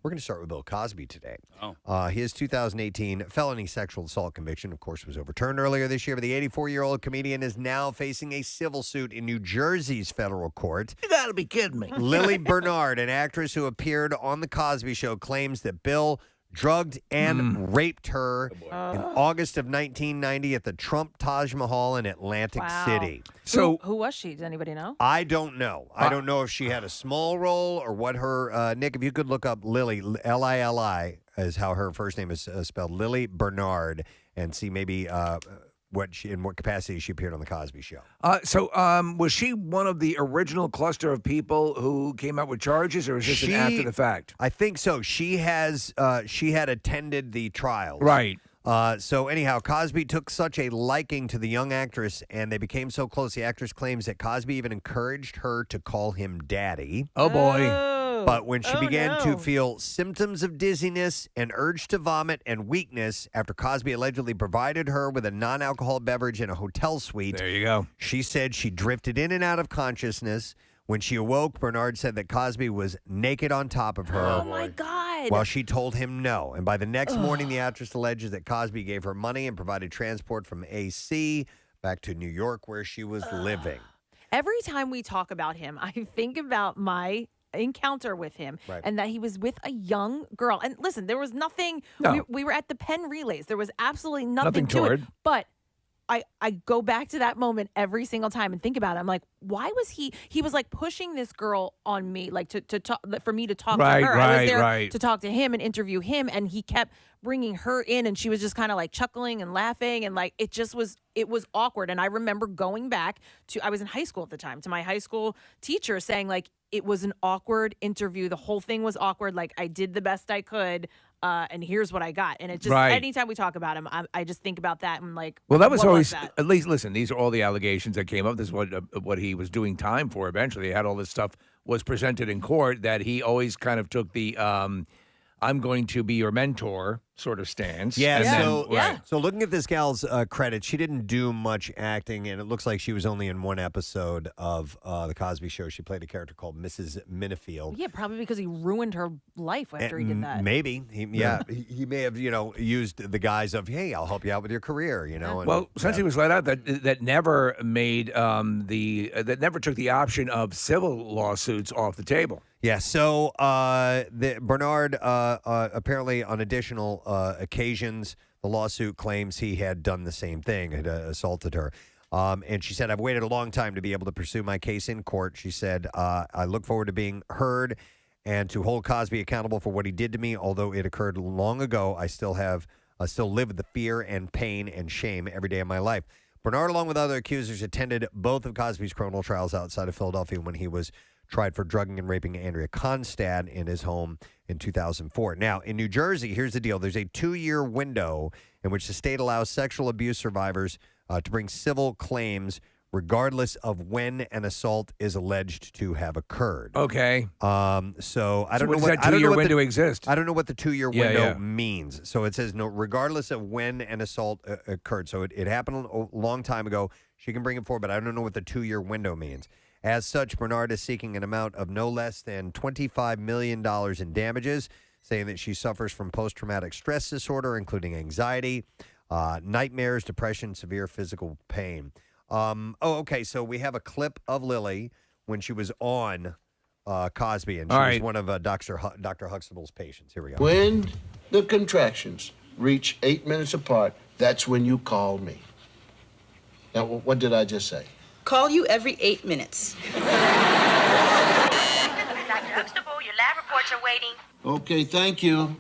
We're going to start with Bill Cosby today. Oh. His 2018 felony sexual assault conviction, of course, was overturned earlier this year, but the 84-year-old comedian is now facing a civil suit in New Jersey's federal court. You gotta be kidding me. Lily Bernard, an actress who appeared on The Cosby Show, claims that Bill drugged and raped her in August of 1990 at the Trump Taj Mahal in Atlantic City. So who was she? Does anybody know? I don't know. I don't know if she had a small role or what her Nick, if you could look up Lily, Lili is how her first name is spelled, Lily Bernard, and see maybe in what capacity she appeared on The Cosby Show. Was she one of the original cluster of people who came out with charges, or is this an after the fact? I think so. She had attended the trials. Right. So anyhow, Cosby took such a liking to the young actress, and they became so close. The actress claims that Cosby even encouraged her to call him daddy. Oh, boy. But when she began to feel symptoms of dizziness and urge to vomit and weakness after Cosby allegedly provided her with a non-alcohol beverage in a hotel suite, there you go. She said she drifted in and out of consciousness. When she awoke, Bernard said that Cosby was naked on top of her. Oh, my God. While she told him no. And by the next morning, the actress alleges that Cosby gave her money and provided transport from AC back to New York, where she was living. Every time we talk about him, I think about my encounter with him and that he was with a young girl. And listen, there was nothing. No. We were at the Penn relays. There was absolutely nothing to toward. it. But I go back to that moment every single time and think about it. I'm like, why was he was like pushing this girl on me, like to talk, for me to talk to her. I was there to talk to him and interview him, and he kept bringing her in, and she was just kind of like chuckling and laughing, and like it was awkward. And I remember going back to, I was in high school at the time, to my high school teacher saying like, it was an awkward interview. The whole thing was awkward. Like, I did the best I could, and here's what I got. And it just, anytime we talk about him, I just think about that and like, well, that was always, at least, listen, these are all the allegations that came up. This is what he was doing time for eventually. He had all this stuff was presented in court that he always kind of took the, I'm going to be your mentor sort of stance. So looking at this gal's credits, she didn't do much acting, and it looks like she was only in one episode of The Cosby Show. She played a character called Mrs. Minifield. Yeah, probably because he ruined her life after he did that. Maybe. He may have, used the guise of, hey, I'll help you out with your career, And, well, since he was let out, that never made that never took the option of civil lawsuits off the table. Yeah, so Bernard, apparently on additional occasions, the lawsuit claims he had done the same thing, had assaulted her. And she said, I've waited a long time to be able to pursue my case in court. She said, I look forward to being heard and to hold Cosby accountable for what he did to me. Although it occurred long ago, I still live with the fear and pain and shame every day of my life. Bernard, along with other accusers, attended both of Cosby's criminal trials outside of Philadelphia when he was tried for drugging and raping Andrea Constad in his home in 2004. Now, in New Jersey, here's the deal. There's a 2-year window in which the state allows sexual abuse survivors to bring civil claims regardless of when an assault is alleged to have occurred. Okay. So I don't know what what that 2-year window exists. I don't know what the 2-year window means. So it says no, regardless of when an assault occurred. So it happened a long time ago. She can bring it forward, but I don't know what the 2-year window means. As such, Bernard is seeking an amount of no less than $25 million in damages, saying that she suffers from post-traumatic stress disorder, including anxiety, nightmares, depression, severe physical pain. Okay, so we have a clip of Lily when she was on Cosby, and she was one of Dr. Huxtable's patients. Here we go. When the contractions reach 8 minutes apart, that's when you call me. Now, what did I just say? Call you every 8 minutes. Dr. Huxtable, your lab reports are waiting. Okay, thank you.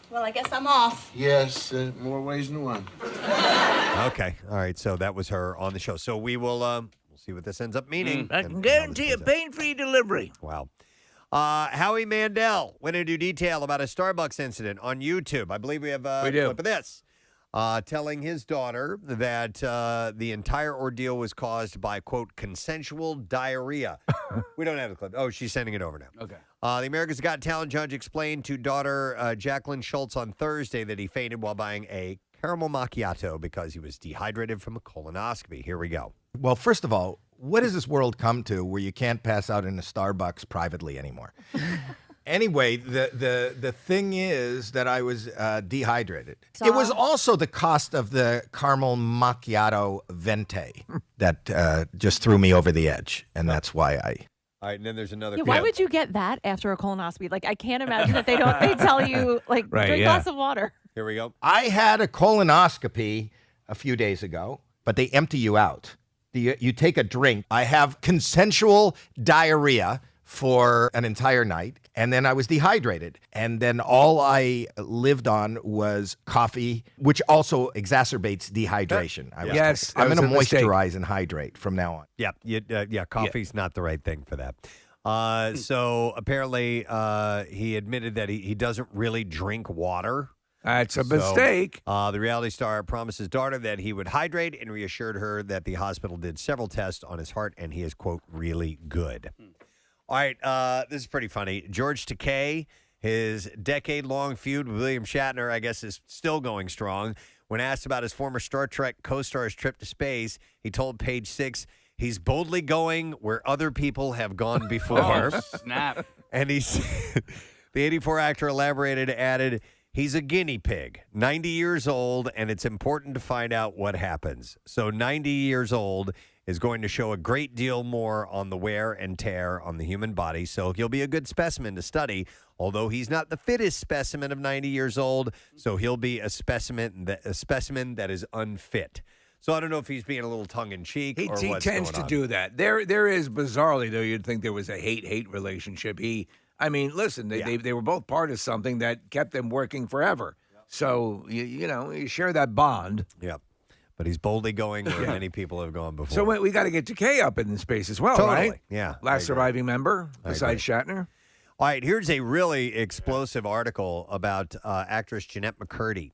Well, I guess I'm off. Yes, more ways than one. Okay, all right, so that was her on the show. So we will we'll see what this ends up meaning. I can guarantee a pain-free delivery. Wow. Howie Mandel went into detail about a Starbucks incident on YouTube. I believe we have a clip of this. Telling his daughter that the entire ordeal was caused by, quote, consensual diarrhea. We don't have the clip. Oh, she's sending it over now. Okay. The America's Got Talent judge explained to daughter Jacqueline Schultz on Thursday that he fainted while buying a caramel macchiato because he was dehydrated from a colonoscopy. Here we go. Well, first of all, what has this world come to where you can't pass out in a Starbucks privately anymore? Anyway, the thing is that I was dehydrated. It was also the cost of the caramel macchiato venti that just threw me over the edge, and that's why I. All right, and then there's another. Yeah, why would you get that after a colonoscopy? Like, I can't imagine that they tell you, like, drink a glass of water. Here we go. I had a colonoscopy a few days ago, but they empty you out. You take a drink. I have consensual diarrhea for an entire night, and then I was dehydrated. And then all I lived on was coffee, which also exacerbates dehydration. Yes, I'm going to moisturize and hydrate from now on. Yeah, coffee's not the right thing for that. So apparently he admitted that he doesn't really drink water. That's a mistake. The reality star promised his daughter that he would hydrate and reassured her that the hospital did several tests on his heart and he is, quote, really good. All right, this is pretty funny. George Takei, his decade-long feud with William Shatner, I guess, is still going strong. When asked about his former Star Trek co-star's trip to space, he told Page Six he's boldly going where other people have gone before. Snap. And the 84 actor added, he's a guinea pig, 90 years old, and it's important to find out what happens. So 90 years old is going to show a great deal more on the wear and tear on the human body, so he'll be a good specimen to study, although he's not the fittest specimen of 90 years old, so he'll be a specimen that is unfit. So I don't know if he's being a little tongue-in-cheek or what's going on. He tends to do that. There is, bizarrely, though, you'd think there was a hate-hate relationship. Listen, they were both part of something that kept them working forever. So, you share that bond. Yeah. But he's boldly going where many people have gone before. So we got to get Takei up in the space as well, totally. right? Yeah. Last surviving member besides Shatner. All right, here's a really explosive article about actress Janette McCurdy,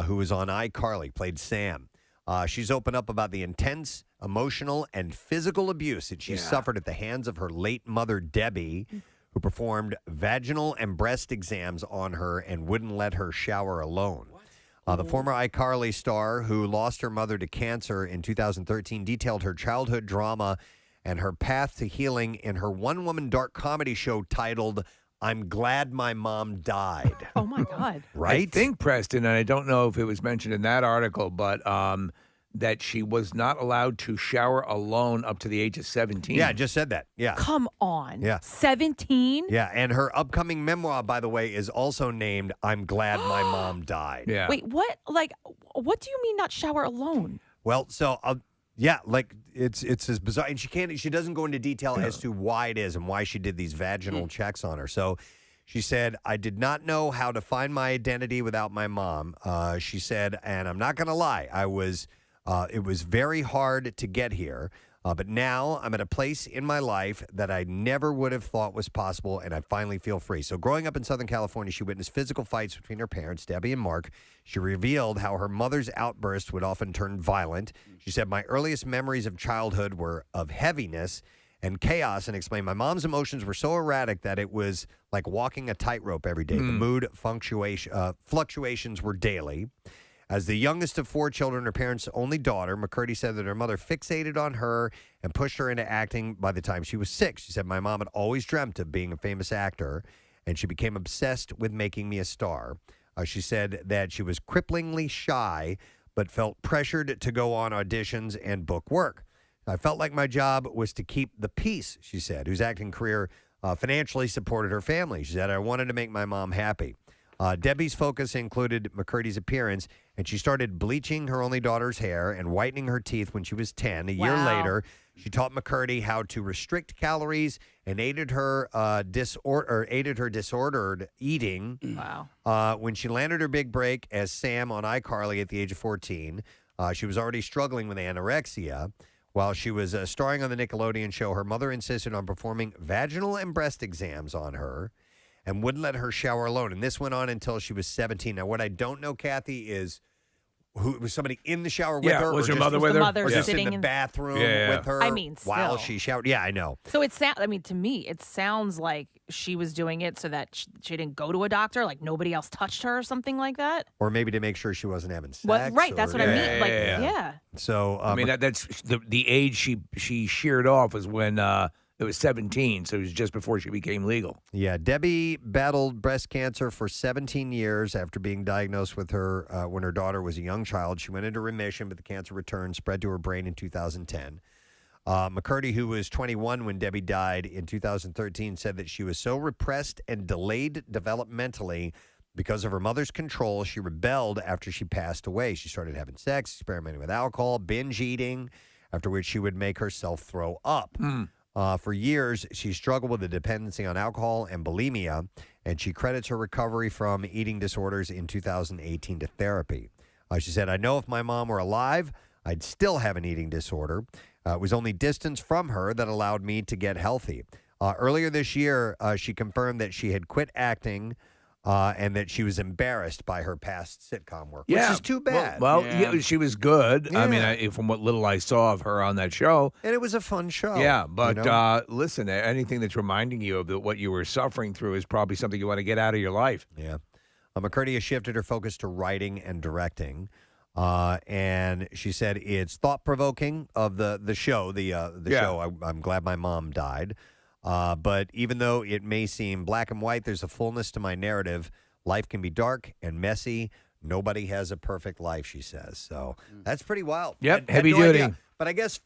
who was on iCarly, played Sam. She's opened up about the intense emotional and physical abuse that she suffered at the hands of her late mother, Debbie, who performed vaginal and breast exams on her and wouldn't let her shower alone. The former iCarly star, who lost her mother to cancer in 2013, detailed her childhood drama and her path to healing in her one-woman dark comedy show titled I'm Glad My Mom Died. Oh, my God. Right? I think, Preston, and I don't know if it was mentioned in that article, but that she was not allowed to shower alone up to the age of 17. Yeah, I just said that. Yeah. Come on. Yeah. 17? Yeah, and her upcoming memoir, by the way, is also named I'm Glad My Mom Died. Yeah. Wait, what? Like, what do you mean not shower alone? Well, so it's as bizarre, and she doesn't go into detail as to why it is and why she did these vaginal checks on her. So she said, I did not know how to find my identity without my mom. She said, and I'm not going to lie, it was very hard to get here, but now I'm at a place in my life that I never would have thought was possible, and I finally feel free. So growing up in Southern California, she witnessed physical fights between her parents, Debbie and Mark. She revealed how her mother's outbursts would often turn violent. She said, my earliest memories of childhood were of heaviness and chaos, and explained my mom's emotions were so erratic that it was like walking a tightrope every day. The mood fluctuations were daily. As the youngest of four children, her parents' only daughter, McCurdy said that her mother fixated on her and pushed her into acting by the time she was 6. She said, my mom had always dreamt of being a famous actor, and she became obsessed with making me a star. She said that she was cripplingly shy, but felt pressured to go on auditions and book work. I felt like my job was to keep the peace, she said, whose acting career financially supported her family. She said, I wanted to make my mom happy. Debbie's focus included McCurdy's appearance, and she started bleaching her only daughter's hair and whitening her teeth when she was 10. A year later, she taught McCurdy how to restrict calories and aided her disordered eating. Wow. When she landed her big break as Sam on iCarly at the age of 14, she was already struggling with anorexia. While she was starring on the Nickelodeon show, her mother insisted on performing vaginal and breast exams on her and wouldn't let her shower alone. And this went on until she was 17. Now, what I don't know, Kathy, is who was somebody in the shower with her? Was or her just, mother with her? Or just sitting in the bathroom with her I mean, while still. she showered? Yeah, I know. So to me, it sounds like she was doing it so that she didn't go to a doctor, like nobody else touched her or something like that. Or maybe to make sure she wasn't having sex. Well, right, that's what I mean. Yeah. Yeah. So, that's the age she sheared off was when that was 17, so it was just before she became legal. Yeah, Debbie battled breast cancer for 17 years after being diagnosed with her when her daughter was a young child. She went into remission, but the cancer returned, spread to her brain in 2010. McCurdy, who was 21 when Debbie died in 2013, said that she was so repressed and delayed developmentally because of her mother's control. She rebelled after she passed away. She started having sex, experimenting with alcohol, binge eating, after which she would make herself throw up. For years, she struggled with a dependency on alcohol and bulimia, and she credits her recovery from eating disorders in 2018 to therapy. She said, I know if my mom were alive, I'd still have an eating disorder. It was only distance from her that allowed me to get healthy. Earlier this year, she confirmed that she had quit acting and that she was embarrassed by her past sitcom work, which is too bad. Well, she was good. Yeah. I mean, from what little I saw of her on that show. And it was a fun show. Yeah, but you know? listen, anything that's reminding you of what you were suffering through is probably something you want to get out of your life. Yeah. McCurdy has shifted her focus to writing and directing. And she said it's thought-provoking of the show, the show. I'm glad my mom died. But even though it may seem black and white, there's a fullness to my narrative. Life can be dark and messy. Nobody has a perfect life, she says. So that's pretty wild. Yep, Had heavy no duty. idea. But I guess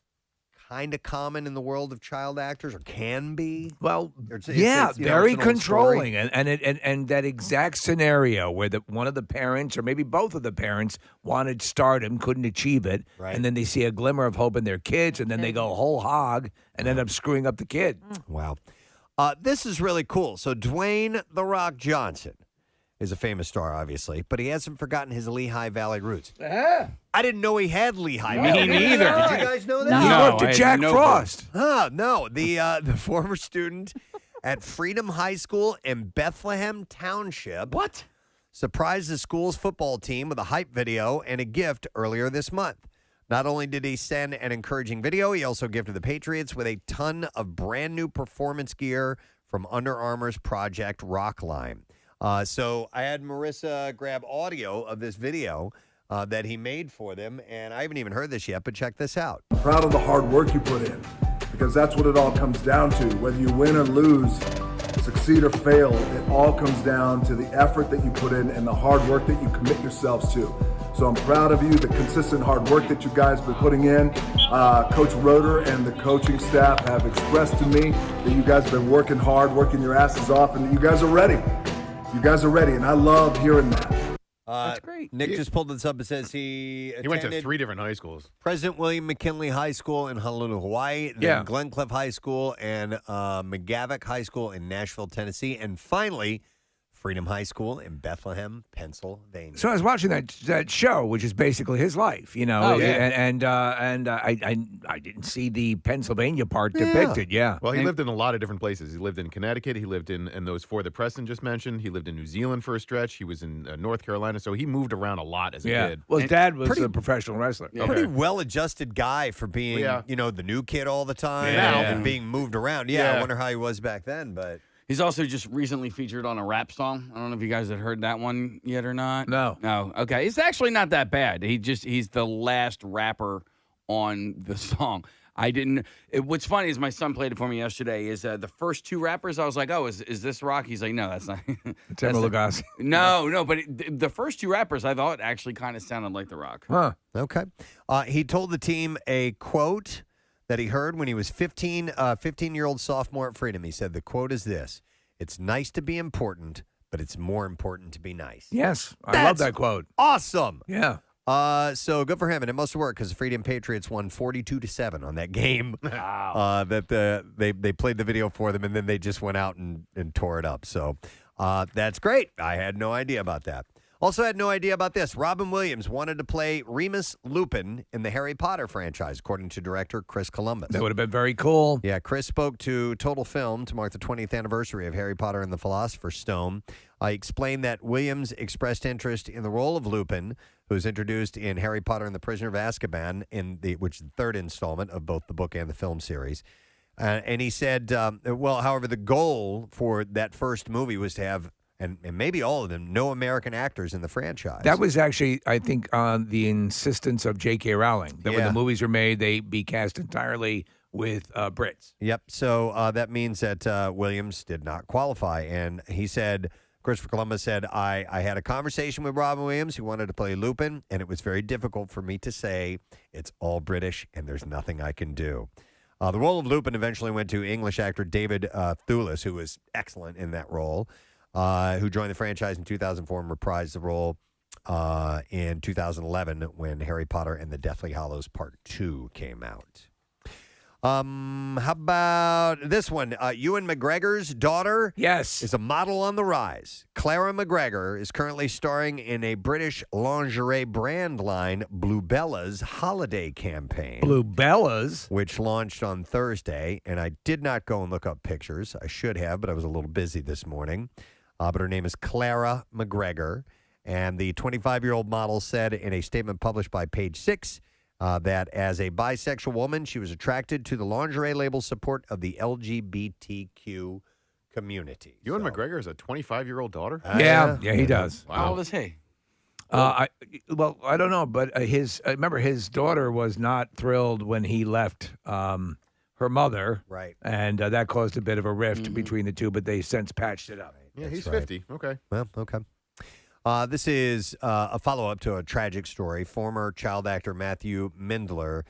kind of common in the world of child actors, or can be. Well, It's very you know, it's an old story. controlling, and that exact scenario where one of the parents, or maybe both of the parents, wanted stardom, couldn't achieve it, Right. and then they see a glimmer of hope in their kids, and then they go whole hog and end up screwing up the kid. Wow. This is really cool. So Dwayne "The Rock" Johnson is a famous star, obviously, but he hasn't forgotten his Lehigh Valley roots. I didn't know he had Lehigh Valley. Me neither. Did you guys know that? He No, worked I at had Jack no Frost. No. The former student at Freedom High School in Bethlehem Township. What? Surprised the school's football team with a hype video and a gift earlier this month. Not only did he send an encouraging video, he also gifted the Patriots with a ton of brand new performance gear from Under Armour's Project Rockline. So I had Marissa grab audio of this video that he made for them, and I haven't even heard this yet, but check this out. Proud of the hard work you put in, because that's what it all comes down to. Whether you win or lose, succeed or fail, it all comes down to the effort that you put in and the hard work that you commit yourselves to. So I'm proud of you, the consistent hard work that you guys have been putting in. Coach Roeder and the coaching staff have expressed to me that you guys have been working hard, working your asses off, and that you guys are ready. You guys are ready, and I love hearing that. That's great. Nick just pulled this up and says he went to attended 3 different high schools. President William McKinley High School in Honolulu, Hawaii, then Glencliff High School and McGavock High School in Nashville, Tennessee, and finally Freedom High School in Bethlehem, Pennsylvania. So I was watching that show, which is basically his life, you know, and I didn't see the Pennsylvania part depicted. Yeah. Well, he lived in a lot of different places. He lived in Connecticut. He lived in those 4 that Preston just mentioned. He lived in New Zealand for a stretch. He was in North Carolina. So he moved around a lot as a kid. Well, his dad was a professional wrestler. Pretty well-adjusted guy for being, the new kid all the time and being moved around. I wonder how he was back then, but... He's also just recently featured on a rap song. I don't know if you guys had heard that one yet or not. No. Okay. It's actually not that bad. He's the last rapper on the song. What's funny is my son played it for me yesterday. Is the first 2 rappers? I was like, oh, is this Rock? He's like, no, that's not. It's Emeril Lagasse. No, but the first 2 rappers I thought actually kind of sounded like The Rock. Huh. Okay. He told the team a quote that he heard when he was 15-year-old sophomore at Freedom. He said, the quote is this: "It's nice to be important, but it's more important to be nice." Yes. I love that quote. Awesome. Yeah. So good for him, and it must have worked because the Freedom Patriots won 42-7 on that game. Wow. They played the video for them, and then they just went out and tore it up. So that's great. I had no idea about that. Also had no idea about this. Robin Williams wanted to play Remus Lupin in the Harry Potter franchise, according to director Chris Columbus. That would have been very cool. Yeah, Chris spoke to Total Film to mark the 20th anniversary of Harry Potter and the Philosopher's Stone. I explained that Williams expressed interest in the role of Lupin, who was introduced in Harry Potter and the Prisoner of Azkaban, which is the 3rd installment of both the book and the film series. And he said, however, the goal for that first movie was to have, and maybe all of them, no American actors in the franchise. That was actually, I think, on the insistence of J.K. Rowling, that when the movies were made, they be cast entirely with Brits. Yep. So that means that Williams did not qualify. And he said, Christopher Columbus said, I had a conversation with Robin Williams who wanted to play Lupin, and it was very difficult for me to say it's all British and there's nothing I can do. The role of Lupin eventually went to English actor David Thewlis, who was excellent in that role, who joined the franchise in 2004 and reprised the role in 2011 when Harry Potter and the Deathly Hallows Part 2 came out. How about this one? Ewan McGregor's daughter is a model on the rise. Clara McGregor is currently starring in a British lingerie brand line, Bluebella's holiday campaign. Bluebella's? Which launched on Thursday, and I did not go and look up pictures. I should have, but I was a little busy this morning. But her name is Clara McGregor, and the 25-year-old model said in a statement published by Page Six that as a bisexual woman, she was attracted to the lingerie label's support of the LGBTQ community. Ewan McGregor has a 25-year-old daughter? Yeah, he does. Wow. How old is he? I don't know, but remember his daughter was not thrilled when he left her mother, right? And that caused a bit of a rift between the two, but they since patched it up. Yeah, he's 50. Okay. Well, okay. This is a follow-up to a tragic story. Former child actor Matthew Mindler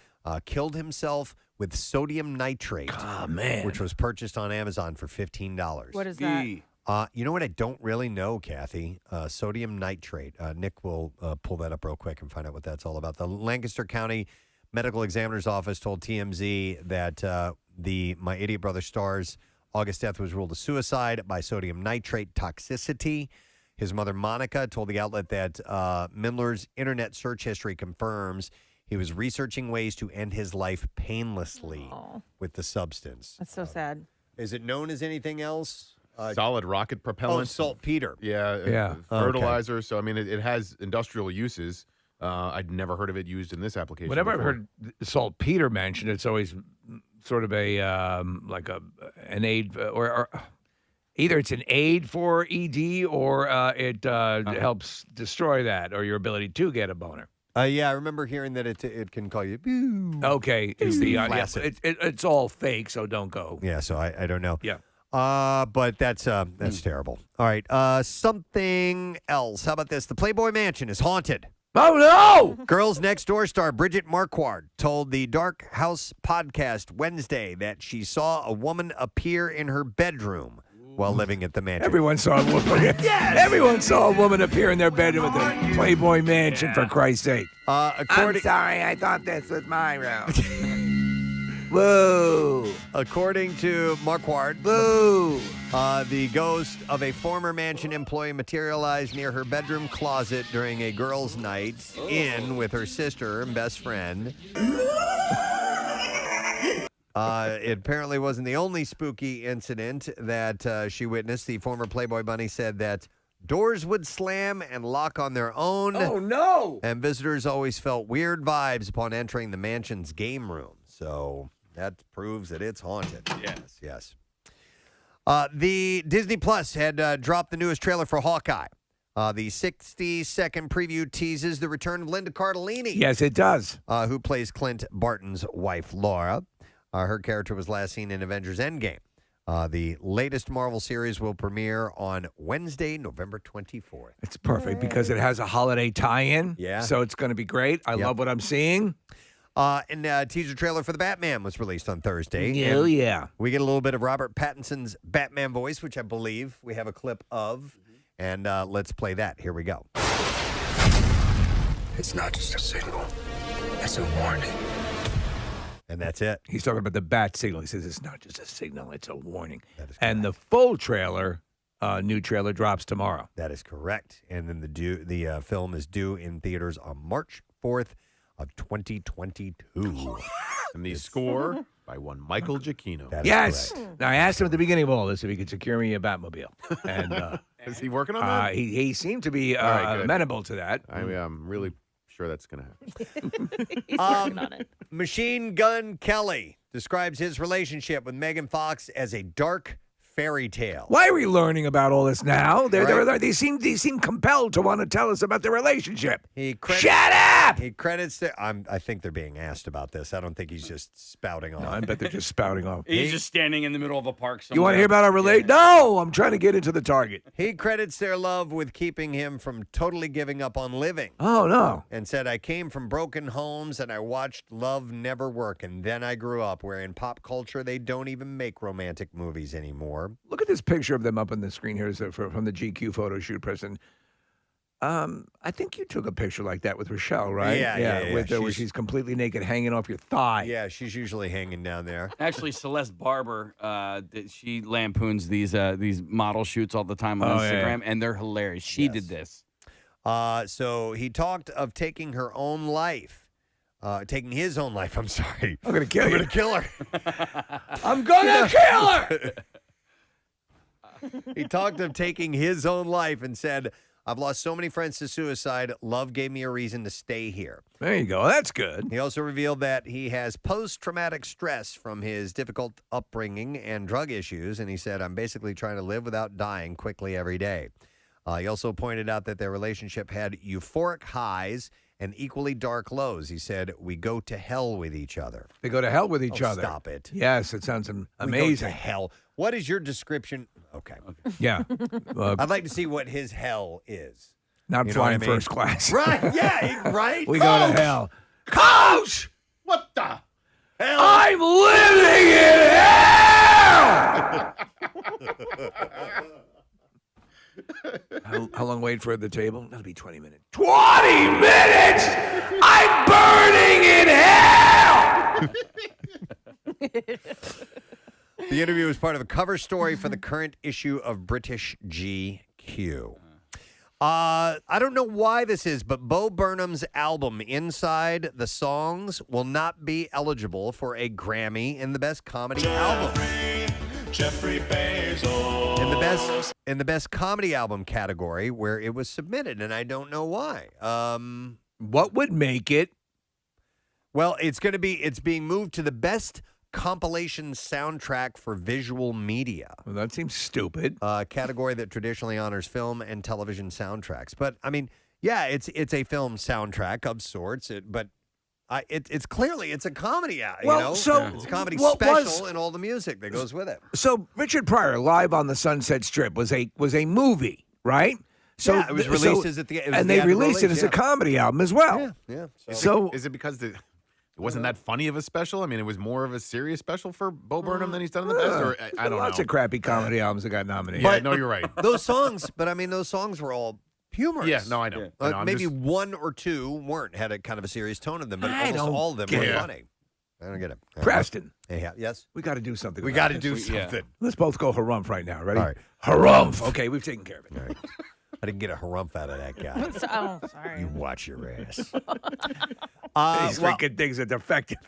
killed himself with sodium nitrate, which was purchased on Amazon for $15. What is that? You know what? I don't really know, Kathy. Sodium nitrate. Nick will pull that up real quick and find out what that's all about. The Lancaster County Medical Examiner's Office told TMZ that the My Idiot Brother star's August death was ruled a suicide by sodium nitrate toxicity. His mother, Monica, told the outlet that Mindler's internet search history confirms he was researching ways to end his life painlessly with the substance. That's so sad. Is it known as anything else? Solid rocket propellant. Saltpeter. Yeah. Fertilizer. Okay. So, I mean, it has industrial uses. I'd never heard of it used in this application. Whenever I've heard saltpeter mentioned, it's always sort of a an aid or either it's an aid for ED or it helps destroy that or your ability to get a boner. Yeah, I remember hearing that it can call you. Okay, it's the it's all fake, so don't go. Yeah, so I don't know. Yeah. But that's terrible. All right, something else. How about this? The Playboy Mansion is haunted. Oh, no! Girls Next Door star Bridget Marquardt told the Dark House podcast Wednesday that she saw a woman appear in her bedroom while living at the mansion. Everyone saw a woman. Yes! Everyone saw a woman appear in their bedroom at the Playboy Mansion, for Christ's sake. I'm sorry, I thought this was my room. Whoa. According to Marquardt, the ghost of a former mansion employee materialized near her bedroom closet during a girls' night in with her sister and best friend. It apparently wasn't the only spooky incident that she witnessed. The former Playboy bunny said that doors would slam and lock on their own. Oh, no. And visitors always felt weird vibes upon entering the mansion's game room. So that proves that it's haunted. Yes. The Disney Plus had dropped the newest trailer for Hawkeye. The 60-second preview teases the return of Linda Cardellini. Yes, it does. Who plays Clint Barton's wife, Laura. Her character was last seen in Avengers Endgame. The latest Marvel series will premiere on Wednesday, November 24th. It's perfect because it has a holiday tie-in. Yeah. So it's going to be great. I love what I'm seeing. And a teaser trailer for The Batman was released on Thursday. Oh, yeah. We get a little bit of Robert Pattinson's Batman voice, which I believe we have a clip of. And let's play that. Here we go. It's not just a signal. It's a warning. And that's it. He's talking about the bat signal. He says it's not just a signal, it's a warning. And the full trailer, new trailer, drops tomorrow. That is correct. And then the film is due in theaters on March 4th of 2022. And the score by one Michael Giacchino. Yes. Now, I asked him at the beginning of all this if he could secure me a Batmobile. And is he working on that? He seemed to be amenable to that. I'm really sure that's going to happen. He's working on it. Machine Gun Kelly describes his relationship with Megan Fox as a dark fairy tale. Why are we learning about all this now? They seem compelled to want to tell us about their relationship. Shut up! He credits I think they're being asked about this. I don't think he's just spouting off. No, I bet they're just spouting off. He's just standing in the middle of a park somewhere. You want to hear about our relate? No, I'm trying to get into the target. He credits their love with keeping him from totally giving up on living. Oh, no. And said, I came from broken homes and I watched love never work. And then I grew up where in pop culture they don't even make romantic movies anymore. Look at this picture of them up on the screen here from the GQ photo shoot, Preston. I think you took a picture like that with Rochelle, right? Yeah. Where she's completely naked, hanging off your thigh. Yeah, she's usually hanging down there. Actually, Celeste Barber, she lampoons these model shoots all the time on Instagram, and they're hilarious. She did this. So he talked of taking her own life. Taking his own life, I'm sorry. I'm going to kill you. I'm going to kill her. I'm going to kill her! He talked of taking his own life and said, I've lost so many friends to suicide. Love gave me a reason to stay here. There you go. That's good. He also revealed that he has post-traumatic stress from his difficult upbringing and drug issues. And he said, I'm basically trying to live without dying quickly every day. He also pointed out that their relationship had euphoric highs and equally dark lows. He said, we go to hell with each other. They go to hell with each other. Stop it. Yes, it sounds amazing. We go to hell. What is your description? Okay. Yeah. I'd like to see what his hell is. Not You know what flying I mean? first class. Right. Yeah. Right. We go to hell. Coach! What the hell? I'm living in hell! How long wait for the table? That'll be 20 minutes. 20 minutes? I'm burning in hell! The interview was part of a cover story for the current issue of British GQ. I don't know why this is, but Bo Burnham's album, Inside the Songs, will not be eligible for a Grammy in the Best Comedy Album. Jeffrey Bezos. In the best comedy album category where it was submitted, and I don't know why. What would make it? Well, it's being moved to the best compilation soundtrack for visual media. Well, that seems stupid. Category that traditionally honors film and television soundtracks. But I mean, yeah, it's a film soundtrack of sorts. It's clearly a comedy, it's a comedy special and all the music that goes with it. So Richard Pryor, Live on the Sunset Strip, was a movie, right? So yeah, it was released they released it as a comedy album as well. Yeah. Is it because it wasn't that funny of a special? I mean, it was more of a serious special for Bo Burnham than he's done in the past. Or I don't know. Lots of crappy comedy albums that got nominated. Yeah, no, you're right. Those songs were all humorous. Yeah, no, I know. Maybe one or two had a kind of a serious tone of them, but almost all of them were funny. I don't get it. Preston. Yes? We got to do something. We got to do something. Yeah. Let's both go harumph right now. Ready? All right. Harumph. Okay, we've taken care of it. All right. I didn't get a harumph out of that guy. Sorry. You watch your ass. He's thinking things are defective.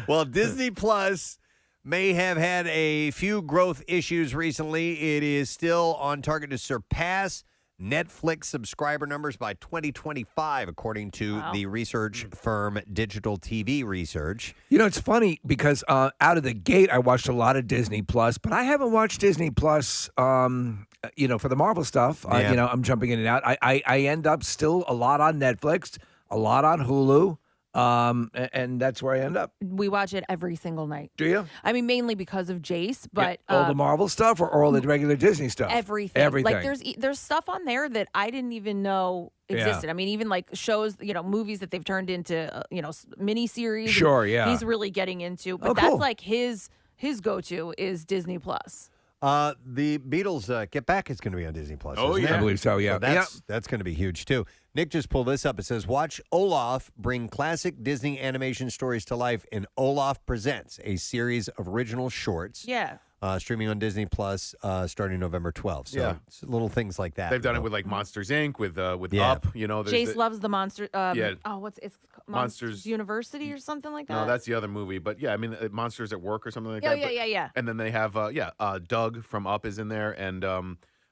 Well, Disney Plus may have had a few growth issues recently. It is still on target to surpass Netflix subscriber numbers by 2025, according to the research firm Digital TV Research. You know, it's funny because out of the gate, I watched a lot of Disney Plus, but I haven't watched Disney Plus, for the Marvel stuff. Yeah. I'm jumping in and out. I end up still a lot on Netflix, a lot on Hulu. And that's where I end up. We watch it every single night. Do you? I mean, mainly because of Jace, but all the Marvel stuff or all the regular Disney stuff? Everything. Like there's stuff on there that I didn't even know existed. Yeah. I mean, even like shows, movies that they've turned into, mini series. Sure, yeah. He's really getting into, but that's like his go-to is Disney Plus. The Beatles Get Back is going to be on Disney Plus. Oh, yeah. I believe so, yeah. So that's going to be huge, too. Nick just pulled this up. It says, watch Olaf bring classic Disney animation stories to life in Olaf Presents, a series of original shorts. Yeah. Streaming on Disney Plus starting November 12th. So it's little things like that. They've done it with like Monsters Inc., with Up. Jace loves the monster. It's Monsters University or something like that. No, that's the other movie. But yeah, I mean, Monsters at Work or something like that. Yeah. And then they have Doug from Up is in there, and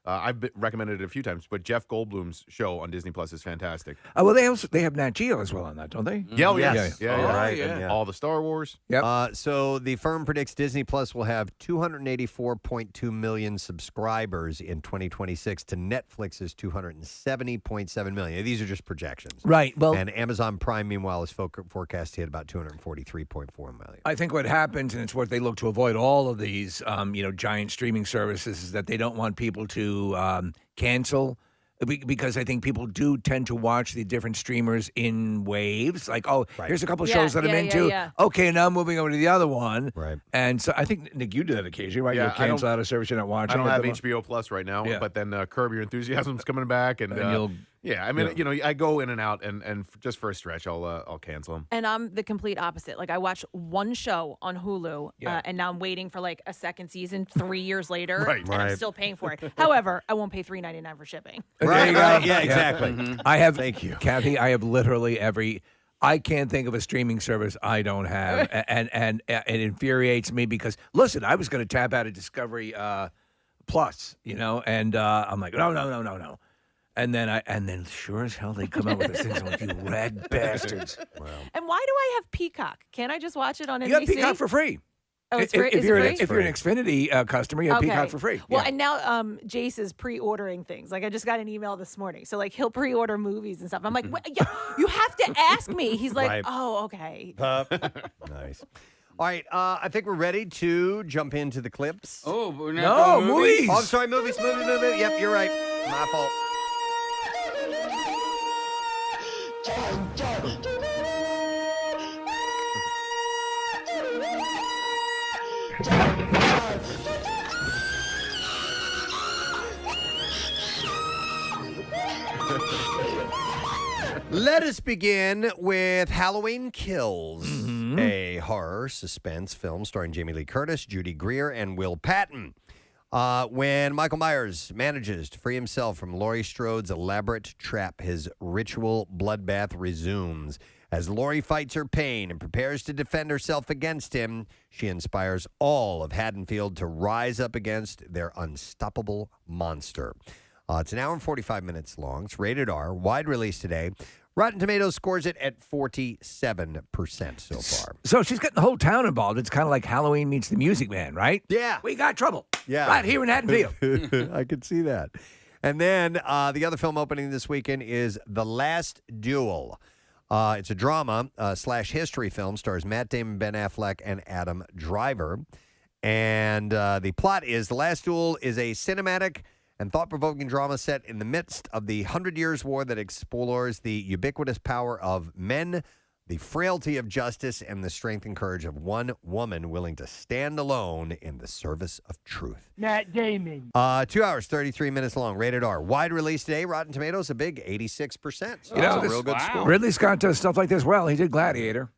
I've recommended it a few times, but Jeff Goldblum's show on Disney Plus is fantastic. Well, they have Nat Geo as well on that, don't they? Yeah, yes. Right. Yeah. And all the Star Wars. Yep. So the firm predicts Disney Plus will have 284.2 million subscribers in 2026 to Netflix's 270.7 million. These are just projections. Right. Well, and Amazon Prime, meanwhile, is forecast to hit about 243.4 million. I think what happens, and it's what they look to avoid all of these, giant streaming services, is that they don't want people to cancel, because I think people do tend to watch the different streamers in waves. Like, here's a couple of shows that I'm into. Yeah. Okay, now I'm moving over to the other one. Right. And so I think, Nick, you do that occasionally, right? Yeah, You'll cancel out a service you're not watching. I don't have HBO Plus right now, Yeah. but then Curb Your Enthusiasm's coming back, and you'll. Yeah, I mean, I go in and out, and just for a stretch, I'll cancel them. And I'm the complete opposite. Like, I watch one show on Hulu, and now I'm waiting for like a second season 3 years later, Right. and I'm still paying for it. However, I won't pay $3.99 for shipping. There you go. Yeah, exactly. Mm-hmm. I have. Thank you, Kathy. I have literally I can't think of a streaming service I don't have, and it infuriates me because, listen, I was going to tap out of Discovery Plus, and I'm like, no. And then sure as hell they come out with this thing. I'm like, you red bastards. Wow. And why do I have Peacock? Can't I just watch it on NBC? You got Peacock for free. Oh, it's free? If you're an Xfinity customer, you have Peacock for free. Well, and now Jace is pre-ordering things. Like, I just got an email this morning. So, like, he'll pre-order movies and stuff. I'm like, you have to ask me. He's like, Right. oh, okay. Nice. All right, I think we're ready to jump into the clips. Oh, we're not doing movies. Oh, I'm sorry, movies. Yep, you're right. My fault. Let us begin with Halloween Kills, a horror suspense film starring Jamie Lee Curtis, Judy Greer, and Will Patton. When Michael Myers manages to free himself from Laurie Strode's elaborate trap, his ritual bloodbath resumes. As Laurie fights her pain and prepares to defend herself against him, she inspires all of Haddonfield to rise up against their unstoppable monster. It's an hour and 45 minutes long. It's rated R, wide release today. Rotten Tomatoes scores it at 47% so far. So she's getting the whole town involved. It's kind of like Halloween meets the Music Man, right? Yeah. We got trouble. Yeah. Right here in Haddonfield. I could see that. And then the other film opening this weekend is The Last Duel. It's a drama / history film, stars Matt Damon, Ben Affleck, and Adam Driver. And the plot is The Last Duel is a cinematic and thought-provoking drama set in the midst of the 100 Years' War that explores the ubiquitous power of men, the frailty of justice, and the strength and courage of one woman willing to stand alone in the service of truth. Matt Damon. 2 hours, 33 minutes long, rated R. Wide release today, Rotten Tomatoes, a big 86%. So that's a real good score. Ridley Scott does stuff like this well. He did Gladiator.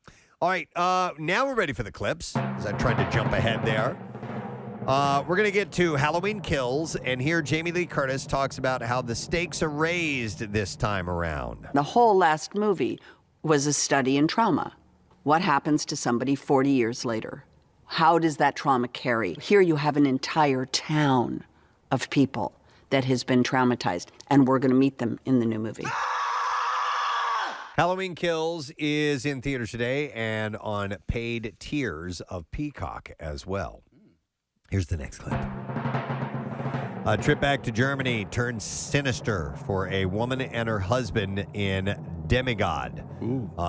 All right, now we're ready for the clips, as I tried to jump ahead there. We're going to get to Halloween Kills, and here Jamie Lee Curtis talks about how the stakes are raised this time around. The whole last movie was a study in trauma. What happens to somebody 40 years later? How does that trauma carry? Here you have an entire town of people that has been traumatized, and we're going to meet them in the new movie. Halloween Kills is in theaters today and on paid tiers of Peacock as well. Here's the next clip. A trip back to Germany turns sinister for a woman and her husband in Demigod.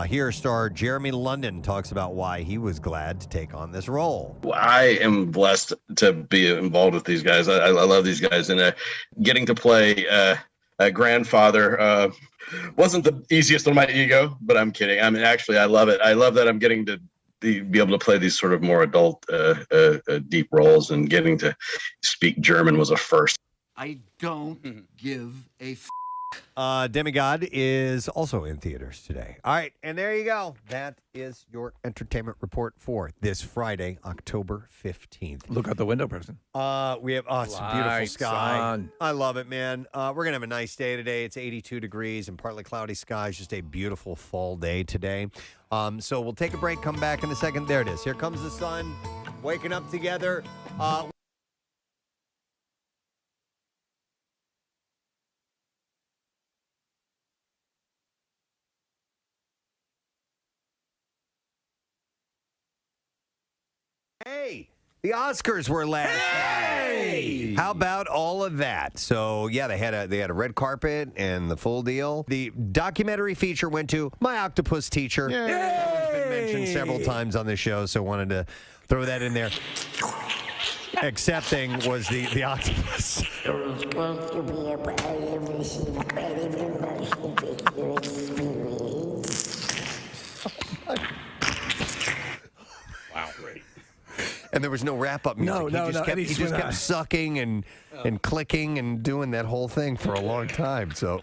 Here, star Jeremy London talks about why he was glad to take on this role. I am blessed to be involved with these guys. I love these guys, and getting to play a grandfather wasn't the easiest on my ego, but I'm kidding. I mean, actually, I love it. I love that I'm getting to be able to play these sort of more adult, deep roles, and getting to speak German was a first. I don't give a Demigod is also in theaters today. All right, and there you go. That is your entertainment report for this Friday, October 15th. Look out the window, Preston. We have it's a beautiful Lights sky. on. I love it, man. We're going to have a nice day today. It's 82 degrees and partly cloudy skies. Just a beautiful fall day today. So we'll take a break, come back in a second. There it is. Here comes the sun, waking up together. Hey, the Oscars were last night. How about all of that? So yeah, they had a red carpet and the full deal. The documentary feature went to My Octopus Teacher. It's been mentioned several times on the show, so wanted to throw that in there. Accepting was the octopus. It was going to be a incredible emotion experience. Wow, great. And there was no wrap-up music. He just kept sucking and clicking and doing that whole thing for a long time. So,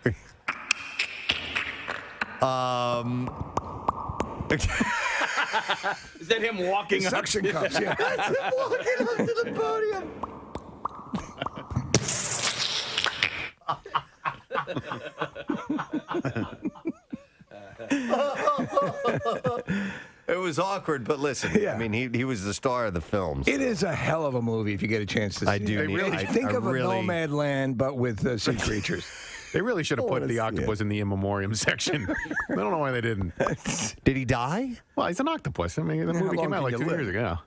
Is that him walking Suction cups, yeah. That's him walking up to the podium. It was awkward, but listen, I mean, he was the star of the film. So. It is a hell of a movie if you get a chance to see it. Think of a nomad land, but with sea creatures. They really should have put the octopus in the in memoriam section. I don't know why they didn't. Did he die? Well, he's an octopus. I mean, the movie came out like 2 years ago.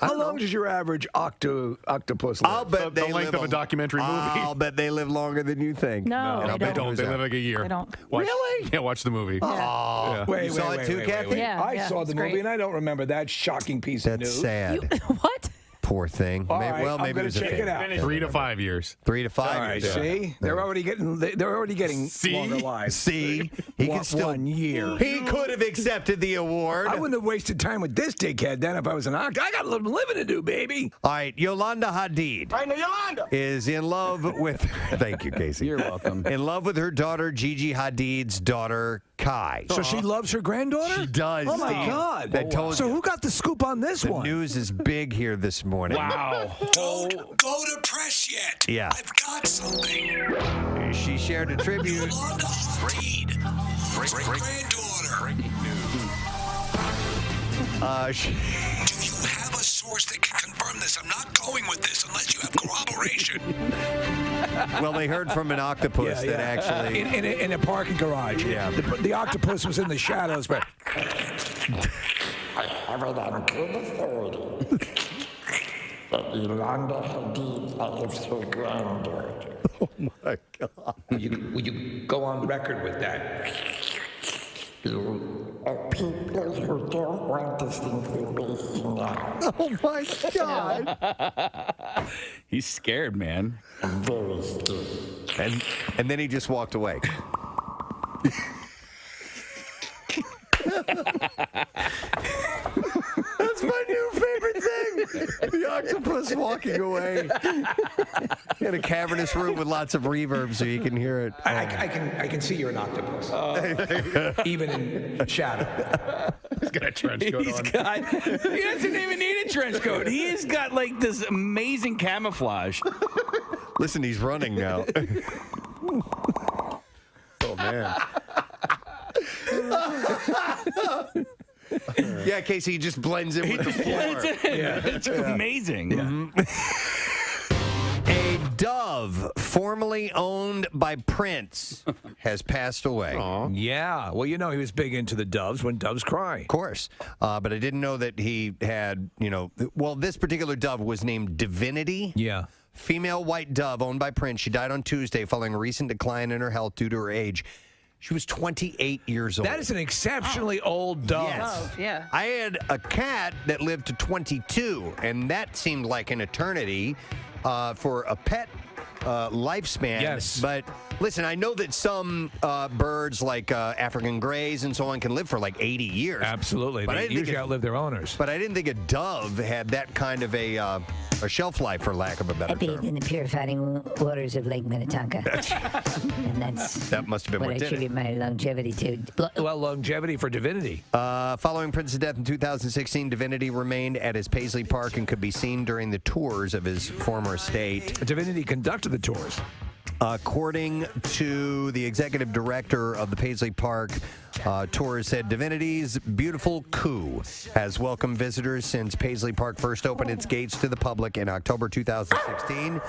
How long does your average octopus live? I'll bet the length of a documentary movie. I'll bet they live longer than you think. No, they don't. They live like a year. They don't. Really? Yeah, watch the movie. Oh, Wait, you saw it too, Kathy? Yeah, I saw the movie and I don't remember that shocking piece of news. That's sad. What? Poor thing. All right, well, maybe I'm going to check it out. 3 to 5 years. 3 to 5 All right, years. see, they're already getting longer lives. See, he could still 1 year. He could have accepted the award. I wouldn't have wasted time with this dickhead then if I was an actor. I got a little living to do, baby. All right, Yolanda Hadid is in love with. Thank you, Casey. You're welcome. In love with her daughter Gigi Hadid's daughter Kai. So she loves her granddaughter? She does. Oh my Steve. God! That told So you. who got the scoop on this The one? news is big here this morning. Wow. Don't go to press yet. Yeah. I've got something. She shared a tribute. Yolanda Hadid, granddaughter. Breaking news. She, Do you have a source that can confirm this? I'm not going with this unless you have corroboration. well, they heard from an octopus that actually. in a parking garage. Yeah. The octopus was in the shadows, but I have it on good authority that Yolanda Hadid loves her granddaughter. Oh my God. would you go on record with that? You are people who don't want this information out. Oh my God. He's scared, man. I'm very scared. And then he just walked away. That's my new favorite thing. The octopus walking away in a cavernous room with lots of reverb so you can hear it. I can see you're an octopus, even in shadow. He's got a trench coat on. He doesn't even need a trench coat. He's got like this amazing camouflage. Listen, he's running now. Oh, man. Yeah, Casey, he just blends in with the floor. It's amazing. A dove formerly owned by Prince has passed away. Yeah. Well, you know he was big into the doves when doves cry. Of course. But I didn't know that he had, this particular dove was named Divinity. Yeah. Female white dove owned by Prince. She died on Tuesday following a recent decline in her health due to her age. She was 28 years old. That is an exceptionally old dove. Yes. Yeah. I had a cat that lived to 22, and that seemed like an eternity for a pet lifespan. Yes. But listen, I know that some birds, like African greys and so on, can live for like 80 years. Absolutely. But They usually outlive their owners. But I didn't think a dove had that kind of a shelf life, for lack of a better I bathed term. in the purifying waters of Lake Minnetonka. And That must have been what what I did attribute it. my longevity to. Well, longevity for divinity. Following Prince's death in 2016, Divinity remained at his Paisley Park and could be seen during the tours of his former estate. Divinity conducted the tours. According to the executive director of the Paisley Park tours, said Divinity's beautiful coo has welcomed visitors since Paisley Park first opened its gates to the public in October 2016.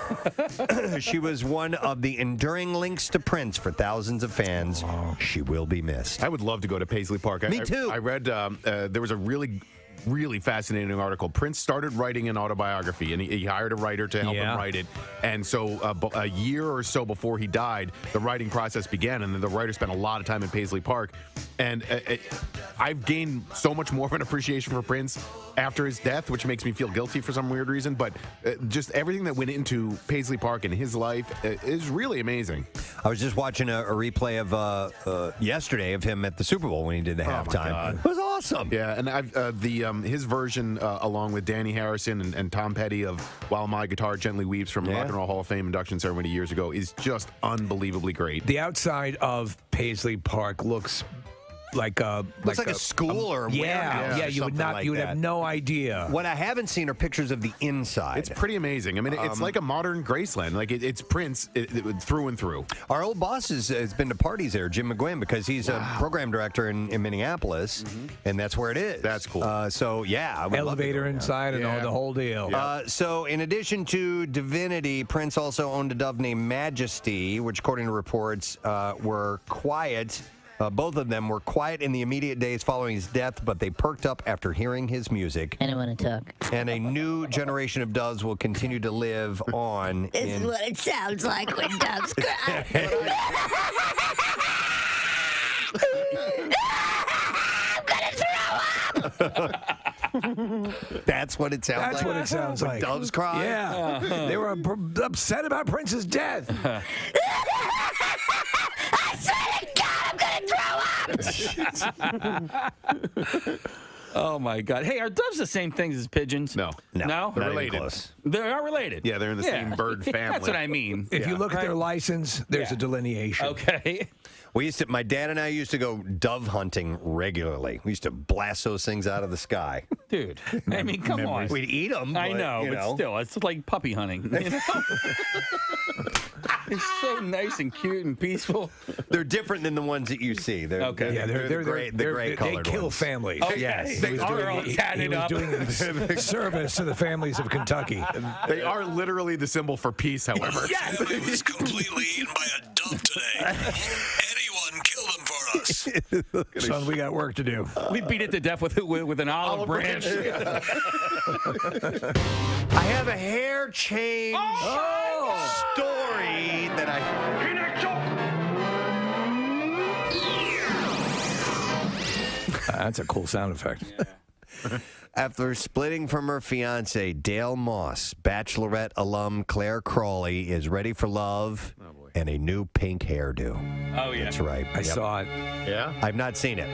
She was one of the enduring links to Prince for thousands of fans. She will be missed. I would love to go to Paisley Park. Me too. I read there was a really really fascinating article. Prince started writing an autobiography, and he hired a writer to help him write it. And so a year or so before he died, the writing process began, and then the writer spent a lot of time in Paisley Park. And I've gained so much more of an appreciation for Prince after his death, which makes me feel guilty for some weird reason. But just everything that went into Paisley Park and his life is really amazing. I was just watching a replay of yesterday of him at the Super Bowl when he did the halftime. It was awesome. Yeah, and I've his version, along with Danny Harrison and Tom Petty of "While My Guitar Gently Weeps" from Rock and Roll Hall of Fame induction ceremony years ago, is just unbelievably great. The outside of Paisley Park looks like a school or a warehouse. Yeah, you would have no idea. What I haven't seen are pictures of the inside. It's pretty amazing. I mean, it's like a modern Graceland. Like it's Prince through and through. Our old boss has been to parties there, Jim McGuinn, because he's a program director in Minneapolis, and that's where it is. That's cool. So yeah, I would elevator inside and all the whole deal. So in addition to Divinity, Prince also owned a dove named Majesty, which, according to reports, were quiet. Both of them were quiet in the immediate days following his death, but they perked up after hearing his music. I don't want to talk. And a new generation of doves will continue to live on. This is what it sounds like when doves cry. I'm gonna throw up. That's what it sounds like. That's what it sounds when like. Doves cry. Yeah, they were upset about Prince's death. I swear to God, I'm gonna throw up. Oh my God! Hey, are doves the same things as pigeons? No. No? They're related. They are related. Yeah, they're in the same bird family. That's what I mean. If you look at their license, there's a delineation. Okay. My dad and I used to go dove hunting regularly. We used to blast those things out of the sky. Dude, I mean, come on. We'd eat them. I know, but still, it's like puppy hunting. You know? It's so nice and cute and peaceful. They're different than the ones that you see. They're gray colored. They kill ones. families. Oh, yes. They are all tatted up. He was doing service to the families of Kentucky. They are literally the symbol for peace, however. Yes. He was completely eaten by a dove today. Anyone kill them for us. Son, we got work to do. We beat it to death with an olive branch. I have a hair change story that That's a cool sound effect. After splitting from her fiance, Dale Moss, Bachelorette alum Claire Crawley is ready for love and a new pink hairdo. Oh, yeah. That's right. I saw it. Yeah? I've not seen it.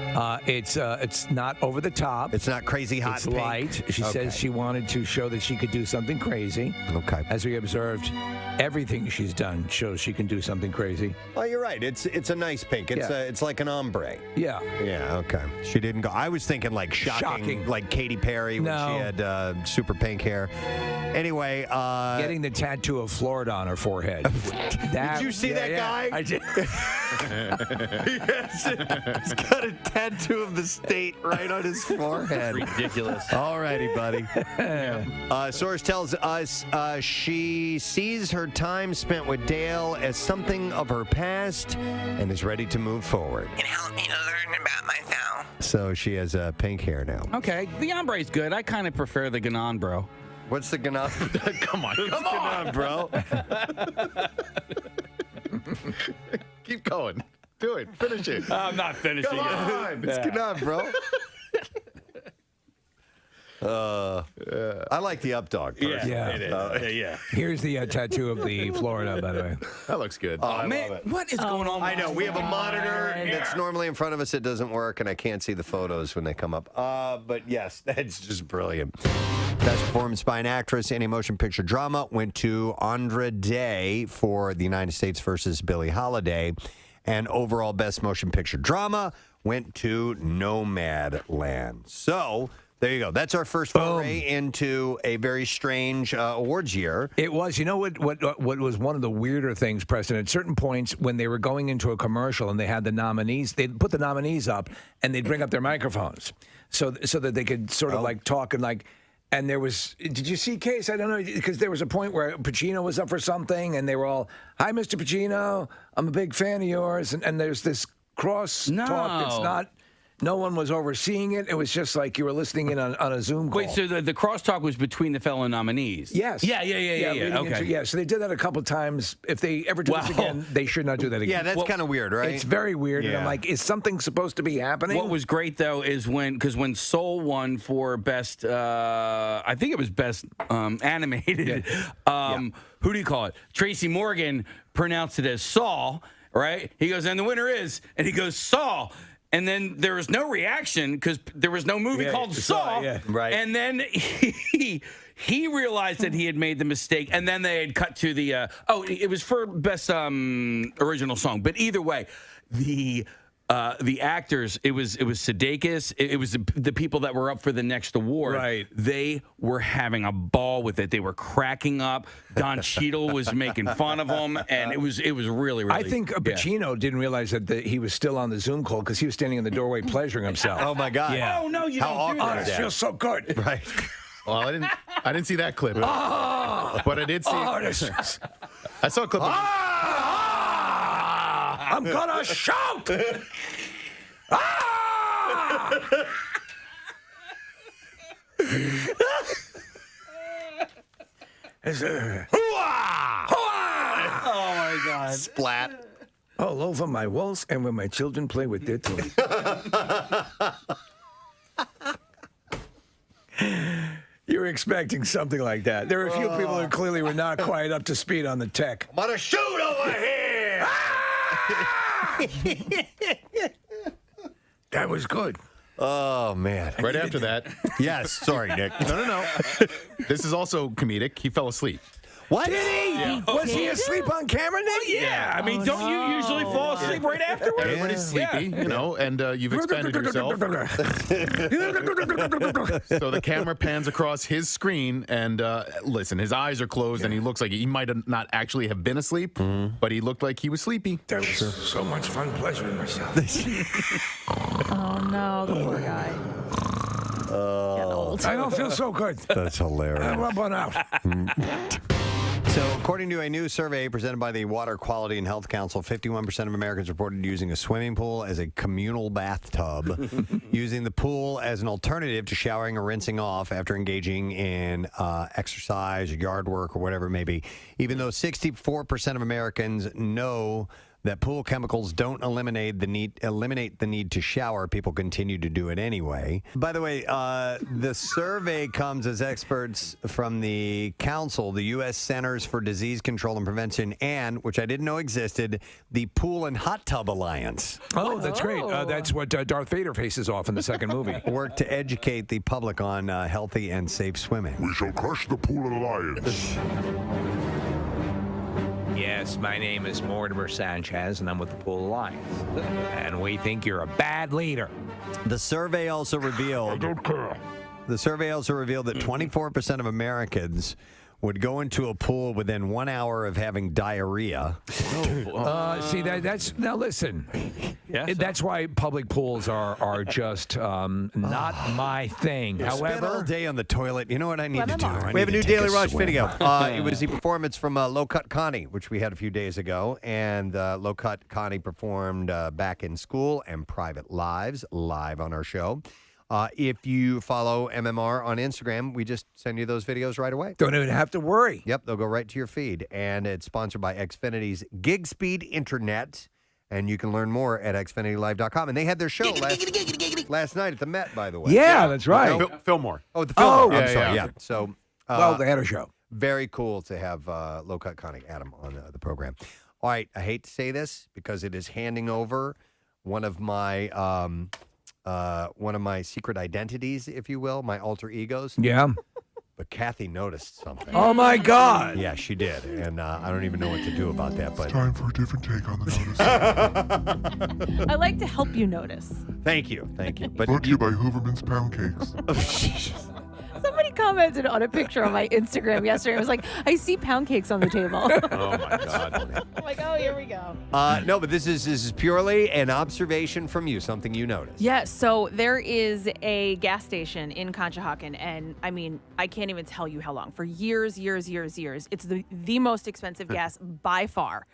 It's not over the top. It's not crazy hot It's pink. light. She says she wanted to show that she could do something crazy. Okay. As we observed, everything she's done shows she can do something crazy. Oh, you're right. It's a nice pink. It's like an ombre. Yeah. Yeah, okay. She didn't go. I was thinking like shocking. Like Katy Perry when she had super pink hair. Anyway. Getting the tattoo of Florida on her forehead. Did you see that guy? I did. He's got a tattoo of the state right on his forehead. Ridiculous. All righty, buddy. Source tells us she sees her time spent with Dale as something of her past and is ready to move forward. It helped me to learn about myself. So she has pink hair now. Okay, the ombre's good. I kind of prefer the Ganon, bro. What's the Ganon? Come on, Ganon, bro. Keep going. Do it. Finish it. I'm not finishing Come on. It's Ganon, bro. I like the up dog. Yeah, it is. Yeah. Here's the tattoo of the Florida, by the way. That looks good. Oh, man, what is going on? I know. We have a monitor that's normally in front of us. It doesn't work, and I can't see the photos when they come up. But yes, that's just brilliant. Best performance by an actress in a motion picture drama went to Andra Day for The United States versus Billie Holiday. And overall best motion picture drama went to Nomadland. So there you go. That's our first foray into a very strange awards year. It was. You know what was one of the weirder things, Preston? At certain points when they were going into a commercial and they had the nominees, they'd put the nominees up and they'd bring up their microphones so that they could sort of like talk and like. And there was, did you see Case? I don't know, because there was a point where Pacino was up for something and they were all, hi, Mr. Pacino, I'm a big fan of yours. And there's this cross talk that's not. No one was overseeing it. It was just like you were listening in on a Zoom call. Wait, so the crosstalk was between the fellow nominees? Yes. Yeah. Okay. So they did that a couple times. If they ever do this again, they should not do that again. Yeah, that's kind of weird, right? It's very weird. And Yeah. I'm like, is something supposed to be happening? What was great though is when Soul won for best, I think it was best animated. Who do you call it? Tracy Morgan pronounced it as Saul, right? He goes, and the winner is, and he goes Saul. And then there was no reaction because there was no movie called Saw. Right. And then he realized that he had made the mistake. And then they had cut to the, it was for best original song. But either way, the actors, it was Sudeikis, it was the people that were up for the next award. Right. They were having a ball with it. They were cracking up. Don Cheadle was making fun of them, and it was really, really. I think Pacino didn't realize that he was still on the Zoom call because he was standing in the doorway pleasuring himself. Oh my God! Yeah. Oh no, you How don't do awkward that. is It that? feels so good. Right. Well, I didn't see that clip, but I did see. I saw a clip. I'm gonna shout! Oh my God! Splat. All over my walls and when my children play with their toys. You were expecting something like that. There are a few people who clearly were not quite up to speed on the tech. I'm gonna shoot over here. That was good. Oh man! Right after that. Yes. Sorry, Nick. No. This is also comedic. He fell asleep. What? Did he? Yeah. Was he asleep on camera, Nick? Yeah, I mean, don't you usually fall asleep right afterwards? Everybody's sleepy, and you've expanded yourself. So the camera pans across his screen, and listen, his eyes are closed, and he looks like he might have not actually have been asleep, but he looked like he was sleepy. That was so much fun pleasuring myself. Oh no, the poor guy. Getting old. I don't feel so good. That's hilarious. I'm up on out. So, according to a new survey presented by the Water Quality and Health Council, 51% of Americans reported using a swimming pool as a communal bathtub, using the pool as an alternative to showering or rinsing off after engaging in exercise or yard work or whatever it may be. Even though 64% of Americans know that pool chemicals don't eliminate the need to shower, people continue to do it anyway. By the way, the survey comes as experts from the council, the U.S. Centers for Disease Control and Prevention, and, which I didn't know existed, the Pool and Hot Tub Alliance. Oh, that's great. That's what Darth Vader faces off in the second movie. Work to educate the public on healthy and safe swimming. We shall crush the Pool Alliance. Yes, my name is Mortimer Sanchez, and I'm with the Pool Alliance. And we think you're a bad leader. The survey also revealed. I don't care. The survey also revealed that 24% of Americans would go into a pool within 1 hour of having diarrhea. See, that's now listen. Yes. That's why public pools are just not my thing. Spend all However, day on the toilet. You know what I need to do? WMMR. We have a new to take Daily a Rush swim. video. It was the performance from Low Cut Connie, which we had a few days ago. And Low Cut Connie performed Back in School and Private Lives live on our show. If you follow MMR on Instagram, we just send you those videos right away. don't even have to worry. Yep, they'll go right to your feed. And it's sponsored by Xfinity's Gig Speed Internet. And you can learn more at xfinitylive.com. And they had their show last night at the Met, by the way. Yeah, that's right. Fillmore. Oh, the Fillmore. yeah, I'm sorry, yeah. yeah. So, Well, they had a show. very cool to have Low Cut Connie Adam on the program. All right, I hate to say this because it is handing over one of my secret identities, if you will, my alter egos. Yeah. But Kathy noticed something. Oh my God. Yeah, she did, and I don't even know what to do about that. But Time for a different take on the notice. I like to help you notice. thank you. But Brought to you by Hooverman's Pound Cakes. Somebody commented on a picture on my Instagram yesterday. It was like, I see pound cakes on the table. Oh my God. I'm like, oh, here we go. no, but this is purely an observation from you, something you noticed. Yes, so there is a gas station in Conshohocken, and I mean, I can't even tell you how long. For years, it's the most expensive gas by far.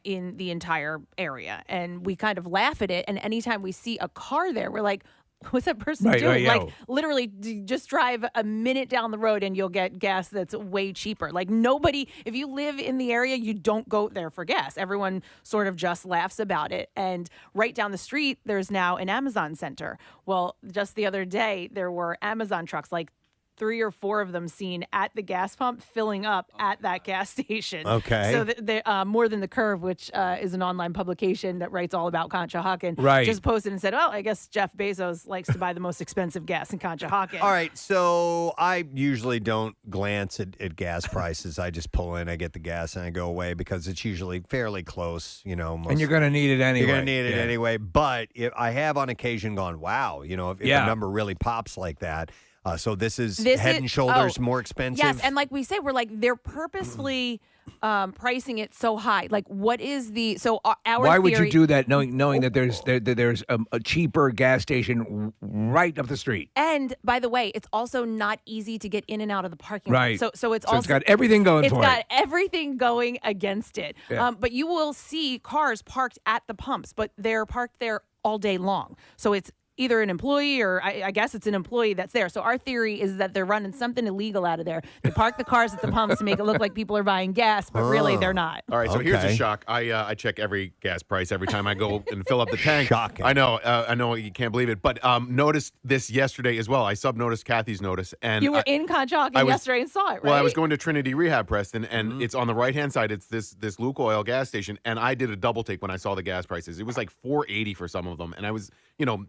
in the entire area. And we kind of laugh at it. And anytime we see a car there, we're like, what's that person doing? Like, literally, just drive a minute down the road and you'll get gas that's way cheaper. Like, nobody, if you live in the area, you don't go there for gas. Everyone sort of just laughs about it. And right down the street, there's now an Amazon center. Well, just the other day, there were Amazon trucks, like 3 or 4 of them seen at the gas pump filling up at that gas station. Okay. So More Than the Curve, which is an online publication that writes all about Conshohocken, Right. just posted and said, well, I guess Jeff Bezos likes to buy the most expensive gas in Conshohocken. All right, so I usually don't glance at gas prices. I just pull in, I get the gas, and I go away because it's usually fairly close, you know. And you're going to need it anyway. You're going to need it anyway. But if I have on occasion gone, wow, you know, if the number really pops like that. So this is head and shoulders more expensive? Yes, and like we say, we're like, they're purposefully pricing it so high. Like, what is the, so our Why would theory, you do that knowing that there's a cheaper gas station right up the street? And by the way, it's also not easy to get in and out of the parking lot. Right. So it's also, it's got everything going for it. It's got everything going against it. Yeah. But you will see cars parked at the pumps, but they're parked there all day long. So it's either an employee or I guess it's an employee that's there. So our theory is that they're running something illegal out of there. They park the cars at the pumps to make it look like people are buying gas, but really they're not. All right, so here's a shock. I check every gas price every time I go and fill up the tank. Shocking. I know, you can't believe it. But noticed this yesterday as well. I sub-noticed Kathy's notice. And you were in Conshohocken yesterday and saw it, right? Well, I was going to Trinity Rehab, Preston, and it's on the right-hand side. It's this Luke Oil gas station, and I did a double take when I saw the gas prices. It was like $4.80 for some of them, and I was,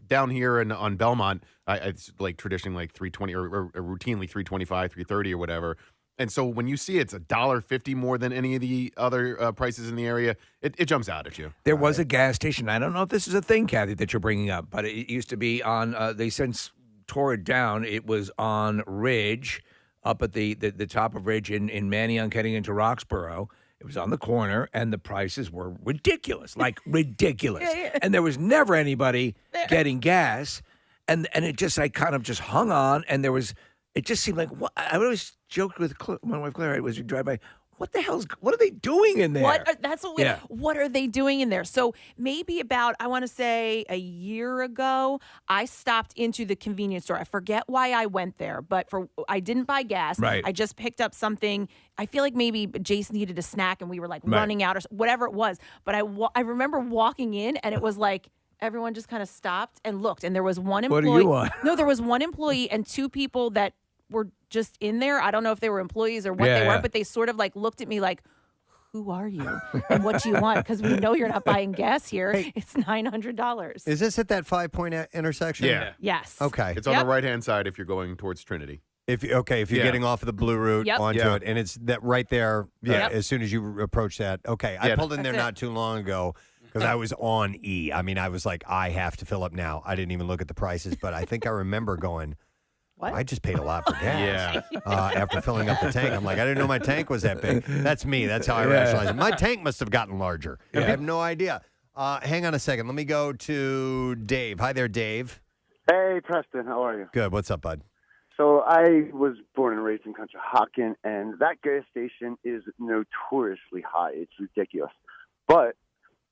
down here on Belmont, it's like traditionally like $3.20 or routinely $3.25, $3.30 or whatever. And so when you see it's $1.50 more than any of the other prices in the area, it jumps out at you. There was a gas station. I don't know if this is a thing, Kathy, that you're bringing up, but it used to be on. They since tore it down. It was on Ridge, up at the top of Ridge in Manayunk, heading into Roxborough. It was on the corner, and the prices were ridiculous, like ridiculous. And there was never anybody getting gas, and it just, I kind of just hung on, and it just seemed like, what, I always joked with my wife Clara, as we drive by, what are they doing in there? What are they doing in there? So maybe about, I want to say a year ago, I stopped into the convenience store. I forget why I went there, but I didn't buy gas. Right. I just picked up something. I feel like maybe Jace needed a snack and we were like running out or whatever it was. But I remember walking in and it was like, everyone just kind of stopped and looked. And there was one employee. What do you want? No, there was one employee and 2 people that were just in there. I don't know if they were employees or what they were, but they sort of like looked at me like, who are you and what do you want? Because we know you're not buying gas here. It's $900. Is this at that 5-point intersection? Yeah. Yes. Okay. It's on the right-hand side if you're going towards Trinity. If you're getting off of the blue route onto it, and it's that right there as soon as you approach that. Okay, I pulled in there not too long ago because I was on E. I mean, I was like, I have to fill up now. I didn't even look at the prices, but I think I remember going, what? I just paid a lot for gas. After filling up the tank. I'm like, I didn't know my tank was that big. That's me. That's how I rationalize it. My tank must have gotten larger. I have no idea. Hang on a second. Let me go to Dave. Hi there, Dave. Hey, Preston. How are you? Good. What's up, bud? So I was born and raised in Conshohocken, and that gas station is notoriously high. It's ridiculous. But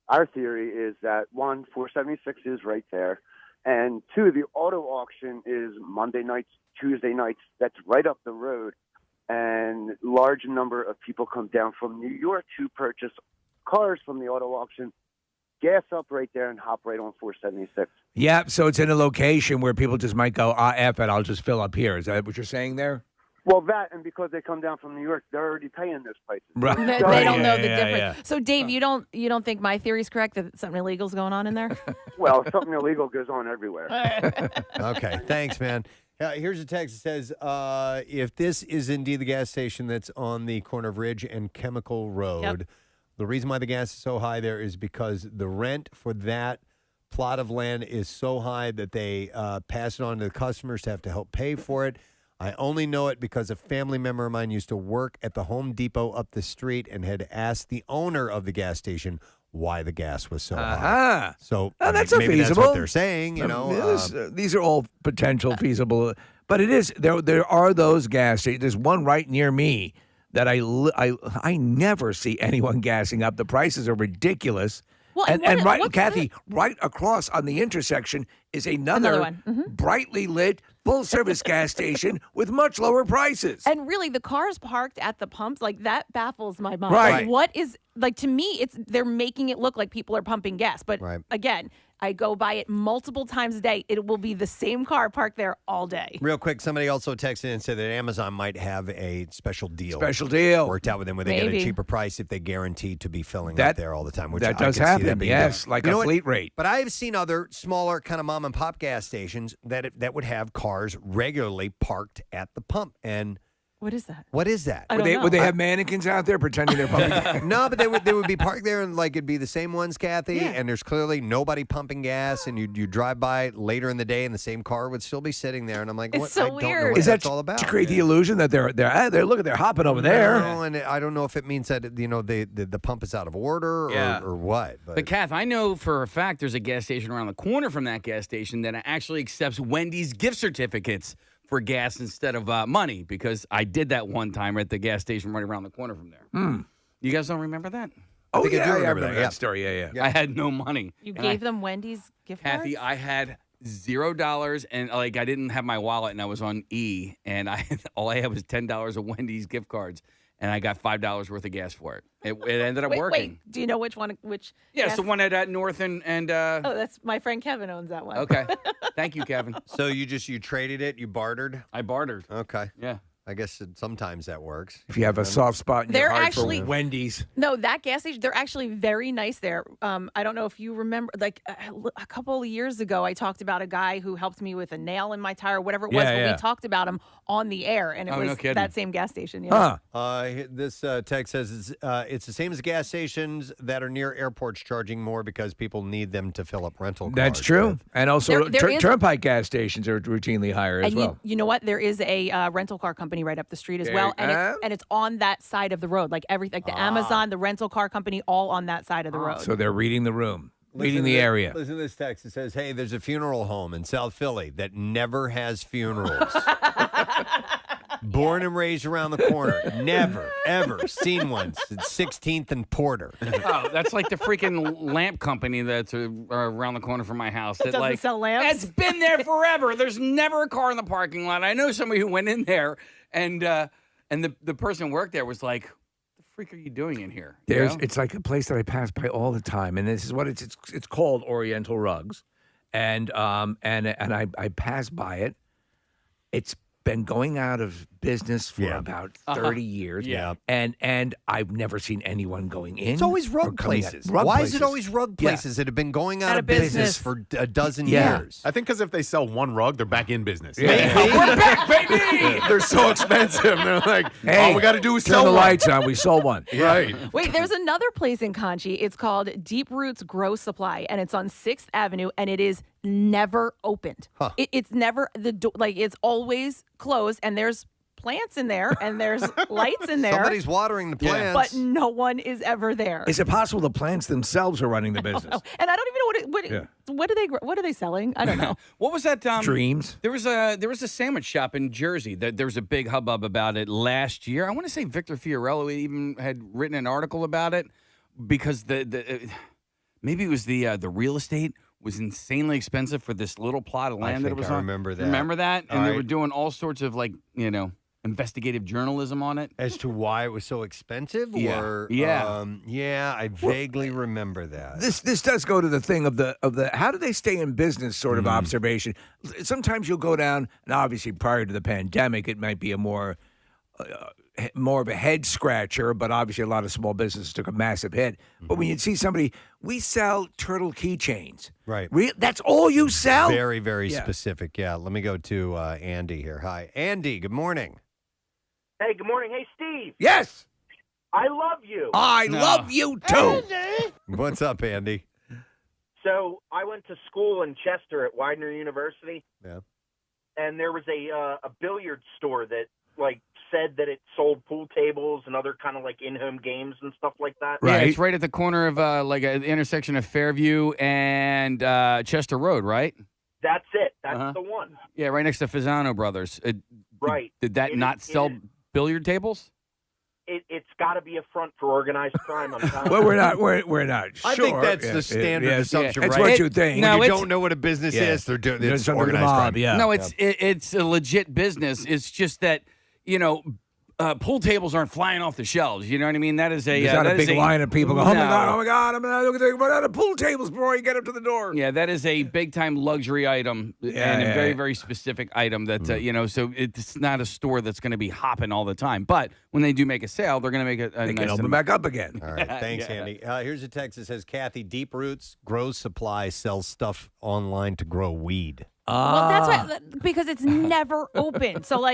our theory is that, 1, 476 is right there, and 2, the auto auction is Monday nights, Tuesday nights. That's right up the road, and large number of people come down from New York to purchase cars from the auto auction, gas up right there, and hop right on 476. Yeah, so it's in a location where people just might go, F it, I'll just fill up here. Is that what you're saying there? Well, that, and because they come down from New York, they're already paying those prices. Right. They don't know the difference. So, Dave, you don't think my theory is correct that something illegal is going on in there? Well, something illegal goes on everywhere. Okay, thanks, man. Here's a text that says, if this is indeed the gas station that's on the corner of Ridge and Chemical Road, the reason why the gas is so high there is because the rent for that plot of land is so high that they pass it on to the customers to have to help pay for it. I only know it because a family member of mine used to work at the Home Depot up the street and had asked the owner of the gas station why the gas was so high. So that's maybe feasible. that's what they're saying. These are all potential feasible, but it is there are those gas stations. There's one right near me that I never see anyone gassing up. The prices are ridiculous. Well, and right, Kathy, right across on the intersection is another one. brightly lit full-service gas station with much lower prices. And really, the cars parked at the pumps, like that baffles my mind. Right. Like, what is, like, to me, they're making it look like people are pumping gas. But again, I go by it multiple times a day. It will be the same car parked there all day. Real quick, somebody also texted in and said that Amazon might have a special deal. Worked out with them where they get a cheaper price if they guarantee to be filling up there all the time. Which that I does can see happen, that being yes, done. like You a know what? fleet rate. But I have seen other smaller kind of mom and pop gas stations that would have cars regularly parked at the pump. And what is that? What is that? Would they have mannequins out there pretending they're pumping? No, but they would be parked there and like it'd be the same ones, Kathy. Yeah. And there's clearly nobody pumping gas, and you drive by later in the day, and the same car would still be sitting there. And I'm like, It's what? so I don't know weird. what Is that that's all about. to create the illusion that they're look at they're hopping over there? No, and I don't know if it means that the pump is out of order or what. But Kath, I know for a fact there's a gas station around the corner from that gas station that actually accepts Wendy's gift certificates for gas instead of money, because I did that one time at the gas station right around the corner from there. You guys don't remember that? Oh, think I do remember that. that story. Yeah. I had no money. You And gave them Wendy's gift cards? Kathy, I had $0 and I didn't have my wallet and I was on E and all I had was $10 of Wendy's gift cards and I got $5 worth of gas for it. It ended up working. Wait, do you know which one? Yeah, it's the one at North and Oh, that's my friend Kevin owns that one. Okay. Thank you, Kevin. So you traded it, you bartered? I bartered. Okay. Yeah. I guess sometimes that works. If you have a soft spot in They're your heart actually- for Wendy's. No, that gas station, they're actually very nice there. I don't know if you remember, like a couple of years ago, I talked about a guy who helped me with a nail in my tire, whatever it was, but we talked about him on the air, and it was that same gas station. Yeah. This text says it's the same as gas stations that are near airports charging more because people need them to fill up rental cars. That's true. And also, There is- turnpike gas stations are routinely higher as And well. you know what? There is a rental car company right up the street as well, and it's on that side of the road, like everything, like the Amazon, the rental car company, all on that side of the road. So they're reading the room, reading the area. Listen to this text. It says, hey, there's a funeral home in South Philly that never has funerals. Born and raised around the corner. Never, ever seen one since 16th and Porter. Oh, that's like the freaking lamp company that's around the corner from my house. That doesn't sell lamps? It's been there forever. There's never a car in the parking lot. I know somebody who went in there, and the person who worked there was like, "What the freak are you doing in here?" It's like a place that I pass by all the time, and this is what it's called Oriental Rugs, and I pass by it. It's been going out of business for about 30 years. Yeah. And I've never seen anyone going in. It's always or rug coming out. places. Rug Why places. is it always rug places that have been going out of business for a dozen Yeah. years? I think because if they sell one rug, they're back in business. Yeah. We're back, baby. They're so expensive. They're like, Hey, all we got to do is turn sell the one. lights on. We sold one. Right. Wait, there's another place in Conchi. It's called Deep Roots Grow Supply, and it's on 6th Avenue, and it is never opened. It's never it's always closed, and there's plants in there, and there's lights in there. Somebody's watering the plants. But no one is ever there. Is it possible the plants themselves are running the business? And I don't even know what are they selling? I don't know. What was that? Dreams. There was a sandwich shop in Jersey. There was a big hubbub about it last year. I want to say Victor Fiorello even had written an article about it because maybe it was the real estate was insanely expensive for this little plot of land that it was on. Remember that. Remember that? And All they right. were doing all sorts of investigative journalism on it. As to why it was so expensive? Yeah. Or, Yeah. I vaguely remember that. This does go to the thing of the how do they stay in business sort of observation. Sometimes you'll go down, and obviously prior to the pandemic, it might be a more of a head scratcher, but obviously a lot of small businesses took a massive hit. But when you see somebody, we sell turtle keychains. Right. That's all you sell? Very, very specific. Yeah. Let me go to Andy here. Hi, Andy. Good morning. Hey, good morning. Hey, Steve. Yes. I love you. I love you too. What's up, Andy? So I went to school in Chester at Widener University. Yeah. And there was a billiard store that said that it sold pool tables and other kind of in-home games and stuff like that. Yeah, it's right at the corner of the intersection of Fairview and Chester Road, right? That's it. That's the one. Yeah, right next to Fasano Brothers. Right. Did that It not is- sell it is- billiard tables? it's got to be a front for organized crime. I'm telling Well, you. we're not sure. I think that's the standard assumption, That's right? what you think. When you it's- don't know what a business is, they're doing It's it's under the organized mob, crime. yeah. No, it's a legit business. It's just that, pool tables aren't flying off the shelves. You know what I mean? That is a There's not that a is big line of people go, oh my God, I'm going to run out of pool tables before you get up to the door. Yeah, that is a big time luxury item and a very, very specific item that, so it's not a store that's going to be hopping all the time. But when they do make a sale, they're going to make a They nice can open back up again. All right, thanks, Andy. Here's a text that says, Kathy, Deep Roots grows supply, sells stuff online to grow weed. Well, that's why, because it's never open. So,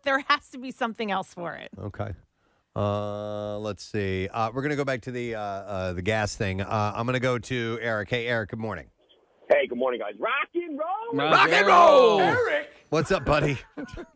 there has to be something else for it. Okay. Let's see. We're going to go back to the gas thing. I'm going to go to Eric. Hey, Eric, good morning. Hey, good morning, guys. Rock and roll! Rock and roll! Eric! What's up, buddy?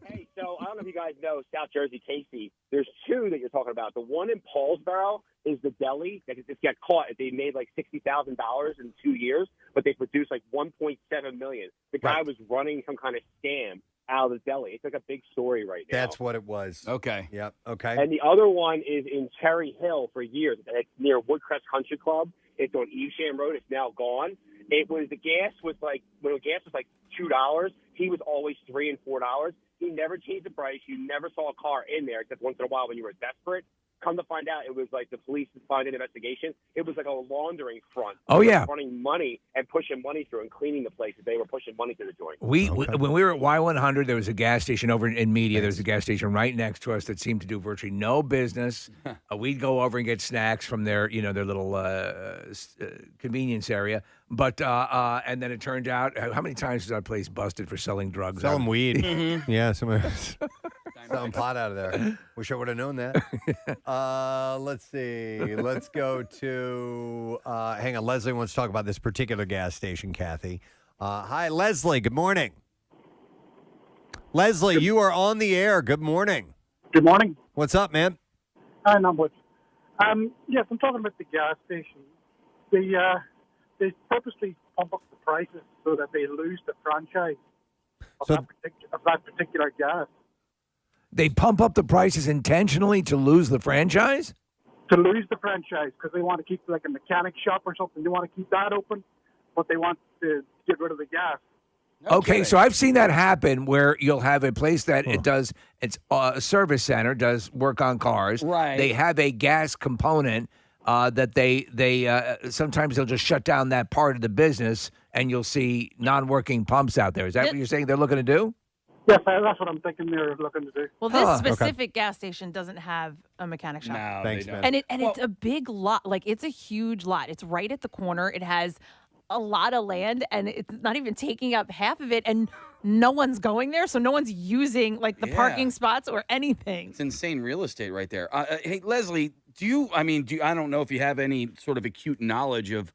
Hey, so I don't know if you guys know South Jersey, Casey. There's two that you're talking about. The one in Paulsboro is the deli that just got caught. They made like $60,000 in 2 years, but they produced like $1.7 million. The guy was running some kind of scam out of the deli. It's like a big story right now. That's what it was. Okay. Yep. Okay. And the other one is in Cherry Hill for years. It's near Woodcrest Country Club. It's on Evesham Road. It's now gone. It was the gas was like when the gas was like $2. He was always $3 and $4. He never changed the price. You never saw a car in there except once in a while when you were desperate. Come to find out, it was like the police find an investigation. It was like a laundering front. Oh, They were yeah. running money and pushing money through and cleaning the place. They were pushing money to the joint. When we were at Y100, there was a gas station over in Media. There was a gas station right next to us that seemed to do virtually no business. We'd go over and get snacks from their little convenience area. But and then it turned out, how many times was that place busted for selling drugs? Selling weed. Mm-hmm. Yeah, somebody selling pot out of there. Wish I would have known that. Let's see. Let's go to, hang on, Leslie wants to talk about this particular gas station, Kathy. Hi, Leslie. Good morning. Leslie, you are on the air. Good morning. Good morning. What's up, man? Hi, not much. Yes, I'm talking about the gas station. They purposely pump up the prices so that they lose the franchise of that particular gas. They pump up the prices intentionally to lose the franchise? To lose the franchise because they want to keep like a mechanic shop or something. They want to keep that open, but they want to get rid of the gas. Okay, so I've seen that happen where you'll have a place that it's a service center, does work on cars. Right. They have a gas component that they sometimes they'll just shut down that part of the business and you'll see non-working pumps out there. Is that what you're saying they're looking to do? Yes, that's what I'm thinking they're looking to do. Well, this specific gas station doesn't have a mechanic shop. No, Thanks, they don't. man. And it's a big lot. Like, it's a huge lot. It's right at the corner. It has a lot of land, and it's not even taking up half of it, and no one's going there, so no one's using, like, the parking spots or anything. It's insane real estate right there. Hey, Leslie, I don't know if you have any sort of acute knowledge of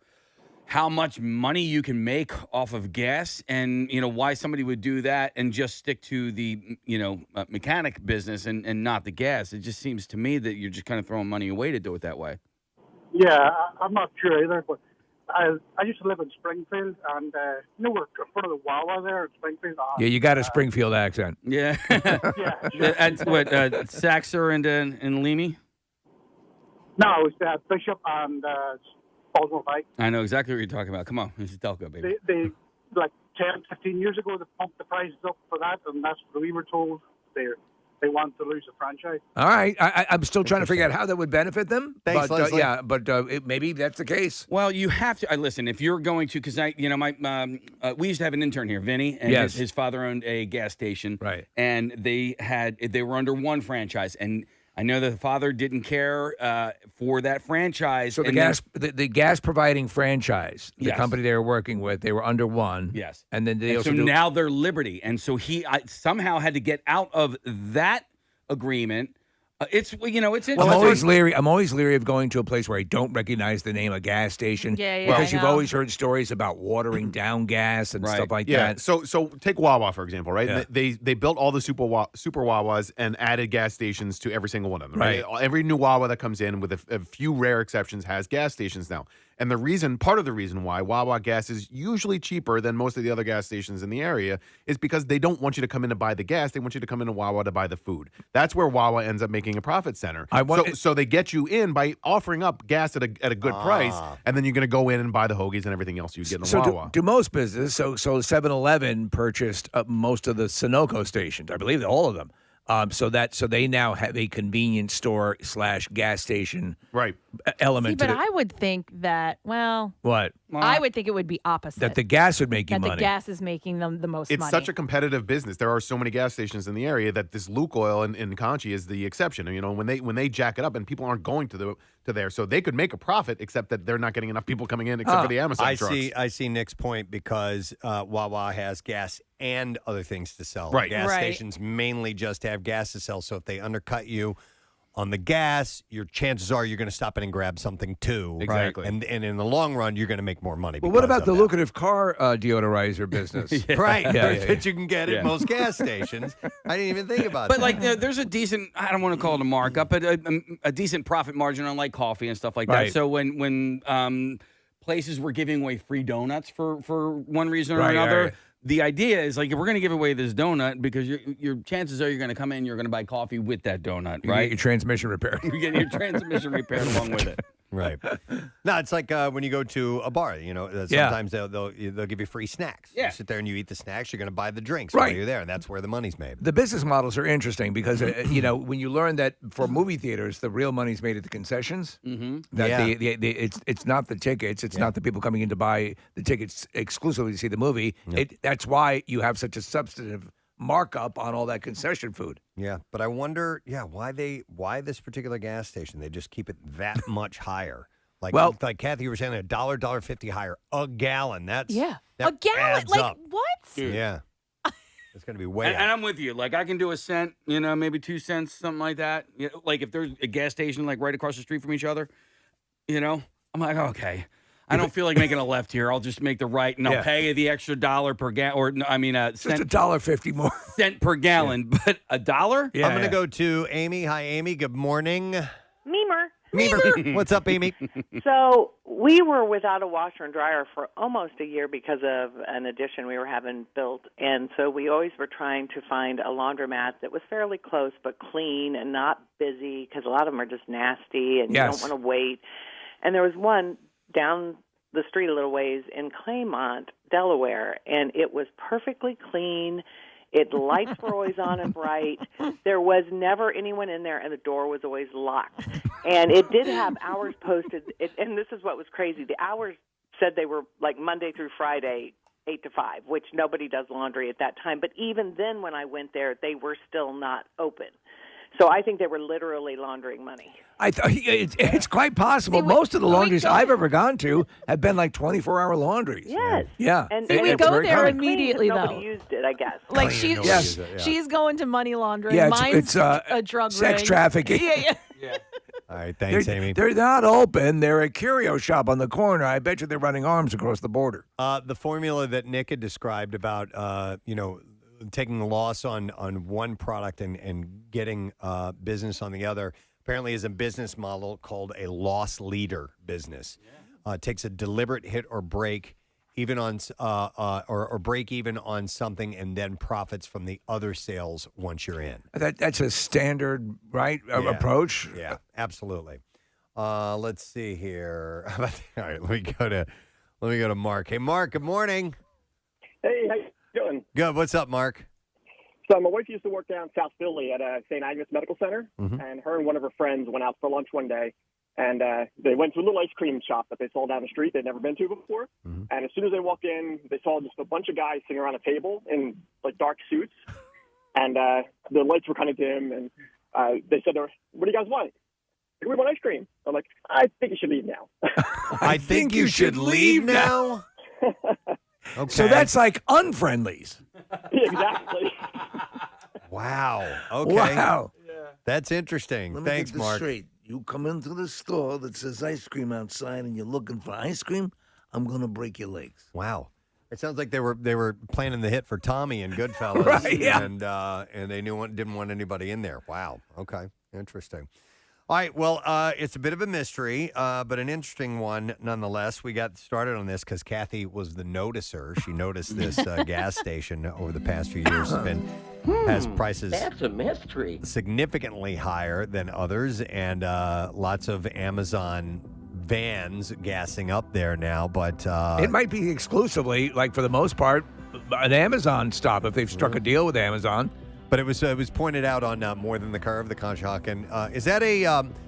how much money you can make off of gas and, why somebody would do that and just stick to the, mechanic business and not the gas. It just seems to me that you're just kind of throwing money away to do it that way. Yeah, I'm not sure either, but I used to live in Springfield, and we're in front of the Wawa there in Springfield. Yeah, you got a Springfield accent. Yeah. At what, Saxer and Leamy? No, it was Bishop and Baltimore Pike. I know exactly what you're talking about. Come on, this is Delco, baby. They like 10, 15 years ago, they pumped the prices up for that, and that's what we were told. They want to lose the franchise. All right. I'm still trying to figure out how that would benefit them. Thanks, but, Leslie. Maybe that's the case. Well, you have to listen. If you're going to, because we used to have an intern here, Vinny, and his father owned a gas station, right? And they were under one franchise, and I know that the father didn't care for that franchise. So the gas providing franchise, the company they were working with, they were under one. Yes. And then now they're Liberty. And so he somehow had to get out of that agreement. It's interesting. Well, I'm always leery of going to a place where I don't recognize the name of gas station. Because you've always heard stories about watering down gas and stuff like that. So take Wawa, for example, right? Yeah. They built all the super Wawas and added gas stations to every single one of them, right? Right. Every new Wawa that comes in, with a few rare exceptions, has gas stations now. And part of the reason why Wawa gas is usually cheaper than most of the other gas stations in the area is because they don't want you to come in to buy the gas. They want you to come into Wawa to buy the food. That's where Wawa ends up making a profit center. So they get you in by offering up gas at a good price, and then you're going to go in and buy the hogies and everything else you get in Wawa. Do most businesses, so 7-Eleven purchased most of the Sunoco stations, I believe all of them. So they now have a convenience store / gas station element. See, but I would think that, what? I would think it would be opposite. That the gas would make you money. That the gas is making them the most money. It's such a competitive business. There are so many gas stations in the area that this Lukoil in Conchi is the exception. You know, when they jack it up and people aren't going to there, so they could make a profit, except that they're not getting enough people coming in except for the Amazon trucks. I see Nick's point because Wawa has gas and other things to sell. Right. Gas stations mainly just have gas to sell. So if they undercut you on the gas, your chances are you're going to stop in and grab something too. Exactly. And in the long run, you're going to make more money. Well, what about the lucrative car deodorizer business? That you can get at most gas stations. I didn't even think about that. But like, there's a decent, I don't want to call it a markup, but a decent profit margin on like coffee and stuff like that. So when places were giving away free donuts for one reason or another. The idea is like, if we're going to give away this donut, because your chances are you're going to come in, you're going to buy coffee with that donut, right? You get your transmission repaired. You get your transmission repaired along with it. Right. No, it's like when you go to a bar, you know, sometimes they'll give you free snacks. Yeah. You sit there and you eat the snacks, you're going to buy the drinks while you're there, and that's where the money's made. The business models are interesting because, you know, when you learn that for movie theaters, the real money's made at the concessions, that it's not the tickets, it's not the people coming in to buy the tickets exclusively to see the movie. That's why you have such a substantive markup on all that concession food. Yeah, but I wonder, why this particular gas station, they just keep it that much higher. Like Kathy, you were saying, $1.50 higher a gallon. That's a gallon. Adds like up. what? Dude. Yeah, it's going to be way. And I'm with you. Like I can do a cent, you know, maybe 2 cents, something like that. You know, like if there's a gas station like right across the street from each other, you know, I'm like, okay. I don't feel like making a left here. I'll just make the right, and I'll pay the extra $1 per gallon, just $1.50 more cent per gallon. But $1? I'm going to go to Amy. Hi, Amy. Good morning. Memer. What's up, Amy? So we were without a washer and dryer for almost a year because of an addition we were having built. And so we always were trying to find a laundromat that was fairly close but clean and not busy, because a lot of them are just nasty and you don't want to wait. And there was one down the street a little ways in Claymont, Delaware, and it was perfectly clean. The lights were always on and bright. There was never anyone in there, and the door was always locked. And it did have hours posted, and this is what was crazy. The hours said they were like Monday through Friday, 8 to 5, which nobody does laundry at that time. But even then when I went there, they were still not open. So I think they were literally laundering money. It's quite possible. Most of the laundries I've ever gone to have been like 24-hour laundries. Yes. Yeah. And we go there immediately, though. Nobody used it, I guess. Like she's going to money laundering. Yeah, Mine's a drug sex ring. trafficking. Yeah. All right, thanks, Amy. They're not open. They're a curio shop on the corner. I bet you they're running arms across the border. The formula that Nick had described about, taking a loss on one product and getting business on the other apparently is a business model called a loss leader business. It takes a deliberate hit or break even on or break even on something and then profits from the other sales once you're in. That's a standard approach. Yeah, absolutely. Let's see here. All right, let me go to Mark. Hey, Mark. Good morning. Hey, how you doing? Good. What's up, Mark? So my wife used to work down South Philly at St. Agnes Medical Center, and her and one of her friends went out for lunch one day, and they went to a little ice cream shop that they saw down the street they'd never been to before. And as soon as they walked in, they saw just a bunch of guys sitting around a table in like dark suits, and the lights were kind of dim, and they said, "What do you guys want?" "We want ice cream." I'm like, "I think you should leave now." I think you should leave now? Okay. So that's like unfriendlies. Exactly. Wow. Okay. Wow. That's interesting. Let me Thanks, get this Mark. straight. You come into the store that says ice cream outside and you're looking for ice cream, I'm going to break your legs. Wow. It sounds like they were planning the hit for Tommy and Goodfellas. Right, yeah. And they didn't want anybody in there. Wow. Okay. Interesting. All right, well, it's a bit of a mystery, but an interesting one nonetheless. We got started on this because Kathy was the noticer. She noticed this gas station over the past few years has prices That's a mystery. significantly higher than others, and lots of Amazon vans gassing up there now. But it might be exclusively, like for the most part, an Amazon stop if they've struck a deal with Amazon. But it was pointed out on More Than the Curve, the Conshohocken. Is that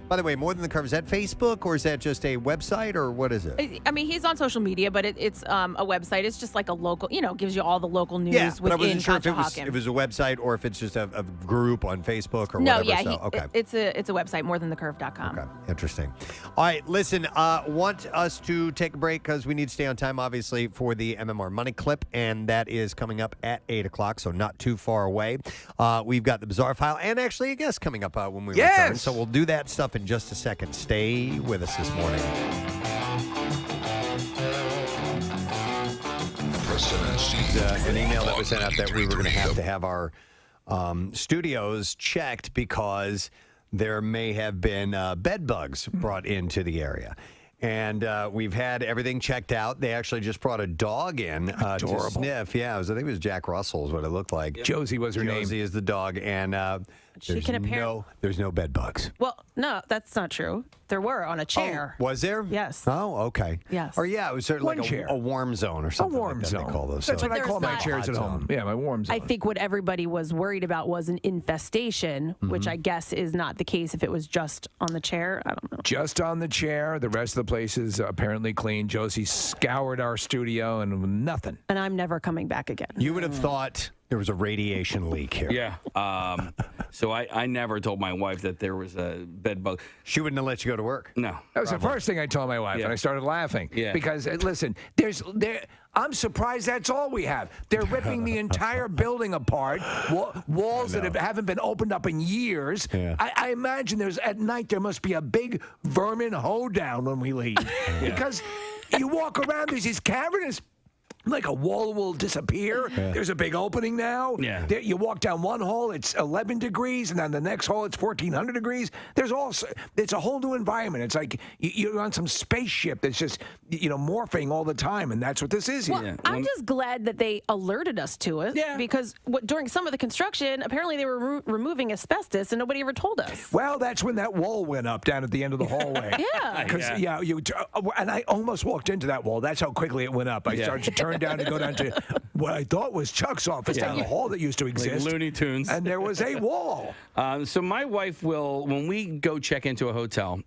by the way, More Than the Curve, is that Facebook or is that just a website or what is it? I mean, he's on social media, but it's a website. It's just like a local, gives you all the local news Yeah, but I within wasn't sure if Conshohocken. it was a website or if it's just a group on Facebook or No, whatever. yeah, okay. it's a website, morethanthecurve.com. Okay, interesting. All right, listen, want us to take a break because we need to stay on time, obviously, for the MMR Money Clip, and that is coming up at 8 o'clock, so not too far away. We've got the Bizarre File and actually a guest coming up when we return, so we'll do that stuff in just a second. Stay with us this morning. An email that was sent out that we were going to have our studios checked because there may have been bed bugs brought into the area. And we've had everything checked out. They actually just brought a dog in to sniff. Yeah, I think it was Jack Russell is what it looked like. Josie was her name. Josie is the dog. And there's no bed bugs. Well, no, that's not true. There were on a chair. Oh, was there? Yes. Oh, okay. Yes. Or yeah, it was sort of like a warm zone or something. A warm zone. They call those. That's what I But call my there's chairs at home. Yeah, my warm zone. I think what everybody was worried about was an infestation, which I guess is not the case if it was just on the chair. I don't know. Just on the chair. The rest of the place is apparently clean. Josie scoured our studio and nothing. And I'm never coming back again. You would have thought there was a radiation leak here. Yeah. So I never told my wife that there was a bed bug. She wouldn't have let you go to work. No. That was the first thing I told my wife, and I started laughing. Yeah. Because, listen, I'm surprised that's all we have. They're ripping the entire building apart, walls that haven't been opened up in years. Yeah. I imagine at night there must be a big vermin hoedown when we leave. Because you walk around, there's these cavernous... Like a wall will disappear. Yeah. There's a big opening now. Yeah. You walk down one hall, it's 11 degrees, and then the next hall, it's 1,400 degrees. It's a whole new environment. It's like you're on some spaceship that's just, morphing all the time, and that's what this is here. Well, I'm just glad that they alerted us to it. Yeah. Because during some of the construction, apparently they were removing asbestos, and nobody ever told us. Well, that's when that wall went up down at the end of the hallway. Yeah. Because, and I almost walked into that wall. That's how quickly it went up. I started to turn down to go down to what I thought was Chuck's office down the hall that used to exist. Like Looney Tunes. And there was a wall. So my wife will, when we go check into a hotel,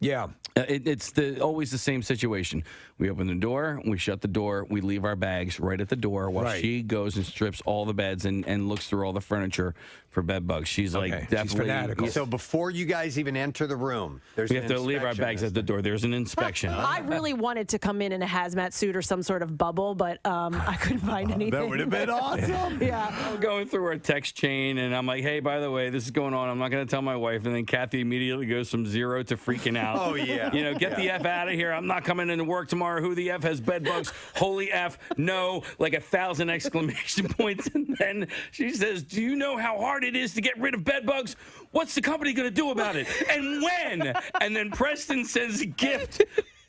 it's always the same situation. We open the door, we shut the door, we leave our bags right at the door while she goes and strips all the beds and looks through all the furniture for bed bugs. She's like definitely She's fanatical. So before you guys even enter the room, we have to leave our bags at the door. There's an inspection. I really wanted to come in a hazmat suit or some sort of bubble, but I couldn't find anything. That would have been awesome. Yeah. I'm going through our text chain, and I'm like, hey, by the way, this is going on. I'm not going to tell my wife. And then Kathy immediately goes from 0 to freaking out. Oh, yeah. Get the F out of here. I'm not coming into work tomorrow. Who the F has bed bugs? Holy F. No. Like 1,000 exclamation points. And then she says, do you know how hard it is to get rid of bed bugs? What's the company going to do about it? And when? And then Preston sends a GIF,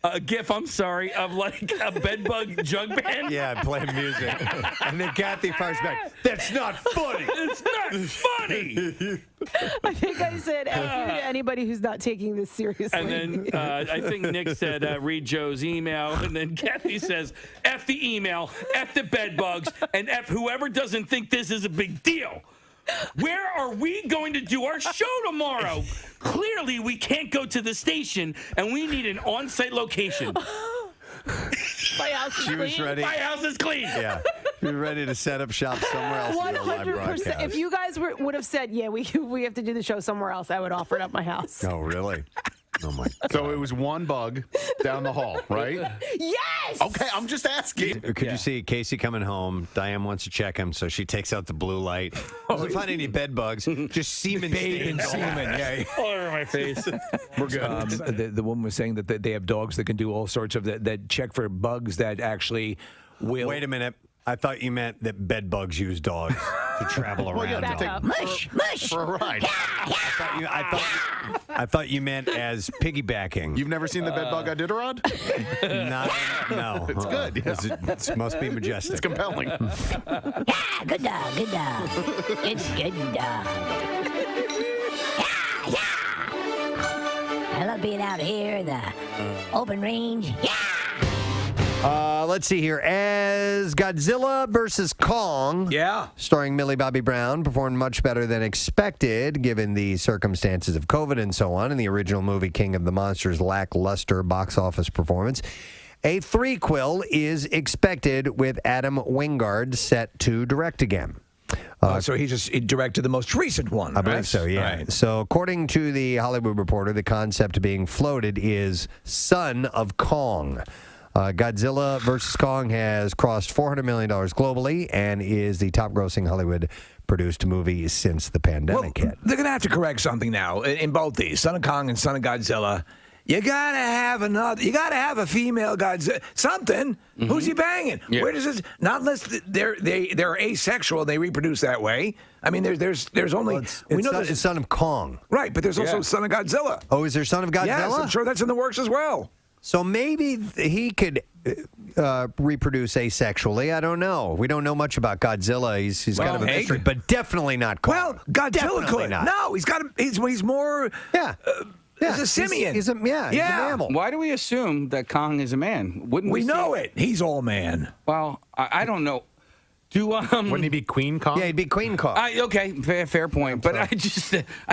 of like a bed bug jug band. Yeah, playing music. And then Kathy fires back, that's not funny. It's not funny. I think I said F you to anybody who's not taking this seriously. And then I think Nick said, read Joe's email. And then Kathy says, F the email, F the bed bugs, and F whoever doesn't think this is a big deal. Where are we going to do our show tomorrow? Clearly, we can't go to the station, and we need an on-site location. My house is clean. Ready. My house is clean. Yeah. She was ready to set up shop somewhere else. 100%. If you guys would have said, yeah, we have to do the show somewhere else, I would offer it up my house. Oh, really? Oh, my God. So it was one bug down the hall, right? Yes! Okay, I'm just asking. Could you see Casey coming home? Diane wants to check him, so she takes out the blue light. Doesn't find any bed bugs, just semen Bathed in stains. semen, yeah. All over my face. We're good. The woman was saying that they have dogs that can do all sorts of that check for bugs that actually will. Wait a minute. I thought you meant that bed bugs use dogs to travel around. Mush. For a ride. I thought you meant as piggybacking. You've never seen the bed bug Iditarod? No. It's good. Yeah. It must be majestic. It's compelling. Good dog. Good dog. Good dog. I love being out here in the open range. Let's see here. As Godzilla versus Kong, starring Millie Bobby Brown, performed much better than expected given the circumstances of COVID and so on, and the original movie King of the Monsters' lackluster box office performance. A threequel is expected with Adam Wingard set to direct again. So he directed the most recent one, I believe so, yeah. Right. So according to the Hollywood Reporter, the concept being floated is Son of Kong. Godzilla vs. Kong has crossed $400 million globally and is the top-grossing Hollywood-produced movie since the pandemic hit. They're going to have to correct something now in both these, Son of Kong and Son of Godzilla. You gotta have a female Godzilla. Something. Mm-hmm. Who's he banging? Yeah. Where does this? Not unless they're asexual. They reproduce that way. I mean, there's only it's Son of Kong, right? But there's also Son of Godzilla. Oh, is there Son of Godzilla? Yes, I'm sure that's in the works as well. So maybe he could reproduce asexually. I don't know. We don't know much about Godzilla. He's kind of a mystery, but definitely not Kong. Well, Godzilla Definitely could. not. No, he's more. He's a simian. He's a mammal. Why do we assume that Kong is a man? Wouldn't we see know it? He's all man. Well, I don't know. Wouldn't he be Queen Kong? Yeah, he'd be Queen Kong. Okay, fair point. But I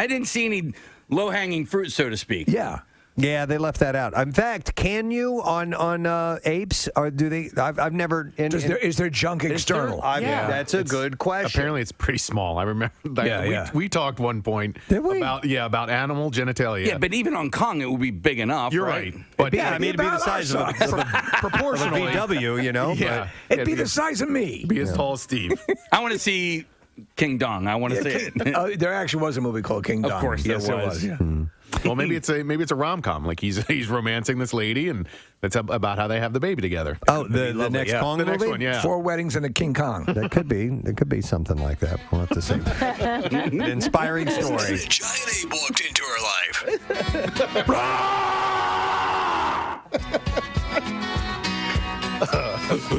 didn't see any low-hanging fruit, so to speak. Yeah, they left that out. In fact, can you on apes, or do they? I've never. Is there junk external? That's a good question. Apparently, it's pretty small. I remember. We talked one point about animal genitalia. Yeah, but even on Kong, it would be big enough. You're right. But it'd be the size of a proportionally VW, you know. Yeah, it'd be the size of me. Be as tall as Steve. I want to see King Dong. I want to see it. There actually was a movie called King Dong. Of course, yes, there there was. Yeah. Well, maybe it's a rom-com. Like he's romancing this lady, and that's about how they have the baby together. Oh, the next Kong the movie? next one, yeah. 4 weddings and a King Kong. That could be. It could be something like that. We'll have to see. An inspiring story. Giant ape walked into her life.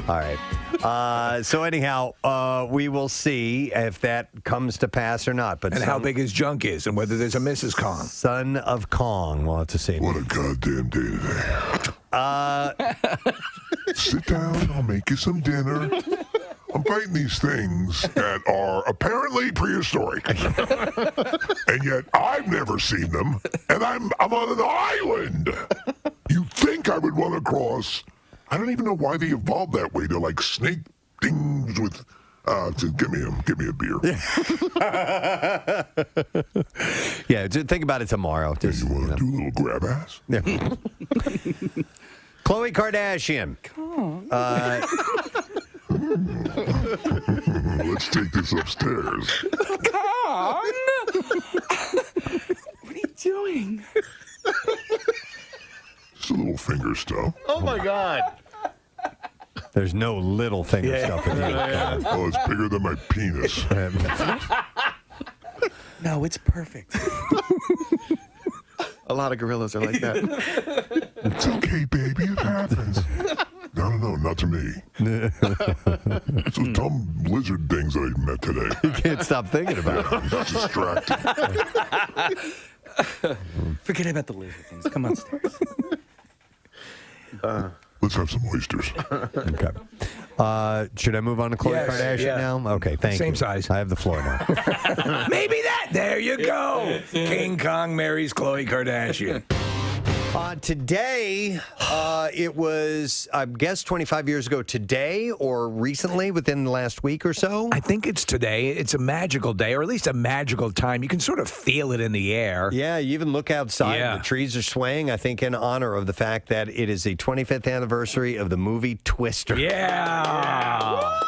All right. So anyhow, we will see if that comes to pass or not. But how big his junk is, and whether there's a Mrs. Kong. Son of Kong. We'll have to see. What a goddamn day today. Sit down. I'll make you some dinner. I'm fighting these things that are apparently prehistoric, and yet I've never seen them, and I'm on an island. You'd think I would want to cross. I don't even know why they evolved that way. They're like snake things with. Give me a beer. Yeah, just think about it tomorrow. You want to do a little grab ass? Yeah. Khloe Kardashian. Let's take this upstairs. Kong! What are you doing? Just a little finger stuff. Oh my God. There's no little finger stuff in here. Oh, it's bigger than my penis. No, it's perfect. A lot of gorillas are like that. It's okay, baby. It happens. No, not to me. Those dumb lizard things I met today. You can't stop thinking about it. It's distracting. Forget about the lizard things. Come upstairs. Let's have some oysters. Okay. Should I move on to Khloe Kardashian now? Okay, thank you. Same size. I have the floor now. Maybe that. There you go. King Kong marries Khloe Kardashian. Today, it was, I guess, 25 years ago today or recently within the last week or so. I think it's today. It's a magical day, or at least a magical time. You can sort of feel it in the air. Yeah, you even look outside. Yeah. The trees are swaying, I think, in honor of the fact that it is the 25th anniversary of the movie Twister. Yeah.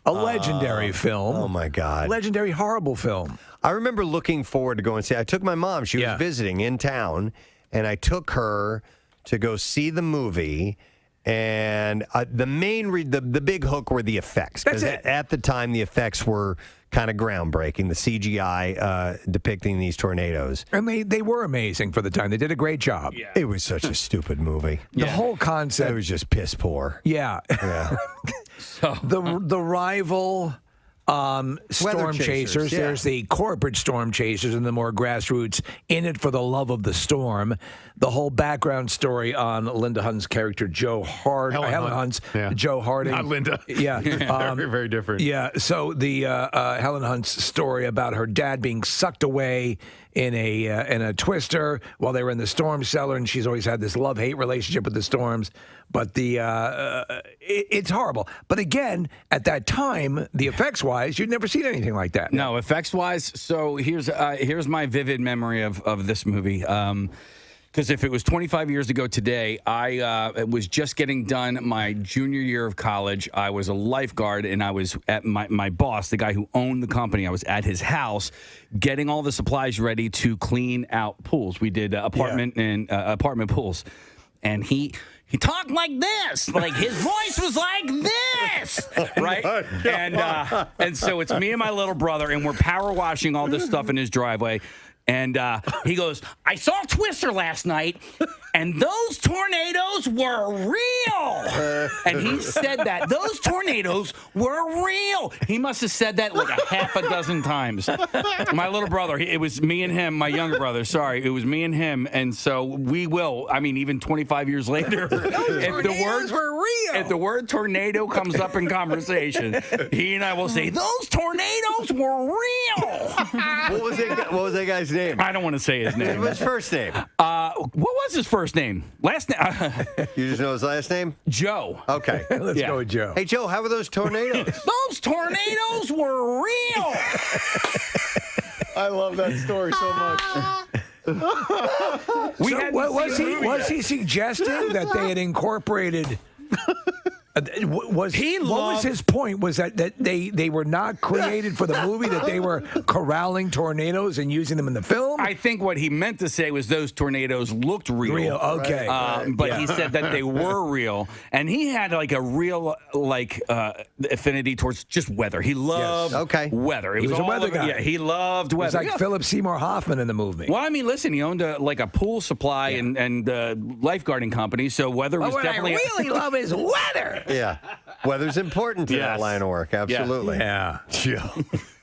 A legendary film. Oh, my God. Legendary, horrible film. I remember looking forward to going and see. I took my mom. She was visiting in town, and I took her to go see the movie. And the big hook were the effects. That's it. At the time, the effects were kind of groundbreaking. The CGI depicting these tornadoes. And they were amazing for the time. They did a great job. Yeah. It was such a stupid movie. The whole concept. It was just piss poor. Yeah. The rival storm chasers. yeah. There's the corporate storm chasers and the more grassroots in it for the love of the storm. The whole background story on Linda Hunt's character, Helen Hunt's Joe Harding. Not Linda. Yeah. Very, very different. Yeah. So the Helen Hunt's story about her dad being sucked away in a twister while they were in the storm cellar, and she's always had this love-hate relationship with the storms. But it's horrible. But again, at that time, the effects-wise, you'd never seen anything like that. No, effects-wise. So here's my vivid memory of this movie. Because if it was 25 years ago today, I was just getting done my junior year of college. I was a lifeguard, and I was at my boss, the guy who owned the company. I was at his house getting all the supplies ready to clean out pools. We did apartment pools. And he talked like this, like his voice was like this, right? And so it's me and my little brother, and we're power washing all this stuff in his driveway. And he goes, I saw Twister last night, and those tornadoes were real. And he said that. Those tornadoes were real. He must have said that like a half a dozen times. My little brother, it was me and him, my younger brother, sorry. It was me and him. And so even 25 years later, if the word tornado comes up in conversation, he and I will say, those tornadoes were real. What was that guy's name? I don't want to say his name. What's his first name? What was his first name? Last name? You just know his last name? Joe. Okay. Let's go with Joe. Hey, Joe, how were those tornadoes? Those tornadoes were real. I love that story so much. Was he suggesting that they had incorporated? What was his point? Was that they were not created for the movie, that they were corralling tornadoes and using them in the film? I think what he meant to say was those tornadoes looked real. Okay. But he said that they were real. And he had like a real affinity towards just weather. He loved weather. He was a weather guy. Yeah, he loved weather. It was like Philip Seymour Hoffman in the movie. Well, I mean, listen, he owned a pool supply and lifeguarding company, so weather was definitely... What I really love is weather. Yeah. Weather's important to that line of work. Absolutely. Yeah.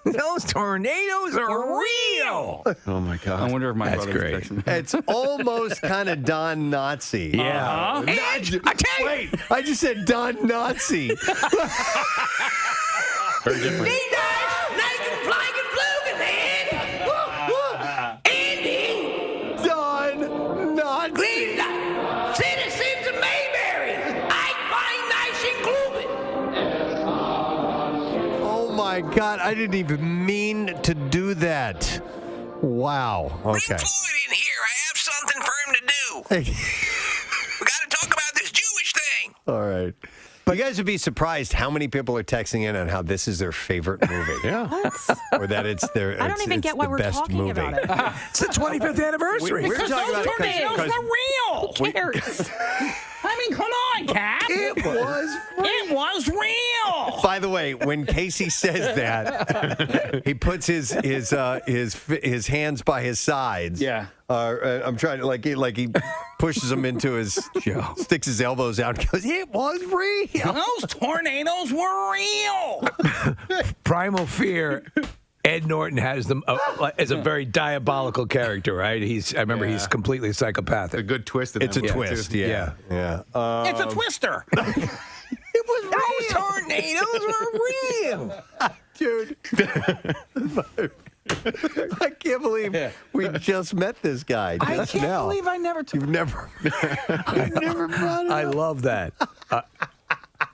Those tornadoes are real. Oh, my God. I wonder if my brother's great. fixing it. It's almost kind of Don Nazi. Yeah. And I tell you, Wait, I just said Don Nazi. Very different. Don Nazi. Citizens of Mayberry, I find nice and gloomy. Oh my God, I didn't even mean to do that. Wow. Okay. Bring Floyd in here. I have something for him to do. We got to talk about this Jewish thing. All right. But you guys would be surprised how many people are texting in on how this is their favorite movie. Yeah. Or that it's their I don't even get why the we're best talking movie. about it. it's the 25th anniversary. We're Because talking those about it tornadoes were real. Who cares? I mean, come on, Cap. It was real. By the way, when Casey says that, he puts his hands by his sides. Yeah. I'm trying to like he pushes them into his sticks his elbows out and goes, it was real. Those tornadoes were real. Primal Fear. Ed Norton has them as a very diabolical character, right? I remember he's completely psychopathic. A good twist. It's a twist. Yeah. It's a twister. It was real. Those tornadoes were real. Dude. I can't believe we just met this guy. I can't believe I never took You've never brought it I up. love that.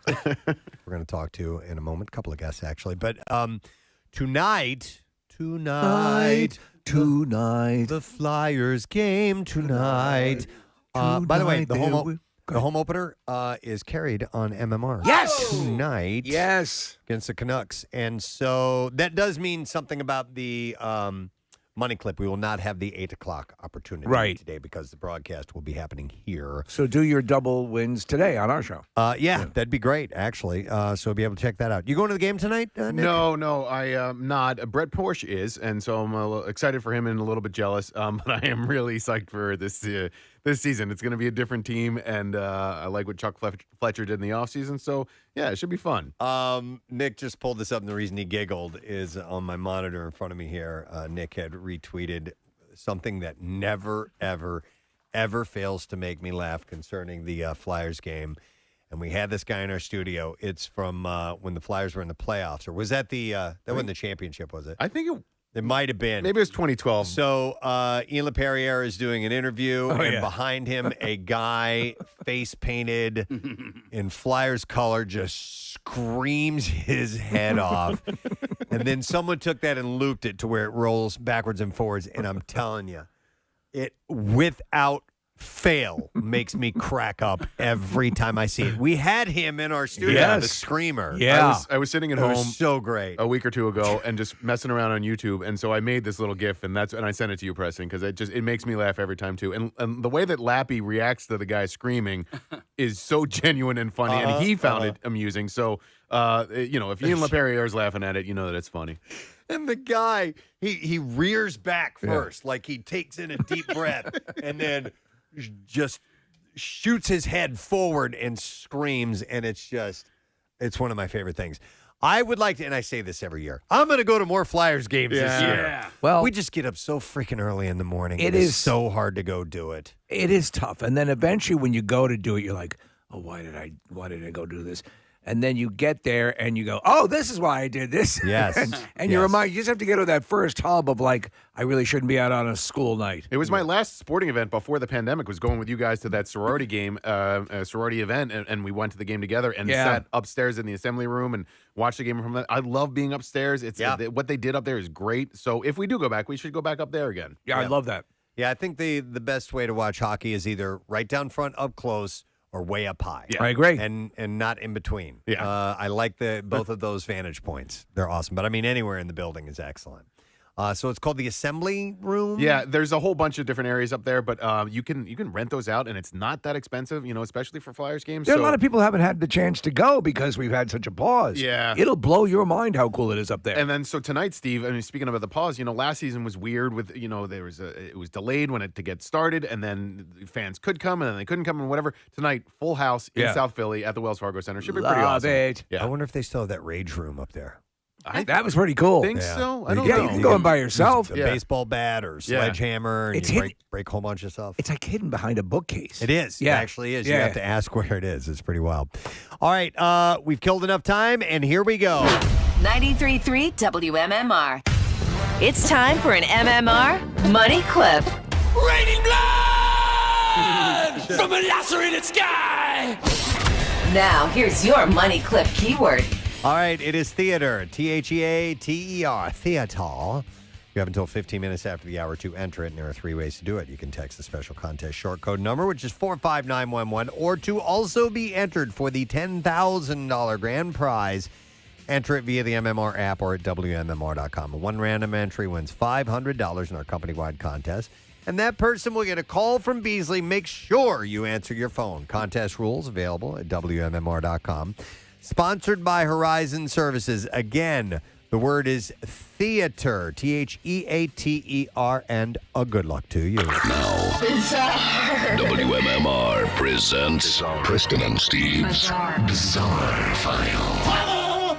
We're going to talk to, in a moment, a couple of guests, actually. But tonight, the Flyers game tonight. By the way, the home opener is carried on MMR. Yes! Tonight. Yes. Against the Canucks. And so that does mean something about the Money Clip. We will not have the 8 o'clock opportunity Right. today because the broadcast will be happening here. So do your double wins today on our show. Yeah, that'd be great, actually. So we'll be able to check that out. You going to the game tonight, Nick? No, I am not. Brett Porsche is, and so I'm a little excited for him and a little bit jealous. But I am really psyched for this season. It's going to be a different team, and I like what Chuck Fletcher did in the offseason. So, yeah, it should be fun. Nick just pulled this up, and the reason he giggled is on my monitor in front of me here. Nick had retweeted something that never, ever, ever fails to make me laugh concerning the Flyers game. And we had this guy in our studio. It's from when the Flyers were in the playoffs. Or was that that wasn't the championship, was it? I think it might have been. Maybe it was 2012. So Ian LePerriere is doing an interview, and behind him, a guy face painted in Flyers color just screams his head off. And then someone took that and looped it to where it rolls backwards and forwards. And I'm telling you, it without fail makes me crack up every time I see it. We had him in our studio, the screamer. Yeah. I was sitting at home so great a week or two ago and just messing around on YouTube, and so I made this little GIF, and I sent it to you, Preston, because it makes me laugh every time too. And the way that Lappy reacts to the guy screaming is so genuine and funny, and he found it amusing. So if Ian LePerriere is laughing at it, you know that it's funny. And the guy, he rears back first, like he takes in a deep breath, and then just shoots his head forward and screams, and it's one of my favorite things. I would like to, and I say this every year, I'm going to go to more Flyers games this year. Yeah. Well, we just get up so freaking early in the morning. It is is so hard to go do it. It is tough. And then eventually when you go to do it, you're like, oh, why did I go do this? And then you get there and you go, oh, this is why I did this. Yes. and you just have to get to that first hub of like, I really shouldn't be out on a school night. It was my last sporting event before the pandemic, was going with you guys to that sorority game, sorority event, and we went to the game together and sat upstairs in the assembly room and watched the game from that. I love being upstairs. What they did up there is great. So if we do go back, we should go back up there again. Yeah, I love that. Yeah, I think the best way to watch hockey is either right down front up close or way up high. Yeah. I agree. And not in between. Yeah. I like both of those vantage points. They're awesome. But I mean, anywhere in the building is excellent. So it's called the assembly room? Yeah, there's a whole bunch of different areas up there, but you can rent those out, and it's not that expensive, especially for Flyers games. There are a lot of people who haven't had the chance to go because we've had such a pause. Yeah. It'll blow your mind how cool it is up there. And then so tonight, Steve, I mean, speaking about the pause, last season was weird with, it was delayed to get started, and then fans could come, and then they couldn't come, and whatever. Tonight, full house in South Philly at the Wells Fargo Center. Should be pretty awesome. It. Yeah. I wonder if they still have that rage room up there. That was pretty cool. Think so? I don't know. You can go in by yourself. A baseball bat or sledgehammer, and you break a whole bunch of stuff. It's like hidden behind a bookcase. It is. Yeah. It actually is. Yeah. You have to ask where it is. It's pretty wild. All right. We've killed enough time, and here we go. 93.3 WMMR. It's time for an MMR Money Clip. Raining blood from a lacerated sky. Now, here's your Money Clip keyword. All right, it is theater. Theater. Theater. You have until 15 minutes after the hour to enter it, and there are 3 ways to do it. You can text the special contest short code number, which is 45911, or to also be entered for the $10,000 grand prize. Enter it via the MMR app or at WMMR.com. One random entry wins $500 in our company-wide contest, and that person will get a call from Beasley. Make sure you answer your phone. Contest rules available at WMMR.com. Sponsored by Horizon Services. Again, the word is theater. Theater. And a good luck to you. Now, WMMR presents Preston and Steve's Bizarre File.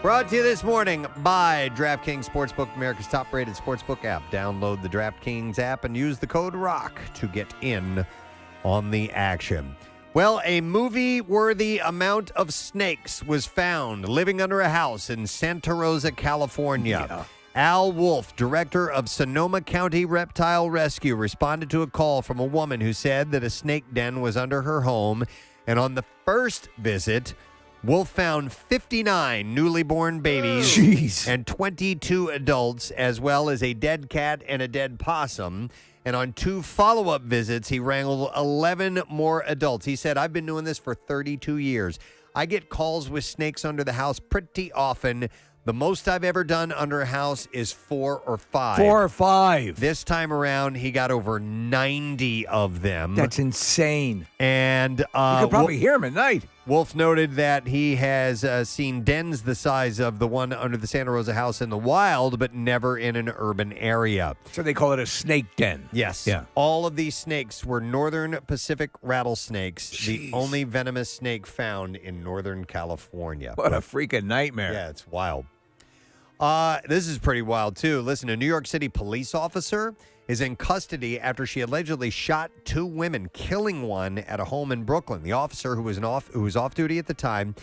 Brought to you this morning by DraftKings Sportsbook, America's top-rated sportsbook app. Download the DraftKings app and use the code ROCK to get in on the action. Well, a movie-worthy amount of snakes was found living under a house in Santa Rosa, California. Yeah. Al Wolf, director of Sonoma County Reptile Rescue, responded to a call from a woman who said that a snake den was under her home. And on the first visit, Wolf found 59 newly born babies and 22 adults, as well as a dead cat and a dead possum. And on 2 follow-up visits, he wrangled 11 more adults. He said, I've been doing this for 32 years. I get calls with snakes under the house pretty often, The most I've ever done under a house is 4 or 5. 4 or 5. This time around, he got over 90 of them. That's insane. And you could probably hear him at night. Wolf noted that he has seen dens the size of the one under the Santa Rosa house in the wild, but never in an urban area. So they call it a snake den. Yes. Yeah. All of these snakes were northern Pacific rattlesnakes, the only venomous snake found in Northern California. What a freaking nightmare. Yeah, it's wild. This is pretty wild, too. Listen, a New York City police officer is in custody after she allegedly shot 2 women, killing one at a home in Brooklyn. The officer, who was off duty at the time,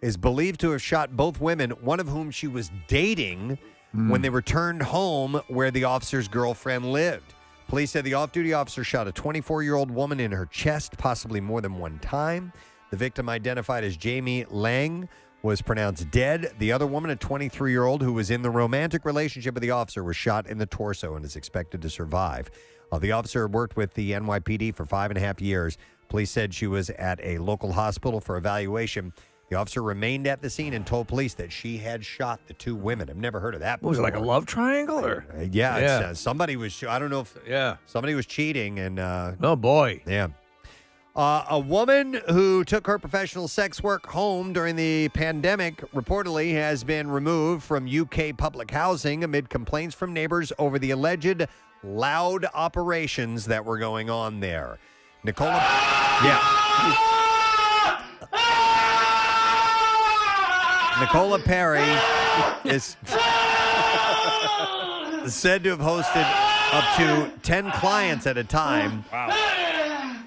is believed to have shot both women, one of whom she was dating when they returned home where the officer's girlfriend lived. Police said the off-duty officer shot a 24-year-old woman in her chest, possibly more than one time. The victim, identified as Jamie Lang, was pronounced dead. The other woman, a 23-year-old who was in the romantic relationship with the officer, was shot in the torso and is expected to survive. The officer worked with the NYPD for 5.5 years. Police said she was at a local hospital for evaluation. The officer remained at the scene and told police that she had shot the 2 women. I've never heard of that before. Was it like a love triangle? Or? Yeah. Somebody was, I don't know if somebody was cheating. And oh, boy. Yeah. A woman who took her professional sex work home during the pandemic reportedly has been removed from UK public housing amid complaints from neighbors over the alleged loud operations that were going on there. Nicola Perry is said to have hosted up to 10 clients at a time.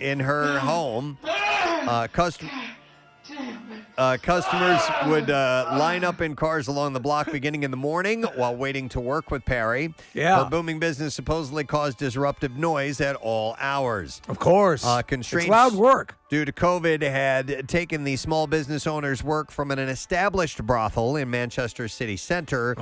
In her home. Customers would line up in cars along the block beginning in the morning while waiting to work with Perry. Yeah. Her booming business supposedly caused disruptive noise at all hours. Of course. Constraints it's loud work. Due to COVID had taken the small business owner's work from an established brothel in Manchester city center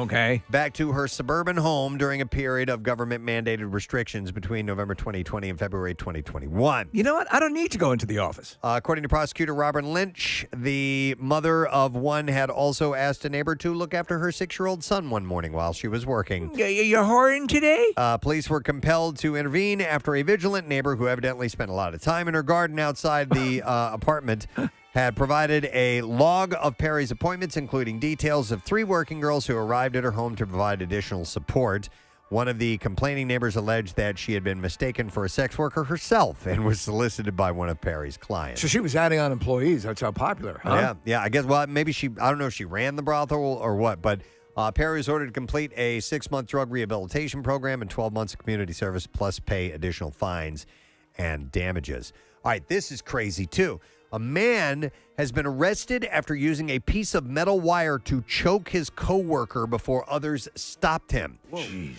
back to her suburban home during a period of government-mandated restrictions between November 2020 and February 2021. You know what? I don't need to go into the office. According to prosecutor Robert Lynch, the mother of one had also asked a neighbor to look after her 6-year-old son one morning while she was working. You're whoring today? Police were compelled to intervene after a vigilant neighbor who evidently spent a lot of time in her garden outside the apartment had provided a log of Perry's appointments, including details of 3 working girls who arrived at her home to provide additional support. One of the complaining neighbors alleged that she had been mistaken for a sex worker herself and was solicited by one of Perry's clients. So she was adding on employees. That's how popular, huh? Yeah. I guess, well, maybe I don't know if she ran the brothel or what, but Perry was ordered to complete a 6-month drug rehabilitation program and 12 months of community service, plus pay additional fines and damages. All right, this is crazy, too. A man has been arrested after using a piece of metal wire to choke his coworker before others stopped him.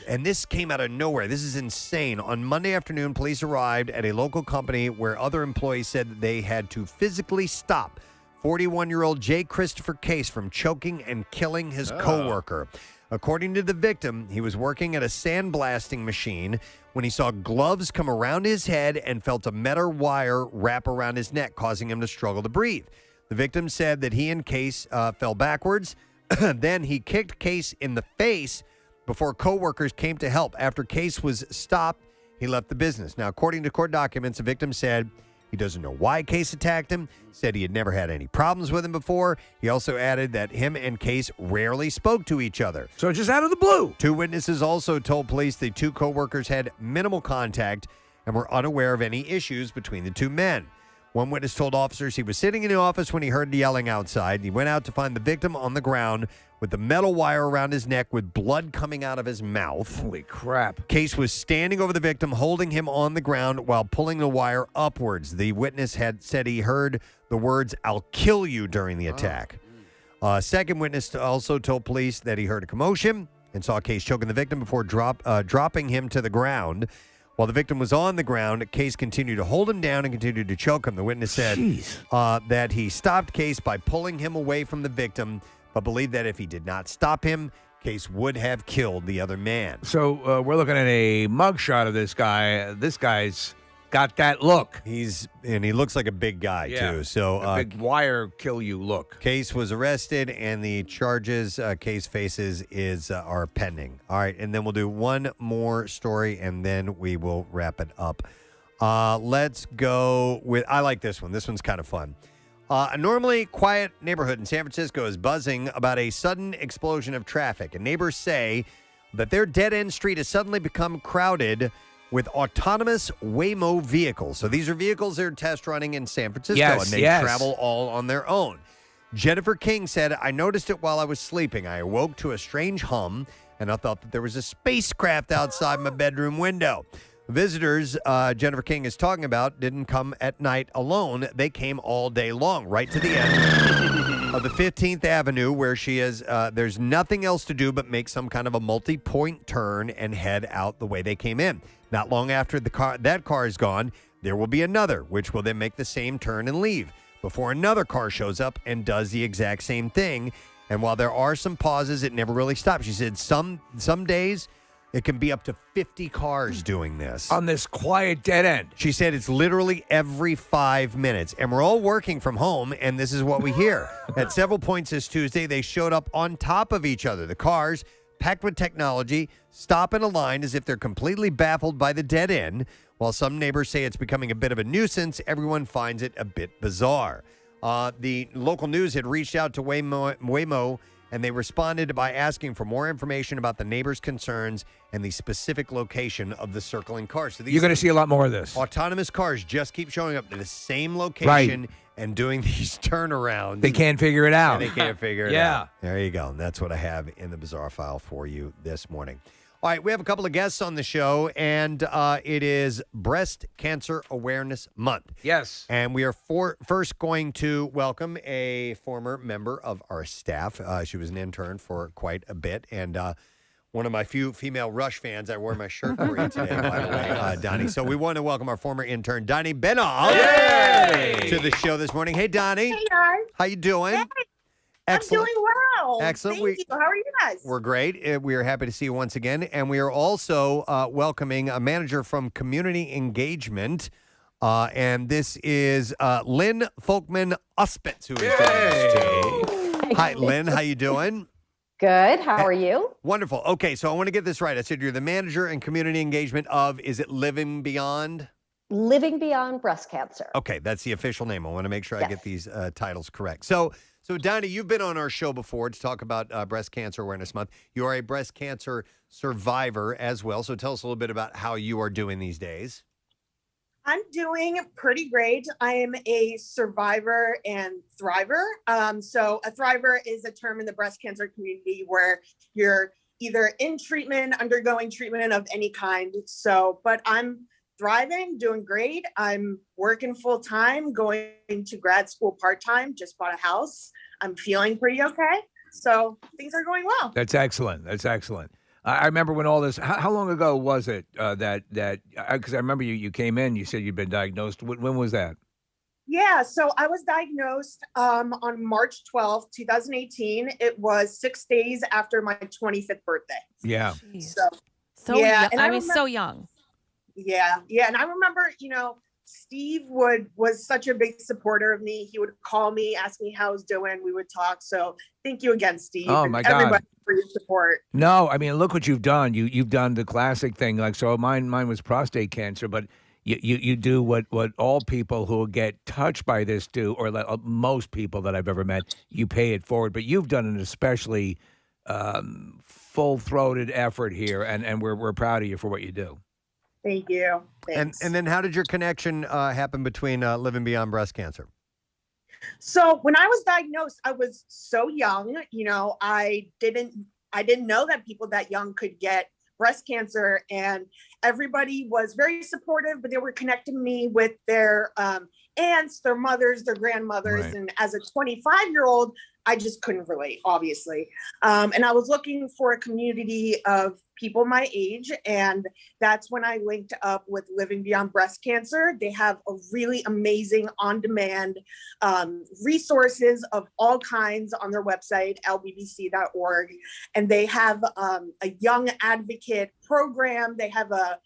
And this came out of nowhere. This is insane. On Monday afternoon, police arrived at a local company where other employees said that they had to physically stop 41-year-old Jay Christopher Case from choking and killing his coworker. According to the victim, he was working at a sandblasting machine when he saw gloves come around his head and felt a metal wire wrap around his neck, causing him to struggle to breathe. The victim said that he and Case fell backwards. Then he kicked Case in the face before coworkers came to help. After Case was stopped, he left the business. Now, according to court documents, the victim said he doesn't know why Case attacked him, said he had never had any problems with him before. He also added that him and Case rarely spoke to each other. So just out of the blue. 2 witnesses also told police the 2 coworkers had minimal contact and were unaware of any issues between the 2 men. One witness told officers he was sitting in the office when he heard the yelling outside. He went out to find the victim on the ground with the metal wire around his neck with blood coming out of his mouth. Holy crap. Case was standing over the victim, holding him on the ground while pulling the wire upwards. The witness had said he heard the words, "I'll kill you," during the attack. Second witness also told police that he heard a commotion and saw Case choking the victim before dropping him to the ground. While the victim was on the ground, Case continued to hold him down and continued to choke him. The witness said that he stopped Case by pulling him away from the victim, but believed that if he did not stop him, Case would have killed the other man. So we're looking at a mugshot of this guy. This guy's got that look. He looks like a big guy too. So a big wire kill you look. Case was arrested, and the charges Case faces are pending. All right, and then we'll do one more story, and then we will wrap it up. Let's go with. I like this one. This one's kind of fun. A normally quiet neighborhood in San Francisco is buzzing about a sudden explosion of traffic, and neighbors say that their dead-end street has suddenly become crowded with autonomous Waymo vehicles. So these are vehicles that are test running in San Francisco, and they travel all on their own. Jennifer King said, I noticed it while I was sleeping. I awoke to a strange hum, and I thought that there was a spacecraft outside my bedroom window. Visitors Jennifer King is talking about didn't come at night alone. They came all day long, right to the end of the 15th Avenue, where she is. There's nothing else to do but make some kind of a multi-point turn and head out the way they came in. Not long after that car is gone, there will be another, which will then make the same turn and leave before another car shows up and does the exact same thing. And while there are some pauses, it never really stops. She said some days it can be up to 50 cars doing this. On this quiet dead end. She said it's literally every 5 minutes. And we're all working from home, and this is what we hear. At several points this Tuesday, they showed up on top of each other. The cars, packed with technology, stop in a line as if they're completely baffled by the dead end. While some neighbors say it's becoming a bit of a nuisance, everyone finds it a bit bizarre. The local news had reached out to Waymo, and they responded by asking for more information about the neighbors' concerns and the specific location of the circling cars. So you're going to see a lot more of this. Autonomous cars just keep showing up to the same location and doing these turnarounds. They can't figure it out. And they can't figure it out. There you go. And that's what I have in the Bizarre File for you this morning. All right, we have a couple of guests on the show, and it is Breast Cancer Awareness Month. Yes. And we are first going to welcome a former member of our staff. She was an intern for quite a bit, and one of my few female Rush fans. I wore my shirt for you today, by the way, Donnie. So we want to welcome our former intern, Donnie Benall, to the show this morning. Hey, Donnie. Hey, guys. How you doing? Hey. Excellent. I'm doing well. Excellent. Thank you. How are you guys? We're great. We are happy to see you once again. And we are also welcoming a manager from Community Engagement. And this is Lynn Folkman-Uspitz, who is joining us too. Hi, Lynn. How you doing? Good. How are you? Wonderful. Okay, so I want to get this right. I said you're the manager and community engagement of, is it Living Beyond? Living Beyond Breast Cancer. Okay, that's the official name. I want to make sure I get these titles correct. So Donnie, you've been on our show before to talk about Breast Cancer Awareness Month. You are a breast cancer survivor as well. So tell us a little bit about how you are doing these days. I'm doing pretty great. I am a survivor and thriver. So a thriver is a term in the breast cancer community where you're either in treatment, undergoing treatment of any kind. But I'm thriving, doing great. I'm working full time, going to grad school part time, just bought a house. I'm feeling pretty okay. So things are going well. That's excellent. That's excellent. I remember when all this, how long ago was it that because I remember you came in, you said you'd been diagnosed. When was that? Yeah, so I was diagnosed on March 12th, 2018. It was 6 days after my 25th birthday. Yeah. So yeah, young. and I mean, so young. Yeah. And I remember, Steve was such a big supporter of me. He would call me, ask me how I was doing. We would talk. So thank you again, Steve. Oh, and my God. everybody for your support. No, I mean, look what you've done. You've done the classic thing. Like, so mine was prostate cancer, but you do what all people who get touched by this do, or most people that I've ever met, you pay it forward. But you've done an especially full-throated effort here, and we're proud of you for what you do. Thank you. Thanks. And then how did your connection happen between Living Beyond Breast Cancer? So when I was diagnosed, I was so young. I didn't know that people that young could get breast cancer, and everybody was very supportive, but they were connecting me with their aunts, their mothers, their grandmothers. Right. And as a 25-year-old, I just couldn't relate, obviously. And I was looking for a community of people my age, and that's when I linked up with Living Beyond Breast Cancer. They have a really amazing on-demand resources of all kinds on their website, lbbc.org. And they have a young advocate program. They have a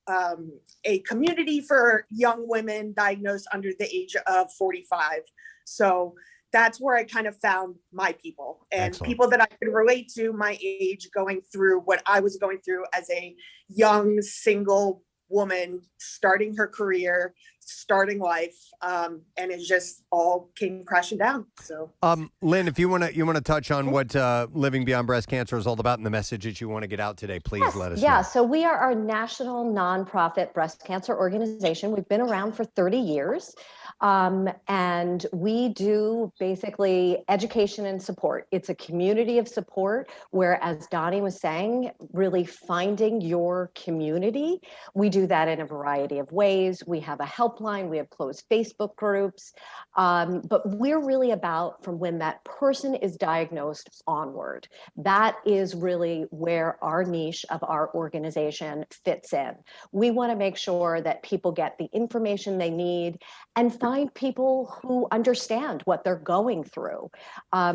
a community for young women diagnosed under the age of 45. So that's where I kind of found my people and Excellent. people that I could relate to my age going through what I was going through as a young single woman starting her career, starting life, and it just all came crashing down. So, Lynn, if you want to touch on what Living Beyond Breast Cancer is all about and the message that you want to get out today, please let us know. Yeah, so we are a national nonprofit breast cancer organization. We've been around for 30 years. And we do basically education and support. It's a community of support where, as Donnie was saying, really finding your community. We do that in a variety of ways. We have a helpline, we have closed Facebook groups, but we're really about from when that person is diagnosed onward. That is really where our niche of our organization fits in. We want to make sure that people get the information they need and find people who understand what they're going through.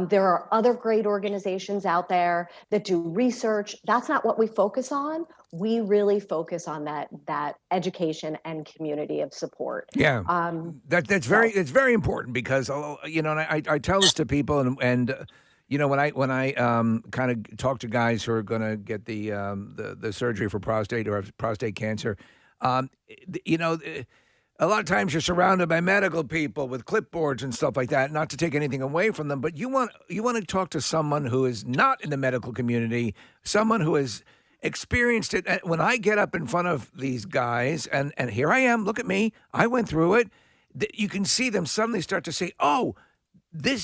There are other great organizations out there that do research. That's not what we focus on. We really focus on that education and community of support. Yeah, it's very important because and I tell this to people and when I kind of talk to guys who are going to get the surgery for prostate or prostate cancer, a lot of times you're surrounded by medical people with clipboards and stuff like that, not to take anything away from them, but you want to talk to someone who is not in the medical community, someone who has experienced it. When I get up in front of these guys, and here I am, look at me, I went through it, you can see them suddenly start to say, oh,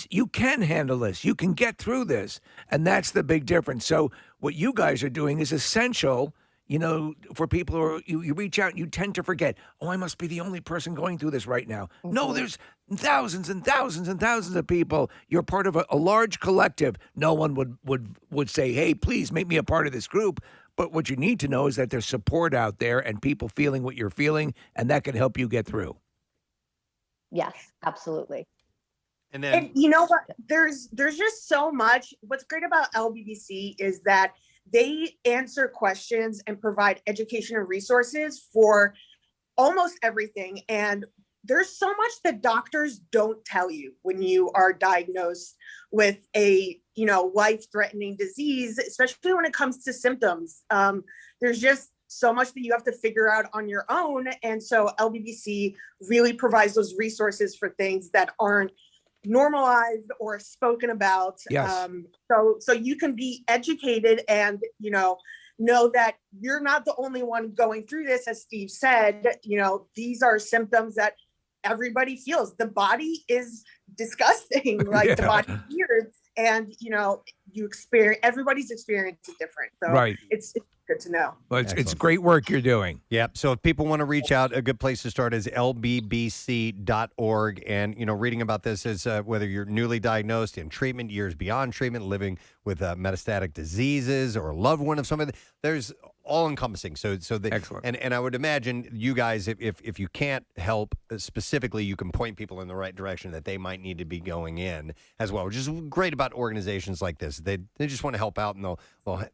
you can handle this, you can get through this, and that's the big difference. So what you guys are doing is essential. For people who are, you reach out and you tend to forget, I must be the only person going through this right now. Mm-hmm. No, there's thousands and thousands and thousands of people. You're part of a large collective. No one would say, hey, please make me a part of this group. But what you need to know is that there's support out there and people feeling what you're feeling, and that can help you get through. Yes, absolutely. And you know what? There's just so much. What's great about LBBC is that they answer questions and provide education and resources for almost everything. And there's so much that doctors don't tell you when you are diagnosed with a, life-threatening disease, especially when it comes to symptoms. There's just so much that you have to figure out on your own. And so LBBC really provides those resources for things that aren't normalized or spoken about. Yes. So you can be educated and know that you're not the only one going through this. As Steve said, these are symptoms that everybody feels. The body is disgusting. The body hears, and everybody's experience is different. So right. It's good to know. Well, it's great work you're doing. Yep. So if people want to reach out, a good place to start is lbbc.org. And, reading about this is whether you're newly diagnosed, in treatment, years beyond treatment, living with metastatic diseases, or a loved one of somebody, there's all-encompassing. Excellent. And I would imagine you guys, if you can't help specifically, you can point people in the right direction that they might need to be going in as well, which is great about organizations like this. They just want to help out, and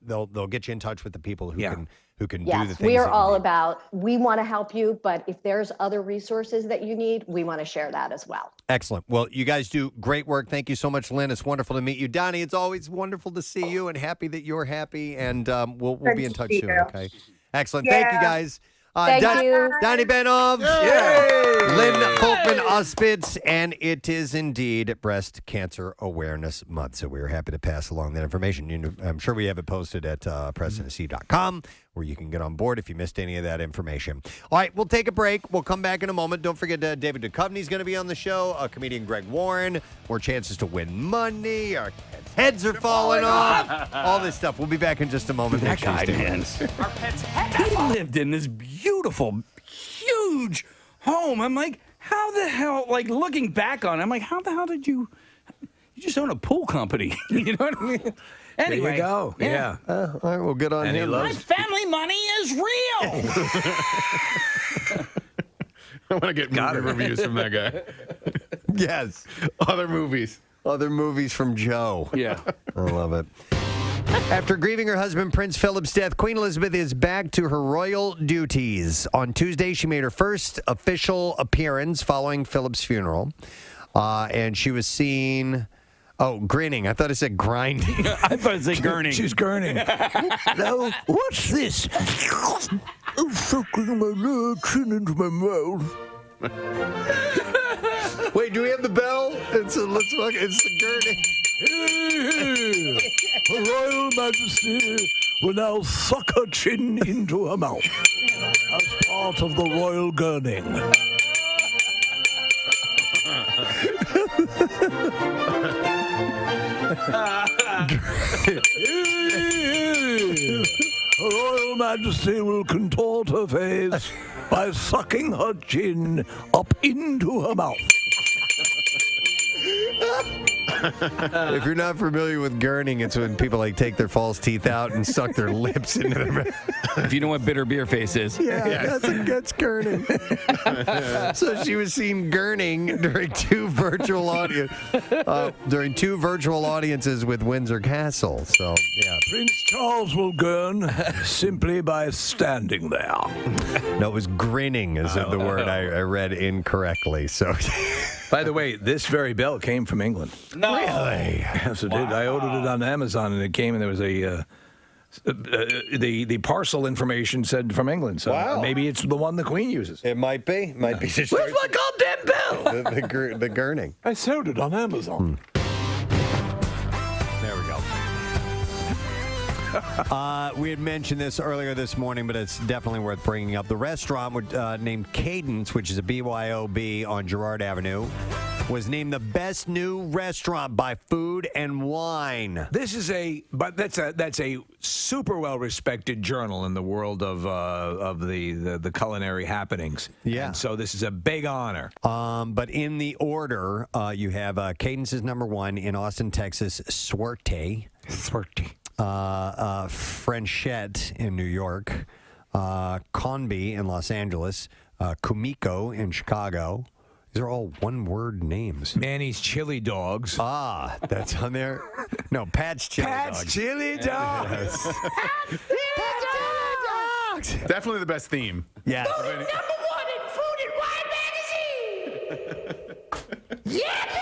they'll get you in touch with the people who can do the things. We are all about, we want to help you, but if there's other resources that you need, we want to share that as well. Excellent. Well, you guys do great work. Thank you so much, Lynn. It's wonderful to meet you. Donnie, it's always wonderful to see you, and happy that you're happy, and we'll be in touch soon, okay? Excellent. Thank you, guys. Thank you. Donnie Benov, Lynn Folkman Auspitz, and it is indeed Breast Cancer Awareness Month. So we're happy to pass along that information. I'm sure we have it posted at PrestonandSteve.com, where you can get on board if you missed any of that information. All right, we'll take a break. We'll come back in a moment. Don't forget David Duchovny's going to be on the show, comedian Greg Warren, more chances to win money, our heads are falling off, all this stuff. We'll be back in just a moment. That guy, man. Our pet's head. He lived in this beautiful, huge home. I'm like, how the hell, looking back on it, I'm like, how the hell did you just own a pool company? You know what I mean? Anyway. There you go. Yeah. All right, well, good on him. My family money is real. I want to get movie reviews from that guy. Yes. Other movies from Joe. Yeah. I love it. After grieving her husband Prince Philip's death, Queen Elizabeth is back to her royal duties. On Tuesday, she made her first official appearance following Philip's funeral. And she was seen... Oh, grinning. I thought it said grinding. I thought it said gurning. She's gurning. Now, what's this? I'm sucking my chin into my mouth. Wait, do we have the bell? It's the gurning. Her Royal Majesty will now suck her chin into her mouth as part of the royal gurning. Her Royal Majesty will contort her face by sucking her chin up into her mouth. If you're not familiar with gurning, it's when people take their false teeth out and suck their lips into their mouth. If you know what bitter beer face is. Yeah, that's gurning. So she was seen gurning during two virtual audiences with Windsor Castle. So yeah, Prince Charles will gurn simply by standing there. No, it was grinning is the word I read incorrectly. So. By the way, this very bell came from England. No. Really? Yes, it did. I ordered it on Amazon, and it came, and there was the parcel information said from England. So maybe it's the one the Queen uses. It might be. Might be. Where's my goddamn bell? the gurning. I sold it on Amazon. There we go. We had mentioned this earlier this morning, but it's definitely worth bringing up. The restaurant named Cadence, which is a BYOB on Girard Avenue, was named the best new restaurant by Food and Wine. That's a super well respected journal in the world of the culinary happenings. Yeah. And so this is a big honor. But in the order, you have Cadence is number one in Austin, Texas. Suerte. Frenchette in New York, Conby in Los Angeles, Kumiko in Chicago. These are all one-word names. Manny's Chili Dogs. Ah, that's on there. No, Pat's Chili Dogs. Pat's Chili Dogs. Yes. Pat's Chili Dogs. Definitely the best theme. Yeah. Number one in Food and Wine magazine. Yeah, baby.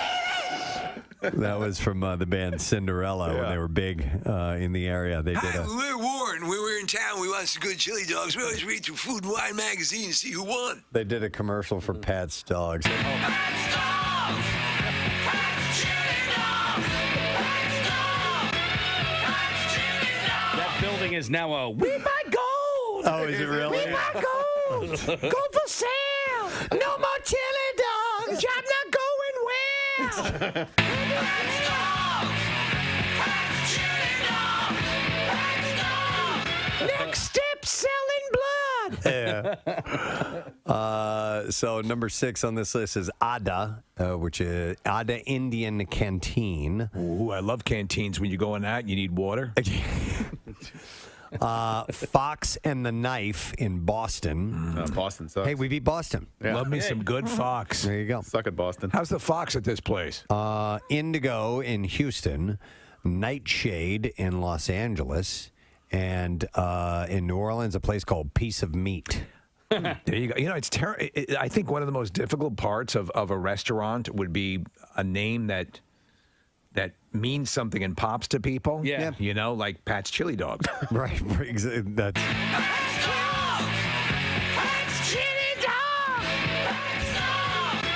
That was from the band Cinderella when they were big in the area. They did We're Warren. When we're in town, we want some good chili dogs. We always read through Food and Wine magazine to see who won. They did a commercial for Pat's Dogs. Pat's Dogs. Pat's Chili Dogs. Pat's Dogs. Pat's Chili Dogs. That building is now a We buy gold. Oh, is it really? We buy gold. Gold for sale. No more chili dogs. I'm not going west. Pat's Dogs. Pat's Chili Dogs. Pat's Dogs. Next step, selling blood. Yeah. So number 6 on this list is Ada, which is Ada Indian Canteen. Ooh, I love canteens. When you go in that, you need water. Fox and the Knife in Boston. Boston sucks. Hey, we beat Boston. Yeah. Love me some good Fox. There you go. Suck at Boston. How's the Fox at this place? Indigo in Houston, Nightshade in Los Angeles, and in New Orleans, a place called Piece of Meat. There you go. You know, it's I think one of the most difficult parts of a restaurant would be a name that means something and pops to people. Yeah. You know, like Pat's Chili Dogs. Right. That's. Pat's Dogs. Pat's Chili Dogs. Pat's Dogs.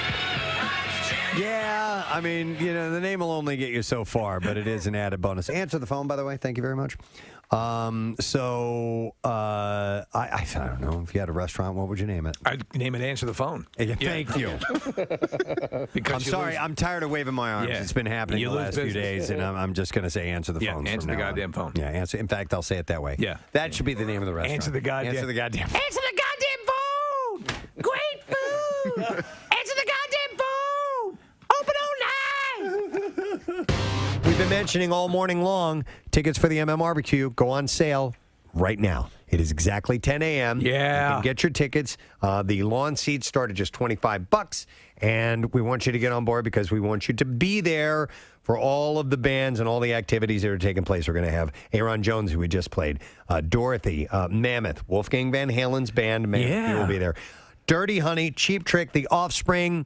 Pat's Chili. Yeah, I mean, the name will only get you so far, but it is an added bonus. Answer the phone, by the way. Thank you very much. I don't know. If you had a restaurant, what would you name it? I'd name it Answer the Phone. Yeah, thank you. I'm sorry. I'm tired of waving my arms. Yeah. It's been happening You the lose last few business. days, and I'm just going to say answer the phone. Answer the goddamn phone. Yeah, answer. In fact, I'll say it that way. Yeah. That should be the name of the restaurant. Answer the goddamn. Answer the goddamn. Answer the goddamn phone. Great food. Answer the goddamn phone. Open all night. We've been mentioning all morning long, tickets for the MM Barbecue go on sale right now. It is exactly 10 a.m. Yeah. You can get your tickets. The lawn seats start at just $25, and we want you to get on board because we want you to be there for all of the bands and all the activities that are taking place. We're going to have Aaron Jones, who we just played, Dorothy, Mammoth, Wolfgang Van Halen's band, Mammoth, he will be there. Dirty Honey, Cheap Trick, The Offspring,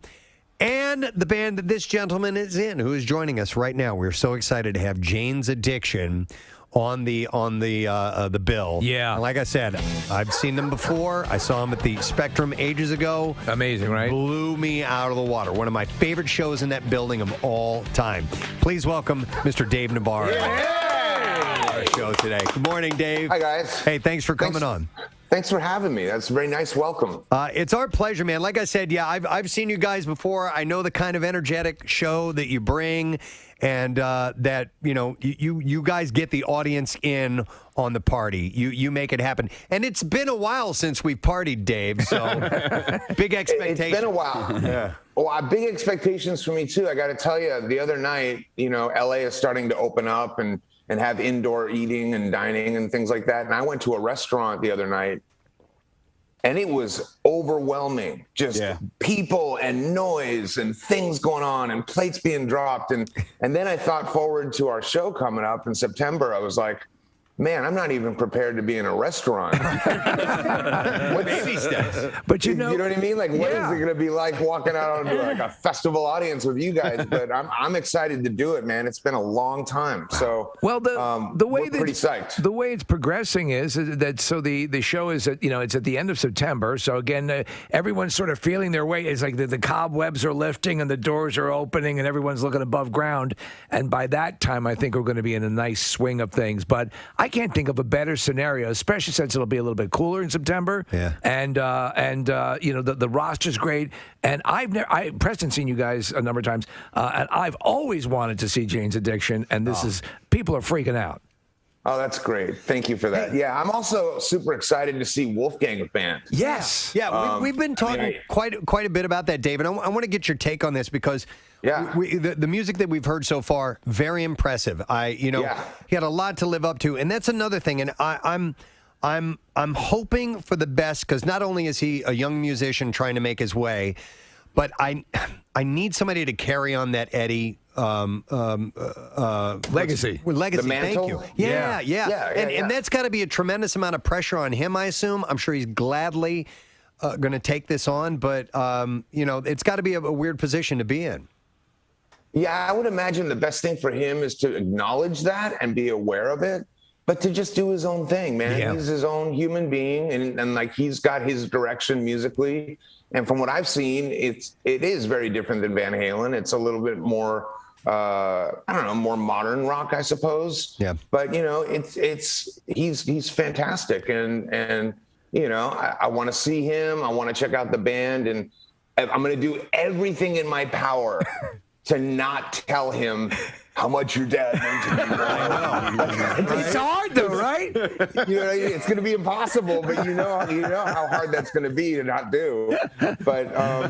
and the band that this gentleman is in, who is joining us right now. We're so excited to have Jane's Addiction on the bill. Yeah. And like I said, I've seen them before. I saw them at the Spectrum ages ago. Amazing, right? Blew me out of the water. One of my favorite shows in that building of all time. Please welcome Mr. Dave Navarro. Our show today. Good morning, Dave. Hi, guys. Hey, thanks for coming on. Thanks for having me. That's a very nice welcome. It's our pleasure, man. Like I said, yeah, I've seen you guys before. I know the kind of energetic show that you bring, and that you guys get the audience in on the party. You make it happen, and it's been a while since we've partied, Dave. So big expectations. It's been a while. Yeah. Well, big expectations for me too. I got to tell you, the other night, LA is starting to open up and have indoor eating and dining and things like that. And I went to a restaurant the other night, and it was overwhelming. Just people and noise and things going on and plates being dropped. And then I thought forward to our show coming up in September. I was like, man, I'm not even prepared to be in a restaurant. Baby steps. But you know what I mean? Like, what is it going to be like walking out onto like a festival audience with you guys? But I'm excited to do it, man. It's been a long time. So the way we're pretty psyched. The way it's progressing is that the show is it's at the end of September. So again, everyone's sort of feeling their way. It's like the cobwebs are lifting and the doors are opening and everyone's looking above ground. And by that time, I think we're going to be in a nice swing of thing. But I can't think of a better scenario, especially since it'll be a little bit cooler in September. Yeah. And the roster's great. And Preston's seen you guys a number of times, and I've always wanted to see Jane's Addiction, and people are freaking out. Oh, that's great. Thank you for that. Yeah, I'm also super excited to see Wolfgang's band. Yes. Yeah, we've been talking quite a bit about that, David. I want to get your take on this because the music that we've heard so far, very impressive. He had a lot to live up to, and that's another thing. And I'm hoping for the best because not only is he a young musician trying to make his way, but I need somebody to carry on that Eddie legacy. The mantle? Thank you. Yeah. And that's got to be a tremendous amount of pressure on him, I assume. I'm sure he's gladly going to take this on, but it's got to be a weird position to be in. Yeah, I would imagine the best thing for him is to acknowledge that and be aware of it, but to just do his own thing, man. Yeah. He's his own human being, and like he's got his direction musically. And from what I've seen, it is very different than Van Halen. It's a little bit more, more modern rock, I suppose. Yeah. But he's fantastic, and I want to see him. I want to check out the band, and I'm going to do everything in my power to not tell him how much your dad meant to me. It's hard though, right? It's going to be impossible, but you know how hard that's going to be to not do. But I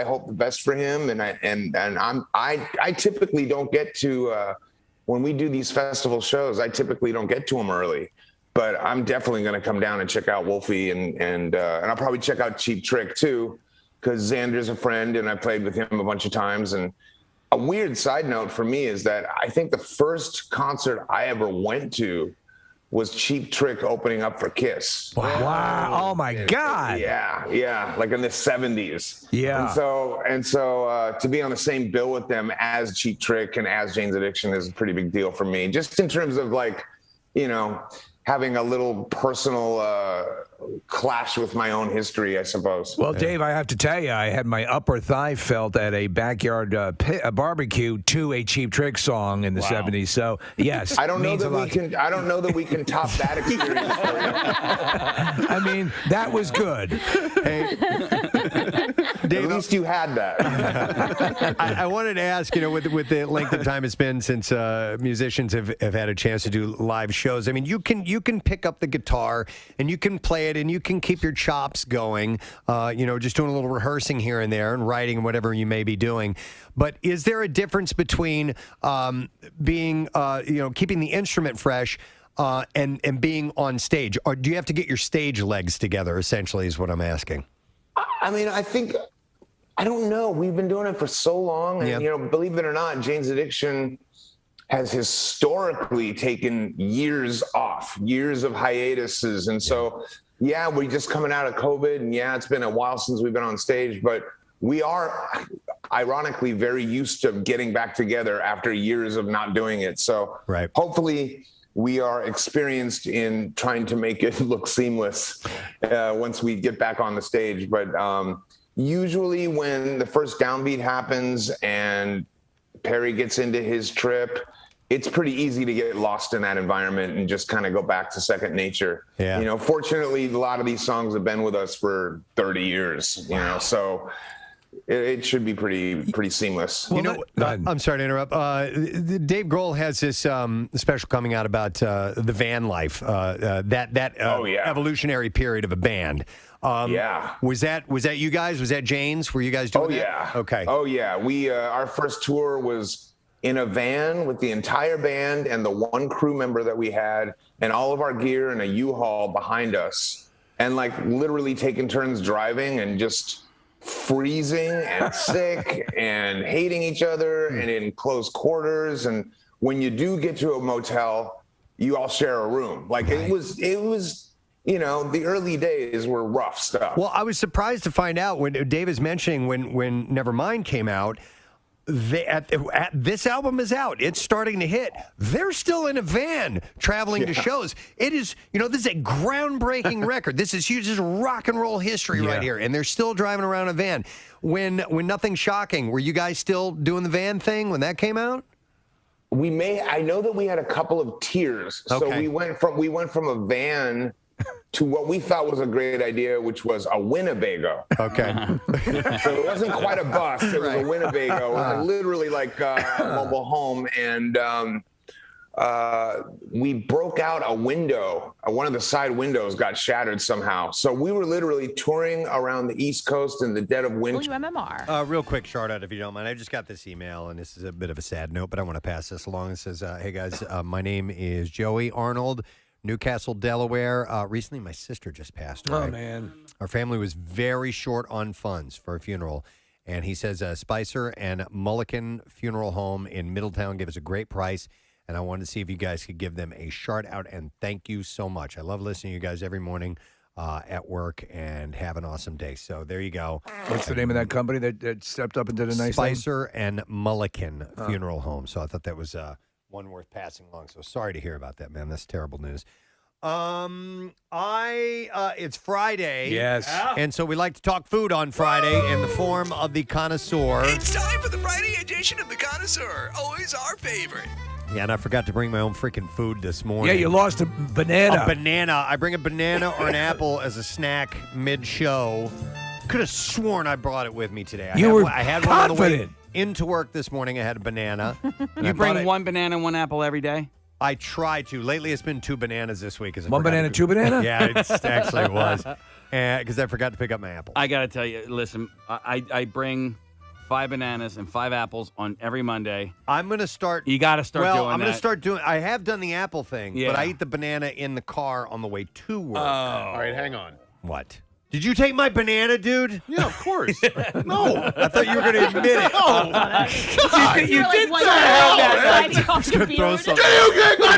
hope the best for him, and I typically don't get to when we do these festival shows. I typically don't get to them early, but I'm definitely going to come down and check out Wolfie, and I'll probably check out Cheap Trick too. Because Xander's a friend, and I played with him a bunch of times. And a weird side note for me is that I think the first concert I ever went to was Cheap Trick opening up for Kiss. Wow. Oh, my God. Yeah. Like in the 70s. Yeah. And so to be on the same bill with them as Cheap Trick and as Jane's Addiction is a pretty big deal for me. Just in terms of having a little personal clash with my own history, I suppose. Well, Dave, I have to tell you, I had my upper thigh felt at a backyard barbecue to a Cheap Trick song in the 70s. So, yes. I don't know that we can top that experience for you. I mean, that was good. Hey, Dave, at least you had that. I wanted to ask, with the length of time it's been since musicians have had a chance to do live shows. I mean, you can pick up the guitar and you can play it and you can keep your chops going, just doing a little rehearsing here and there and writing whatever you may be doing. But is there a difference between keeping the instrument fresh and being on stage? Or do you have to get your stage legs together, essentially, is what I'm asking? I mean, I think I don't know. We've been doing it for so long. And, you know, believe it or not, Jane's Addiction has historically taken years off, years of hiatuses. And so, yeah, we're just coming out of COVID. And yeah, it's been a while since we've been on stage, but we are ironically very used to getting back together after years of not doing it. So hopefully we are experienced in trying to make it look seamless once we get back on the stage. But usually when the first downbeat happens and Perry gets into his trip, it's pretty easy to get lost in that environment and just kind of go back to second nature. Yeah. You know, fortunately, a lot of these songs have been with us for 30 years, you know, so it should be pretty seamless. You know, I'm sorry to interrupt. Dave Grohl has this special coming out about the van life, evolutionary period of a band. Was that you guys? Was that Jane's? Were you guys doing that? Yeah. Okay. Oh yeah. We our first tour was in a van with the entire band and the one crew member that we had and all of our gear in a U-Haul behind us, and like literally taking turns driving and just freezing and sick and hating each other and in close quarters. And when you do get to a motel, you all share a room. Like it was, you know, the early days were rough stuff. Well, I was surprised to find out when Dave is mentioning when Nevermind came out, this album is out. It's starting to hit. They're still in a van traveling to shows. It is, you know, this is a groundbreaking record. This is huge. This is rock and roll history right here. And they're still driving around a van. When Nothing Shocking, were you guys still doing the van thing when that came out? I know that we had a couple of tiers. So we went from a van to what we thought was a great idea, which was a Winnebago. Okay. So it wasn't quite a bus. It was a Winnebago. It was literally like a mobile home. And we broke out a window. One of the side windows got shattered somehow. So we were literally touring around the East Coast in the dead of winter. WMMR. Real quick, Charlotte, if you don't mind. I just got this email, and this is a bit of a sad note, but I want to pass this along. It says, hey, guys, my name is Joey Arnold, Newcastle, Delaware. Recently, my sister just passed away. Oh, man. Our family was very short on funds for a funeral. And he says, Spicer and Mullican Funeral Home in Middletown gave us a great price. And I wanted to see if you guys could give them a shout out and thank you so much. I love listening to you guys every morning at work, and have an awesome day. So there you go. What's the name of that company that stepped up and did a nice thing? Spicer and Mullican Funeral Home. So I thought that was one worth passing along. So sorry to hear about that, man. That's terrible news. It's Friday. Yes. And so we like to talk food on Friday in the form of the Connoisseur. It's time for the Friday edition of the Connoisseur. Always our favorite. Yeah, and I forgot to bring my own freaking food this morning. Yeah, you lost a banana. A banana. I bring a banana or an apple as a snack mid-show. Could have sworn I brought it with me today. I had one on the way into work this morning. I had a banana. You bring one banana and one apple every day? I try to. Lately, it's been 2 bananas this week. One banana, 2 banana? Yeah, actually it was. Because I forgot to pick up my apple. I got to tell you, listen, I bring 5 bananas and 5 apples on every Monday. I'm going to start. You got to start doing that. Well, I'm going to start doing. I have done the apple thing, Yeah. but I eat the banana in the car on the way to work. All right, hang on. What? Did you take my banana, dude? Yeah, of course. No. I thought you were going to admit it. You did I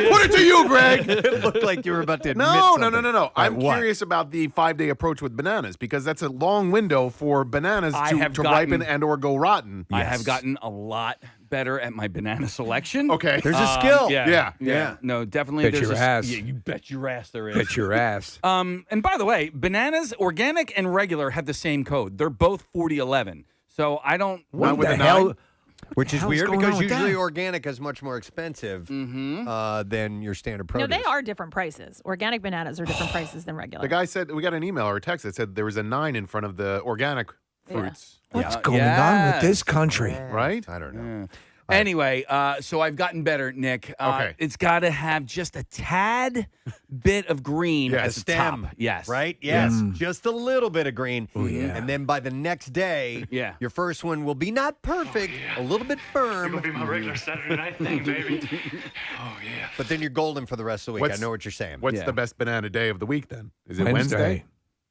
put it to you, Greg. It looked like you were about to admit No. something. I'm what? curious about the 5-day approach with bananas, because that's a long window for bananas to ripen and or go rotten. I have gotten a lot better at my banana selection. Okay. There's a skill. Yeah. No, definitely. Bet your ass. Yeah, you bet your ass there is. Bet your ass. And by the way, bananas, organic and regular, have the same code. They're both 4011. So I don't. What the hell? Which is weird going because on with usually that? organic is much more expensive than your standard produce. No, they are different prices. Organic bananas are different prices than regular. The guy said, we got an email or a text that said there was a 9 in front of the organic fruits. What's going on with this country? Right? I don't know. Anyway, so I've gotten better, Nick. Okay. It's got to have just a tad bit of green Yeah, at the stem, top. Yes. Right? Yes. Just a little bit of green. Oh, yeah. And then by the next day, your first one will be not perfect, a little bit firm. It'll be my regular Saturday night thing, baby. Oh, yeah. But then you're golden for the rest of the week. I know what you're saying. What's the best banana day of the week then? Is it Wednesday?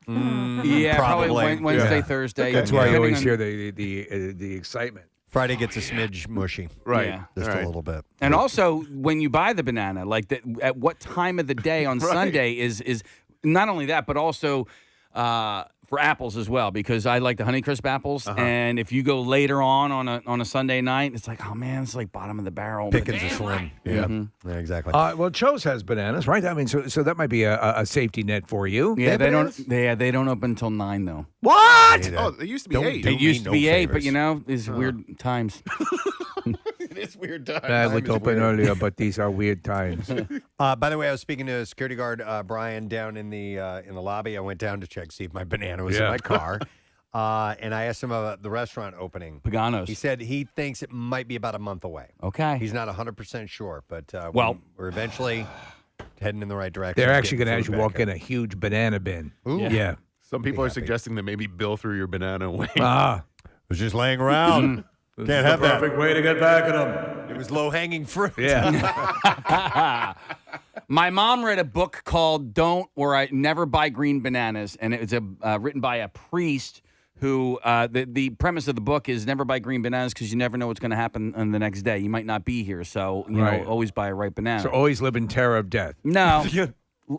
Yeah, probably Wednesday, Thursday. That's why you always Depending hear the excitement. Friday gets a smidge mushy. Right. Yeah. Just a little bit. And also, when you buy the banana, like at what time of the day on Sunday is not only that, but also for apples as well, because I like the Honeycrisp apples. And if you go later on a Sunday night, it's like, oh man, it's like bottom of the barrel. Pickings are slim. Yeah. Yeah, exactly. Well, Cho's has bananas, right? I mean, so that might be a safety net for you. Yeah, they don't open until 9 though. What? Oh, it used to be 8. It used to be 8, but you know, these weird times. It is weird times. I would open earlier, but these are weird times. By the way, I was speaking to security guard Brian down in the lobby. I went down to check, see if my banana was in my car. And I asked him about the restaurant opening. Paganos. He said he thinks it might be about a month away. Okay. He's not 100% sure, but we're eventually heading in the right direction. They're actually going to, as you walk in, a huge banana bin. Ooh. Yeah. Some people are suggesting that maybe Bill threw your banana away. It was just laying around. Can't have that. Perfect way to get back at them. It was low-hanging fruit. Yeah. My mom read a book called Never Buy Green Bananas, and it was written by a priest who the premise of the book is never buy green bananas because you never know what's going to happen on the next day. You might not be here, so you know, always buy a ripe banana. So always live in terror of death. No.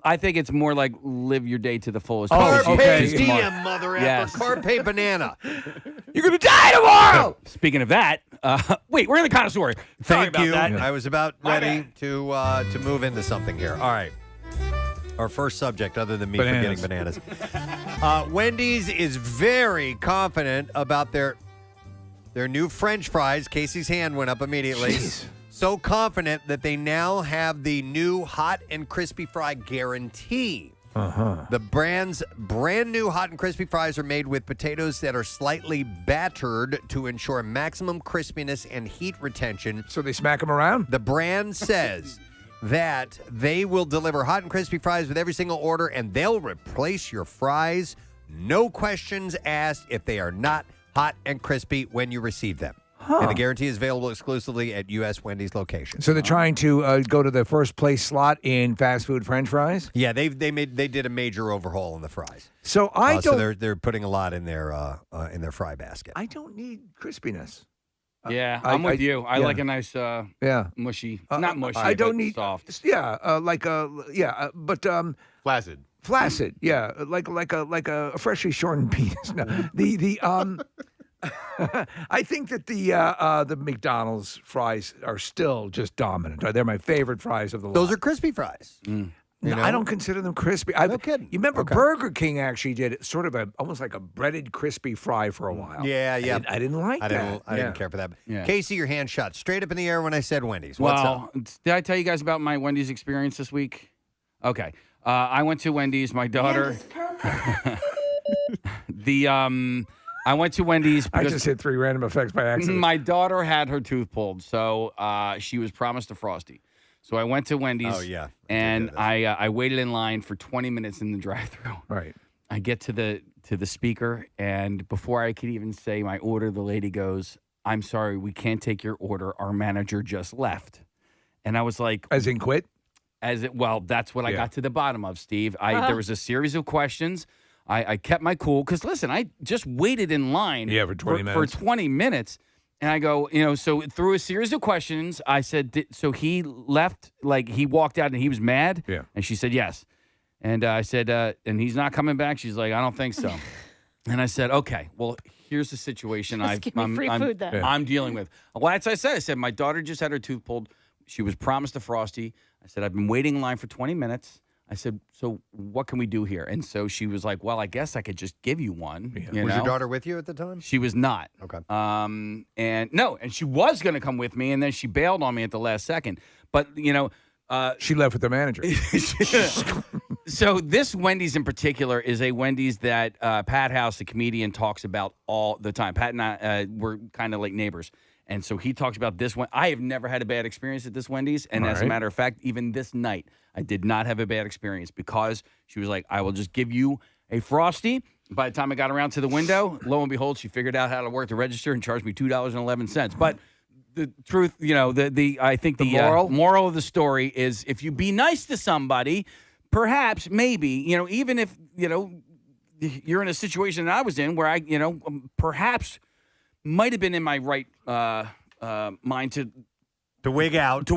I think it's more like live your day to the fullest. Carpe diem, mother effer. Carpe banana. You're going to die tomorrow! Speaking of that, wait, we're in the Connoisseur. Sorry Thank you. about that. I was about ready to move into something here. All right. Our first subject, other than me forgetting bananas. Wendy's is very confident about their new French fries. Casey's hand went up immediately. Jeez. So confident that they now have the new hot and crispy fry guarantee. The brand's brand new hot and crispy fries are made with potatoes that are slightly battered to ensure maximum crispiness and heat retention. So they smack them around? The brand says that they will deliver hot and crispy fries with every single order, and they'll replace your fries, no questions asked, if they are not hot and crispy when you receive them. And the guarantee is available exclusively at U.S. Wendy's locations. So they're trying to go to the first place slot in fast food French fries? Yeah, they did a major overhaul in the fries. So so they're putting a lot in their fry basket. I don't need crispiness. Yeah, I'm with you. I like a nice mushy, not mushy. I don't need soft. Yeah, but flaccid. Flaccid, yeah, like a freshly shorn penis. No, I think that the McDonald's fries are still just dominant. They're my favorite fries of the lot. Those are crispy fries. No, I don't consider them crispy. No kidding. You remember Burger King actually did sort of almost like a breaded crispy fry for a while. Yeah. I didn't like that. I didn't care for that. Yeah. Casey, your hand shot straight up in the air when I said Wendy's. What's up? Did I tell you guys about my Wendy's experience this week? Okay. I went to Wendy's. My daughter. I went to Wendy's because I just hit 3 random effects by accident. My daughter had her tooth pulled, so she was promised a Frosty. So I went to Wendy's. Oh, yeah. And I waited in line for 20 minutes in the drive-thru. Right. I get to the speaker, and before I could even say my order, the lady goes, "I'm sorry, we can't take your order. Our manager just left." And I was like, as in quit? Well, that's what I got to the bottom of, Steve. There was a series of questions. I kept my cool because, listen, I just waited in line for 20 minutes. For 20 minutes. And I go, so through a series of questions, I said, so he left, like he walked out and he was mad? Yeah. And she said, yes. And I said, and he's not coming back? She's like, I don't think so. And I said, okay, well, here's the situation I'm dealing with. Well, as I said, my daughter just had her tooth pulled. She was promised a Frosty. I said, I've been waiting in line for 20 minutes. I said, so what can we do here? And so she was like, well, I guess I could just give you one. Yeah. Was your daughter with you at the time? She was not. Okay. And she was going to come with me, and then she bailed on me at the last second. But, she left with the manager. So this Wendy's in particular is a Wendy's that Pat House, the comedian, talks about all the time. Pat and I were kind of like neighbors. And so he talks about this one. I have never had a bad experience at this Wendy's. And as a matter of fact, even this night, I did not have a bad experience because she was like, I will just give you a Frosty. By the time I got around to the window, lo and behold, she figured out how to work the register and charged me $2.11. But the truth, I think the moral of the story is if you be nice to somebody, perhaps, maybe, even if, you're in a situation that I was in where I, perhaps might have been in my right mind to wig out.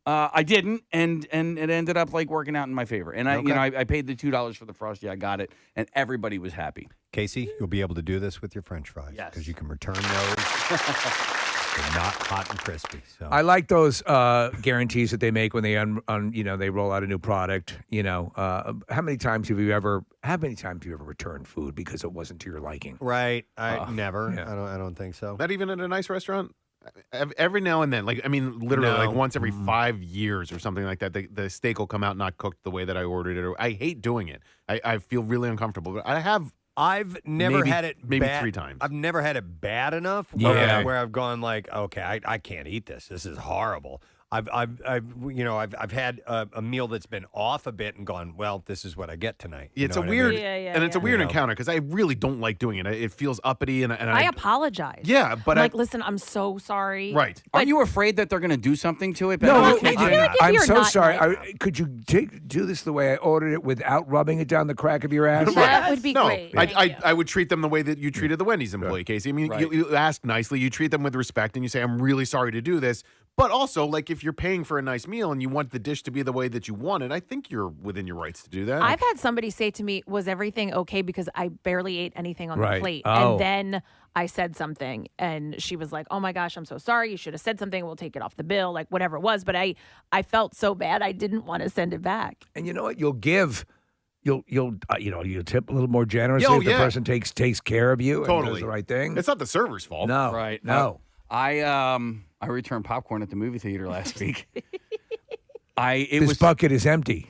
I didn't, and it ended up like working out in my favor. And I paid the $2 for the Frosty. I got it, and everybody was happy. Casey, you'll be able to do this with your French fries because you can return those. They're not hot and crispy. So I like those guarantees that they make when they they roll out a new product. How many times have you ever returned food because it wasn't to your liking? Right. Never. Yeah. I don't think so. Not even at a nice restaurant. Every now and then, literally, once every 5 years or something like that, the steak will come out not cooked the way that I ordered it. Or I hate doing it. I feel really uncomfortable. But I've never had it maybe bad. 3 times. I've never had it bad enough where I've gone like, okay, I can't eat this. This is horrible. I've had a meal that's been off a bit and gone, well, this is what I get tonight. It's a weird encounter because I really don't like doing it. It feels uppity and I apologize. Yeah, but I'm listen, I'm so sorry. Right. Are you afraid that they're going to do something to it? No, I'm so sorry. Could you do this the way I ordered it without rubbing it down the crack of your ass? That would be great. I would treat them the way that you treated the Wendy's employee, Casey. I mean, you ask nicely, you treat them with respect, and you say, I'm really sorry to do this. But also, if you're paying for a nice meal and you want the dish to be the way that you want it, I think you're within your rights to do that. I've had somebody say to me, was everything okay? Because I barely ate anything on the plate. Oh. And then I said something, and she was like, oh, my gosh, I'm so sorry. You should have said something. We'll take it off the bill, whatever it was. But I felt so bad, I didn't want to send it back. And you know what? You'll give... You'll tip a little more generously if the person takes care of you and does the right thing. It's not the server's fault. No. Right. No. I returned popcorn at the movie theater last week. This bucket is empty.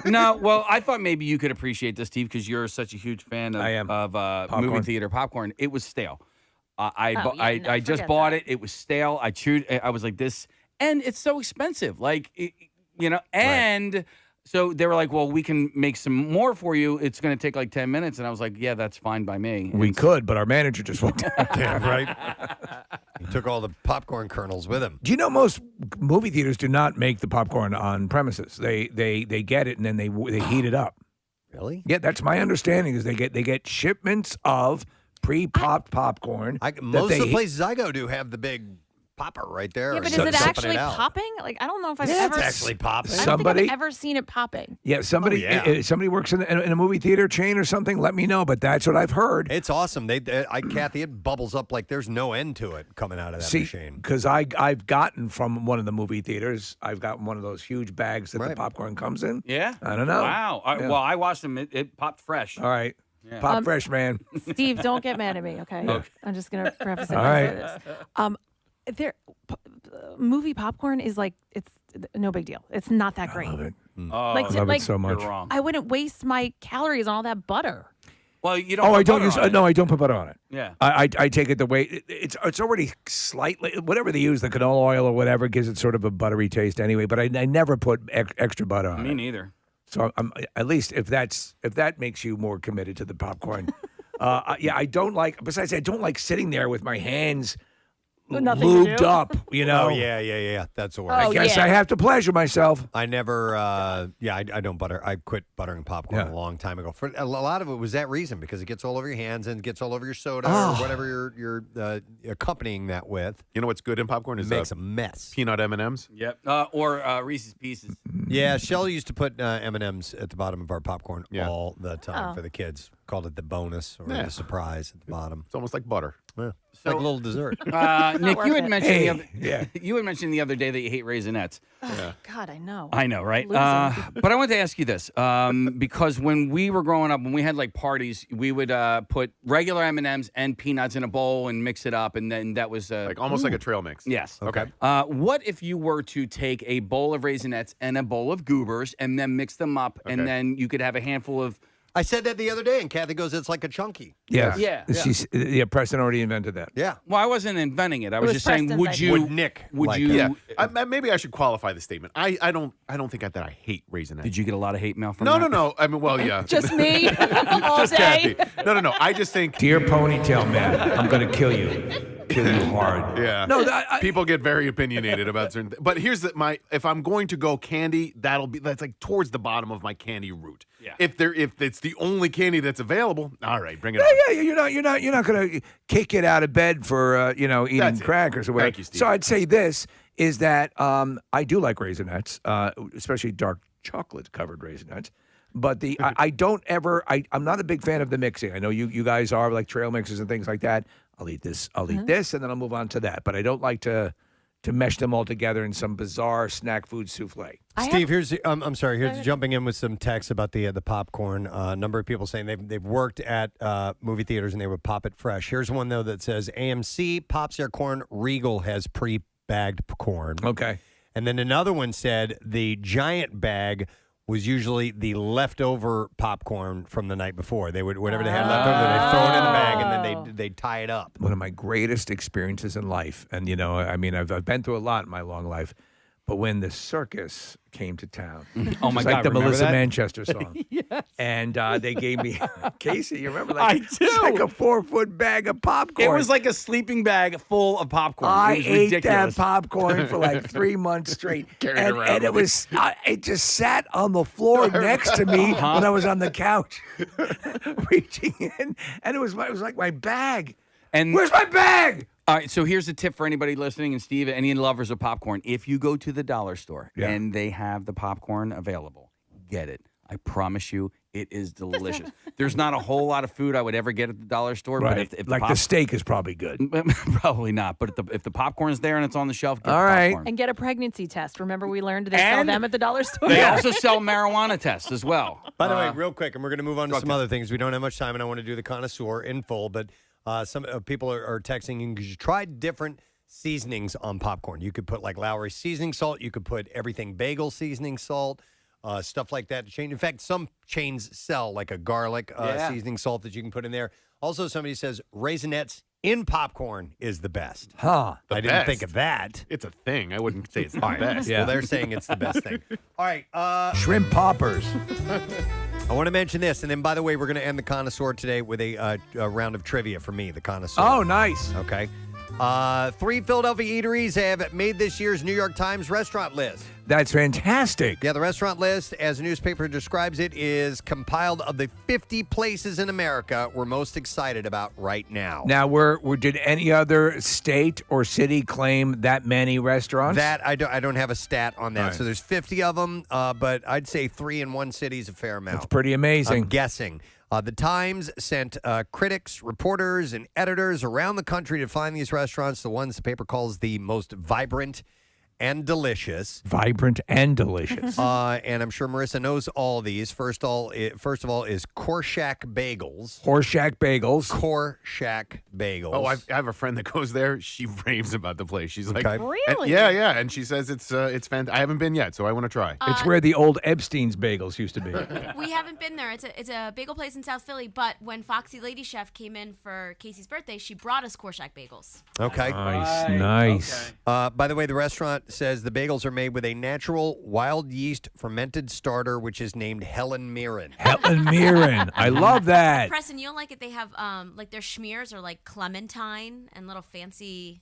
No, well, I thought maybe you could appreciate this, Steve, because you're such a huge fan of movie theater popcorn. It was stale. I just bought it. It was stale. I chewed. I was like this, and it's so expensive. And. So they were like, well, we can make some more for you. It's going to take 10 minutes. And I was like, yeah, that's fine by me. We could, but our manager just walked out. Damn right. He took all the popcorn kernels with him. Do you know most movie theaters do not make the popcorn on premises? They get it and then they heat it up. Really? Yeah, that's my understanding is they get shipments of pre-popped popcorn. Most of the places I go to have the big popper right there. Yeah, but is it actually popping? I don't know if I've ever. It's actually popping. I don't think I've ever seen it popping. Yeah, somebody works in a movie theater chain or something. Let me know. But that's what I've heard. It's awesome. Kathy, it bubbles up like there's no end to it coming out of that machine. Because I've gotten from one of the movie theaters. I've gotten one of those huge bags that the popcorn comes in. Yeah. I don't know. Wow. Yeah. Well, I watched them. It popped fresh. All right. Yeah. Pop fresh, man. Steve, don't get mad at me, okay? I'm just gonna preface it All by right. this. Movie popcorn is it's no big deal. It's not that great. I love it. I love it so much. You're wrong. I wouldn't waste my calories on all that butter. Well, you don't. Oh, I don't use. No, I don't put butter on it. Yeah. I take it the way it's already slightly whatever they use, the canola oil or whatever, gives it sort of a buttery taste anyway. But I never put extra butter on it. Me neither. So at least if that makes you more committed to the popcorn. I don't like. Besides, I don't like sitting there with my hands lubed up, Oh, yeah. That's all right. I guess I have to pleasure myself. I never, I don't butter. I quit buttering popcorn a long time ago. For a lot of it was that reason, because it gets all over your hands and gets all over your soda or whatever you're accompanying that with. You know what's good in popcorn is makes a mess. Peanut M&Ms. Yep. Or Reese's Pieces. Yeah, Shelley used to put M&Ms at the bottom of our popcorn all the time for the kids. Called it the bonus or the surprise at the bottom. It's almost like butter. Yeah. It's like a little dessert. Nick, you had mentioned you had mentioned the other day that you hate Raisinets. God, I know. I know, right? But I wanted to ask you this, because when we were growing up, when we had parties, we would put regular M&Ms and peanuts in a bowl and mix it up, and then that was almost like a trail mix. Yes. Okay. What if you were to take a bowl of Raisinets and a bowl of Goobers and then mix them up, and then you could have a handful of. I said that the other day, and Kathy goes, "It's like a chunky." Yeah. Yeah. Preston already invented that. Yeah. Well, I wasn't inventing it. I was just saying, would you? Would Nick? Would you? Yeah. Maybe I should qualify the statement. I don't think that I hate Raisinets. Did you get a lot of hate mail from? No. I mean, well, yeah. Just me all just day. Kathy. No. I just think. Dear ponytail man, I'm going to kill you. kill you hard. Yeah. No, people get very opinionated about certain things. But here's if I'm going to go candy, that's like towards the bottom of my candy route. Yeah. If it's the only candy that's available, all right, bring it on. Yeah, you're not going to kick it out of bed for eating crackers or whatever. Thank you, Steve. So I'd say this is that I do like Raisinets, especially dark chocolate covered Raisinets. But I'm not a big fan of the mixing. I know you guys are, like trail mixes and things like that. I'll eat this, eat this, and then I'll move on to that. But I don't like to mesh them all together in some bizarre snack food souffle. Steve, I'm sorry. Here's jumping in with some text about the popcorn. A number of people saying they've worked at movie theaters and they would pop it fresh. Here's one though that says AMC pops their corn. Regal has pre-bagged corn. Okay. And then another one said the giant bag was usually the leftover popcorn from the night before. They would whatever they had left over, they throw it in the bag and then they'd tie it up. One of my greatest experiences in life, and I've been through a lot in my long life, but when the circus came to town, oh my it's God, like the remember Melissa that? Manchester song, Yes. And they gave me Casey. You remember? I It's do. like a 4-foot bag of popcorn. It was like a sleeping bag full of popcorn. I It was ate ridiculous. that popcorn for like 3 months straight, Carried it around and it with was it just sat on the floor next to me Uh-huh. when I was on the couch, reaching in, and it was like my bag. And Where's my bag? All right, so here's a tip for anybody listening, and Steve, any lovers of popcorn. If you go to the dollar store and they have the popcorn available, get it. I promise you, it is delicious. There's not a whole lot of food I would ever get at the dollar store. Right. But if Like the steak is probably good. Probably not. But if the popcorn's there and it's on the shelf, get All the right. popcorn. And get a pregnancy test. Remember, we learned they sell And them at the dollar store. They also sell marijuana tests as well. By the way, real quick, and we're going to move on to some okay. other things. We don't have much time, and I want to do the connoisseur in full, but some people are texting you because you tried different seasonings on popcorn. You could put like Lowry seasoning salt. You could put everything bagel seasoning salt, stuff like that. In fact, some chains sell like a garlic seasoning salt that you can put in there. Also, somebody says Raisinets in popcorn is the best. Huh. I didn't think of that. It's a thing. I wouldn't say it's the All right. best. Well, they're saying it's the best thing. All right. Shrimp poppers. I want to mention this, and then, by the way, we're going to end the connoisseur today with a round of trivia for me, the connoisseur. Oh, nice. Okay. 3 Philadelphia eateries have made this year's New York Times restaurant list. That's fantastic. Yeah, the restaurant list, as the newspaper describes it, is compiled of the 50 places in America we're most excited about right now. Now, did any other state or city claim that many restaurants? That I don't have a stat on that. All right. So there's 50 of them, but I'd say 3 in one city is a fair amount. That's pretty amazing. I'm guessing. The Times sent critics, reporters, and editors around the country to find these restaurants, the ones the paper calls the most vibrant and delicious. Vibrant and delicious. And I'm sure Marissa knows all these. First of all is Korshak Bagels. Horseshack Bagels. Korshak Bagels. Oh, I have a friend that goes there. She raves about the place. She's like, Okay. Really? yeah, and she says it's fantastic. I haven't been yet, so I want to try. It's where the old Epstein's Bagels used to be. We haven't been there. It's a bagel place in South Philly, but when Foxy Lady Chef came in for Casey's birthday, she brought us Korshak bagels. Okay. Nice. By the way, the restaurant says the bagels are made with a natural wild yeast fermented starter, which is named Helen Mirren. Helen Mirren. I love that. Preston, you'll like it. They have like their schmears are like clementine and little fancy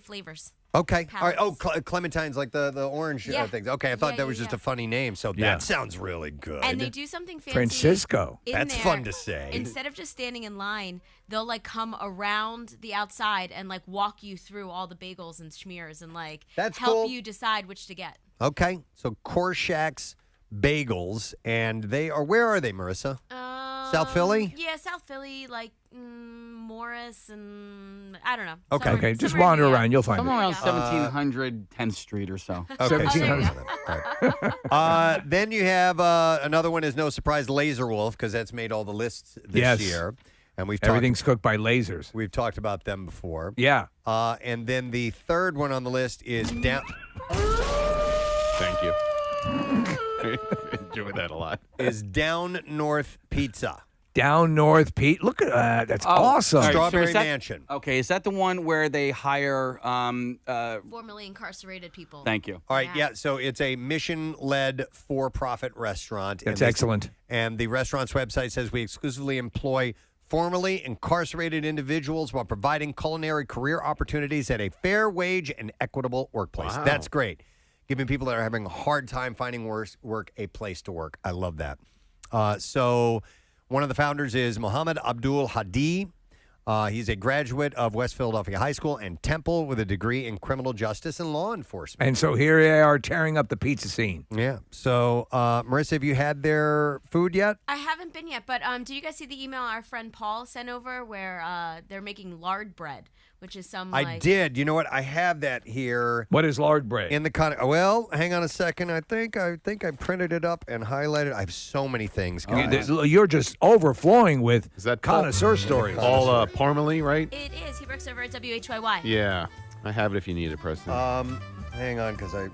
flavors. Okay. All right. Oh, Palettes. clementine's like the orange Yeah. things. Okay, I thought Yeah, that was yeah, just yeah. a funny name. So Yeah. that sounds really good. And they do something fancy. Francisco. in That's there. fun to say. Instead of just standing in line, they'll like come around the outside and like walk you through all the bagels and schmears and like That's help cool. you decide which to get. Okay. So Korshak's Bagels, and they are, where are they, Marissa? South Philly? Yeah, South Philly, like Morris and I don't know. Okay. Somewhere- Okay, just somewhere wander near- around. You'll find Somewhere it. around 1700 10th Street or so. Okay. 1700. Then you have another one is no surprise, Laser Wolf, because that's made all the lists this Yes. year. And Everything's cooked by lasers. We've talked about them before. Yeah. And then the third one on the list is down. Thank you. Enjoy that a lot. Is Down North Pizza. Down North Pete. Look at that's awesome. All right, Strawberry is that- Mansion. Okay, is that the one where they hire? Formerly incarcerated people. Thank you. All right, yeah. So it's a mission-led for-profit restaurant. That's excellent. And the restaurant's website says we exclusively employ formerly incarcerated individuals while providing culinary career opportunities at a fair wage and equitable workplace. Wow. That's great. Giving people that are having a hard time finding work a place to work. I love that. So one of the founders is Mohammed Abdul Hadi. He's a graduate of West Philadelphia High School and Temple with a degree in criminal justice and law enforcement. And so here they are tearing up the pizza scene. Yeah. So, Marissa, have you had their food yet? I haven't been yet, but did you guys see the email our friend Paul sent over where they're making lard bread, which is some I did. You know what? I have that here. What is lard bread? In the well, hang on a second. I think I printed it up and highlighted. I have so many things. Guys. You're just overflowing with connoisseur stories. All Parmalee, right? It is. He works over at WHYY. Yeah. I have it if you need it, Preston. Hang on, because I think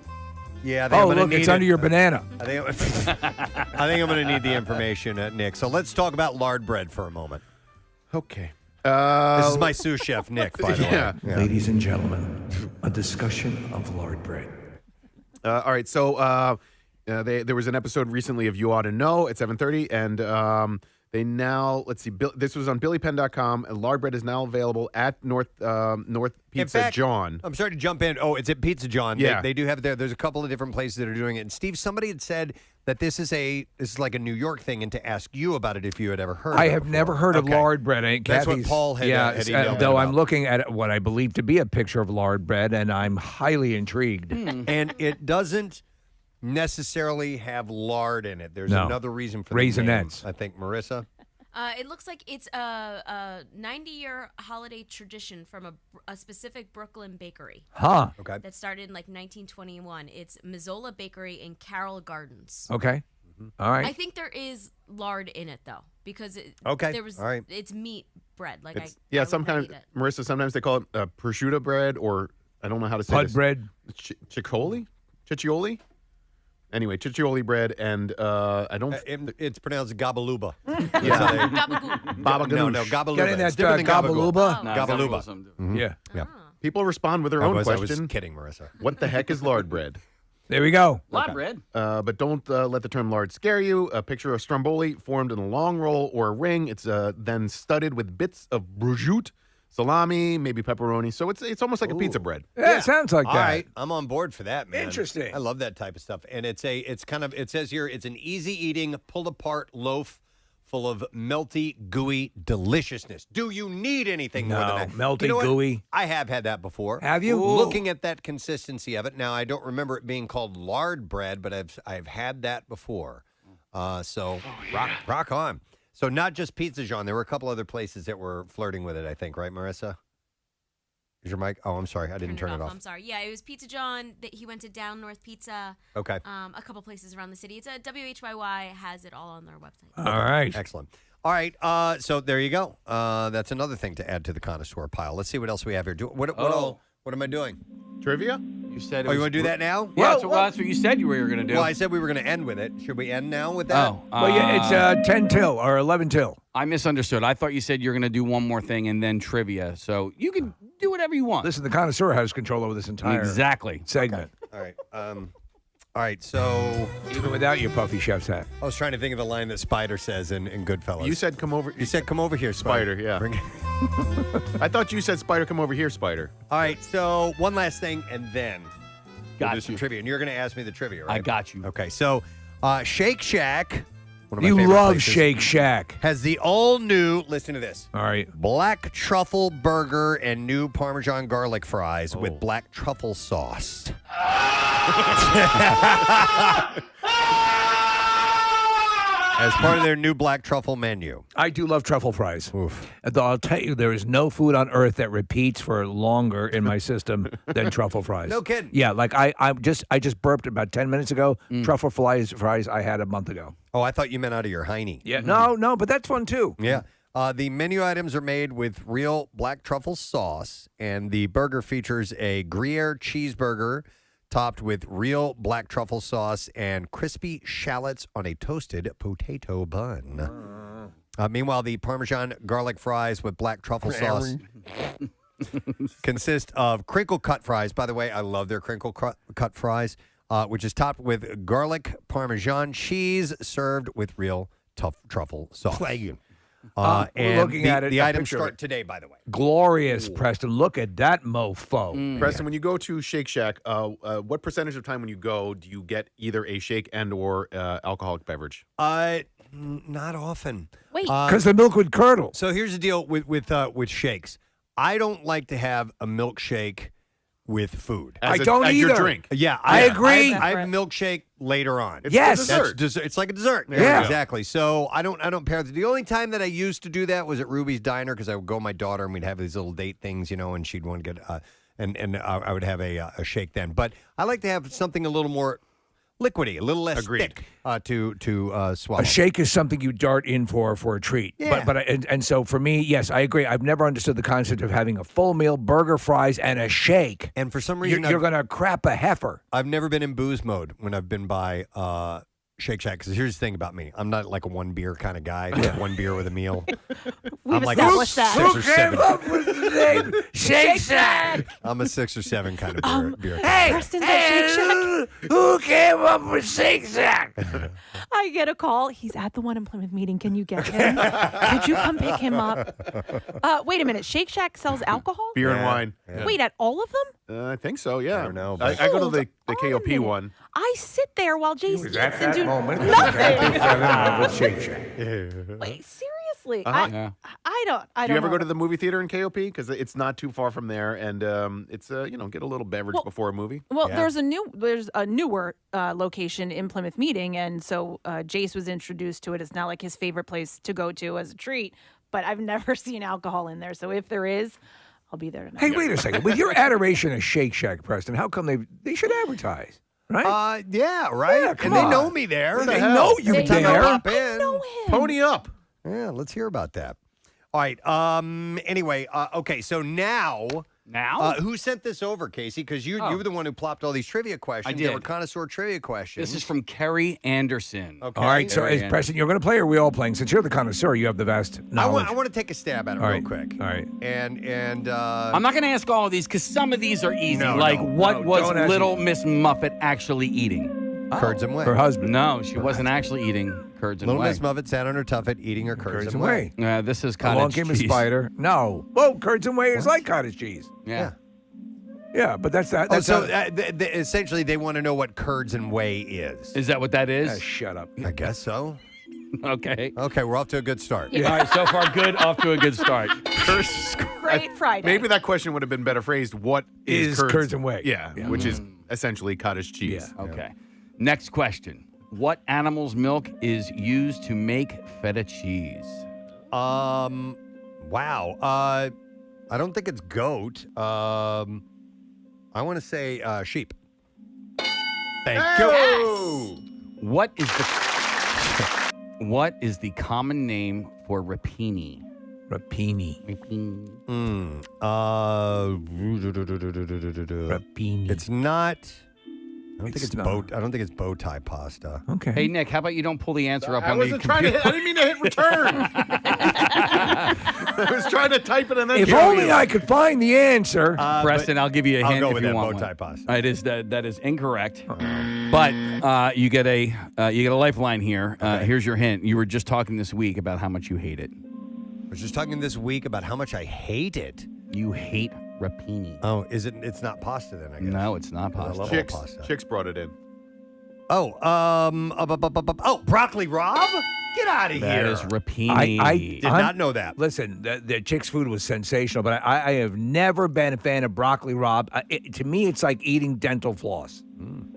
oh, I'm gonna look, need it's under your banana. I think I'm going to need the information, Nick. So let's talk about lard bread for a moment. Okay. This is my sous chef, Nick, by the way. Yeah. Ladies and gentlemen, a discussion of lard bread. All right, so there was an episode recently of You Ought to Know at 7:30, and they now, let's see, this was on BillyPenn.com, and lard bread is now available at North Pizza John. I'm sorry to jump in. Oh, it's at Pizza John. Yeah. They do have it there. There's a couple of different places that are doing it. And Steve, somebody had said that this is like a New York thing, and to ask you about it if you had ever heard of it. I have never heard of lard bread. That's what Paul had emailed though about. I'm looking at what I believe to be a picture of lard bread, and I'm highly intrigued. And it doesn't necessarily have lard in it. There's another reason for Raisinets. the name, I think, Marissa. It looks like it's a 90-year holiday tradition from a specific Brooklyn bakery. Huh. Okay. That started in like 1921. It's Mazzola Bakery in Carroll Gardens. Okay. All right. I think there is lard in it though, because there was. All right. It's meat bread. Like It's, some kind of Marissa. Sometimes they call it prosciutto bread, or I don't know how to say Pud this. bread. Ciccioli. Anyway, ciccioli bread, and I don't. It's pronounced gabaluba. Yeah. No, gabaluba. Getting that It's different than gabaluba? Oh. Gabaluba. Yeah. People respond with their own I was question. kidding, Marissa. What the heck is lard bread? There we go. Lard bread. But don't let the term lard scare you. A picture of stromboli formed in a long roll or a ring. It's then studded with bits of prosciutto, salami, maybe pepperoni. So it's almost like a pizza bread. Yeah, it sounds like All that. right, I'm on board for that, man. Interesting. I love that type of stuff. And it says here, it's an easy eating, pulled apart loaf full of melty, gooey deliciousness. Do you need anything more than that? Melty, You know what? gooey. I have had that before. Have you? Looking at that consistency of it. Now, I don't remember it being called lard bread, but I've had that before. Rock on. So not just Pizza John. There were a couple other places that were flirting with it, I think. Right, Marissa? Is your mic? Oh, I'm sorry. I didn't turn it off. I'm sorry. Yeah, it was Pizza John. He went to Down North Pizza. Okay. A couple places around the city. It's a WHYY has it all on their website. All right. Excellent. All right. So there you go. That's another thing to add to the connoisseur pile. Let's see what else we have here. What am I doing? Trivia? You said it you was want to do that now? Yeah, that's what you said you were going to do. Well, I said we were going to end with it. Should we end now with that? Oh. Well, yeah, it's 10 till or 11 till. I misunderstood. I thought you said you're going to do one more thing and then trivia. So you can do whatever you want. Listen, the connoisseur has control over this entire segment. Okay. All right. So even without your puffy chef's hat. I was trying to think of the line that Spider says in Goodfellas. You said come over. You said come over here, Spider. Yeah. Bring it. I thought you said Spider, come over here, Spider. All right. So one last thing, and then we'll do Got some you. trivia. And you're going to ask me the trivia, right? I got you. Okay. So Shake Shack. One of my You favorite love places, Shake Shack. has the all-new, listen to this, All right. black truffle burger and new Parmesan garlic fries with black truffle sauce. As part of their new black truffle menu. I do love truffle fries. Though I'll tell you, there is no food on earth that repeats for longer in my system than truffle fries. No kidding. Yeah, like I just burped about 10 minutes ago. Truffle fries I had a month ago. Oh, I thought you meant out of your hiney. Yeah, no, but that's fun too. Yeah. The menu items are made with real black truffle sauce, and the burger features a Gruyere cheeseburger topped with real black truffle sauce and crispy shallots on a toasted potato bun. Meanwhile, the Parmesan garlic fries with black truffle sauce consist of crinkle cut fries. By the way, I love their crinkle cut fries, which is topped with garlic Parmesan cheese served with real tough truffle sauce. And looking the, at it, the a items picture of start it. today, by the way. Glorious, Preston. Look at that mofo. Preston, when you go to Shake Shack, what percentage of time when you go do you get either a shake and or alcoholic beverage? Not often. Wait, Because the milk would curdle. So here's the deal with shakes. I don't like to have a milkshake with food. I don't as either. your drink. Yeah, I agree. I have a milkshake later on. It's Yes. the dessert. That's it's like a dessert. Yeah. Exactly. So I don't pair it. The only time that I used to do that was at Ruby's Diner because I would go with my daughter and we'd have these little date things, and she'd want to get and I would have a shake then. But I like to have something a little more liquidy, a little less thick to swallow. A shake is something you dart in for a treat. Yeah. And so for me, yes, I agree. I've never understood the concept of having a full meal, burger, fries, and a shake. And for some reason, you're going to crap a heifer. I've never been in booze mode when I've been by Shake Shack. Because here's the thing about me: I'm not like a one beer kind of guy. Just one beer with a meal. We've I'm like established that. 6 or 7. up with the name Shake Shack? I'm a 6 or 7 kind of beer. Hey, Preston's at Shake Shack. who came up with Shake Shack? I get a call. He's at the one in Plymouth meeting. Can you get him? Could you come pick him up? Wait a minute. Shake Shack sells alcohol? Beer and wine. Yeah. Wait, at all of them? I think so, yeah. I don't know, I but- go to the Hold KOP on a minute. one. I sit there while Jason eats At and that do moment, nothing. he fell in love with Shake Shack. Wait, seriously? Uh-huh. Yeah. I don't Do you ever know. go to the movie theater in KOP? Because it's not too far from there, and it's get a little beverage before a movie. Well, Yeah. there's a newer location in Plymouth meeting, and so Jace was introduced to it. It's not like his favorite place to go to as a treat, but I've never seen alcohol in there. So if there is, I'll be there tonight. Hey, wait a second. With your adoration of Shake Shack, Preston, how come they should advertise, right? Yeah, right. Yeah, and come they on. know me there. They know you Every time I there. pop in. I know him. Pony up. Yeah, let's hear about that. All right. Anyway, okay. So now, who sent this over, Casey? Because you were the one who plopped all these trivia questions. I did. They were connoisseur trivia questions. This is from Kerry Anderson. Okay. All right, so Very as Preston, you're going to play, or are we all playing? Since you're the connoisseur, you have the vast knowledge. I want to take a stab at it All real right. quick. All right. And I'm not going to ask all of these because some of these are easy. No, like, no, what was don't ask Little Miss Muffet actually eating? curds and whey. Her husband. No, she wasn't actually eating curds and Little whey. Miss Muffet sat on her tuffet eating her curds and whey. This is cottage Along came a cheese. spider. No. Whoa, curds and whey is like cottage cheese. Yeah. Yeah, but that's that. Oh, That's so not- essentially they want to know what curds and whey is. Is that what that is? Shut up. I guess so. Okay. Okay, we're off to a good start. All right, so far good. Off to a good start. Great Friday. Maybe that question would have been better phrased. What is curds and whey? Yeah, which is essentially cottage cheese. Okay. Next question. What animal's milk is used to make feta cheese? Wow. I don't think it's goat. I want to say sheep. Thank you. What is the common name for rapini? Rapini. Rapini. It's not. I don't think it's not. I don't think it's bow tie pasta. Okay. Hey, Nick, how about you don't pull the answer up I on wasn't the trying to computer? hit, I didn't mean to hit return. I was trying to type it and then If show only you. I could find the answer. Preston, I'll give you a I'll hint go if with you that want bow tie one. pasta. It is that is incorrect. But you get a lifeline here. Here's your hint. You were just talking this week about how much you hate it. I was just talking this week about how much I hate it. You hate rapini. Oh, is it? It's not pasta then, I guess. No, it's not I pasta. love Chicks, all pasta. Chicks brought it in. Oh, broccoli Rob? Get out of That here. is rapini. I Did not know that. Listen, the chick's food was sensational, but I have never been a fan of broccoli Rob. To me, it's like eating dental floss.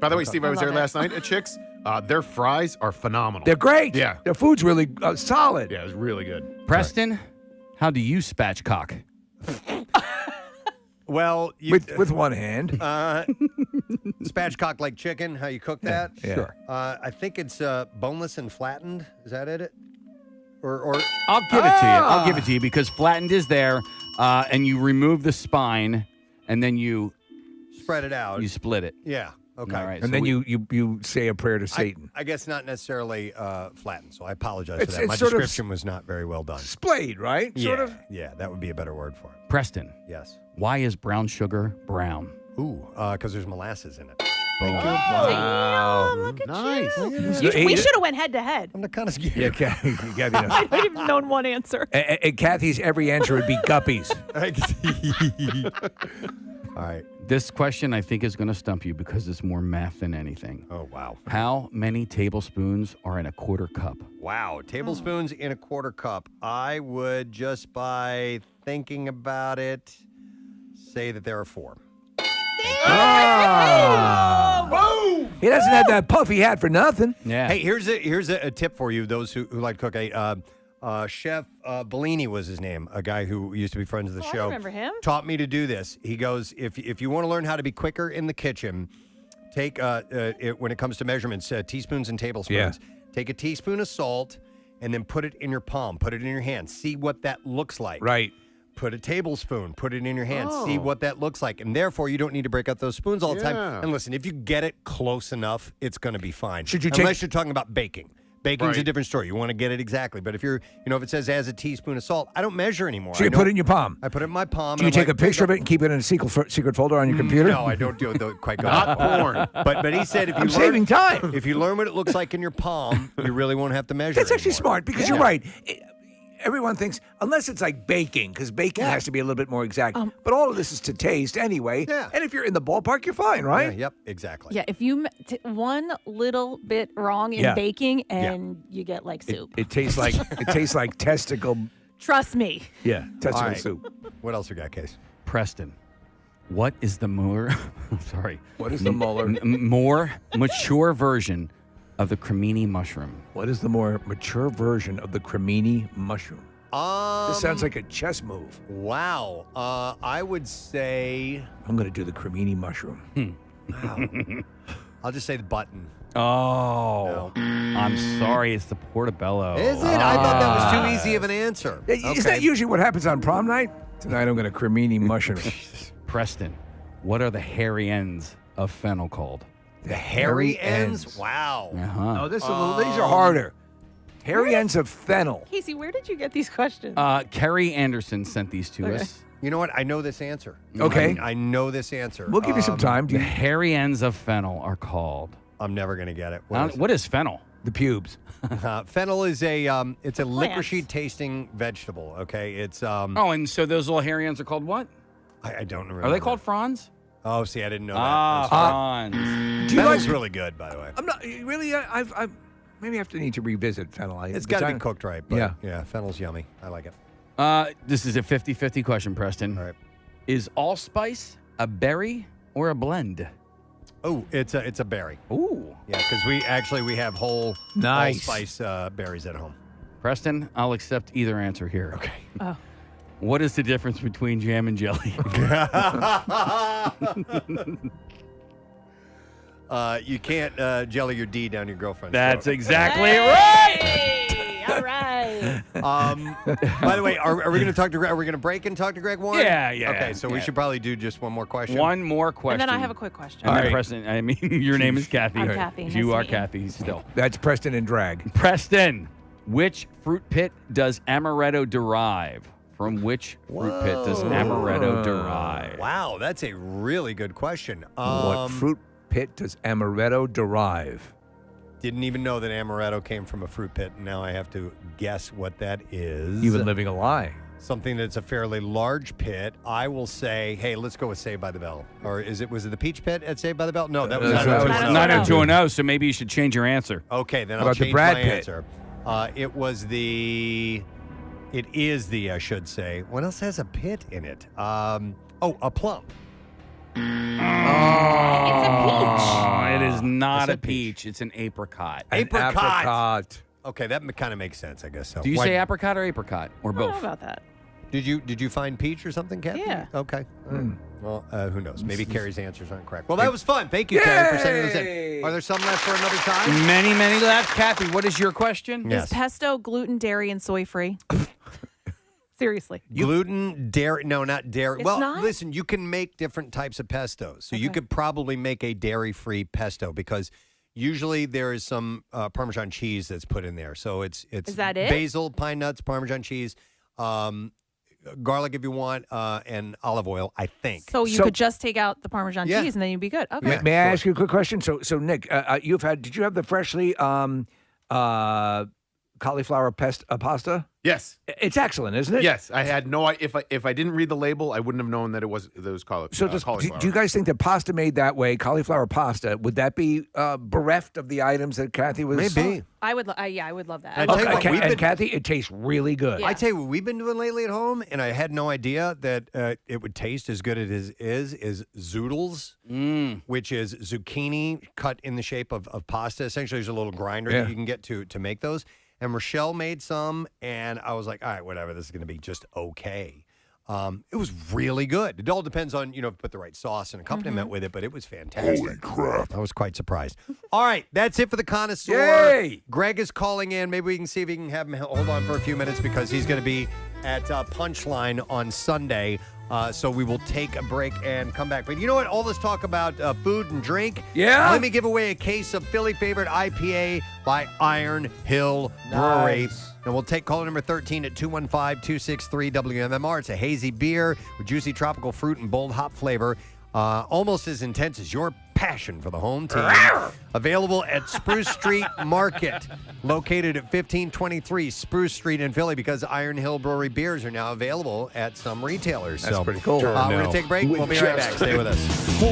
By the way, Steve, I was there last night at Chicks. Their fries are phenomenal. They're great. Yeah. Their food's really solid. Yeah, it was really good. Preston, how do you spatchcock? Well, you, With one hand. spatchcock like chicken, how you cook that? Yeah. Sure. I think it's boneless and flattened. Is that it? Or I'll give it to you. I'll give it to you because flattened is there, and you remove the spine, and then you spread it out. You split it. Yeah. Okay. All right. And so then we- you say a prayer to Satan. I guess not necessarily flattened, so I apologize It's- for that. My it's sort of description was not very well done. Splayed, right? Yeah, Sort of. yeah, that would be a better word for it. Preston, Yes. why is brown sugar brown? Ooh, because there's molasses in it. Wow. Damn, look at Nice. you. We should have went head to head. I'm kind of scared. Yeah, Kathy. I would have known one answer. And Kathy's every answer would be guppies. All right. This question I think is going to stump you because it's more math than anything. Oh, wow. How many tablespoons are in a quarter cup? Wow. Tablespoons in a quarter cup. I would just by thinking about it say that there are 4. Boom! He doesn't have that puffy hat for nothing. Yeah. Hey, here's a tip for you, those who like to cook. Chef Bellini was his name, a guy who used to be friends of the show. I remember him. Taught me to do this. He goes, if you want to learn how to be quicker in the kitchen, take when it comes to measurements, teaspoons and tablespoons. Yeah. Take a teaspoon of salt and then put it in your palm. Put it in your hand. See what that looks like. Right. Put a tablespoon. Put it in your hand. See what that looks like. And therefore, you don't need to break out those spoons all the time. And listen, if you get it close enough, it's going to be fine. Unless you're talking about baking. Baking's a different story. You want to get it exactly. But if you're, if it says it has a teaspoon of salt, I don't measure anymore. So you put it in your palm? I put it in my palm. Do you take a picture of it and keep it in a secret folder on your computer? No, I don't do it quite good. Not porn. But he said if you I'm saving time. If you learn what it looks like in your palm, you really won't have to measure That's it actually anymore. smart because you're right. Everyone thinks, unless it's like baking, because baking has to be a little bit more exact. But all of this is to taste anyway. Yeah. And if you're in the ballpark, you're fine, right? Yep, exactly. Yeah, if you one little bit wrong in baking and you get like soup. It tastes like testicle. Trust me. Yeah, testicle All right. soup. What else we got, Case? Preston, what is the more What is the more mature version of the cremini mushroom? What is the more mature version of the cremini mushroom? This sounds like a chess move. Wow. I would say I'm going to do the cremini mushroom. Wow. I'll just say the button. Oh, I'm sorry. It's the portobello. Is it? I thought that was too easy of an answer. Isn't that usually what happens on prom night? Tonight I'm going to cremini mushroom. Preston, what are the hairy ends of fennel called? The hairy ends? Wow. Uh-huh. Oh, these are harder. Hairy ends of fennel. Casey, where did you get these questions? Kerry Anderson sent these to us. You know what? I know this answer. Okay. I know this answer. We'll give you some time. The hairy ends of fennel are called. I'm never going to get it. What is fennel? The pubes. Fennel is it's a licoricey tasting vegetable. Okay, it's and so those little hairy ends are called what? I don't remember. Are they called fronds? Oh, see, I didn't know that. Fronds. Fennel's really good, by the way. I'm not really. I've maybe I have to need to revisit fennel. It's got to be cooked right. But yeah, fennel's yummy. I like it. This is a 50-50 question, Preston. All right. Is allspice a berry or a blend? Oh, it's a berry. Ooh. Yeah, because we have whole allspice berries at home. Preston, I'll accept either answer here. Okay. Oh. What is the difference between jam and jelly? You can't jelly your D down your girlfriend's That's throat. exactly right. All right. By the way, are we going to talk to Greg? Are we going to break and talk to Greg Warren? Yeah. Okay, so we should probably do just one more question. One more question. And then I have a quick question. All right, Preston. I mean, your name is Kathy. I'm Kathy. Nice You to are meet you. Kathy still. That's Preston in drag. Preston, which fruit pit does amaretto derive? From which fruit pit does amaretto derive? Wow, that's a really good question. What fruit pit does amaretto derive? Didn't even know that amaretto came from a fruit pit. Now I have to guess what that is. You've been living a lie. Something that's a fairly large pit. I will say, hey, let's go with Saved by the Bell. Or was it the Peach Pit at Saved by the Bell? No, that was 90210, so maybe you should change your answer. Okay, then How I'll about the change Brad my Pitt? answer. It is the, I should say. What else has a pit in it? A plum. It's a peach. It is not It's a a peach. It's an apricot. Apricot. Okay, that kind of makes sense, I guess so. Do you say apricot or apricot? Or I don't know both? about that. Did you find peach or something, Kathy? Yeah. Okay. Well, who knows? Maybe Carrie's answers aren't correct. Well, that was fun. Thank you, Carrie, for sending this in. Are there some left for another time? Many, many left. Kathy, what is your question? Is pesto gluten, dairy, and soy free? Seriously. Gluten, dairy, no, not dairy. It's well, not? listen, you can make different types of pestos. So you could probably make a dairy-free pesto because usually there is some Parmesan cheese that's put in there. So it's Is that it? basil, pine nuts, Parmesan cheese. garlic if you want, and olive oil, I think. So you could just take out the Parmesan Yeah. cheese and then you'd be good. Okay. May I ask you a quick question? So Nick, did you have the freshly cauliflower pasta? Yes. It's excellent, isn't it? Yes, I had no. If I didn't read the label, I wouldn't have known that it was cauliflower. So do you guys think that pasta made that way, cauliflower pasta, would that be bereft of the items that Kathy was? Maybe. I would. I would love that. And I tell you what, we've been- Kathy, it tastes really good. I tell you what we've been doing lately at home, and I had no idea that it would taste as good as it is zoodles, which is zucchini cut in the shape of pasta. Essentially, there's a little grinder that you can get to make those. And Rochelle made some, and I was like, all right, whatever, this is going to be just okay. It was really good. It all depends on, put the right sauce and accompaniment with it, but it was fantastic. Holy crap. I was quite surprised. All right, that's it for the Connoisseur. Yay! Greg is calling in. Maybe we can see if we can have him hold on for a few minutes because he's going to be at Punchline on Sunday. So we will take a break and come back. But you know what? All this talk about food and drink. Yeah? Let me give away a case of Philly favorite IPA by Iron Hill Brewery. And we'll take caller number 13 at 215-263-WMMR. It's a hazy beer with juicy tropical fruit and bold hop flavor. Almost as intense as your passion for the home team. Available at Spruce Street Market, located at 1523 Spruce Street in Philly, because Iron Hill Brewery beers are now available at some retailers. That's pretty cool. We're going to take a break. We'll be right back. Stay with us.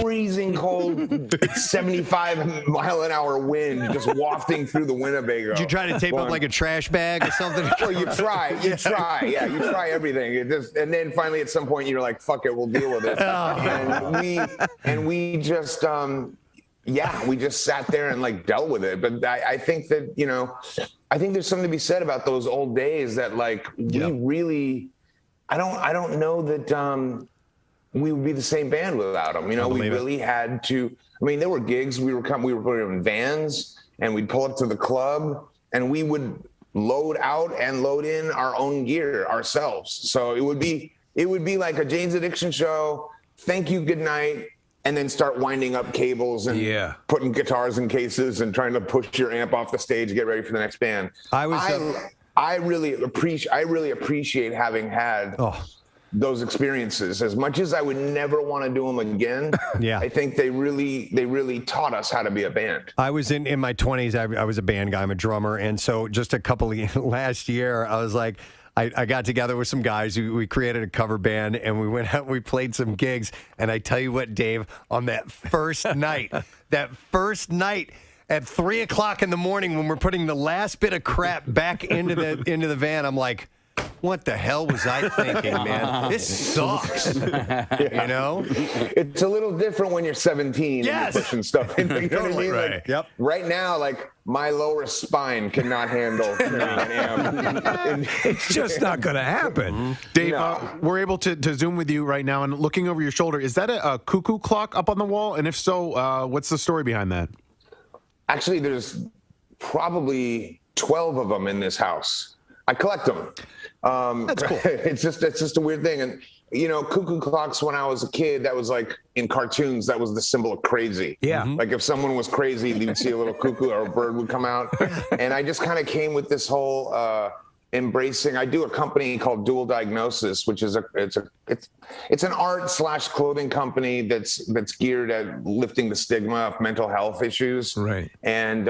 Freezing cold, 75-mile-an-hour wind just wafting through the Winnebago. Did you try to tape up like a trash bag or something? Well, you try. You try everything. And then finally at some point you're like, fuck it, we'll deal with it. And we just we just sat there and like dealt with it. But I think that, I think there's something to be said about those old days that we really, I don't know that we would be the same band without them. We really had to, there were gigs, we were putting in vans and we'd pull up to the club and we would load out and load in our own gear ourselves. So it would be like a Jane's Addiction show. Thank you, good night. And then start winding up cables and putting guitars in cases and trying to push your amp off the stage, get ready for the next band. I really appreciate having had those experiences. As much as I would never want to do them again, I think they really taught us how to be a band. I was in my 20s. I was a band guy. I'm a drummer. And so just a couple of last year, I was like, I got together with some guys. We created a cover band, and we went out and we played some gigs. And I tell you what, Dave, on that first night, at 3 o'clock in the morning, when we're putting the last bit of crap back into the van, I'm like, what the hell was I thinking, man? This sucks. It's a little different when you're 17 and you're pushing stuff in. You know what I mean? Right. Yep. Right now, my lower spine cannot handle carrying an amp. It's just not going to happen. Dave, we're able to Zoom with you right now, and looking over your shoulder, is that a cuckoo clock up on the wall? And if so, what's the story behind that? Actually, there's probably 12 of them in this house. I collect them. That's cool. It's just a weird thing. And, cuckoo clocks, when I was a kid, that was like in cartoons, that was the symbol of crazy. Yeah. Like if someone was crazy, you'd see a little cuckoo or a bird would come out. And I just kind of came with this whole embracing. I do a company called Dual Diagnosis, which is it's an art/clothing company that's geared at lifting the stigma of mental health issues. Right. And,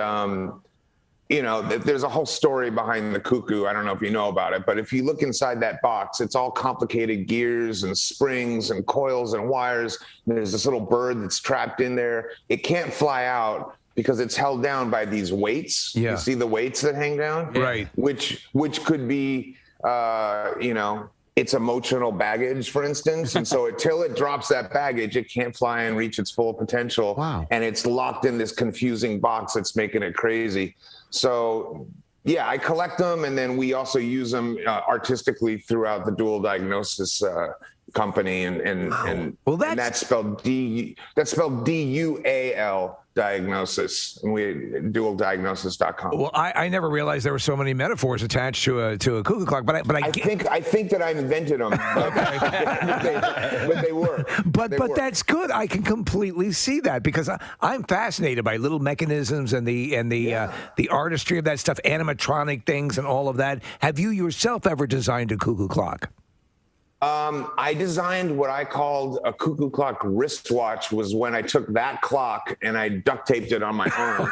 there's a whole story behind the cuckoo. I don't know if you know about it, but if you look inside that box, it's all complicated gears and springs and coils and wires. There's this little bird that's trapped in there. It can't fly out because it's held down by these weights. Yeah. You see the weights that hang down? Right. Which could be, its emotional baggage, for instance. And so until it drops that baggage, it can't fly and reach its full potential. Wow. And it's locked in this confusing box that's making it crazy. So, I collect them, and then we also use them artistically throughout the Dual Diagnosis company, and that's spelled DUAL Diagnosis, and dualdiagnosis.com. Well, I never realized there were so many metaphors attached to a cuckoo clock, but I think that I invented them, but they were. But that's good. I can completely see that because I'm fascinated by little mechanisms and the artistry of that stuff, animatronic things, and all of that. Have you yourself ever designed a cuckoo clock? I designed what I called a cuckoo clock wristwatch. Was when I took that clock and I duct taped it on my arm.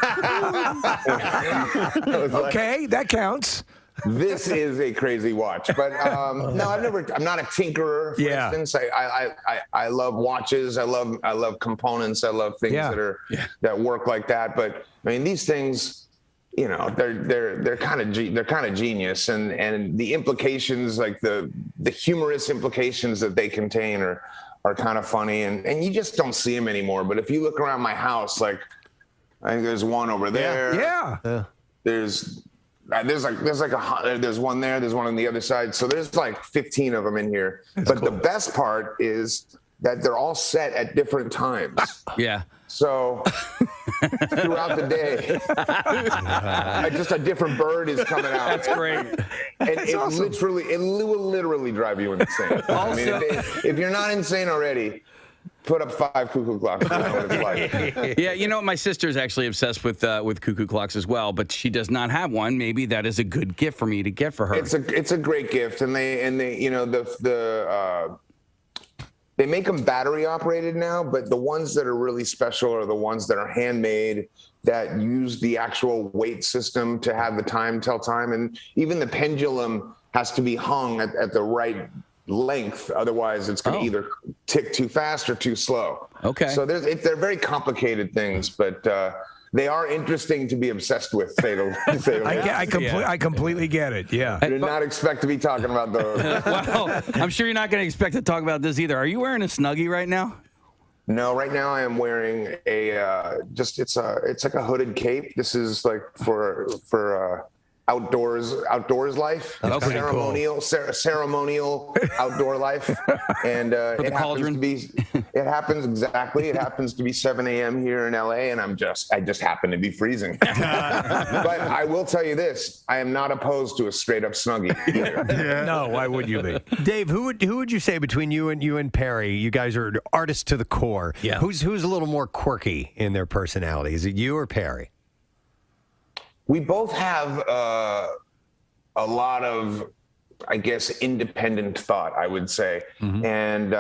Okay, that counts. This is a crazy watch, but no, I'm not a tinkerer. For instance, I love watches. I love components. I love things that work like that. But I mean, these things, you know, they're kind of genius, and the implications, like the humorous implications that they contain, are kind of funny, and you just don't see them anymore. But if you look around my house, like I think there's one over there. Yeah. There's one there. There's one on the other side. So there's like 15 of them in here. But the best part is that they're all set at different times. Yeah. So throughout the day, just a different bird is coming out. That's great. And it will literally drive you insane. I mean, if you're not insane already, put up 5 cuckoo clocks. You know what it's like. Yeah, you know, my sister's actually obsessed with cuckoo clocks as well, but she does not have one. Maybe that is a good gift for me to get for her. It's a great gift, and they you know they make them battery operated now, but the ones that are really special are the ones that are handmade, that use the actual weight system to have the tell time, and even the pendulum has to be hung at the right length, otherwise it's going to either tick too fast or too slow. Okay. So they're very complicated things, but they are interesting to be obsessed with. I completely get it. Yeah. I did not expect to be talking about those. Well, I'm sure you're not going to expect to talk about this either. Are you wearing a Snuggie right now? No, right now I am wearing it's like a hooded cape. This is like for outdoors life. That's pretty ceremonial outdoor life, and it happens to be 7 a.m. here in LA, and I just happen to be freezing. But I will tell you this: I am not opposed to a straight up Snuggie either. No, why would you be? Dave, who would you say between you and Perry? You guys are artists to the core. Yeah. Who's a little more quirky in their personality? Is it you or Perry? We both have a lot of, I guess, independent thought, I would say. Mm-hmm. And,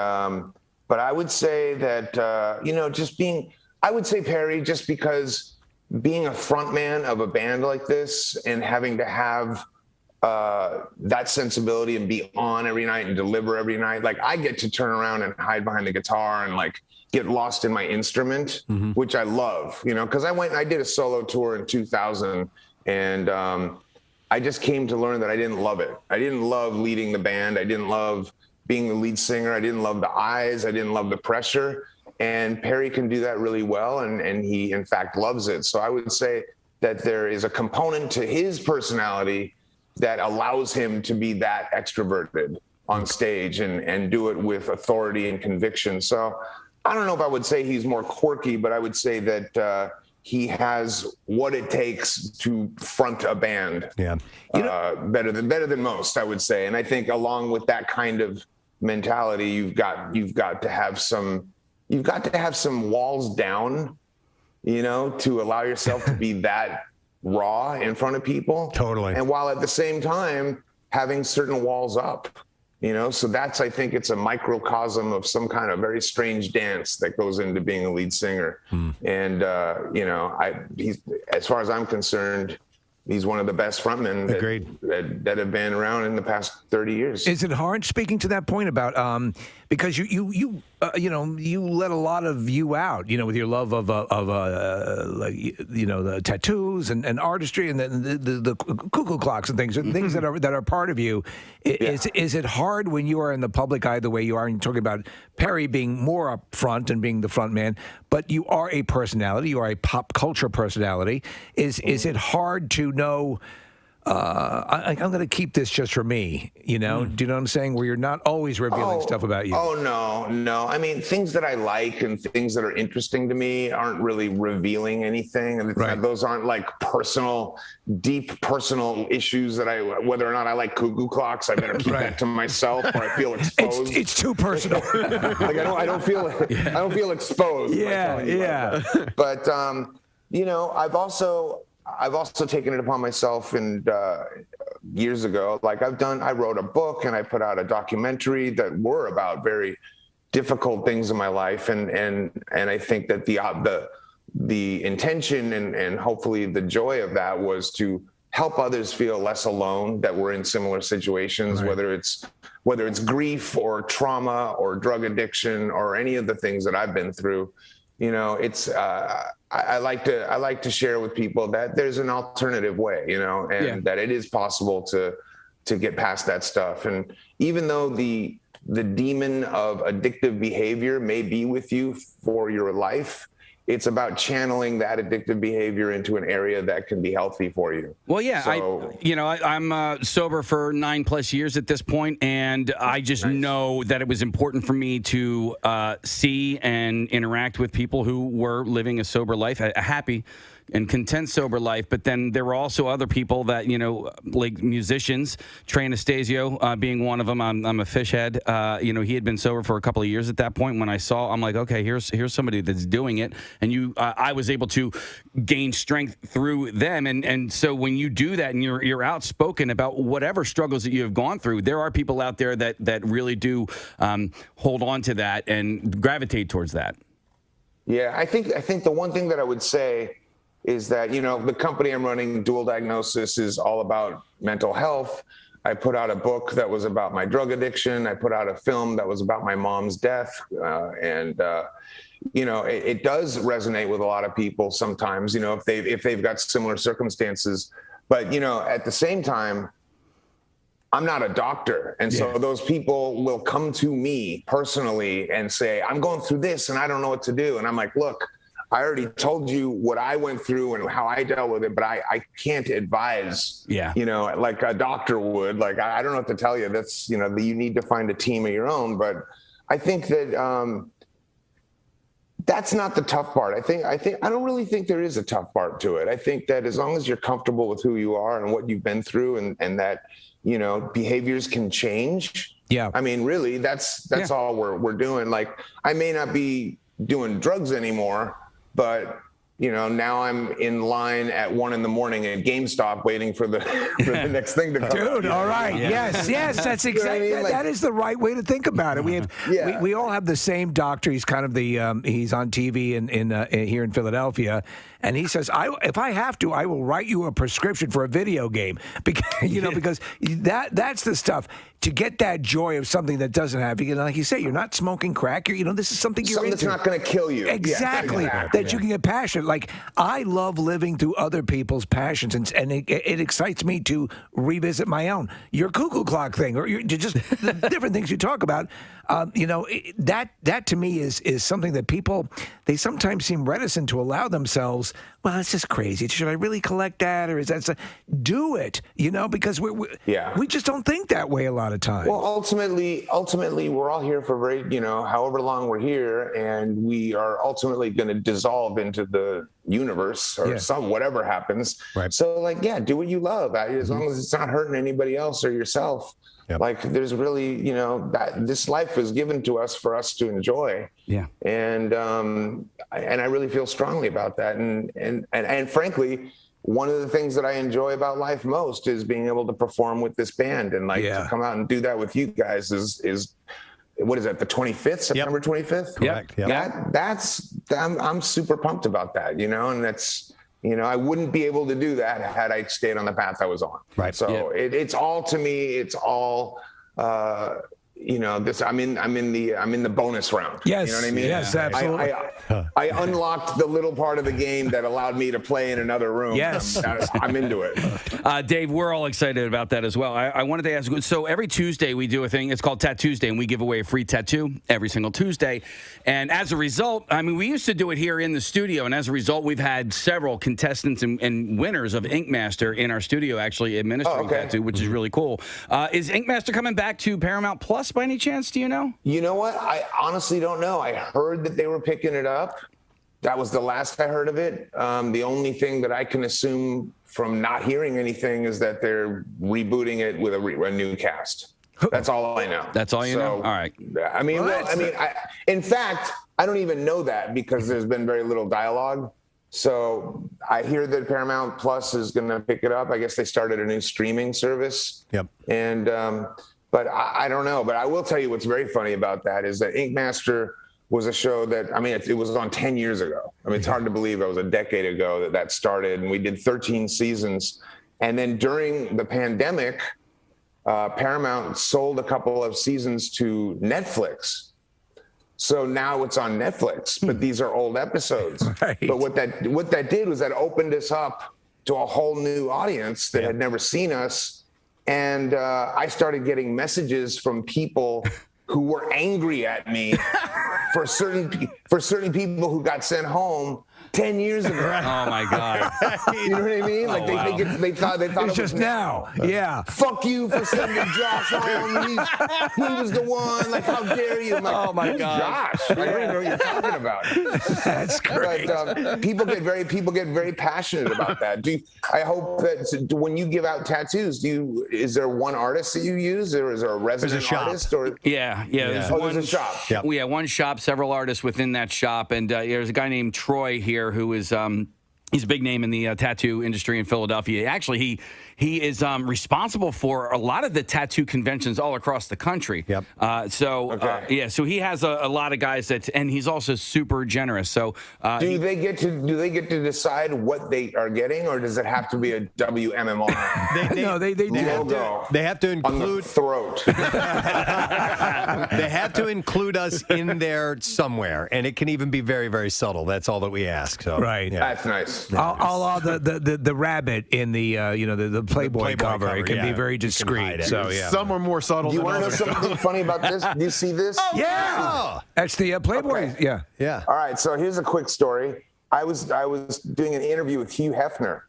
but I would say that, I would say Perry, just because being a front man of a band like this and having to have that sensibility and be on every night and deliver every night, like I get to turn around and hide behind the guitar and like get lost in my instrument, which I love, because I did a solo tour in 2000, and I just came to learn that I didn't love it. I didn't love leading the band. I didn't love being the lead singer. I didn't love the eyes. I didn't love the pressure. And Perry can do that really well, and he, in fact, loves it. So I would say that there is a component to his personality that allows him to be that extroverted on stage and do it with authority and conviction. So I don't know if I would say he's more quirky, but I would say that he has what it takes to front a band. Yeah, better than most, I would say. And I think along with that kind of mentality, you've got to have some walls down, to allow yourself to be that raw in front of people. Totally. And while at the same time having certain walls up. So I think it's a microcosm of some kind of very strange dance that goes into being a lead singer. And, he's, as far as I'm concerned, he's one of the best frontmen that have been around in the past 30 years. Is it hard, speaking to that point about, because you let a lot of you out, with your love of the tattoos and artistry and the cuckoo clocks and things that are part of you. Is it hard when you are in the public eye the way you are, and you're talking about Perry being more up front and being the front man, but you are a personality, you are a pop culture personality. Is it hard to know, I'm going to keep this just for me, Do you know what I'm saying? Where you're not always revealing stuff about you. Oh, no. I mean, things that I like and things that are interesting to me aren't really revealing anything. And those aren't like deep personal issues that whether or not I like cuckoo clocks, I better keep that to myself, or I feel exposed. It's too personal. Like I don't feel exposed. Yeah. But, I've also taken it upon myself, and years ago. Like I wrote a book and I put out a documentary that were about very difficult things in my life. And I think that the intention and hopefully the joy of that was to help others feel less alone that were in similar situations, whether it's grief or trauma or drug addiction or any of the things that I've been through. You know, it's I like to share with people that there's an alternative way, you know, and that it is possible to get past that stuff. And even though the demon of addictive behavior may be with you for your life, it's about channeling that addictive behavior into an area that can be healthy for you. Well, yeah, So, I'm sober for 9+ years at this point, and I just know that it was important for me to see and interact with people who were living a sober life, a happy and content sober life. But then there were also other people that, you know, like musicians, Trey Anastasio being one of them. I'm a fish head. You know, he had been sober for a couple of years at that point. When I saw, I'm like, okay, here's somebody that's doing it. And I was able to gain strength through them. And so when you do that and you're outspoken about whatever struggles that you have gone through, there are people out there that really do hold on to that and gravitate towards that. Yeah, I think the one thing that I would say is that, you know, the company I'm running, Dual Diagnosis, is all about mental health. I put out a book that was about my drug addiction. I put out a film that was about my mom's death. You know, it does resonate with a lot of people sometimes, you know, if they've got similar circumstances. But, you know, at the same time, I'm not a doctor. And so those people will come to me personally and say, I'm going through this and I don't know what to do. And I'm like, look, I already told you what I went through and how I dealt with it, but I can't advise, you know, like a doctor would. Like, I don't know what to tell you. That's, you know, you need to find a team of your own. But I think that that's not the tough part. I don't really think there is a tough part to it. I think that as long as you're comfortable with who you are and what you've been through and that, you know, behaviors can change. Yeah. I mean, really, that's all we're doing. Like, I may not be doing drugs anymore, but, you know, now I'm in line at 1 a.m. at GameStop waiting for the next thing to come. Dude, all right. Yeah. Yes, that's exactly, that is the right way to think about it. We all have the same doctor. He's kind of he's on TV in here in Philadelphia. And he says, if I have to, I will write you a prescription for a video game. Because, you know, because that's the stuff. To get that joy of something that doesn't have, you know, like you say, you're not smoking crack. You know, this is something you're into. Something that's not going to kill you. Exactly. That you can get passionate. Like, I love living through other people's passions, and it excites me to revisit my own. Your cuckoo clock thing, or just the different things you talk about. You know, that to me is something that people, they sometimes seem reticent to allow themselves. Well, it's just crazy. Should I really collect that, or is that do it? You know, because we just don't think that way a lot of times. Well, ultimately, we're all here for however long we're here, and we are ultimately going to dissolve into the universe or whatever happens. Right. So, like, do what you love, as long as it's not hurting anybody else or yourself. Yep. Like, there's really, you know, that this life was given to us for us to enjoy. Yeah. And I really feel strongly about that. And frankly, one of the things that I enjoy about life most is being able to perform with this band, and to come out and do that with you guys is what is that, the 25th, September 25th? Correct. Yep. I'm super pumped about that, you know, and that's, you know, I wouldn't be able to do that had I stayed on the path I was on. Right. So it's all, to me, it's all, you know, this. I'm in the bonus round. Yes. You know what I mean? Yes, absolutely. I unlocked the little part of the game that allowed me to play in another room. Yes. I'm into it. Dave, we're all excited about that as well. I wanted to ask, so every Tuesday we do a thing, it's called Tat Tuesday, and we give away a free tattoo every single Tuesday. And as a result, I mean, we used to do it here in the studio, and as a result, we've had several contestants and winners of Ink Master in our studio actually administering tattoo, which is really cool. Is Ink Master coming back to Paramount Plus by any chance? Do you know? You know what? I honestly don't know. I heard that they were picking it up. That was the last I heard of it. The only thing that I can assume from not hearing anything is that they're rebooting it with a new cast. That's all I know. That's all you know? All right. I mean, in fact, I don't even know that because there's been very little dialogue. So I hear that Paramount Plus is going to pick it up. I guess they started a new streaming service. Yep. And, but I don't know. But I will tell you what's very funny about that is that Ink Master was a show that, I mean, it was on 10 years ago. I mean, it's hard to believe it was a decade ago that started, and we did 13 seasons. And then during the pandemic, Paramount sold a couple of seasons to Netflix. So now it's on Netflix, but these are old episodes. Right. But what that did was that opened us up to a whole new audience that had never seen us. And I started getting messages from people who were angry at me for certain people who got sent home 10 years ago. Oh my God! You know what I mean? Like they thought it's it just was now. Yeah. Fuck you for sending Josh home. He was the one. Like, how dare you? I'm like, oh my who's God! Josh? I don't even know what you're talking about. That's great. But people get very passionate about that. I hope that when you give out tattoos, is there one artist that you use, or is there a resident artist? Or yeah. There's a shop. Yep. We have one shop, several artists within that shop, and there's a guy named Troy here who is he's a big name in the tattoo industry in Philadelphia. Actually, he is responsible for a lot of the tattoo conventions all across the country. Yep. So he has a lot of guys and he's also super generous. So do they get to decide what they are getting, or does it have to be a WMMR? They have to include on the throat. They have to include us in there somewhere, and it can even be very, very subtle. That's all that we ask. So right, that's nice. The rabbit in the the Playboy cover. It can be very discreet. So yeah, some are more subtle. Do you want to know others. something funny about this? Do you see this? Oh, yeah, that's the Playboy. Okay. Yeah. All right. So here's a quick story. I was doing an interview with Hugh Hefner.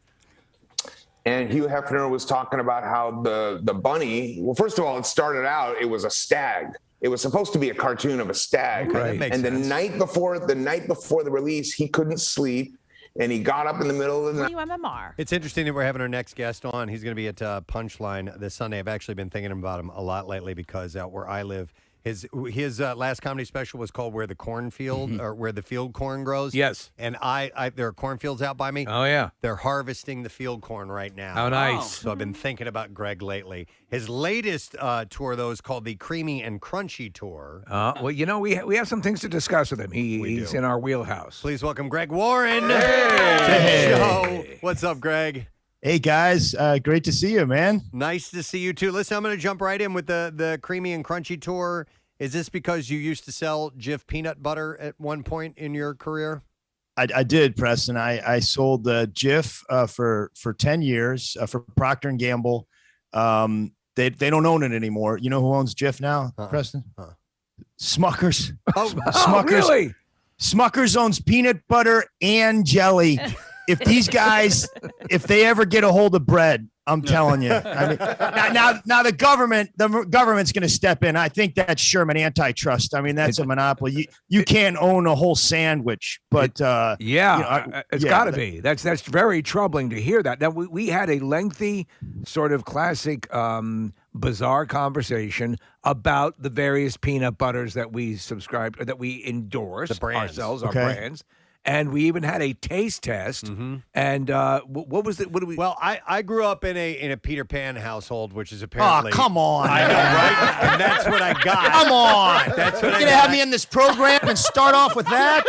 And Hugh Hefner was talking about how the bunny. Well, first of all, it started out. It was a stag. It was supposed to be a cartoon of a stag. Okay, and the night before the release, he couldn't sleep, and he got up in the middle of the night. WMMR. It's interesting that we're having our next guest on. He's going to be at Punchline this Sunday. I've actually been thinking about him a lot lately because out where I live, his last comedy special was called "Where the Cornfield" or "Where the Field Corn Grows." Yes. And there are cornfields out by me. Oh yeah. They're harvesting the field corn right now. How nice. So I've been thinking about Greg lately. His latest tour, though, is called the Creamy and Crunchy Tour. Well, we have some things to discuss with him. He's in our wheelhouse. Please welcome Greg Warren to the show. What's up, Greg? Hey, guys. Great to see you, man. Nice to see you, too. Listen, I'm going to jump right in with the Creamy and Crunchy Tour. Is this because you used to sell Jif peanut butter at one point in your career? I did, Preston. I sold Jif for 10 years for Procter & Gamble. They don't own it anymore. You know who owns Jif now, Preston? Smuckers. Oh, Smuckers. Really? Smuckers owns peanut butter and jelly. If these guys, if they ever get a hold of bread, I'm telling you. I mean, now the government's going to step in. I think that's Sherman antitrust. I mean, that's a monopoly. You can't own a whole sandwich, but it's got to be. That's very troubling to hear that. Now we had a lengthy, sort of classic, bizarre conversation about the various peanut butters that we subscribe, that we endorse ourselves, our brands. And we even had a taste test. Mm-hmm. And what was it? What do we? Well, I grew up in a Peter Pan household, which is apparently. Oh, come on! I know, right? And that's what I got. Come on! That's what You're gonna have me in this program and start off with that?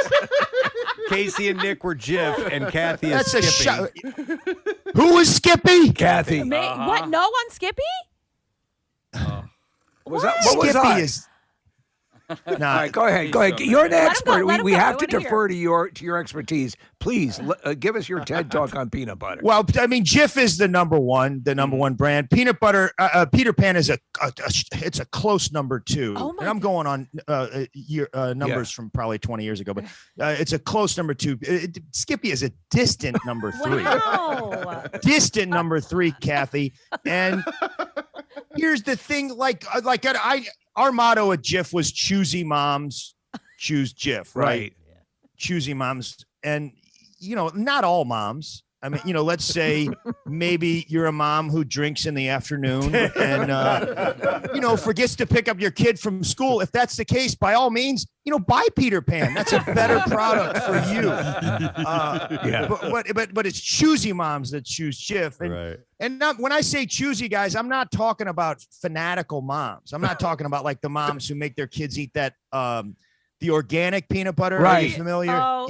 Casey and Nick were Jif, and Kathy is That's Skippy. Who is Skippy? Kathy. What? No on Skippy? What was Skippy I? is. All right, go ahead. You're an expert. We have to defer to your expertise. Please give us your TED talk on peanut butter. Well, I mean, Jif is the number one brand. Peanut butter. Peter Pan is it's a close number two. Oh my and I'm going on numbers from probably 20 years ago, but it's a close number two. Skippy is a distant number three. Wow. Distant number three, Kathy. And here's the thing, our motto at Jif was choosy moms choose Jif, right? Right. Choosy moms. And, not all moms, I mean, let's say maybe you're a mom who drinks in the afternoon and, forgets to pick up your kid from school. If that's the case, by all means, buy Peter Pan. That's a better product for you. But it's choosy moms that choose Jif. And when I say choosy, guys, I'm not talking about fanatical moms. I'm not talking about like the moms who make their kids eat that the organic peanut butter. Right. Are you familiar? Oh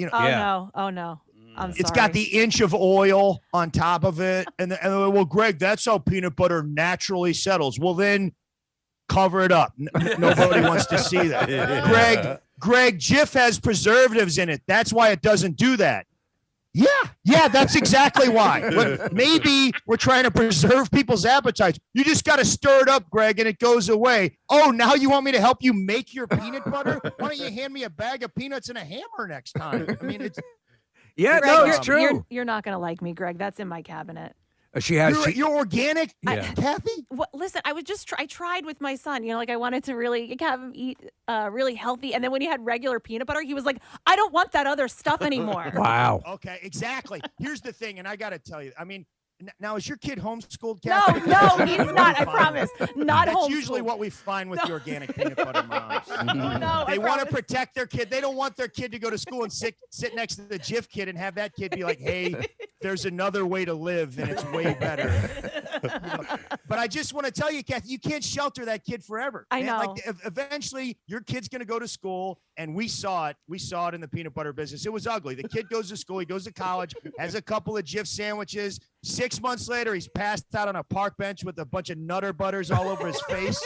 no. I'm sorry. It's got the inch of oil on top of it. And well, Greg, that's how peanut butter naturally settles. Well, then cover it up. Nobody wants to see that. Greg, Jif has preservatives in it. That's why it doesn't do that. Yeah, that's exactly why. But maybe we're trying to preserve people's appetites. You just got to stir it up, Greg, and it goes away. Oh, now you want me to help you make your peanut butter? Why don't you hand me a bag of peanuts and a hammer next time? I mean, it's... Yeah, Greg, no, it's true. You're not going to like me, Greg. That's in my cabinet. You're organic, Kathy? Listen, I tried with my son. I wanted to really have him eat really healthy. And then when he had regular peanut butter, he was like, I don't want that other stuff anymore. Wow. Okay, exactly. Here's the thing, and I got to tell you, I mean, now, is your kid homeschooled, Kathy? No, he's not. I promise. Not homeschooled. That's usually what we find with the organic peanut butter moms. They want to protect their kid. They don't want their kid to go to school and sit next to the Jif kid and have that kid be like, hey, there's another way to live, and it's way better. But I just want to tell you, Kathy, you can't shelter that kid forever. I know. Like, eventually, your kid's going to go to school, and we saw it. We saw it in the peanut butter business. It was ugly. The kid goes to school. He goes to college, has a couple of Jif sandwiches. 6 months later, he's passed out on a park bench with a bunch of Nutter Butters all over his face.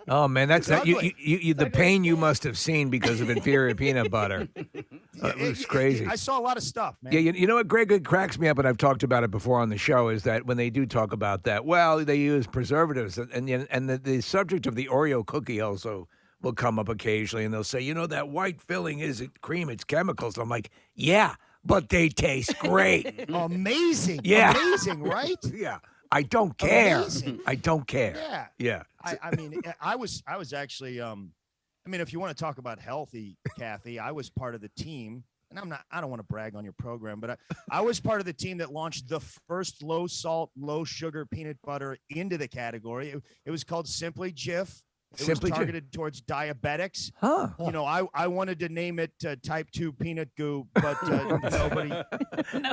Oh man, that's that. You the pain you must have seen because of inferior peanut butter. It was crazy. I saw a lot of stuff, man. Yeah, you know what, Greg? It cracks me up, and I've talked about it before on the show. Is that when they do talk about that? Well, they use preservatives, and the subject of the Oreo cookie also will come up occasionally, and they'll say, that white filling isn't cream; it's chemicals. I'm like, yeah. But they taste great. Amazing. Yeah. Amazing, right? Yeah. I don't care. Amazing. I don't care. Yeah. Yeah. I mean, I was actually, if you want to talk about healthy, Kathy, I was part of the team, and I don't want to brag on your program, but I was part of the team that launched the first low salt, low sugar peanut butter into the category. It was called Simply Jif. It was targeted towards diabetics. Huh. I wanted to name it type 2 peanut goo, but nobody.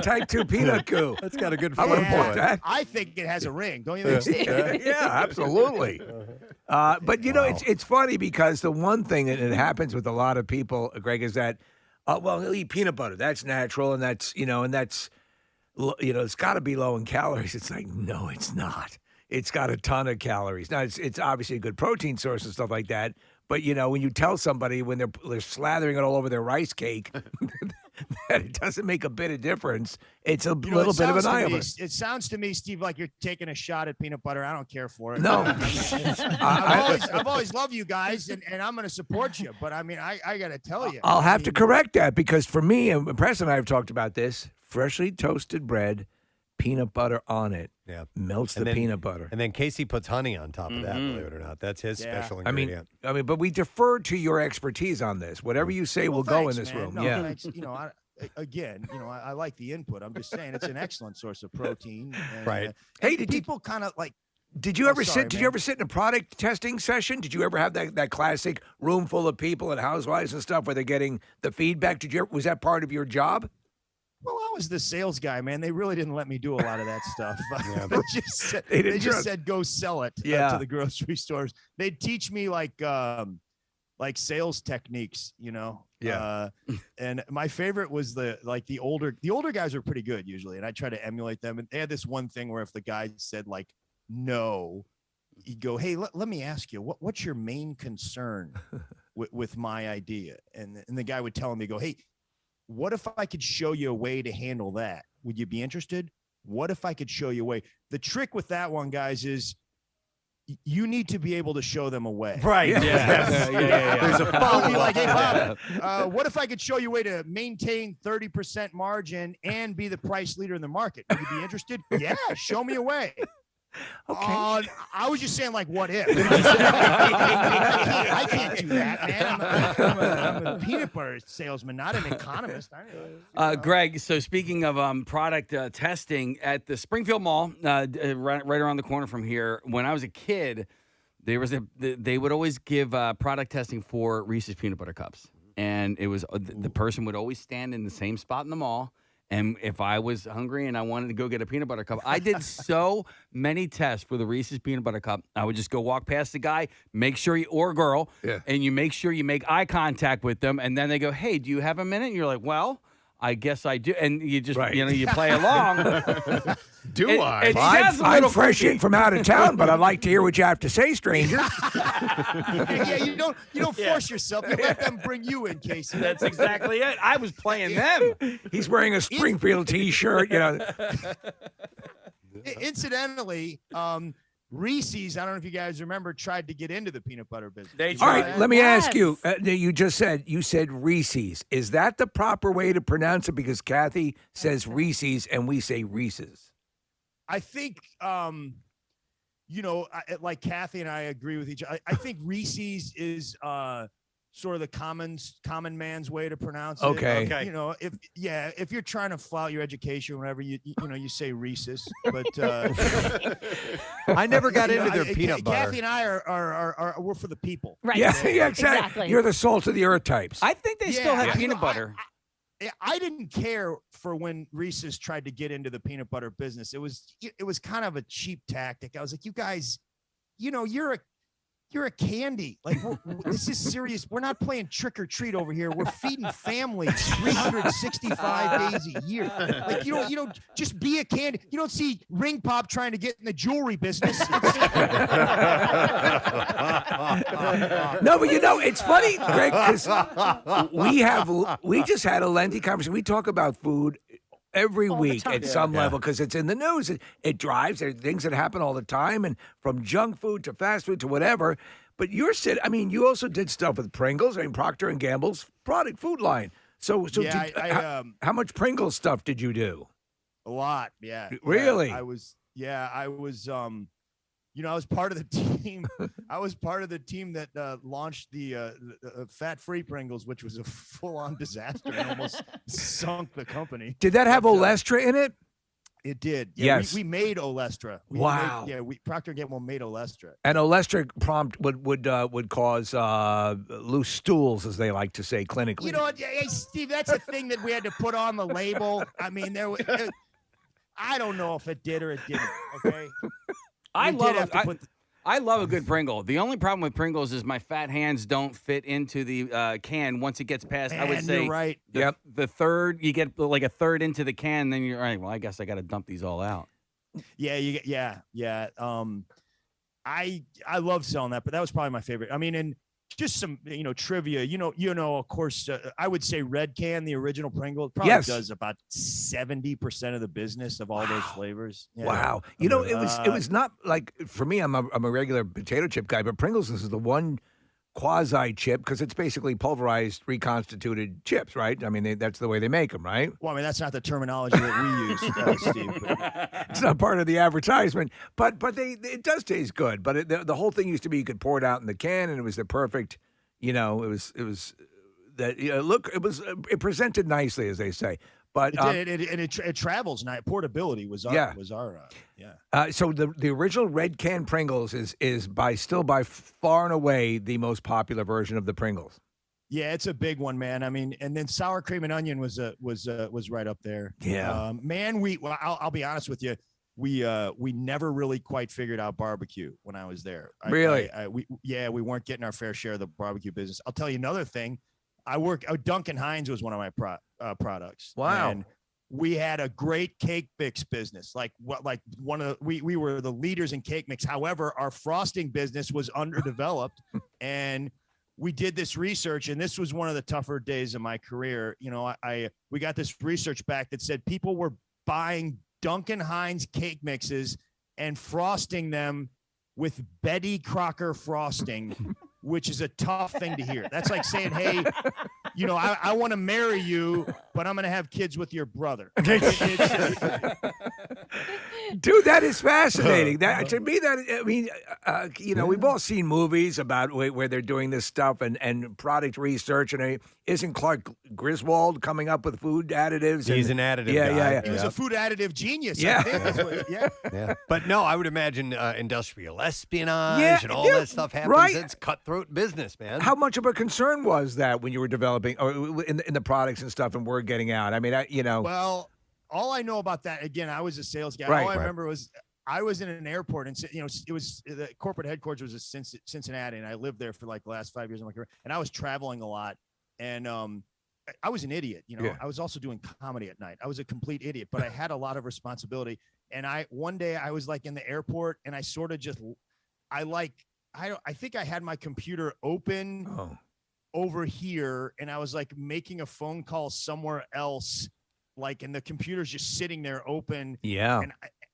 Type 2 peanut goo. That's got a good I would have bought that. I think it has a ring. Don't you think? Yeah, absolutely. But it's funny because the one thing that it happens with a lot of people, Greg, is that he'll eat peanut butter. That's natural, and that's it's got to be low in calories. It's like, no, it's not. It's got a ton of calories. Now, it's obviously a good protein source and stuff like that. But, when you tell somebody when they're slathering it all over their rice cake that it doesn't make a bit of difference, it's a little bit of an eye-opener. It sounds to me, Steve, like you're taking a shot at peanut butter. I don't care for it. No. I've always loved you guys, and I'm going to support you. But, I mean, I got to tell you. I'll have to correct that because for me, and Preston and I have talked about this, freshly toasted bread, peanut butter on it. Yeah. Melts the peanut butter. And then Casey puts honey on top of that, believe it or not. That's his special ingredient. I mean, but we defer to your expertise on this. Whatever you say will go in this room. No, yeah. Thanks. I like the input. I'm just saying it's an excellent source of protein. And, right. Hey, people kind of like. Did you ever sit in a product testing session? Did you ever have that classic room full of people and housewives and stuff where they're getting the feedback? Was that part of your job? Well, I was the sales guy, man. They really didn't let me do a lot of that stuff. They just said go sell it to the grocery stores. They'd teach me like sales techniques, Yeah. And my favorite was the older guys were pretty good usually, and I try to emulate them. And they had this one thing where if the guy said like no, he'd go, hey, let me ask you, what's your main concern with my idea? And the guy would tell him, he go, hey, what if I could show you a way to handle that? Would you be interested? What if I could show you a way? The trick with that one, guys, is you need to be able to show them a way. Right. Yeah. There's a follow-up. Like, hey, Bob, what if I could show you a way to maintain 30% margin and be the price leader in the market? Would you be interested? Yeah, show me a way. Okay. I was just saying, like, what if? I can't do that, man. I'm a peanut butter salesman, not an economist. Greg, so speaking of product testing at the Springfield Mall, right around the corner from here, when I was a kid, they would always give product testing for Reese's peanut butter cups. And it was the person would always stand in the same spot in the mall. And if I was hungry and I wanted to go get a peanut butter cup, I did so many tests for the Reese's peanut butter cup. I would just go walk past the guy, make sure or girl, and you make sure you make eye contact with them. And then they go, hey, do you have a minute? And you're like, well, I guess I do. And you just, you play along. I'm fresh in from out of town, but I'd like to hear what you have to say, stranger. You don't force yourself. You let them bring you in, Casey. That's exactly it. I was playing them. He's wearing a Springfield T-shirt. Incidentally, Reese's, I don't know if you guys remember, tried to get into the peanut butter business. All right, let me ask you. You said Reese's. Is that the proper way to pronounce it? Because Kathy says Reese's and we say Reese's. I think, like Kathy and I agree with each other. I think Reese's is sort of the common man's way to pronounce it. Okay. If you're trying to flout your education, whatever, you say Reese's. But I never got into their peanut butter. Kathy and I we're for the people. Right. Yeah, exactly. You're the salt of the earth types. I think they still have peanut butter. I didn't care for when Reese's tried to get into the peanut butter business. It was kind of a cheap tactic. I was like, you guys, you're a candy. Like, this is serious. We're not playing trick or treat over here. We're feeding families 365 days a year. Like, you don't just be a candy. You don't see Ring Pop trying to get in the jewelry business. No, but it's funny, Greg, because we just had a lengthy conversation. We talk about food every week at some level because it's in the news. It drives. There are things that happen all the time, and from junk food to fast food to whatever. But you also did stuff with Pringles. Procter & Gamble's product food line. So how much Pringles stuff did you do? A lot, yeah. Really? I was I was part of the team. I was part of the team that launched the fat-free Pringles, which was a full-on disaster and almost sunk the company. Did that have Olestra in it? It did. Yeah, yes. We made Olestra. Wow. Procter & Gamble made Olestra. And Olestra would cause loose stools, as they like to say clinically. You know what? Hey, Steve, that's a thing that we had to put on the label. I mean, I don't know if it did or it didn't. Okay. I love a good Pringle. The only problem with Pringles is my fat hands don't fit into the can once it gets past. I would say you're right. The third, you get like a third into the can, then you're all right. Well, I guess I got to dump these all out. Yeah. I love selling that, but that was probably my favorite. I mean, and just some trivia. Of course, I would say Red Can, the original Pringle, probably does about 70% of the business of all those flavors. Yeah. Wow. It was not like, for me, I'm a regular potato chip guy, but Pringles is the one quasi chip because it's basically pulverized, reconstituted chips, right? I mean, that's the way they make them, right? Well, I mean, that's not the terminology that we use, Steve. But. It's not part of the advertisement, but it does taste good. But the whole thing used to be you could pour it out in the can, and it was the perfect. It presented nicely, as they say. But it travels now. Portability was our So the original Red Can Pringles is by far and away the most popular version of the Pringles. Yeah, it's a big one, man. I mean, and then sour cream and onion was right up there. Yeah, I'll be honest with you. We never really quite figured out barbecue when I was there. Really? We weren't getting our fair share of the barbecue business. I'll tell you another thing. Duncan Hines was one of my products. Wow. And we had a great cake mix business. We were the leaders in cake mix. However, our frosting business was underdeveloped and we did this research, and this was one of the tougher days of my career. We got this research back that said people were buying Duncan Hines cake mixes and frosting them with Betty Crocker frosting, which is a tough thing to hear. That's like saying, hey, I want to marry you, but I'm going to have kids with your brother. Dude, that is fascinating. That to me, we've all seen movies about where they're doing this stuff and product research, and isn't Clark Griswold coming up with food additives? He's an additive guy. Yeah. He was a food additive genius. Yeah. I think that's what, Yeah. But no, I would imagine industrial espionage and all that stuff happens. Right. It's cutthroat business, man. How much of a concern was that when you were developing or in the products and stuff and word getting out? I mean, Well, all I know about that, again, I was a sales guy. Right, all I right. remember was I was in an airport, and it was the corporate headquarters was in Cincinnati, and I lived there for like the last 5 years of my career, and I was traveling a lot, and I was an idiot. Yeah. I was also doing comedy at night. I was a complete idiot, but I had a lot of responsibility. And one day I was like in the airport, and I sort of just, I think I had my computer open over here, and I was like making a phone call somewhere else, like, and the computer's just sitting there open. Yeah.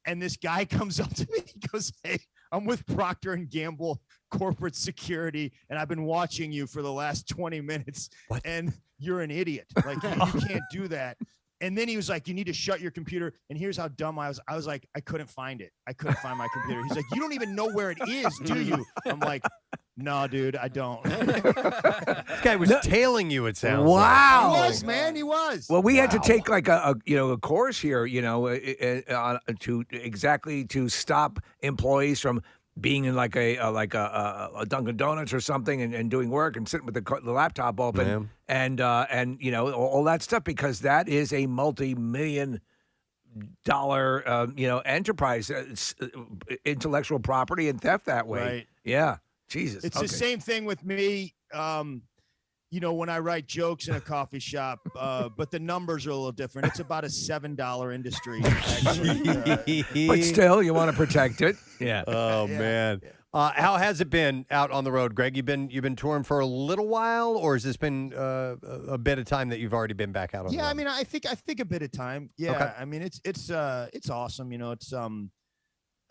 And this guy comes up to me. He goes, "Hey, I'm with Procter & Gamble Corporate Security, and I've been watching you for the last 20 minutes, and you're an idiot. Like, you can't do that." And then he was like, "You need to shut your computer." And here's how dumb I was. I was like, I couldn't find it. I couldn't find my computer. He's like, "You don't even know where it is, do you?" I'm like, "No, dude, I don't." This guy was tailing you, it sounds Wow. Like. He was, man. He was. Well, we had to take like a course here, to stop employees from being in like a Dunkin' Donuts or something and doing work and sitting with the laptop open and all that stuff, because that is a multi-million dollar enterprise, intellectual property and theft that way. Right. Yeah. Jesus. It's the same thing with me. When I write jokes in a coffee shop, but the numbers are a little different. It's about a $7 industry. Actually. But still, you want to protect it. Yeah. Oh, man. How has it been out on the road, Greg? You've been touring for a little while, or has this been a bit of time that you've already been back out on the road? Yeah, I mean, I think a bit of time. Yeah, Okay. I mean, it's awesome. It's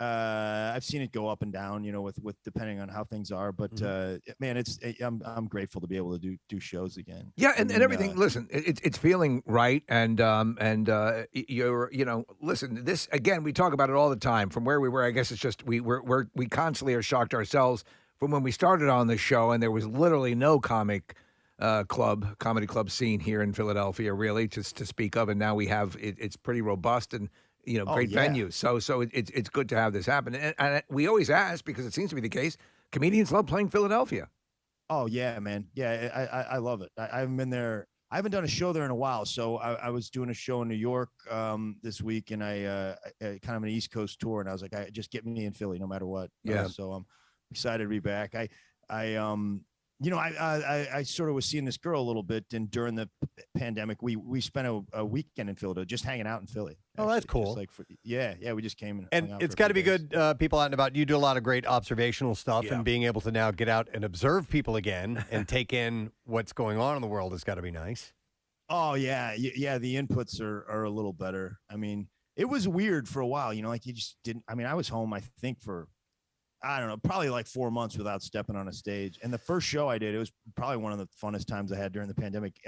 I've seen it go up and down, with depending on how things are. But man, I'm grateful to be able to do shows again. Yeah, and everything. Listen, it's feeling right, and you're listen. This again, we talk about it all the time. From where we were, I guess it's just we constantly are shocked ourselves from when we started on this show, and there was literally no comedy club scene here in Philadelphia, really, to speak of, and now we have it's pretty robust and. Great venues. So it's good to have this happen. And we always ask, because it seems to be the case, comedians love playing Philadelphia. Oh, yeah, man. Yeah, I love it. I haven't been there. I haven't done a show there in a while. So I was doing a show in New York this week, and I kind of an East Coast tour. And I was like, just get me in Philly no matter what. Yeah. So I'm excited to be back. I sort of was seeing this girl a little bit, and during the pandemic, we spent a weekend in Philadelphia, just hanging out in Philly. Oh, that's cool. Just like we just came and it's got to be good. People out and about. You do a lot of great observational stuff, and being able to now get out and observe people again and take in what's going on in the world has got to be nice. Oh yeah. The inputs are a little better. I mean, it was weird for a while. Like you just didn't. I mean, I was home, I think, for. I don't know, probably like 4 months without stepping on a stage. And the first show I did, it was probably one of the funnest times I had during the pandemic.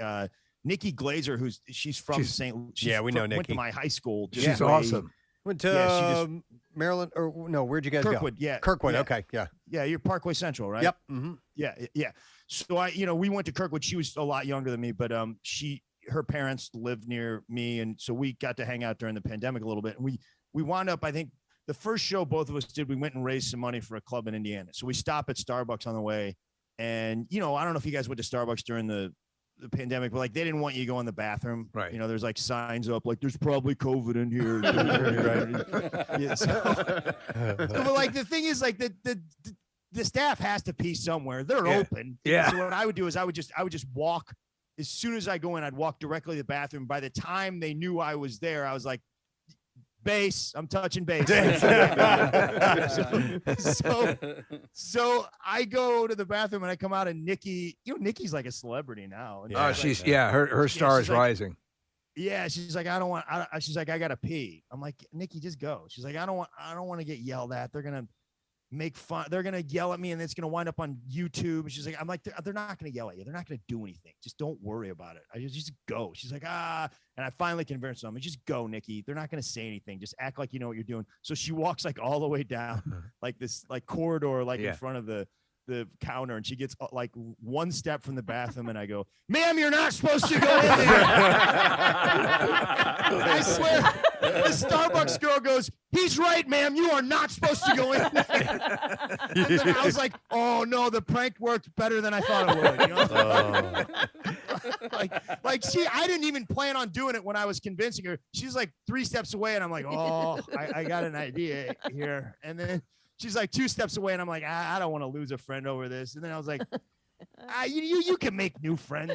Nikki Glazer, she's from St. Louis. We know Nikki. Went to my high school. She's awesome. Went to Maryland, or no, where'd you guys Kirkwood, go? Yeah. Kirkwood, yeah. okay, yeah. Yeah, you're Parkway Central, right? Yep. Mm-hmm. Yeah. So we went to Kirkwood. She was a lot younger than me, but her parents lived near me, and so we got to hang out during the pandemic a little bit. And we wound up, I think, the first show both of us did, we went and raised some money for a club in Indiana. So we stopped at Starbucks on the way. And, I don't know if you guys went to Starbucks during the pandemic, but like they didn't want you to go in the bathroom. Right. There's like signs up like there's probably COVID in here. But like the thing is like the staff has to pee somewhere. They're open. Yeah. So what I would do is I would just walk. As soon as I go in, I'd walk directly to the bathroom. By the time they knew I was there, I was like, base. I'm touching base. So I go to the bathroom and I come out, and Nikki, Nikki's like a celebrity now. And her star is rising. Yeah, she's like, she's like, I gotta pee. I'm like, Nikki, just go. She's like, I don't want to get yelled at. They're gonna make fun. They're going to yell at me and it's going to wind up on YouTube. She's like, I'm like, they're not going to yell at you. They're not going to do anything. Just don't worry about it. I just go. She's like, and I finally convinced them. Just go, Nikki. They're not going to say anything. Just act like you know what you're doing. So she walks like all the way down like this, like corridor, like in front of the counter, and she gets like one step from the bathroom, and I go, ma'am, you're not supposed to go in there. I swear, the Starbucks girl goes, he's right, ma'am, you are not supposed to go in there. And then I was like, oh no, the prank worked better than I thought it would. You know? like I didn't even plan on doing it when I was convincing her. She's like 3 steps away, and I'm like, oh, I got an idea here. And then she's like 2 steps away, and I'm like, I don't want to lose a friend over this. And then I was like, you can make new friends.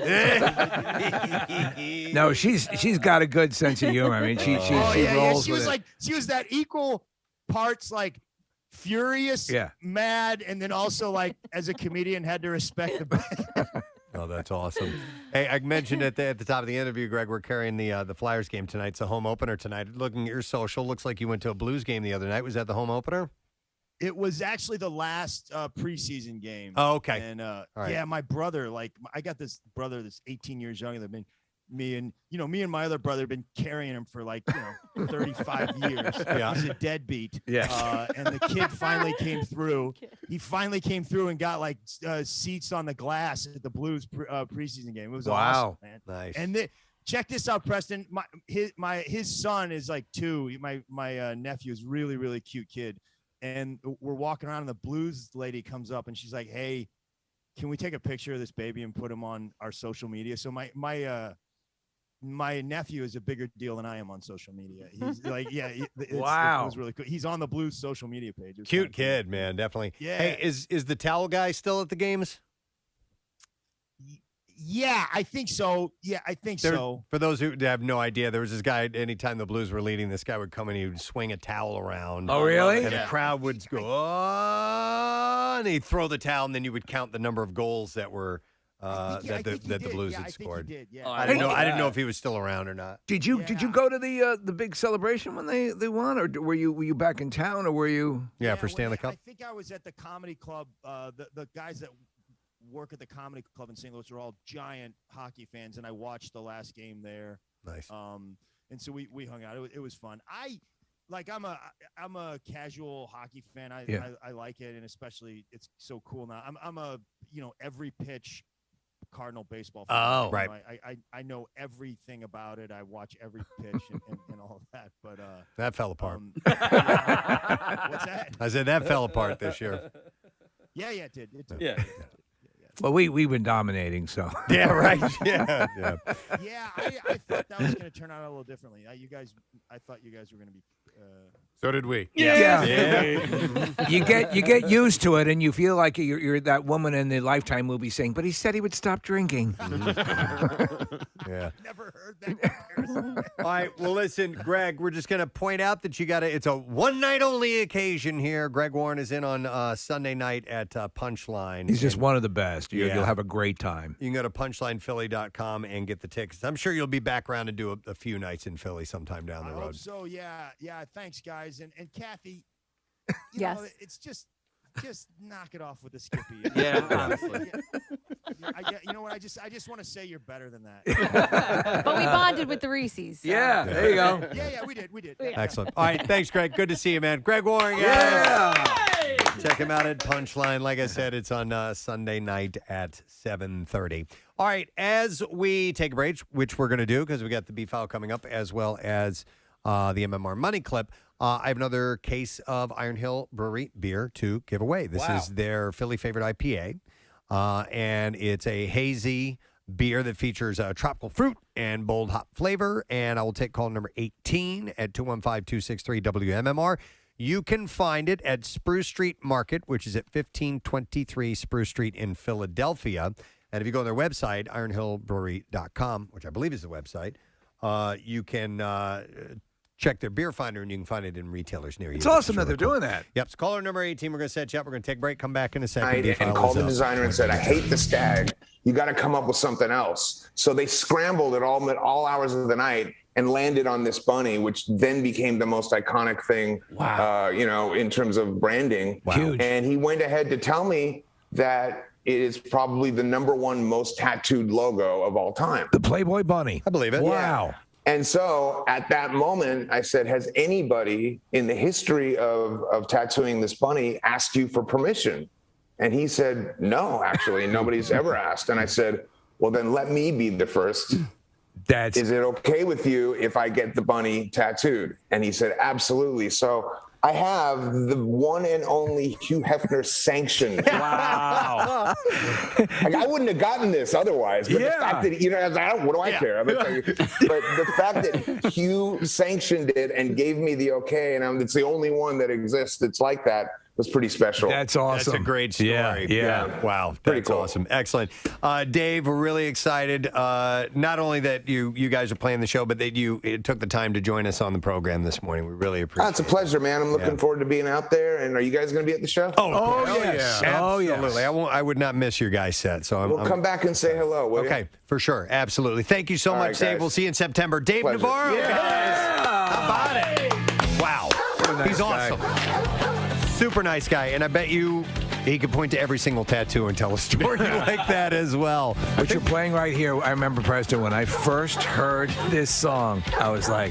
No, she's got a good sense of humor. I mean, she rolls she was with like, she was that equal parts like furious, mad, and then also like as a comedian had to respect the. Oh, that's awesome. Hey, I mentioned at the top of the interview, Greg, we're carrying the Flyers game tonight. It's a home opener tonight. Looking at your social, looks like you went to a Blues game the other night. Was that the home opener? It was actually the last preseason game. Oh, okay. And right. yeah, my brother, like I got this brother that's 18 years younger than me, and me and my other brother have been carrying him for like 35 years. Yeah. He's a deadbeat. Yeah. And the kid finally came through. He finally came through and got like seats on the glass at the Blues preseason game. It was awesome, man. Nice. And check this out, Preston. His son is like 2. My nephew is really, really cute kid. And we're walking around, and the Blues lady comes up, and she's like, "Hey, can we take a picture of this baby and put him on our social media?" So my nephew is a bigger deal than I am on social media. He's like, wow, it was really cool. He's on the Blues social media page. Cute kid, man, definitely. Yeah. Hey, is the towel guy still at the games? Yeah, I think so. So. For those who have no idea, there was this guy, anytime the Blues were leading, this guy would come and he would swing a towel around. Oh, really? And the crowd would go, oh, and he'd throw the towel, and then you would count the number of goals that were that the Blues had scored. I didn't know if he was still around or not. Did you go to the big celebration when they won, or were you back in town, or were you? Yeah, for Stanley Cup. I think I was at the comedy club. The guys that work at the comedy club in St. Louis are all giant hockey fans, and I watched the last game there. Nice. And so we hung out. It was fun. I'm a casual hockey fan. I like it, and especially it's so cool now. I'm a every pitch Cardinal baseball fan. Oh, right. I know everything about it. I watch every pitch and all of that. But that fell apart. What's that? I said that fell apart this year. Yeah, it did. It did. Yeah. Well, we've been dominating, so. Yeah, right. Yeah. Yeah, I thought that was going to turn out a little differently. I thought you guys were going to be. So did we. Yeah. You get used to it, and you feel like you're that woman in the Lifetime movie saying, "But he said he would stop drinking." Yeah. Never heard that comparison. All right. Well, listen, Greg, we're just going to point out that it's a one-night-only occasion here. Greg Warren is in on Sunday night at Punchline. He's just one of the best. You'll have a great time. You can go to punchlinephilly.com and get the tickets. I'm sure you'll be back around and do a few nights in Philly sometime down the road. I hope so, yeah. Thanks, guys. And Kathy, yes, it's just knock it off with the Skippy. Yeah, honestly. You know what? I just want to say you're better than that. But we bonded with the Reese's. So. Yeah, there you go. Yeah, we did. Yeah. Excellent. All right, thanks, Greg. Good to see you, man. Greg Warren, check him out at Punchline. Like I said, it's on Sunday night at 7:30. All right, as we take a break, which we're going to do because we got the B-File coming up, as well as the MMR Money Clip, I have another case of Iron Hill Brewery beer to give away. This is their Philly favorite IPA, and it's a hazy beer that features tropical fruit and bold hop flavor. And I will take call number 18 at 215-263-WMMR. You can find it at Spruce Street Market, which is at 1523 Spruce Street in Philadelphia. And if you go on their website, ironhillbrewery.com, which I believe is the website, you can check their beer finder, and you can find it in retailers near you. It's awesome that they're doing that. Yep. So caller number 18, we're going to set you up. We're going to take a break, come back in a second. And called the designer and said, I hate the stag. You got to come up with something else. So they scrambled at all hours of the night and landed on this bunny, which then became the most iconic thing, in terms of branding. Wow. Huge. And he went ahead to tell me that it is probably the #1 most tattooed logo of all time. The Playboy bunny. I believe it. Wow. And so at that moment, I said, has anybody in the history of tattooing this bunny asked you for permission? And he said, no, actually, nobody's ever asked. And I said, well, then let me be the first. Is it okay with you if I get the bunny tattooed? And he said, absolutely. So I have the one and only Hugh Hefner sanction. Wow. I wouldn't have gotten this otherwise. But the fact that, what do I care? But the fact that Hugh sanctioned it and gave me the okay, and it's the only one that exists that's like that, was pretty special. That's awesome. That's a great story. Yeah. Wow. Pretty That's cool. awesome. Excellent. Dave, we're really excited. Not only that you guys are playing the show, but that you took the time to join us on the program this morning. We really appreciate it. It's a pleasure, man. I'm looking forward to being out there. And are you guys going to be at the show? Oh, yes. Yeah. Oh, yes. Absolutely. I would not miss your guys' set. So We'll come back and say hello, will you? Okay, for sure. Absolutely. Thank you so All much, right, Dave. guys. We'll see you in September. Dave Pleasure. Navarro, guys. How about it? Wow. He's awesome. Super nice guy. And I bet you he could point to every single tattoo and tell a story like that as well. What you're playing right here, I remember, Preston, when I first heard this song, I was like,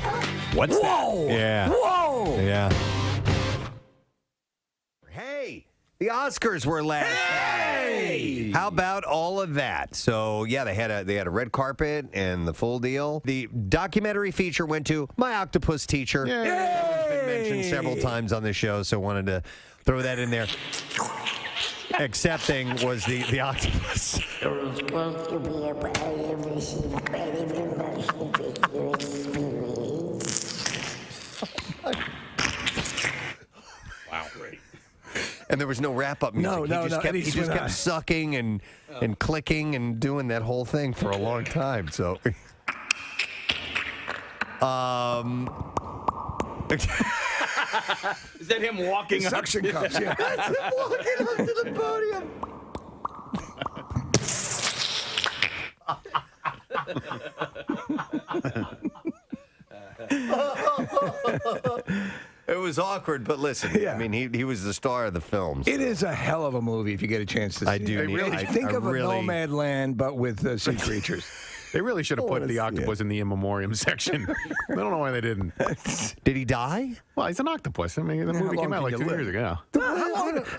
what's whoa, that? Yeah. Whoa. Yeah. Hey, the Oscars were last night. How about all of that? So yeah, they had a red carpet and the full deal. The documentary feature went to My Octopus Teacher. Yay. It's been mentioned several times on the show, so wanted to throw that in there. Accepting was the octopus. Wow, great. And there was no wrap-up music. He just kept sucking and clicking and doing that whole thing for a long time. So, Is that him walking up? Suction cups, yeah. That's him walking up to the podium. It was awkward, but listen, Yeah. I mean, he was the star of the film. So. It is a hell of a movie if you get a chance to see I do it. need- I- Think I of really- a nomad land, but with sea creatures. They really should have put the octopus in the in memoriam section. I don't know why they didn't. Did he die? Well, he's an octopus. I mean, the movie came out like 2 years ago.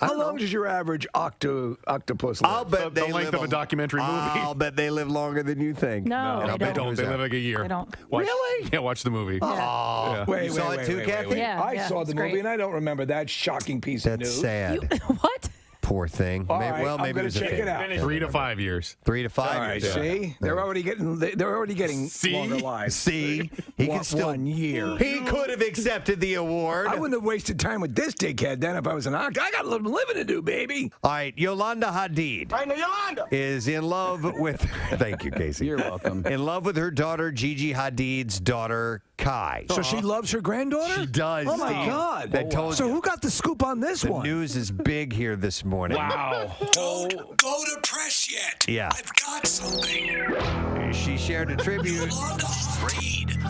How long does your average octopus live? I'll bet The length of a documentary movie. I'll bet they live longer than you think. No, And I'll they bet don't. who's They out. live like a year. They don't. Really? Yeah, watch the movie. Oh, Yeah. Wait, you saw it too, Kathy? Yeah, I saw the it's movie great. and I don't remember that shocking piece of That's news. sad. What? Poor thing. All Maybe, right, well, I'm maybe it gonna was a check thing. it out. 3 to 5 years. 3 to 5 All right, years. see, they're already getting longer lives. See, he could still 1 year. He could have accepted the award. I wouldn't have wasted time with this dickhead then if I was an octopus. I got a little living to do, baby. All right, Yolanda Hadid I know Yolanda. is in love with. Thank you, Casey. You're welcome. In love with her daughter Gigi Hadid's daughter Kai. So she loves her granddaughter? She does. Oh, my Steve. God. I told So you. who got the scoop on this The one? news is big here this morning. Wow. Don't go to press yet. Yeah. I've got something. She shared a tribute. Yolanda Hadid,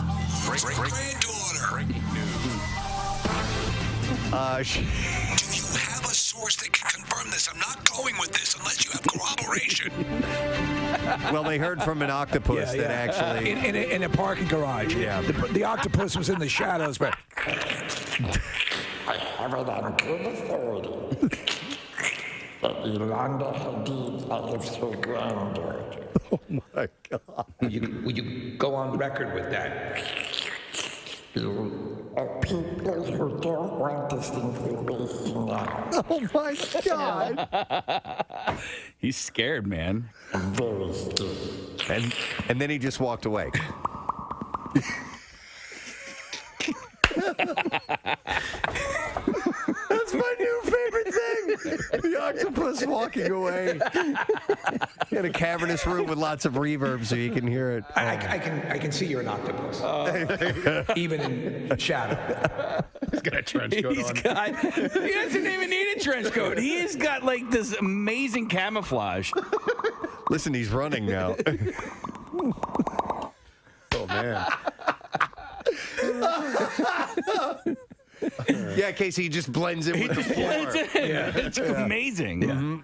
granddaughter. Breaking news. She, Do you have a source that can confirm this? I'm not going with this unless you have corroboration. well, they heard from an octopus that actually. In a parking garage. Yeah. The octopus was in the shadows, but I have it on good authority that Yolanda Hadid loves her granddaughter. Oh my God. would you go on record with that? You are people who don't want this information out. Oh my God. He's scared, man. I'm very scared. And then he just walked away. That's my new favorite thing. The octopus walking away. In a cavernous room with lots of reverb so you can hear it. I can see you're an octopus. Even in shadow. He's got a trench coat on. He doesn't even need a trench coat. He's got like this amazing camouflage. Listen, he's running now. Oh, man. Yeah, Casey, he just blends in with the floor. It's amazing.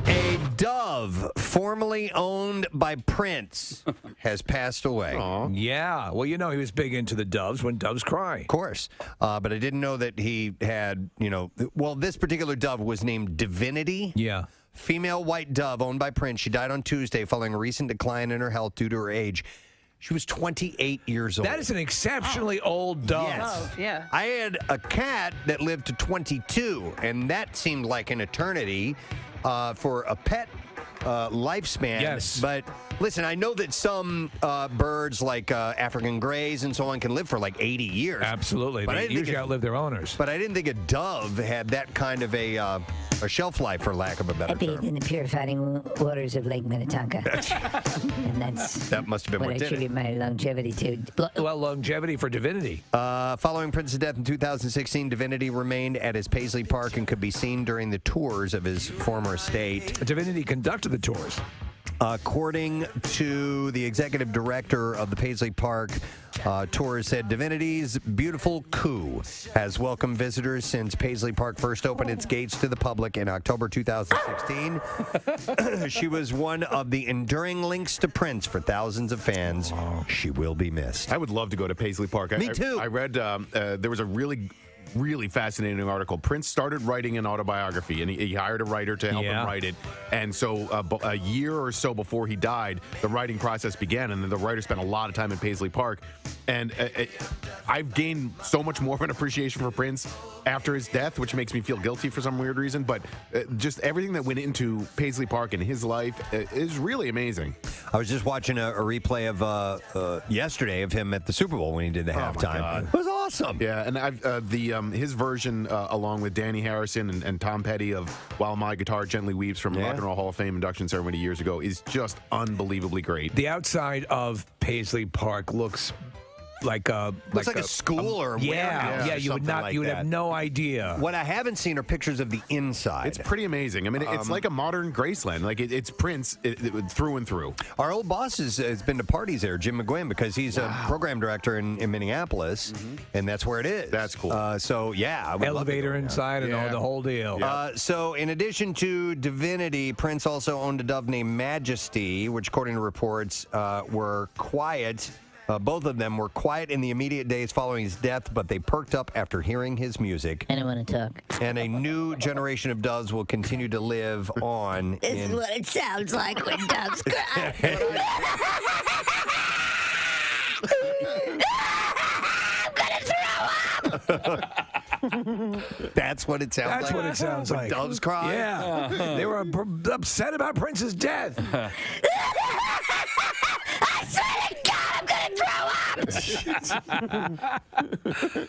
A dove formerly owned by Prince has passed away. Yeah. Well, you know, he was big into the doves when doves cry. Of course. But I didn't know that he had, well, this particular dove was named Divinity. Yeah. Female white dove owned by Prince. She died on Tuesday following a recent decline in her health due to her age. She was 28 years old. That is an exceptionally old dove. Yes. Yeah. I had a cat that lived to 22, and that seemed like an eternity for a pet lifespan. Yes. But listen, I know that some birds, like African greys and so on, can live for like 80 years. Absolutely. But They usually outlive their owners. But I didn't think a dove had that kind of a shelf life, for lack of a better I bathe term. in the purifying waters of Lake Minnetonka. And That must have been what what I did it. attribute my longevity to. Well, longevity for Divinity. Following Prince's death in 2016, Divinity remained at his Paisley Park and could be seen during the tours of his former estate. Divinity conducted the tours. According to the executive director of the Paisley Park tours, said Divinity's beautiful coo has welcomed visitors since Paisley Park first opened its gates to the public in October 2016. She was one of the enduring links to Prince for thousands of fans. She will be missed. I would love to go to Paisley Park. Me too. I read there was a really fascinating article. Prince started writing an autobiography, and he hired a writer to help him write it. And so a year or so before he died, the writing process began, and then the writer spent a lot of time in Paisley Park. And I've gained so much more of an appreciation for Prince after his death, which makes me feel guilty for some weird reason. But just everything that went into Paisley Park and his life is really amazing. I was just watching a replay of yesterday of him at the Super Bowl when he did the halftime. It was awesome. Yeah, and his version, along with Danny Harrison and Tom Petty of "While My Guitar Gently Weeps" from Rock and Roll Hall of Fame induction ceremony years ago, is just unbelievably great. The outside of Paisley Park looks like a school or you would not like you would that. have no idea. What I haven't seen are pictures of the inside. It's pretty amazing. I mean, it's like a modern Graceland. Like it's Prince through and through. Our old boss has been to parties there, Jim McGuinn, because he's a program director in Minneapolis, and that's where it is. That's cool. So yeah, I would Elevator inside and all the whole deal. So in addition to Divinity, Prince also owned a dove named Majesty, which, according to reports, were quiet. Both of them were quiet in the immediate days following his death, but they perked up after hearing his music. I don't want to talk. And a new generation of doves will continue to live on. This is what it sounds like when doves cry. I'm gonna throw up. That's what it sounds like. That's what it sounds when like. Doves cry. Yeah, they were upset about Prince's death. I swear to God, I'm gonna throw up.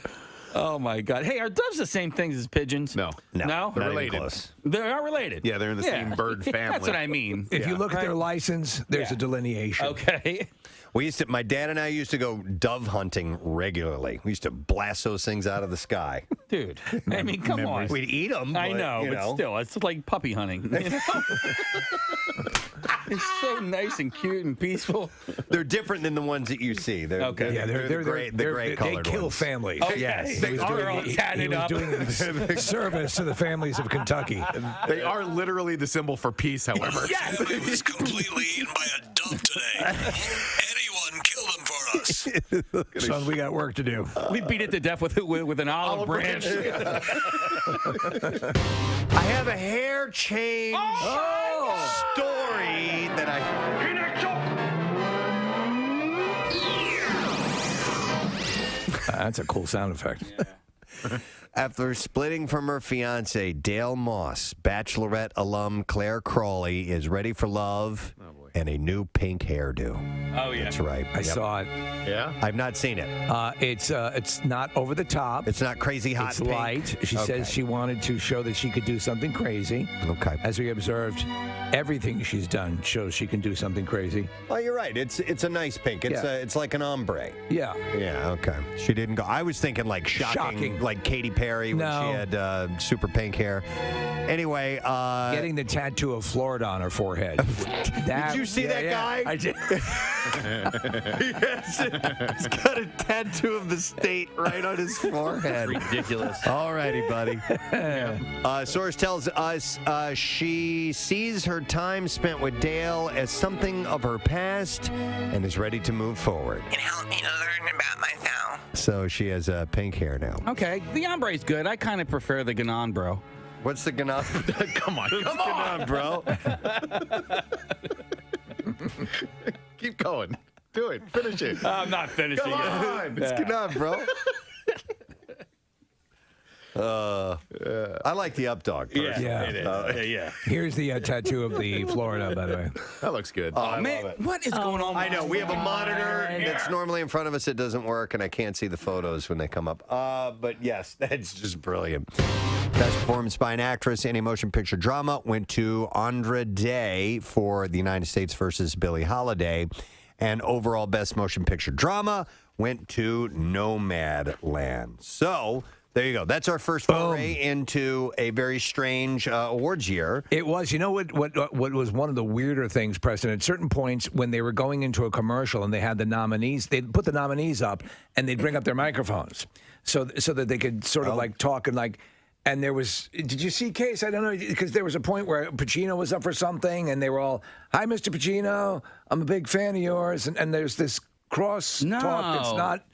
Oh my God! Hey, are doves the same things as pigeons? No. No, They're related. They are related. Yeah, they're in the same bird family. That's what I mean. If you look at their license, there's a delineation. Okay. My dad and I used to go dove hunting regularly. We used to blast those things out of the sky. Dude, I mean, come on. We'd eat them. I know, but still, it's like puppy hunting. You know? It's so nice and cute and peaceful. They're different than the ones that you see. They're, Okay. they're the gray colored They kill ones. families. Okay. Yes. They are all tatted up. He was doing service to the families of Kentucky. They are literally the symbol for peace, however. Yes. I was completely eaten by a dove today. Anyone kill them for us. Son, we got work to do. We beat it to death with an olive branch. I have a hair change story that That's a cool sound effect. After splitting from her fiance, Dale Moss, Bachelorette alum Claire Crawley is ready for love and a new pink hairdo. Oh, yeah. That's right. I saw it. Yeah? I've not seen it. It's not over the top. It's not crazy hot It's pink. light. She says she wanted to show that she could do something crazy. Okay. As we observed, everything she's done shows she can do something crazy. Oh, you're right. It's a nice pink. It's like an ombre. Yeah. Yeah, okay. She didn't go. I was thinking like shocking. Like Katy Perry when No. she had super pink hair. Anyway, getting the tattoo of Florida on her forehead. Did you see that guy? I did. Yes, he's got a tattoo of the state right on his forehead. Ridiculous. All righty, buddy. Source tells us she sees her time spent with Dale as something of her past and is ready to move forward. It helped me to learn about myself. So she has pink hair now. Okay, the ombre's good. I kind of prefer the Ganon, bro. What's the Ganon? Come on. Come on, bro. Keep going. Do it. Finish it. I'm not finishing Come on. It's Ganon, bro. I like the up dog. Yeah. It is. Yeah. Here's the tattoo of the Florida, by the way. That looks good. Oh, man, what is going on? I know. We have a monitor that's normally in front of us. It doesn't work, and I can't see the photos when they come up. But yes, that's just brilliant. Best performance by an actress in a motion picture drama went to Andra Day for The United States versus Billie Holiday. And overall best motion picture drama went to Nomadland. So there you go. That's our first foray into a very strange awards year. It was. You know what was one of the weirder things, Preston? At certain points when they were going into a commercial and they had the nominees, they'd put the nominees up and they'd bring up their microphones so that they could sort of like talk and like. And there was, did you see Case? I don't know, because there was a point where Pacino was up for something and they were all, "Hi, Mr. Pacino, I'm a big fan of yours." And there's this cross talk that's not,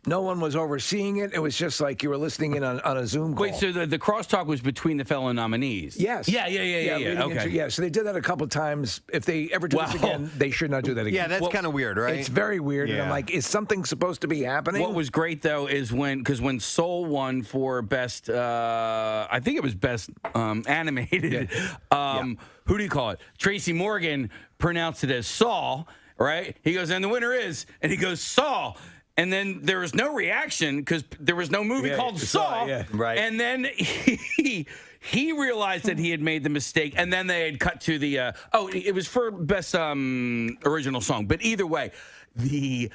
no one was overseeing it. It was just like you were listening in on a Zoom call. Wait, so the crosstalk was between the fellow nominees? Yes. Yeah. Okay. So they did that a couple times. If they ever do this again, they should not do that again. Yeah, that's kind of weird, right? It's very weird. Yeah. And I'm like, is something supposed to be happening? What was great, though, is when Soul won for best, I think it was best animated, who do you call it? Tracy Morgan pronounced it as Saul, right? He goes, and the winner is, and he goes, Saul. And then there was no reaction because there was no movie called Saw. Right. And then he realized that he had made the mistake. And then they had cut to the it was for best original song. But either way, the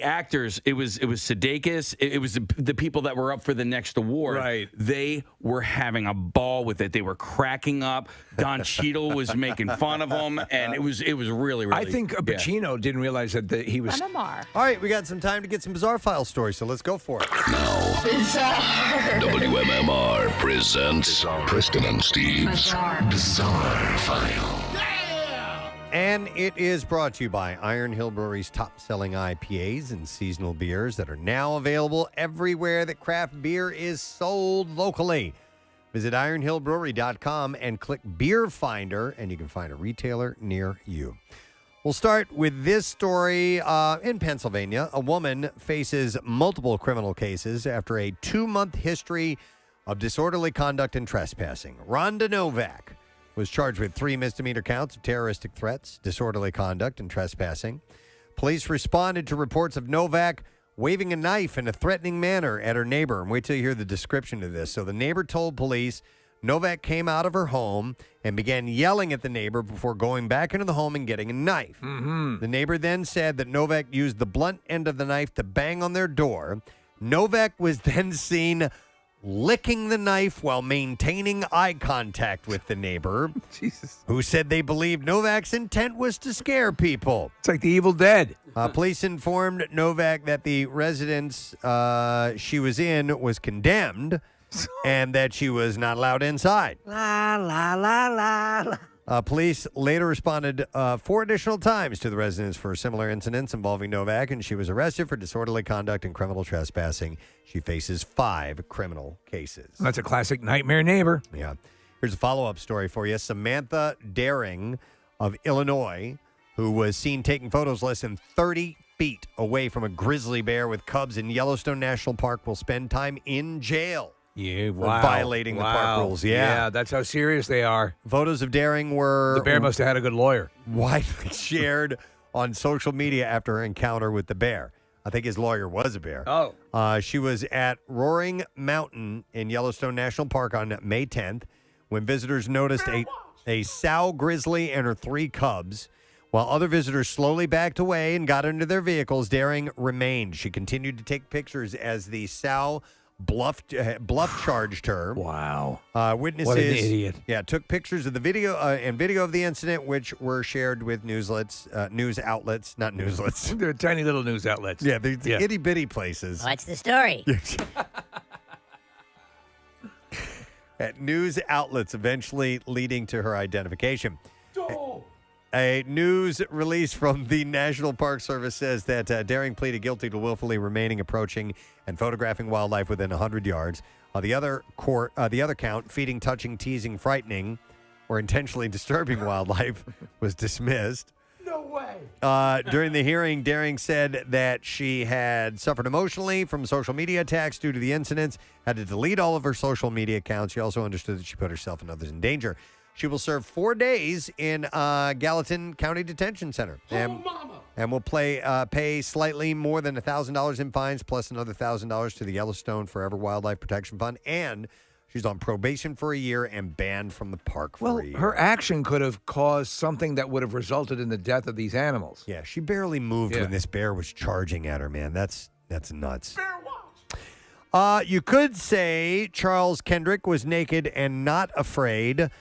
actors, it was Sudeikis, it was the people that were up for the next award. Right. They were having a ball with it. They were cracking up. Don Cheadle was making fun of them, and it was really, really. I think Pacino didn't realize that he was. MMR. All right, we got some time to get some Bizarre File stories, so let's go for it. WMMR presents Preston and Steve's Bizarre File. And it is brought to you by Iron Hill Brewery's top-selling IPAs and seasonal beers that are now available everywhere that craft beer is sold locally. Visit ironhillbrewery.com and click Beer Finder, and you can find a retailer near you. We'll start with this story in Pennsylvania. A woman faces multiple criminal cases after a 2-month history of disorderly conduct and trespassing. Rhonda Novak was charged with 3 misdemeanor counts of terroristic threats, disorderly conduct, and trespassing. Police responded to reports of Novak waving a knife in a threatening manner at her neighbor. And wait till you hear the description of this. So the neighbor told police Novak came out of her home and began yelling at the neighbor before going back into the home and getting a knife. Mm-hmm. The neighbor then said that Novak used the blunt end of the knife to bang on their door. Novak was then seen licking the knife while maintaining eye contact with the neighbor, Jesus, who said they believed Novak's intent was to scare people. It's like the Evil Dead. Police informed Novak that the residence she was in was condemned and that she was not allowed inside. La, la, la, la, la. Police later responded 4 additional times to the residence for similar incidents involving Novak, and she was arrested for disorderly conduct and criminal trespassing. She faces 5 criminal cases. That's a classic nightmare neighbor. Yeah. Here's a follow-up story for you. Samantha Daring of Illinois, who was seen taking photos less than 30 feet away from a grizzly bear with cubs in Yellowstone National Park, will spend time in jail. Yeah, for violating the park rules. Yeah, that's how serious they are. Photos of Daring were... The bear must have had a good lawyer. Widely shared on social media after her encounter with the bear. I think his lawyer was a bear. Oh. She was at Roaring Mountain in Yellowstone National Park on May 10th when visitors noticed a sow grizzly and her 3 cubs. While other visitors slowly backed away and got into their vehicles, Daring remained. She continued to take pictures as the sow bluff charged her. Wow. Witnesses, What an idiot. Yeah, took pictures of the video and video of the incident, which were shared with news outlets, not newslets. They're tiny little news outlets. Yeah, the itty bitty places. What's the story? At news outlets, eventually leading to her identification. A news release from the National Park Service says that Daring pleaded guilty to willfully remaining, approaching, and photographing wildlife within 100 yards. The other count, feeding, touching, teasing, frightening, or intentionally disturbing wildlife, was dismissed. No way. During the hearing, Daring said that she had suffered emotionally from social media attacks due to the incidents, had to delete all of her social media accounts. She also understood that she put herself and others in danger. She will serve 4 days in Gallatin County Detention Center. And will pay slightly more than $1,000 in fines, plus another $1,000 to the Yellowstone Forever Wildlife Protection Fund. And she's on probation for a year and banned from the park for a year. Her action could have caused something that would have resulted in the death of these animals. Yeah, she barely moved when this bear was charging at her, man. That's nuts. You could say Charles Kendrick was naked and not afraid.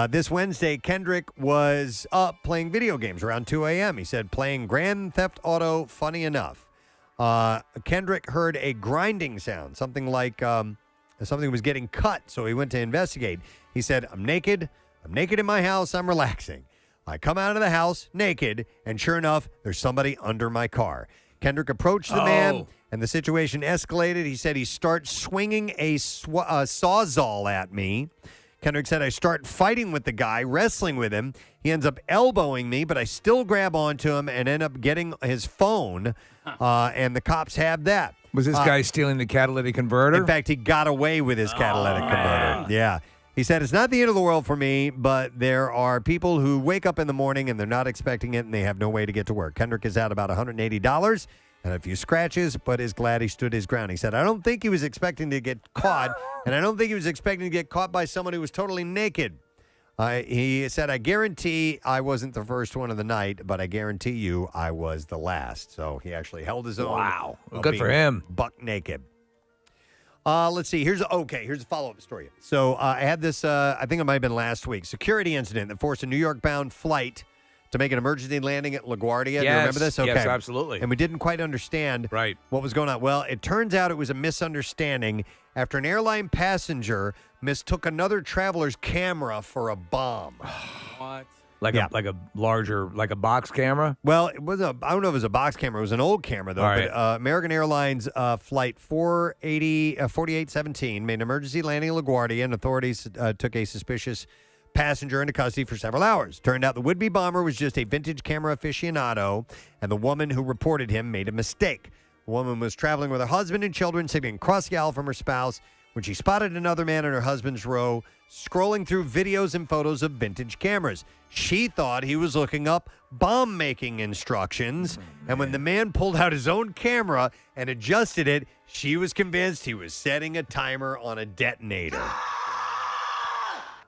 This Wednesday, Kendrick was up playing video games around 2 a.m. He said, playing Grand Theft Auto, funny enough. Kendrick heard a grinding sound, something like something was getting cut, so he went to investigate. He said, I'm naked in my house, I'm relaxing. I come out of the house naked, and sure enough, there's somebody under my car. Kendrick approached the man, and the situation escalated. He said he starts swinging a sawzall at me. Kendrick said, I start fighting with the guy, wrestling with him. He ends up elbowing me, but I still grab onto him and end up getting his phone, and the cops have that. Was this guy stealing the catalytic converter? In fact, he got away with his catalytic converter. Yeah. He said, it's not the end of the world for me, but there are people who wake up in the morning and they're not expecting it and they have no way to get to work. Kendrick is out about $180 and a few scratches, but is glad he stood his ground. He said, I don't think he was expecting to get caught, and I don't think he was expecting to get caught by someone who was totally naked. He said, I guarantee I wasn't the first one of the night, but I guarantee you I was the last. So he actually held his own. Wow. Good for him. Buck naked. Let's see. Here's a follow-up story. So I had this, I think it might have been last week, security incident that forced a New York-bound flight to make an emergency landing at LaGuardia. Yes. Do you remember this? Okay. Yes, absolutely. And we didn't quite understand what was going on. Well, it turns out it was a misunderstanding after an airline passenger mistook another traveler's camera for a bomb. What? Like a larger, like a box camera? Well, it was I don't know if it was a box camera. It was an old camera, though. Right. But American Airlines flight 4817 made an emergency landing at LaGuardia, and authorities took a suspicious passenger into custody for several hours. Turned out the would-be bomber was just a vintage camera aficionado, and the woman who reported him made a mistake. The woman was traveling with her husband and children, sitting across the aisle from her spouse, when she spotted another man in her husband's row scrolling through videos and photos of vintage cameras. She thought he was looking up bomb-making instructions, and when the man pulled out his own camera and adjusted it, she was convinced he was setting a timer on a detonator.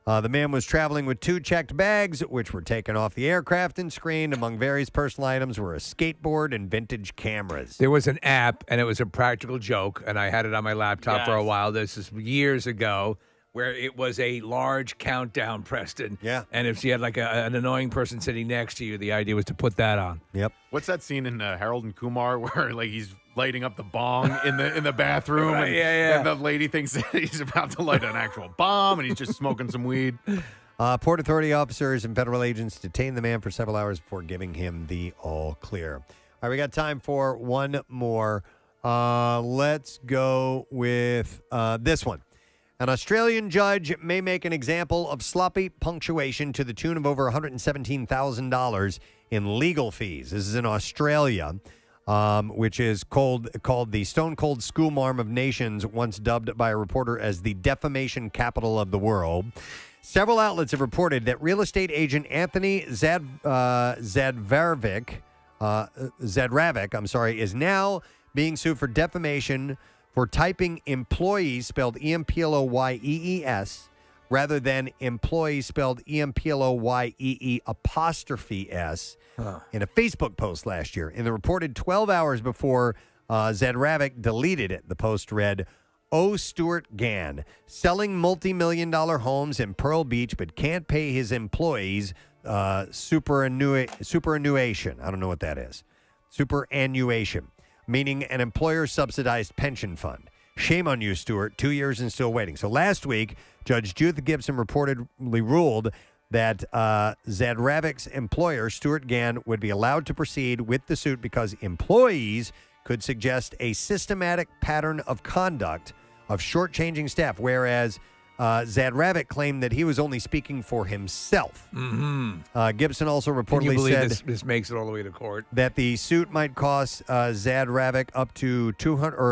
The man was traveling with 2 checked bags, which were taken off the aircraft and screened. Among various personal items were a skateboard and vintage cameras. There was an app, and it was a practical joke, and I had it on my laptop for a while. This is years ago, where it was a large countdown, Preston. Yeah. And if you had like an annoying person sitting next to you, the idea was to put that on. Yep. What's that scene in Harold and Kumar where like he's lighting up the bong in the bathroom, and, and the lady thinks that he's about to light an actual bomb, and he's just smoking some weed. Port Authority officers and federal agents detained the man for several hours before giving him the all clear. All right, we got time for one more. Let's go with this one. An Australian judge may make an example of sloppy punctuation to the tune of over $117,000 in legal fees. This is in Australia, which is called the Stone Cold Schoolmarm of Nations, once dubbed by a reporter as the defamation capital of the world. Several outlets have reported that real estate agent Anthony Zadravik, is now being sued for defamation for typing employees spelled E-M-P-L-O-Y-E-E-S rather than employees spelled E-M-P-L-O-Y-E-E''S in a Facebook post last year. In the reported 12 hours before Zadravik deleted it, the post read, O. Stuart Gann, selling multi-million-dollar homes in Pearl Beach, but can't pay his employees superannuation. I don't know what that is. Superannuation, meaning an employer-subsidized pension fund. Shame on you, Stuart. 2 years and still waiting. So last week, Judge Judith Gibson reportedly ruled that Zadravic's employer, Stuart Gann, would be allowed to proceed with the suit because employees could suggest a systematic pattern of conduct of shortchanging staff, whereas Zadravic claimed that he was only speaking for himself. Mm-hmm. Gibson also Can you reportedly believe said this makes it all the way to court. that the suit might cost Zadravic up to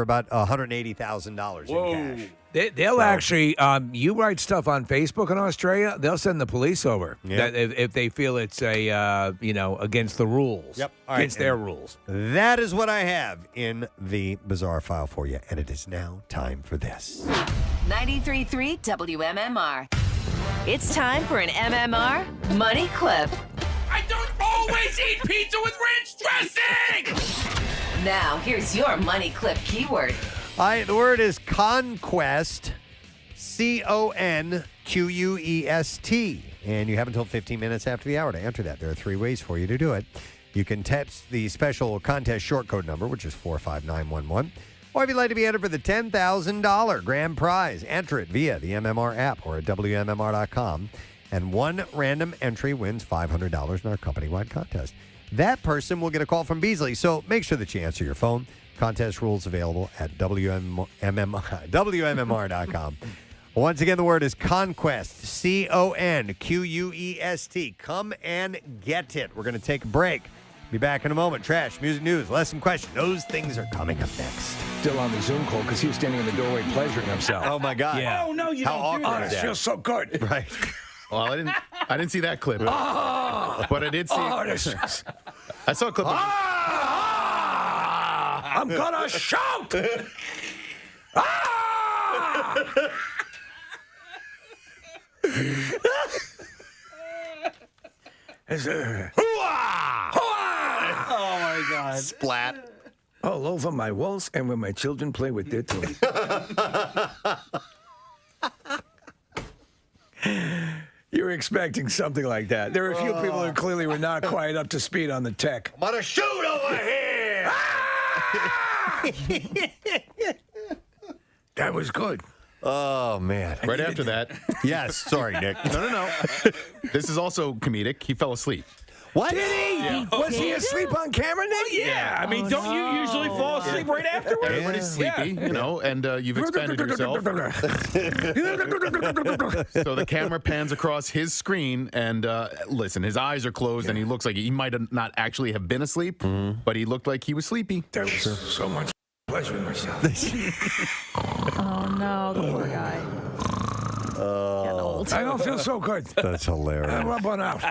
about $180,000 in cash. They'll actually, you write stuff on Facebook in Australia, they'll send the police over that if they feel it's against the rules. Yep. All against right, their and rules. That is what I have in the bizarre file for you, and it is now time for this. 93.3 WMMR. It's time for an MMR Money Clip. I don't always eat pizza with ranch dressing! Now, here's your Money Clip keyword. The word is conquest, CONQUEST. And you have until 15 minutes after the hour to enter that. There are 3 ways for you to do it. You can text the special contest short code number, which is 45911. Or if you'd like to be entered for the $10,000 grand prize, enter it via the MMR app or at WMMR.com. And one random entry wins $500 in our company-wide contest. That person will get a call from Beasley, so make sure that you answer your phone. Contest rules available at WMMR.com. Once again, the word is conquest, CONQUEST. Come and get it. We're going to take a break. Be back in a moment. Trash, music, news, lesson, question. Those things are coming up next. Still on the Zoom call because he was standing in the doorway pleasuring himself. Oh, my God. Yeah. Oh, no, you don't do that. This feels so good. Right. Well, I didn't see that clip. But I did see. I saw a clip. I'm gonna shout! Oh, my God. Splat. All over my walls and when my children play with their toys. You were expecting something like that. There were a few people who clearly were not quite up to speed on the tech. I'm going to shoot over here! That was good. Oh, man. Right after that. Yes. Sorry, Nick. No. This is also comedic. He fell asleep. What? Did he? Yeah. Was he asleep on camera, Nick? Yeah. I mean, don't you usually fall asleep right afterwards? Everybody's sleepy, and you've expanded yourself. So the camera pans across his screen, and listen, his eyes are closed, and he looks like he might have not actually have been asleep, but he looked like he was sleepy. There was so much pleasure in myself. Oh, no, the poor guy. I don't feel so good. That's hilarious. I'm up on out.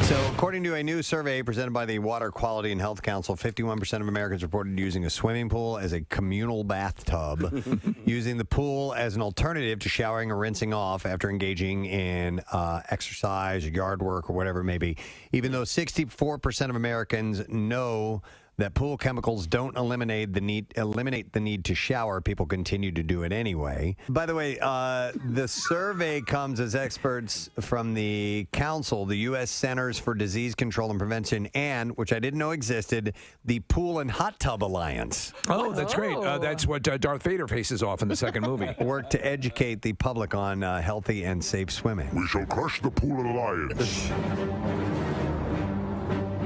So, according to a new survey presented by the Water Quality and Health Council, 51% of Americans reported using a swimming pool as a communal bathtub, using the pool as an alternative to showering or rinsing off after engaging in exercise or yard work or whatever it may be. Even though 64% of Americans know that pool chemicals don't eliminate the need to shower, people continue to do it anyway. By the way, the survey comes as experts from the council, the U.S. Centers for Disease Control and Prevention, and, which I didn't know existed, the Pool and Hot Tub Alliance. Oh, that's great. That's what Darth Vader faces off in the second movie. Work to educate the public on healthy and safe swimming. We shall crush the Pool Alliance.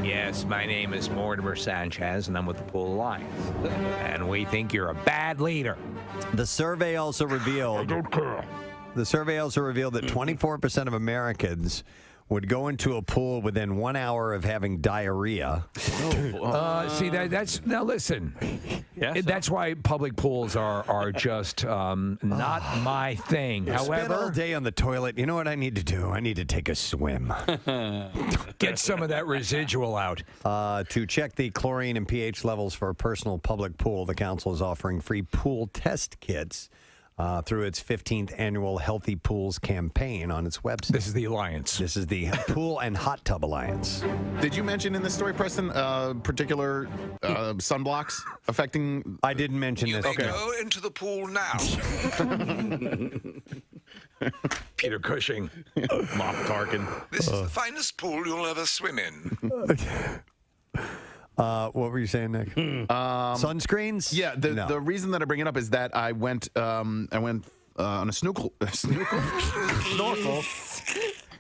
Yes, my name is Mortimer Sanchez, and I'm with the Pool Alliance. And we think you're a bad leader. The survey also revealed. I don't care. The survey also revealed that 24% of Americans would go into a pool within 1 hour of having diarrhea. See, that's now listen. Yes. That's why public pools are just not my thing. Spend all However, day on the toilet. You know what I need to do? I need to take a swim. get some of that residual out. To check the chlorine and pH levels for a personal public pool, the council is offering free pool test kits. through its 15th annual Healthy Pools campaign on its website. This is the Alliance. This is the Pool and Hot Tub Alliance. Did you mention in this story, Preston, particular sunblocks affecting? I didn't mention this. Okay. Go into the pool now. Peter Cushing. Moff Tarkin. This is the finest pool you'll ever swim in. What were you saying, Nick? Sunscreens? Yeah, the reason that I bring it up is that I went on a snorkel,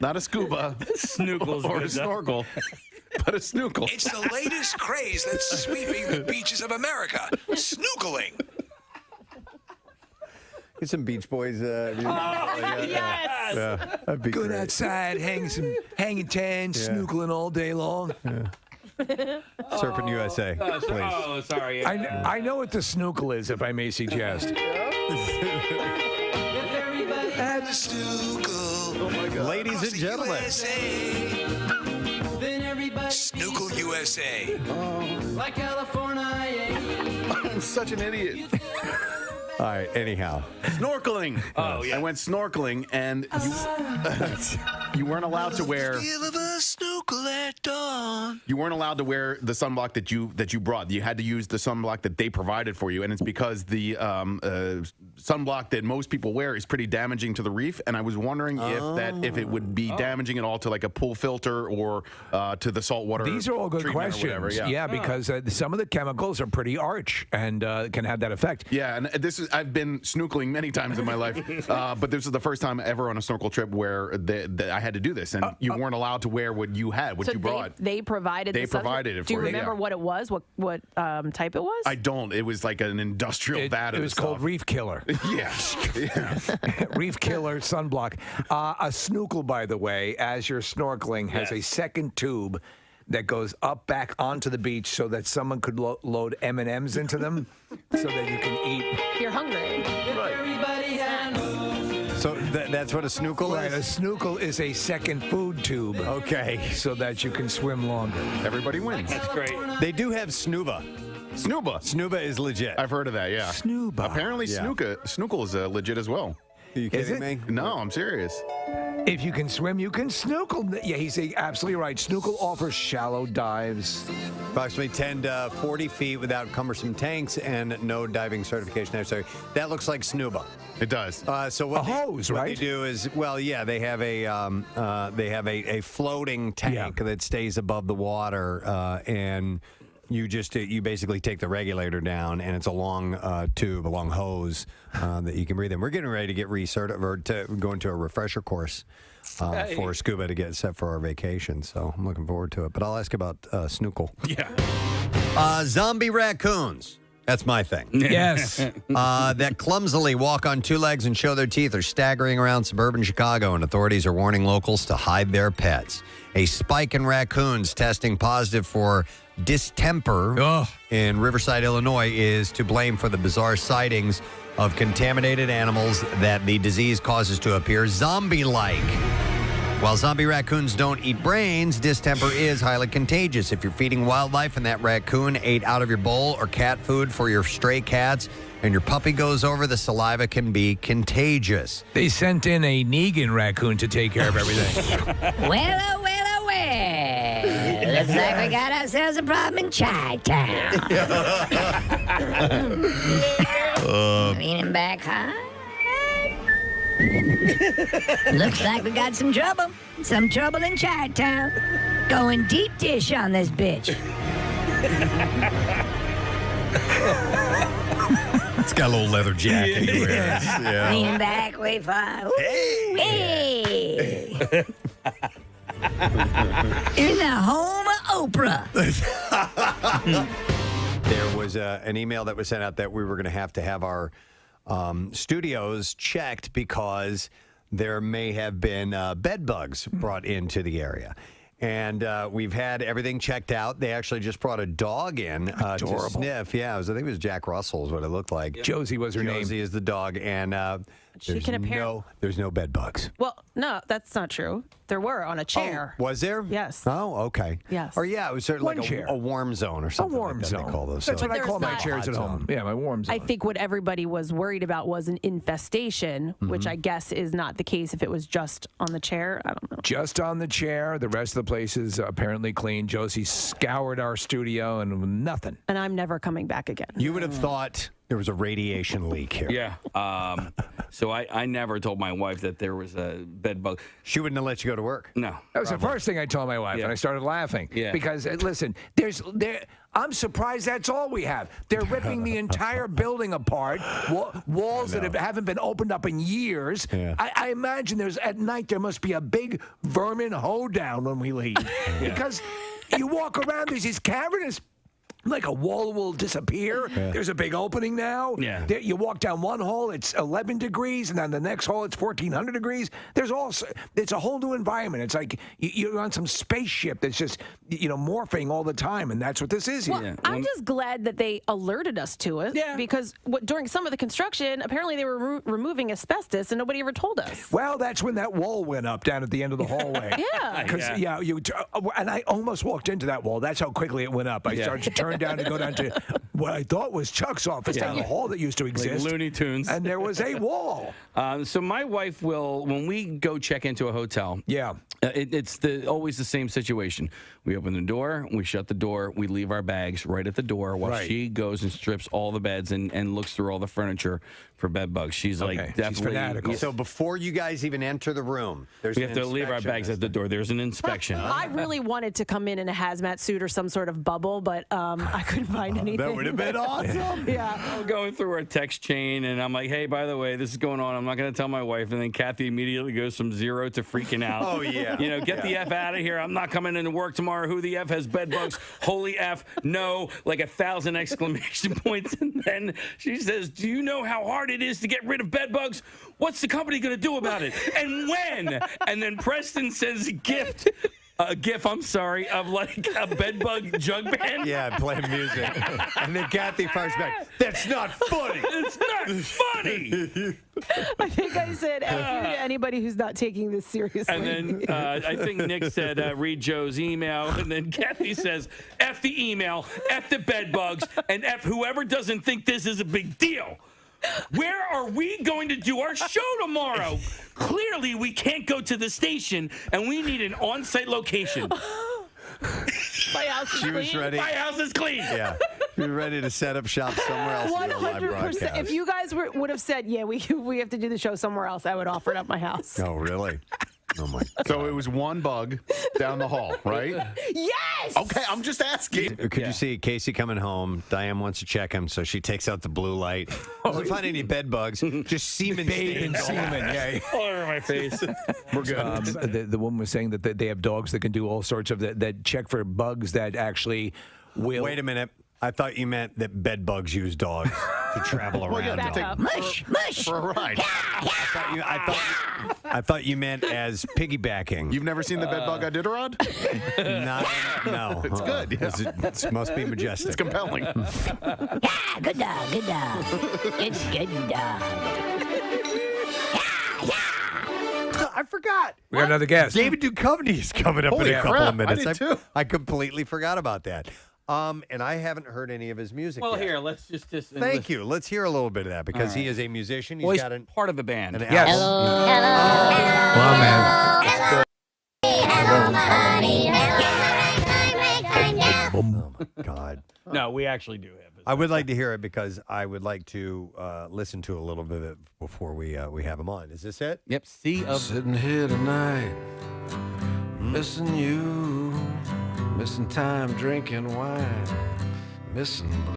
not a scuba, snookles or a snorkel, but a snorkel. It's the latest craze that's sweeping the beaches of America. Snorkeling. Get some Beach Boys. Yes. Yeah, that'd be Good great. outside, hanging tan, snookling all day long. Surfing USA, please. Oh, sorry. I know what the snookle is, if I may suggest. At the snorkel. Oh my God. Ladies and gentlemen. Snorkel USA. Like California. I'm such an idiot. All right, anyhow. Snorkeling. Oh, yeah. I went snorkeling, and you weren't allowed to wear. Feel of a snorkel at dawn. You weren't allowed to wear the sunblock that you brought. You had to use the sunblock that they provided for you, and it's because the sunblock that most people wear is pretty damaging to the reef. And I was wondering if it would be damaging at all to like a pool filter or to the saltwater. These are all good questions. Whatever, yeah. Because some of the chemicals are pretty arch and can have that effect. Yeah, and I've been snorkeling many times in my life, but this is the first time ever on a snorkel trip where I had to do this, and you weren't allowed to wear what you had, what you brought. They provided. They provided it for you. Do you you, remember yeah. what it was? What type it was? I don't. It was like an industrial vat. It was called Reef Killer. Yeah. Reef Killer sunblock. A snorkel, by the way, as you're snorkeling, has a second tube that goes up back onto the beach so that someone could load M&Ms into them so that you can eat. You're hungry. So that's what a snorkel Right, a is? snorkel is a second food tube. Okay. So that you can swim longer. Everybody wins. That's great. They do have snuba. Snuba is legit. I've heard of that, yeah. Snuba. Apparently, Yeah. snorkel is legit as well. Are you kidding it? me? No, I'm serious. If you can swim, you can snorkel. Yeah, he's absolutely right. Snorkel offers shallow dives. Approximately 10 to 40 feet without cumbersome tanks and no diving certification necessary. That looks like snuba. It does. So what A hose, what right? they do is, they have a floating tank that stays above the water, and you basically take the regulator down, and it's a long tube, a long hose that you can breathe in. We're getting ready to get recertified to go into a refresher course for scuba to get set for our vacation. So I'm looking forward to it. But I'll ask about snorkel. Yeah. Zombie raccoons. That's my thing. Yes. That clumsily walk on two legs and show their teeth are staggering around suburban Chicago, and authorities are warning locals to hide their pets. A spike in raccoons testing positive for distemper in Riverside, Illinois, is to blame for the bizarre sightings of contaminated animals that the disease causes to appear zombie-like. While zombie raccoons don't eat brains, distemper is highly contagious. If you're feeding wildlife and that raccoon ate out of your bowl or cat food for your stray cats and your puppy goes over, the saliva can be contagious. They sent in a Negan raccoon to take care of everything. Well. Looks like we got ourselves a problem in Chi-Town. Leaning back high. Looks like we got some trouble. Some trouble in Chi-Town. Going deep dish on this bitch. It's got a little leather jacket he wears. Yeah. Lean back, wait for. Hey! In the home of Oprah. There was an email that was sent out that we were going to have our studios checked because there may have been bed bugs brought into the area. And we've had everything checked out. They actually just brought a dog in to sniff. Yeah, I think it was Jack Russell is what it looked like. Josie was her name. Josie is the dog. And There's no bed bugs. Well, no, that's not true. There were on a chair. Was there? Yes. Oh, okay. Yes. Or yeah, it was certainly like a warm zone or something. A warm like that zone. They call those. That's so- what I call my chairs at home. Yeah, my warm zone. I think what everybody was worried about was an infestation, which I guess is not the case if it was just on the chair. I don't know. Just on the chair. The rest of the place is apparently clean. Josie scoured our studio and nothing. And I'm never coming back again. You would have thought there was a radiation leak here. Yeah. So I never told my wife that there was a bed bug. She wouldn't have let you go to work. No. That was the first thing I told my wife, and I started laughing. Yeah. Because, listen, I'm surprised that's all we have. They're ripping the entire building apart, walls that haven't been opened up in years. Yeah. I imagine at night there must be a big vermin hoedown when we leave. Because you walk around, there's these cavernous, like a wall will disappear. Yeah. There's a big opening now. Yeah. You walk down one hole, it's 11 degrees, and then the next hole, it's 1,400 degrees. It's a whole new environment. It's like you're on some spaceship that's just, morphing all the time, and that's what this is here. Well, I'm just glad that they alerted us to it. Yeah. Because during some of the construction, apparently they were removing asbestos, and nobody ever told us. Well, that's when that wall went up down at the end of the hallway. Yeah. Because and I almost walked into that wall. That's how quickly it went up. I started to turn down to go down to what I thought was Chuck's office down the hall that used to exist. Like Looney Tunes. And there was a wall. So my wife will, when we go check into a hotel, it's always the same situation. We open the door, we shut the door, we leave our bags right at the door while she goes and strips all the beds and looks through all the furniture for bed bugs. She's like definitely fanatical. So before you guys even enter the room, we have to leave our bags at the door. There's an inspection. I really wanted to come in a hazmat suit or some sort of bubble, but I couldn't find anything. That would have been awesome. Yeah. I'm going through our text chain, and I'm like, hey, by the way, this is going on. I'm not going to tell my wife. And then Kathy immediately goes from 0 to freaking out. Oh, yeah. Get the F out of here. I'm not coming into work tomorrow. Who the F has bed bugs? Holy F, no, like 1,000 exclamation points. And then she says, do you know how hard it is to get rid of bed bugs? What's the company going to do about it? And when? And then Preston sends a GIF, of like a bedbug jug band. Yeah, playing music. And then Kathy fires back, that's not funny. It's not funny. I think I said F you to anybody who's not taking this seriously. And then I think Nick said, read Joe's email. And then Kathy says, F the email, F the bed bugs, and F whoever doesn't think this is a big deal. Where are we going to do our show tomorrow? Clearly, we can't go to the station, and we need an on-site location. My house is She was clean. ready. My house is clean. Yeah. She was ready to set up shop somewhere else. 100%. If you guys would have said, yeah, we have to do the show somewhere else, I would offer it up my house. Oh, really? Oh, my God. So it was one bug down the hall, right? Yes! Okay, I'm just asking. Could you see Casey coming home? Diane wants to check him, so she takes out the blue light. Doesn't find any bed bugs, just semen Bathed in stains. semen, yeah. All over my face. We're good. The woman was saying that they have dogs that can do all sorts of that check for bugs that actually will. Wait a minute. I thought you meant that bed bugs use dogs to travel Well, around. yeah, them. Mush, mush. For a ride. I thought you meant as piggybacking. You've never seen the bed bug Iditarod? No. It's good. Yeah. It must be majestic. It's compelling. Yeah, good dog, good dog. It's good dog. I forgot. We got another guest. David Duchovny is coming up Holy in a couple crap, of minutes. I did too. I completely forgot about that. And I haven't heard any of his music Well, yet. here, let's just Thank you. Let's hear a little bit of that because All he right. is a musician. He's Well, he's got an part of a band. Yes. Hello, Oh my God. No, we actually do have it. I would like to hear it because I would like to listen to a little bit of it before we have him on. Is this it? Yep. Sea of Sitting here tonight, missing you, missing time drinking wine, missing blue.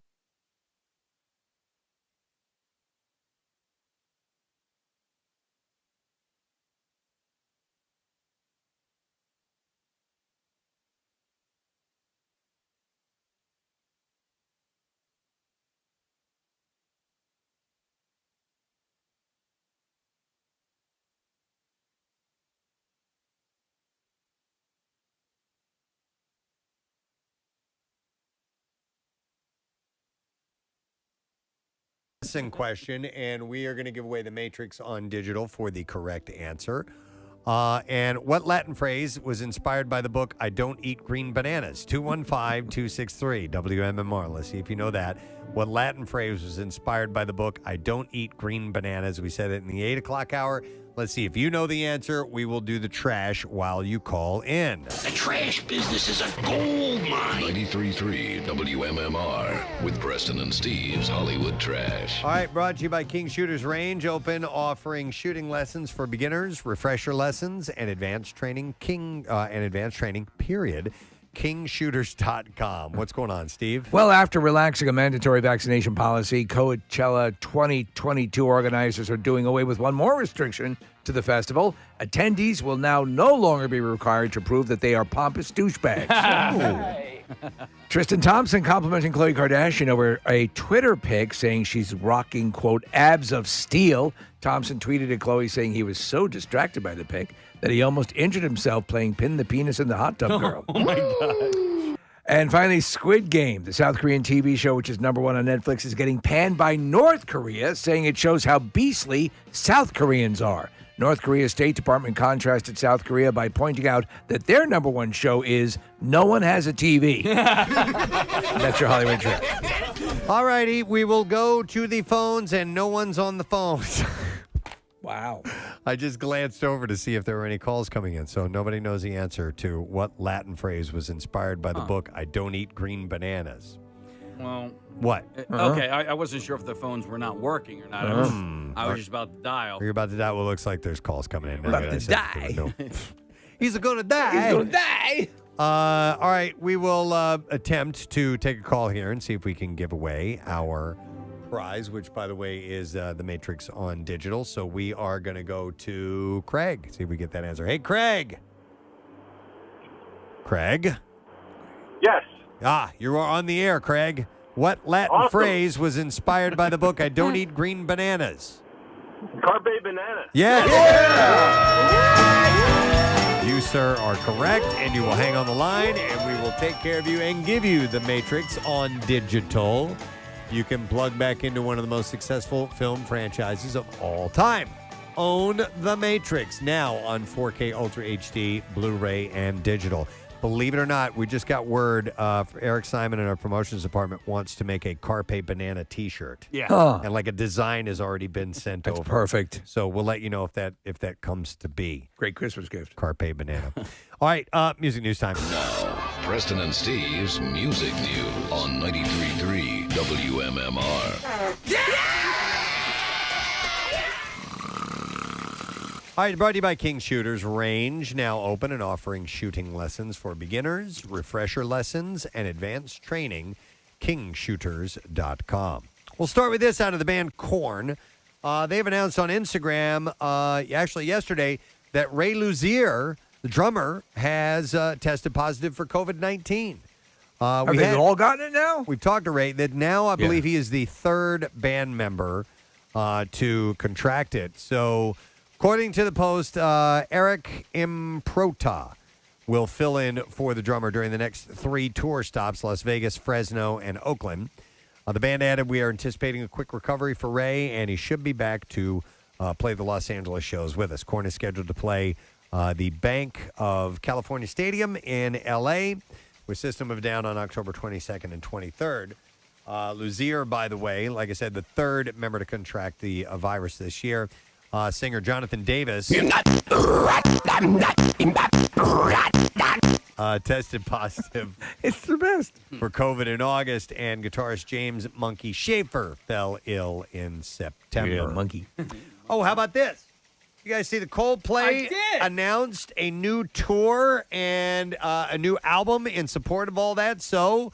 lesson question, and we are going to give away the Matrix on digital for the correct answer. And what Latin phrase was inspired by the book I Don't Eat Green Bananas? 215-263 WMMR. Let's see if you know that. What Latin phrase was inspired by the book I Don't Eat Green Bananas? We said it in the 8 o'clock hour. Let's see if you know the answer. We will do the trash while you call in. The trash business is a gold mine. 93.3 WMMR with Preston and Steve's Hollywood Trash. All right, brought to you by King Shooters Range, open, offering shooting lessons for beginners, refresher lessons, and advanced training. Period. KingShooters.com. What's going on, Steve? Well, after relaxing a mandatory vaccination policy, Coachella 2022 organizers are doing away with one more restriction to the festival. Attendees will now no longer be required to prove that they are pompous douchebags. Tristan Thompson complimenting Khloe Kardashian over a Twitter pic saying she's rocking, quote, abs of steel. Thompson tweeted at Khloe saying he was so distracted by the pic that he almost injured himself playing pin the penis in the hot tub girl. Oh, my God. And finally, Squid Game, the South Korean TV show, which is #1 on Netflix, is getting panned by North Korea, saying it shows how beastly South Koreans are. North Korea's State Department contrasted South Korea by pointing out that their #1 show is No One Has a TV. That's your Hollywood trip. All righty, we will go to the phones, and no one's on the phones. Wow. I just glanced over to see if there were any calls coming in, so nobody knows the answer to what Latin phrase was inspired by the book I Don't Eat Green Bananas. Well, what? Okay, I wasn't sure if the phones were not working or not. I was just about to dial. You're about to die? Well, it looks like there's calls coming in. About to die. He's going to die. He's going to die. All right, we will attempt to take a call here and see if we can give away our prize, which, by the way, is the Matrix on digital. So we are going to go to Craig, see if we get that answer. Hey, Craig. Craig? Yes. You are on the air, Craig. What Latin phrase was inspired by the book I Don't Eat Green Bananas? Carpe banana. Yes. You, sir, are correct, and you will hang on the line, and we will take care of you and give you the Matrix on digital. You can plug back into one of the most successful film franchises of all time. Own The Matrix, now on 4K Ultra HD, Blu-ray, and digital. Believe it or not, we just got word for Eric Simon in our promotions department wants to make a Carpe Banana T-shirt. Yeah. And like a design has already been sent over. Perfect. So we'll let you know if that comes to be. Great Christmas gift. Carpe Banana. All right, music news time. Now, Preston and Steve's Music News on 93.3 WMMR. All right, brought to you by King Shooters Range, now open and offering shooting lessons for beginners, refresher lessons, and advanced training. KingShooters.com. We'll start with this out of the band Korn. They've announced on Instagram, actually yesterday, that Ray Luzier, the drummer, has tested positive for COVID-19. Have they all gotten it now? We've talked to Ray that now I believe he is the third band member to contract it. So, according to the Post, Eric Improta will fill in for the drummer during the next 3 tour stops, Las Vegas, Fresno, and Oakland. The band added, we are anticipating a quick recovery for Ray, and he should be back to play the Los Angeles shows with us. Korn is scheduled to play the Bank of California Stadium in L.A. with System of a Down on October 22nd and 23rd. Luzier, by the way, like I said, the third member to contract the virus this year. Singer Jonathan Davis tested positive it's the best for COVID in August, and guitarist James Monkey Schaefer fell ill in September. Yeah, Monkey. Oh, how about this? You guys see the Coldplay announced a new tour and a new album in support of all that. So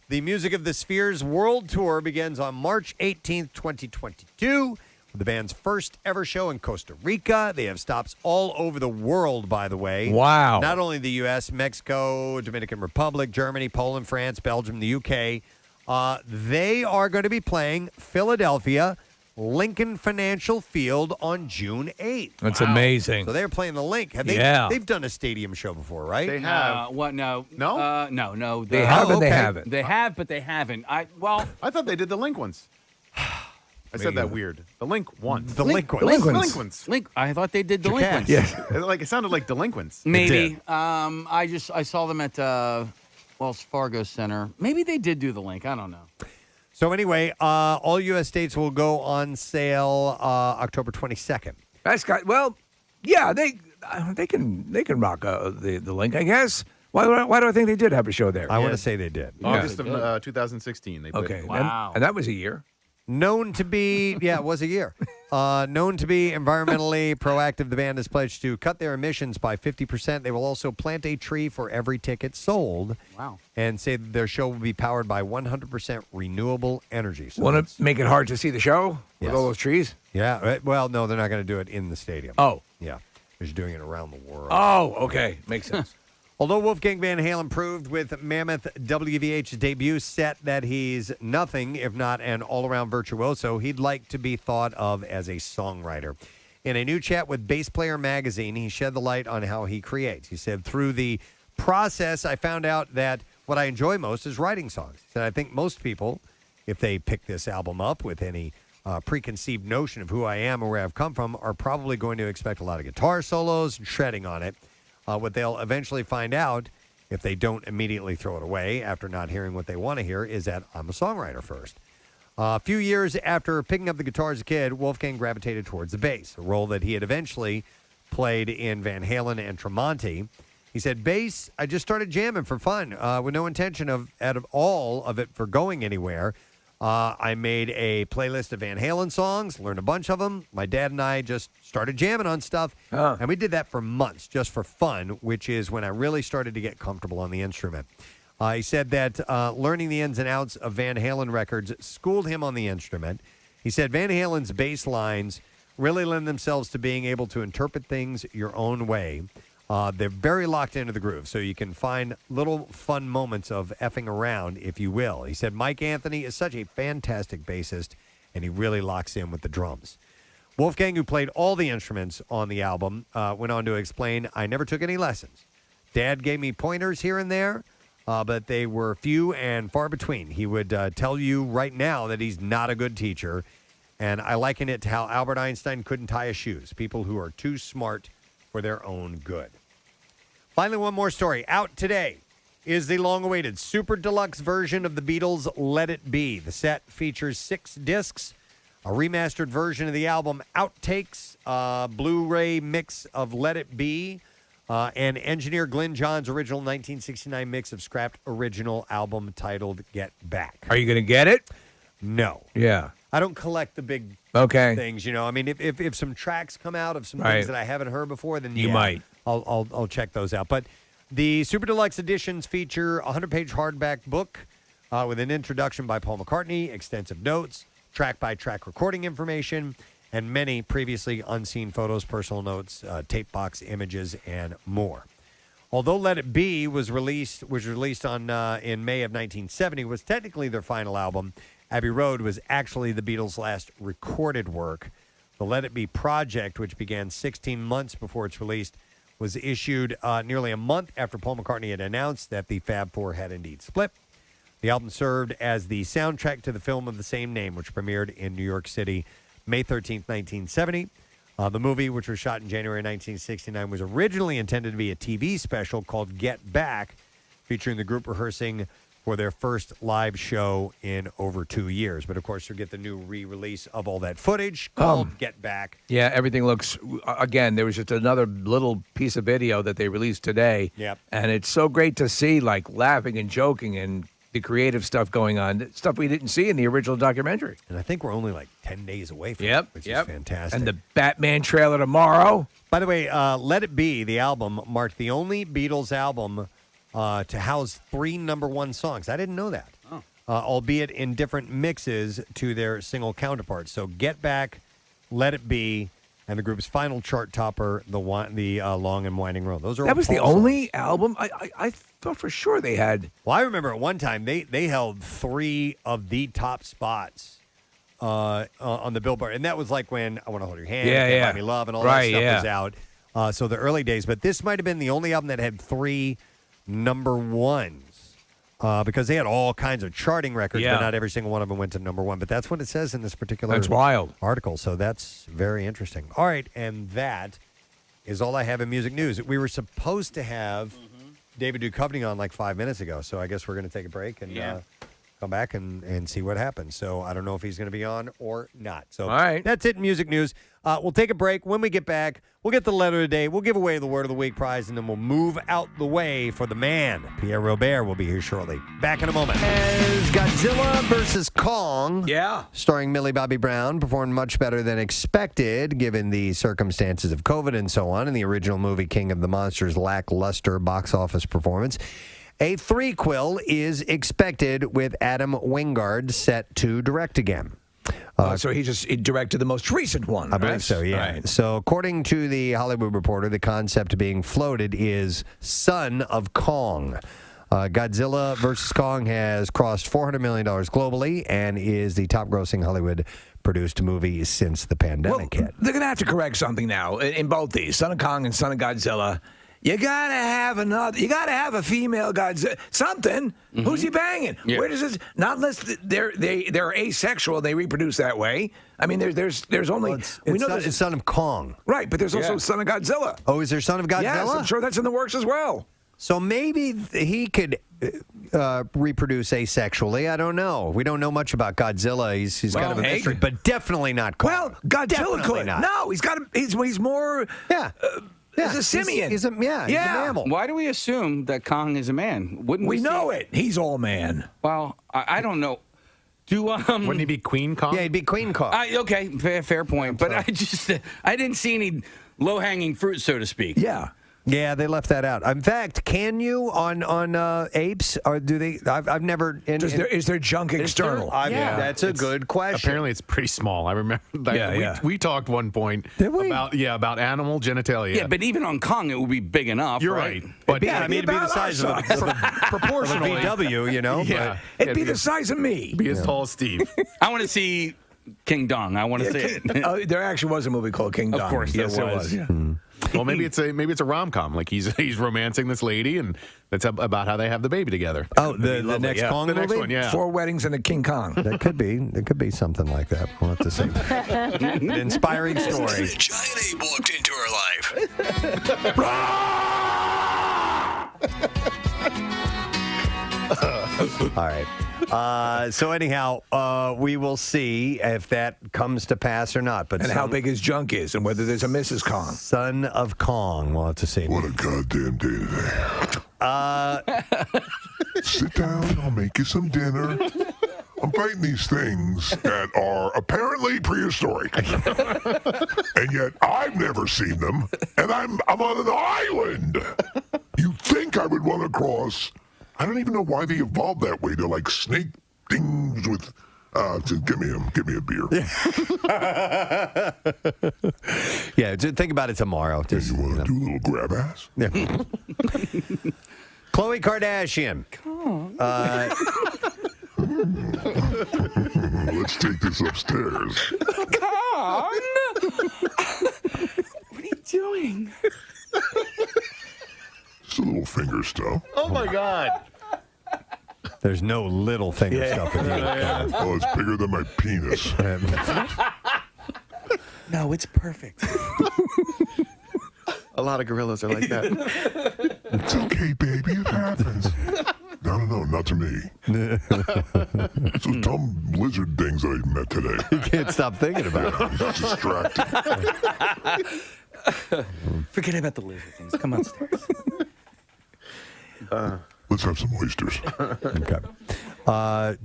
the Music of the Spheres World Tour begins on March 18th, 2022. The band's first ever show in Costa Rica. They have stops all over the world, by the way. Wow. Not only the U.S., Mexico, Dominican Republic, Germany, Poland, France, Belgium, the U.K. They are going to be playing Philadelphia, Lincoln Financial Field on June 8th. That's amazing. So they're playing the Link. They've done a stadium show before, right? They have. What? No. No? No. They have, but they haven't. They have, but they haven't. I thought they did the Link ones. I said that weird. The link ones. Delinquents. I thought they did delinquents. It sounded like delinquents. Maybe. I saw them at Wells Fargo Center. Maybe they did do the link. I don't know. So anyway, all U.S. states will go on sale October 22nd. That's got yeah, they can rock the link, I guess. Why do I think they did have a show there? I want to say they did. August of 2016. They played. Okay. Wow. And that was a year. Known to be, it was a year. Known to be environmentally proactive, the band has pledged to cut their emissions by 50%. They will also plant a tree for every ticket sold. Wow. And say that their show will be powered by 100% renewable energy. So want to make it hard to see the show with Yes. all those trees? Yeah. Well, no, they're not going to do it in the stadium. Oh. Yeah. They're just doing it around the world. Oh, okay. Makes sense. Although Wolfgang Van Halen proved with Mammoth WVH's debut set that he's nothing if not an all-around virtuoso, he'd like to be thought of as a songwriter. In a new chat with Bass Player magazine, he shed the light on how he creates. He said, through the process, I found out that what I enjoy most is writing songs. He said, I think most people, if they pick this album up with any preconceived notion of who I am or where I've come from, are probably going to expect a lot of guitar solos and shredding on it. What they'll eventually find out, if they don't immediately throw it away after not hearing what they want to hear, is that I'm a songwriter first. A few years after picking up the guitar as a kid, Wolfgang gravitated towards the bass, a role that he had eventually played in Van Halen and Tremonti. He said, bass, I just started jamming for fun with no intention of all of it for going anywhere. I made a playlist of Van Halen songs, learned a bunch of them. My dad and I just started jamming on stuff, and we did that for months just for fun, which is when I really started to get comfortable on the instrument. He said that learning the ins and outs of Van Halen records schooled him on the instrument. He said Van Halen's bass lines really lend themselves to being able to interpret things your own way. They're very locked into the groove, so you can find little fun moments of effing around, if you will. He said Mike Anthony is such a fantastic bassist, and he really locks in with the drums. Wolfgang, who played all the instruments on the album, went on to explain, I never took any lessons. Dad gave me pointers here and there, but they were few and far between. He would tell you right now that he's not a good teacher, and I liken it to how Albert Einstein couldn't tie his shoes. People who are too smart for their own good. Finally, one more story. Out today is the long-awaited super deluxe version of the Beatles' Let It Be. The set features 6 discs, a remastered version of the album Outtakes, Blu-ray mix of Let It Be, and engineer Glenn John's original 1969 mix of scrapped original album titled Get Back. Are you going to get it? No. Yeah. I don't collect the big things, you know. I mean, if some tracks come out of some things that I haven't heard before, then you might. I'll check those out. But the Super Deluxe editions feature a 100-page hardback book with an introduction by Paul McCartney, extensive notes, track-by-track recording information, and many previously unseen photos, personal notes, tape box images, and more. Although Let It Be was released on in May of 1970, was technically their final album. Abbey Road was actually the Beatles' last recorded work. The Let It Be project, which began 16 months before it's released, was issued nearly a month after Paul McCartney had announced that the Fab Four had indeed split. The album served as the soundtrack to the film of the same name, which premiered in New York City May 13th, 1970. The movie, which was shot in January 1969, was originally intended to be a TV special called Get Back, featuring the group rehearsing for their first live show in over 2 years. But, of course, you'll get the new re-release of all that footage called Get Back. Yeah, everything looks, again, there was just another little piece of video that they released today. Yep. And it's so great to see, like, laughing and joking and the creative stuff going on, stuff we didn't see in the original documentary. And I think we're only like 10 days away from it, which is fantastic. And the Batman trailer tomorrow. By the way, Let It Be, the album, marked the only Beatles album to house 3 number-1 songs. I didn't know that. Albeit in different mixes to their single counterparts. So Get Back, Let It Be, and the group's final chart topper, the Long and Winding Road. Those are That was the Paul songs. only album? I thought for sure they had. Well, I remember at one time they held 3 of the top spots on the Billboard. And that was like when I Want to Hold Your Hand, Can't Buy Me Love, and all that stuff was out. So the early days. But this might have been the only album that had 3 number 1s because they had all kinds of charting records, Yeah. but not every single one of them went to number one. But that's what it says in this particular That's wild. article. So that's very interesting. All right, and that is all I have in music news. We were supposed to have David Duchovny on like 5 minutes ago, so I guess we're going to take a break and come back and see what happens. So I don't know if he's going to be on or not. So all right. That's it in music news. We'll take a break. When we get back, we'll get the letter of the day. We'll give away the Word of the Week prize, and then we'll move out the way for the man. Pierre Robert will be here shortly. Back in a moment. As Godzilla versus Kong, starring Millie Bobby Brown, performed much better than expected given the circumstances of COVID and so on, and the original movie King of the Monsters' lackluster box office performance. A threequel is expected with Adam Wingard set to direct again. So he directed the most recent one, I believe so, yeah. Right. So according to the Hollywood Reporter, the concept being floated is Son of Kong. Godzilla vs. Kong has crossed $400 million globally and is the top-grossing Hollywood-produced movie since the pandemic hit. They're going to have to correct something now in both these, Son of Kong and Son of Godzilla. You gotta have another. You gotta have a female Godzilla. Something. Who's he banging? Yeah. Where does this? Not unless they're asexual. They reproduce that way. I mean, there's only it's Son of Kong, right? But there's also Son of Godzilla. Oh, is there Son of Godzilla? Yes, I'm sure that's in the works as well. So maybe he could reproduce asexually. I don't know. We don't know much about Godzilla. He's kind of a mystery, but definitely not Kong. Well, Godzilla Definitely could. not. No, he's more. He's a simian. He's a mammal. Why do we assume that Kong is a man? Wouldn't We we know see- it. He's all man. Well, I don't know. Wouldn't he be Queen Kong? Yeah, he'd be Queen Kong. Okay, fair point. But I didn't see any low-hanging fruit, so to speak. Yeah, they left that out. In fact, can you on apes, or do they? I've never. Is there junk external? That's a good question. Apparently, it's pretty small. I remember that we talked one point about animal genitalia. Yeah, but even on Kong, it would be big enough. You're right. But it'd be the size of a proportionally VW, you know. Yeah, it'd be the size of me. Be as tall as Steve. I want to see King Dong. I want to see it. There actually was a movie called King Dong. Of course, there was. Yeah. Well, maybe it's a rom-com. Like he's romancing this lady, and that's about how they have the baby together. Oh, the next Kong the movie? next one, yeah. 4 weddings and a King Kong. That could be. It could be something like that. We'll have to see. An inspiring story. Giant ape walked into her life. All right. So anyhow, we will see if that comes to pass or not. But how big his junk is, and whether there's a Mrs. Kong. Son of Kong. We'll have to see. What a goddamn day today. Sit down. I'll make you some dinner. I'm fighting these things that are apparently prehistoric, and yet I've never seen them, and I'm on an island. You'd think I would want to cross. I don't even know why they evolved that way. They're like snake things with. Just give me a beer. Yeah, just think about it tomorrow. Just, you want to do a little grab ass? Yeah. Khloe Kardashian. Let's take this upstairs. Kong! What are you doing? Just a little finger stuff. Oh my God. There's no little finger stuff with you. Oh, it's bigger than my penis. No, it's perfect. A lot of gorillas are like that. It's okay, baby. It happens. No, not to me. It's those dumb lizard things that I met today. You can't stop thinking about it. I'm just distracted. Forget about the lizard things. Come upstairs. Let's have some oysters. Okay.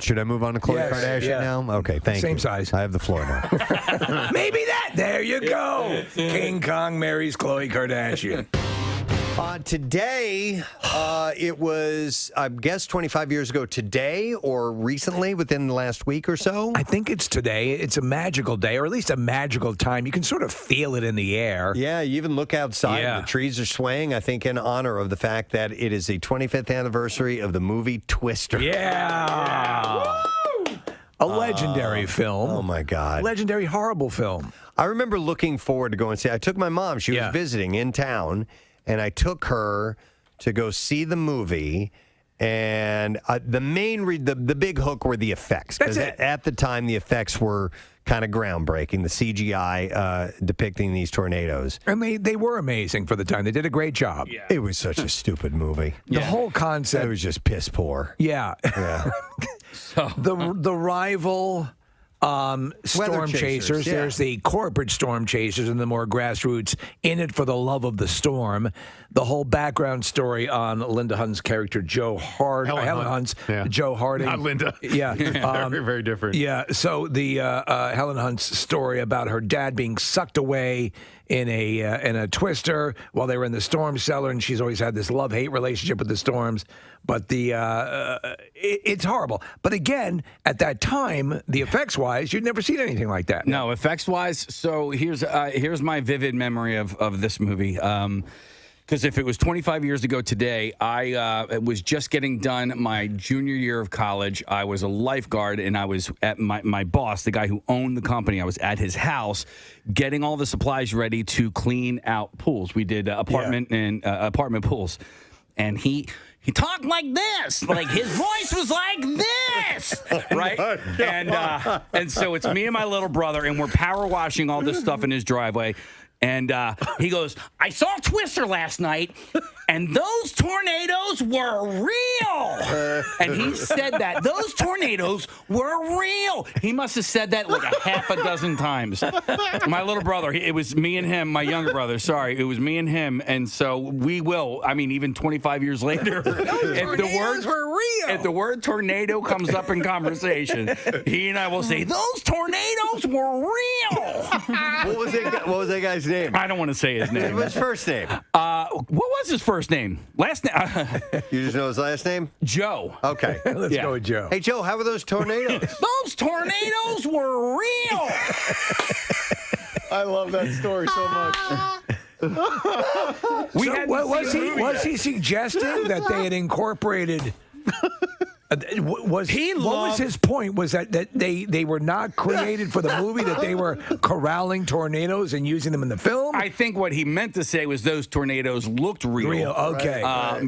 Should I move on to Khloe Kardashian now? Okay, thank you. Same size. I have the floor now. Maybe that. There you go. King Kong marries Khloe Kardashian. Today, it was, I guess, 25 years ago today or recently within the last week or so? I think it's today. It's a magical day, or at least a magical time. You can sort of feel it in the air. Yeah, you even look outside. Yeah. The trees are swaying, I think, in honor of the fact that it is the 25th anniversary of the movie Twister. Yeah. A legendary film. Oh, my God. Legendary, horrible film. I remember looking forward to going and see. I took my mom. She was visiting in town, and I took her to go see the movie. And the big hook were the effects. That's it. At the time, the effects were kind of groundbreaking. The CGI depicting these tornadoes. And they were amazing for the time. They did a great job. Yeah. It was such a stupid movie. The whole concept. It was just piss poor. Yeah. The rival storm chasers. Yeah. There's the corporate storm chasers and the more grassroots in it for the love of the storm. The whole background story on Linda Hunt's character, Helen Hunt's Joe Harding. Not Linda. Yeah. very, very different. Yeah. So the Helen Hunt's story about her dad being sucked away in a twister while they were in the storm cellar, and she's always had this love-hate relationship with the storms. But it's horrible. But again, at that time, the effects-wise, you'd never seen anything like that. No, effects-wise. So here's my vivid memory of this movie. Because if it was 25 years ago today, I was just getting done my junior year of college. I was a lifeguard, and I was at my boss, the guy who owned the company. I was at his house getting all the supplies ready to clean out pools. We did apartment pools. And he talked like this. Like, his voice was like this, right? And so it's me and my little brother, and we're power washing all this stuff in his driveway. And he goes, I saw Twister last night, and those tornadoes were real. And he said that. Those tornadoes were real. He must have said that like a half a dozen times. My little brother, it was me and him, my younger brother, sorry. It was me and him. And so we will, even 25 years later, if the word tornado comes up in conversation, he and I will say, those tornadoes were real. What was that guy's name? I don't want to say his name. What's his first name? What was his first name? Last name? You just know his last name? Joe. Okay. Let's go with Joe. Hey, Joe, how were those tornadoes? Those tornadoes were real. I love that story so much. Was he suggesting that they had incorporated? What was his point? Was that they were not created for the movie, that they were corralling tornadoes and using them in the film? I think what he meant to say was those tornadoes looked real. Okay.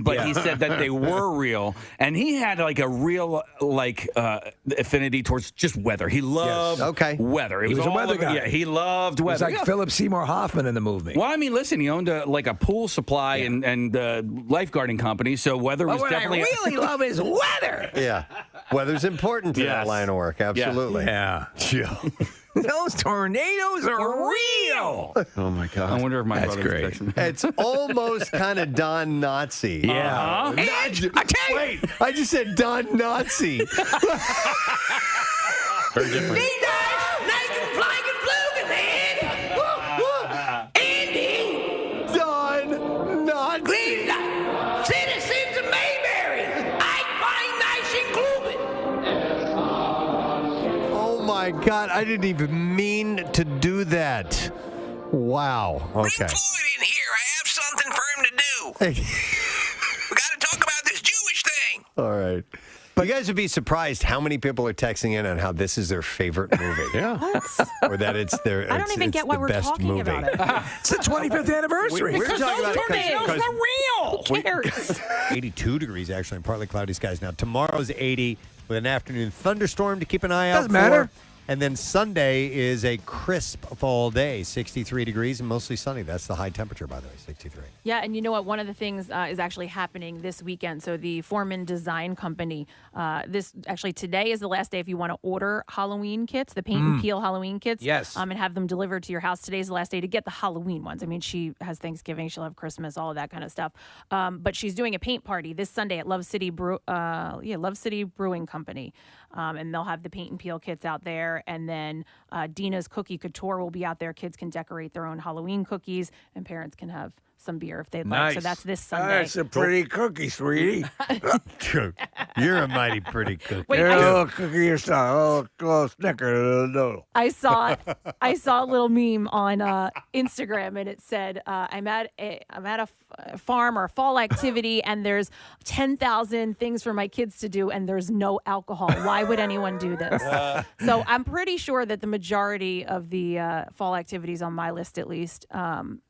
But he said that they were real, and he had like a real affinity towards just weather. He loved weather. He was a weather guy. Yeah, he loved It weather. was like Philip Seymour Hoffman in the movie. Well, listen, he owned a pool supply and lifeguarding company, so weather was definitely. What I really love is weather. Yeah. Weather's important to that line of work. Absolutely. Yeah. Those tornadoes are real. Oh, my God. I wonder if my brother's great. texting me. It's almost kind of Don Nazi. Yeah. Wait, I just said Don Nazi. Very different. Don Nazi. Citizens of Mayberry, I find nice and gloomy. Oh my God, I didn't even mean to do that. Wow. Okay. Floyd in here. I have something for him to do. We got to talk about this Jewish thing. All right. But you guys would be surprised how many people are texting in on how this is their favorite movie. Yeah. Or that it's their I don't even get why we're talking movie. about it. It's the 25th anniversary. Because those tornadoes were real. Who cares? 82 degrees actually, and partly cloudy skies. Now tomorrow's 80 with an afternoon thunderstorm to keep an eye out Doesn't matter. And then Sunday is a crisp fall day, 63 degrees and mostly sunny. That's the high temperature, by the way, 63. Yeah, and you know what? One of the things is actually happening this weekend. So the Foreman Design Company, today is the last day if you want to order Halloween kits, the paint and peel Halloween kits. Yes. And have them delivered to your house. Today's the last day to get the Halloween ones. She has Thanksgiving, she'll have Christmas, all of that kind of stuff. But she's doing a paint party this Sunday at Love City Brewing Company. And they'll have the paint and peel kits out there. And then Dina's Cookie Couture will be out there. Kids can decorate their own Halloween cookies, and parents can have some beer if they'd like. So that's this Sunday. That's a pretty cookie, sweetie. You're a mighty pretty cookie. Wait, a little cookie yourself. A little Snicker, a little noodle. I saw a little meme on Instagram, and it said, "I'm at a farm or a fall activity, and there's 10,000 things for my kids to do, and there's no alcohol. Why would anyone do this?" So I'm pretty sure that the majority of the fall activities on my list, at least,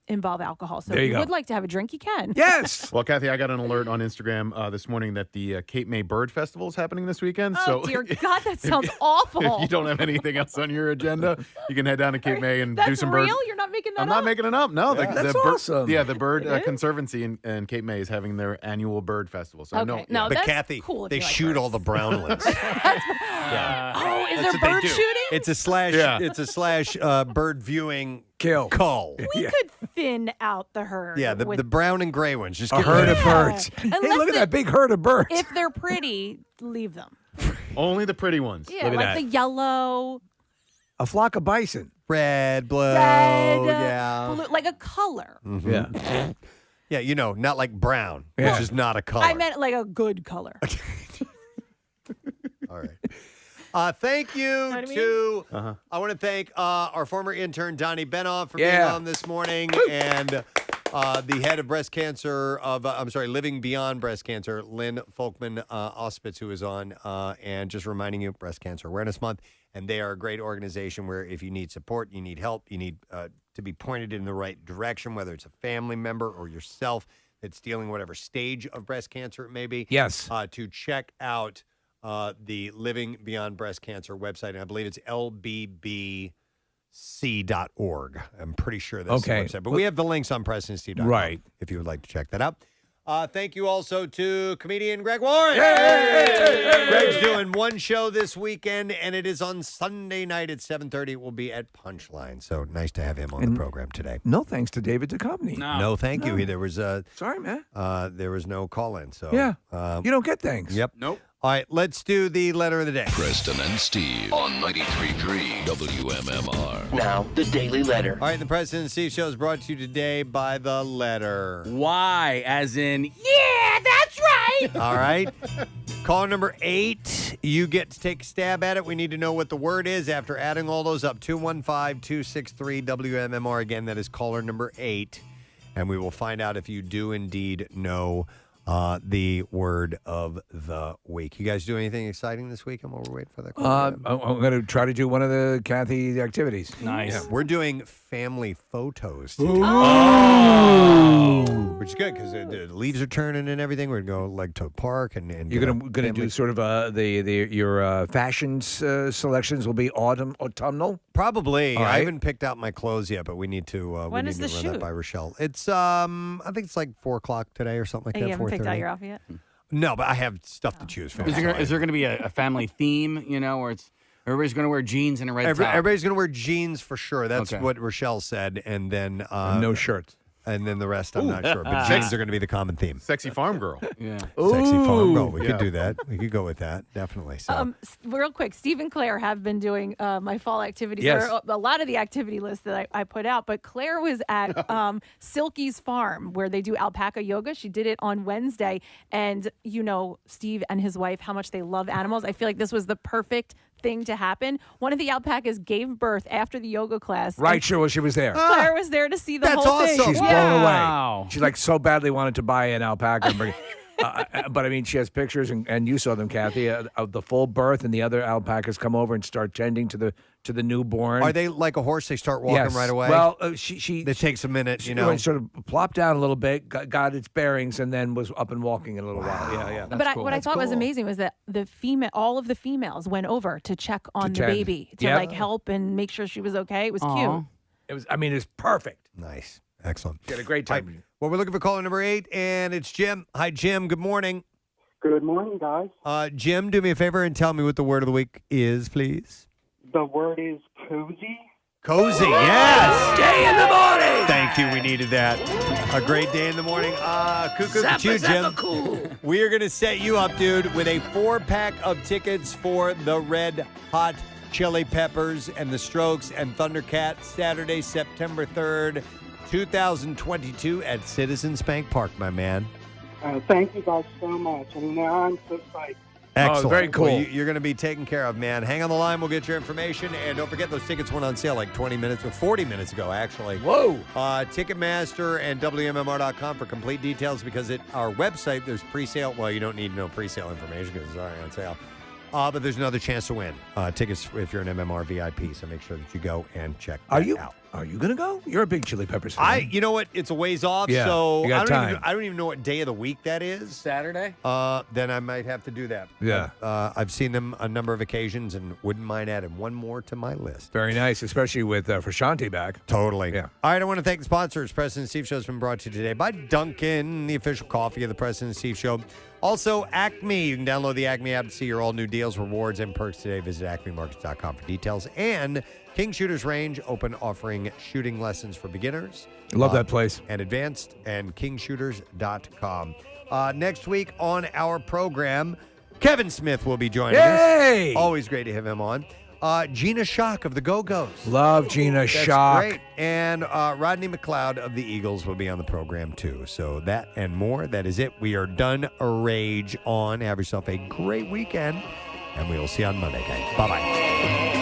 involve alcohol. So There if you you go. would like to have a drink, you can. Yes. Well, Kathy, I got an alert on Instagram this morning that the Cape May Bird Festival is happening this weekend. Oh, so dear God, that sounds awful. If you don't have anything else on your agenda, you can head down to Cape May and do That's some real? bird. You're not making that I'm up? not making it up. No, Yeah. That's awesome. The Bird It is? Conservancy in Cape May is having their annual bird festival. So Okay. No, but that's Kathy, cool if they you like shoot all the brown ones. Oh, is That's there what they bird do. shooting? It's a slash. Yeah. It's a slash bird viewing Kill. call. We could thin out the herd. Yeah, with- the brown and gray ones. Just A get herd rid of birds. Hey, Unless look at they- that big herd of birds. If they're pretty, leave them. Only the pretty ones. Yeah, Look at like that. the yellow, A flock of bison. red, blue. red, yeah. blue, like a color. Mhm. Yeah. Yeah, not like brown, Yeah. which is not a color. I meant like a good color. All right. Thank you what I mean? to. Uh-huh. I want to thank our former intern Donnie Benoff for being Yeah. on this morning, and the head of breast cancer Living Beyond Breast Cancer, Lynn Folkman Auspitz, who is on, and just reminding you, Breast Cancer Awareness Month, and they are a great organization where if you need support, you need help, you need to be pointed in the right direction, whether it's a family member or yourself that's dealing whatever stage of breast cancer it may be. Yes. To check out the Living Beyond Breast Cancer website, and I believe it's lbbc.org. I'm pretty sure that's Okay. the website. But we have the links on PrestonandSteve.com Right. if you would like to check that out. Thank you also to comedian Greg Warren. Greg's doing one show this weekend, and it is on Sunday night at 7:30. It will be at Punchline. So nice to have him on the program today. No thanks to David Duchovny. No, thank you. There was Sorry, man. there was no call-in. So Yeah. You don't get things. Yep. Nope. All right, let's do the letter of the day. Preston and Steve on 93.3 WMMR. Now, the Daily Letter. All right, the President and Steve Show is brought to you today by the letter. Y, as in Yeah, that's right. All right. Caller number 8, you get to take a stab at it. We need to know what the word is after adding all those up. 215-263-WMMR. Again, that is caller number 8. And we will find out if you do indeed know the word of the week. You guys do anything exciting this weekend while we're waiting for that call? I'm going to try to do one of the Kathy activities. Nice. Yeah, we're doing family photos today. Which is good because the leaves are turning and everything. We're going to go like to a park and You're going to do sort of your fashion selections will be autumnal. Probably. All I right. haven't picked out my clothes yet, but we need to. When we is need the to run that shoot? by Rochelle. It's I think it's like 4:00 today or something like You that. haven't picked out 4:30. your outfit yet? No, but I have stuff to choose from. Is there going to be a family theme, where it's everybody's going to wear jeans and a red top? Everybody's going to wear jeans for sure. That's Okay. what Rochelle said, and then No shirts. and then the rest I'm not sure. But jeans are going to be the common theme. Sexy farm girl. Yeah. Sexy farm girl. We Yeah. could do that. We could go with that definitely. So. Real quick, Steve and Claire have been doing my fall activities. Yes. There are a lot of the activity lists that I put out, but Claire was at Silky's farm where they do alpaca yoga. She did it on Wednesday, and Steve and his wife, how much they love animals. I feel like this was the perfect thing to happen. One of the alpacas gave birth after the yoga class. Right, and sure. Well, she was there. Claire was there to see the That's whole thing. awesome. She's Wow. blown away. She so badly wanted to buy an alpaca. And bring it. But I mean, she has pictures, and you saw them, Kathy, of the full birth, and the other alpacas come over and start tending to the newborn. Are they like a horse? They start walking Yes. right away. Well, it takes a minute, She sort of plopped down a little bit, got its bearings, and then was up and walking in a little while. Yeah. But what I thought was amazing was that all of the females went over to check on the tend. baby to Yep. help and make sure she was okay. It was cute. It was. I mean, it's perfect. Nice. Excellent. She had a great time. Right. Well, we're looking for caller number 8, and it's Jim. Hi, Jim. Good morning. Good morning, guys. Jim, do me a favor and tell me what the word of the week is, please. The word is cozy. Cozy, yes. Day in the morning. Thank you. We needed that. A great day in the morning. Cuckoo for you, Jim. We are going to set you up, dude, with a 4-pack of tickets for the Red Hot Chili Peppers and the Strokes and Thundercat Saturday, September 3rd, 2022 at Citizens Bank Park, my man. Thank you guys so much. I mean, I'm so psyched. Excellent. very cool. Well, you're going to be taken care of, man. Hang on the line. We'll get your information. And don't forget, those tickets went on sale like 20 minutes or 40 minutes ago, actually. Whoa. Ticketmaster and WMMR.com for complete details because at our website, there's pre-sale. Well, you don't need no pre-sale information because it's already on sale. But there's another chance to win tickets if you're an MMR VIP. So make sure that you go and check that out. Are you gonna go? You're a big Chili Peppers fan. You know what? It's a ways off, Yeah, so you got I time. don't even know what day of the week that is. Saturday? Then I might have to do that. Yeah. I've seen them a number of occasions and wouldn't mind adding one more to my list. Very nice, especially with Frashanti back. Totally. Yeah. All right, I want to thank the sponsors. President Steve Show has been brought to you today by Dunkin', the official coffee of the President Steve Show. Also, Acme. You can download the Acme app to see your all new deals, rewards, and perks today. Visit acmemarkets.com for details. And King Shooters Range, open offering shooting lessons for beginners. Love that place. And advanced, and kingshooters.com. Next week on our program, Kevin Smith will be joining Yay! us. Always great to have him on. Gina Shock of the Go-Go's. Love Gina Shock. Great. And Rodney McLeod of the Eagles will be on the program, too. So that and more, that is it. We are done a rage on. Have yourself a great weekend, and we will see you on Monday, guys. Bye-bye.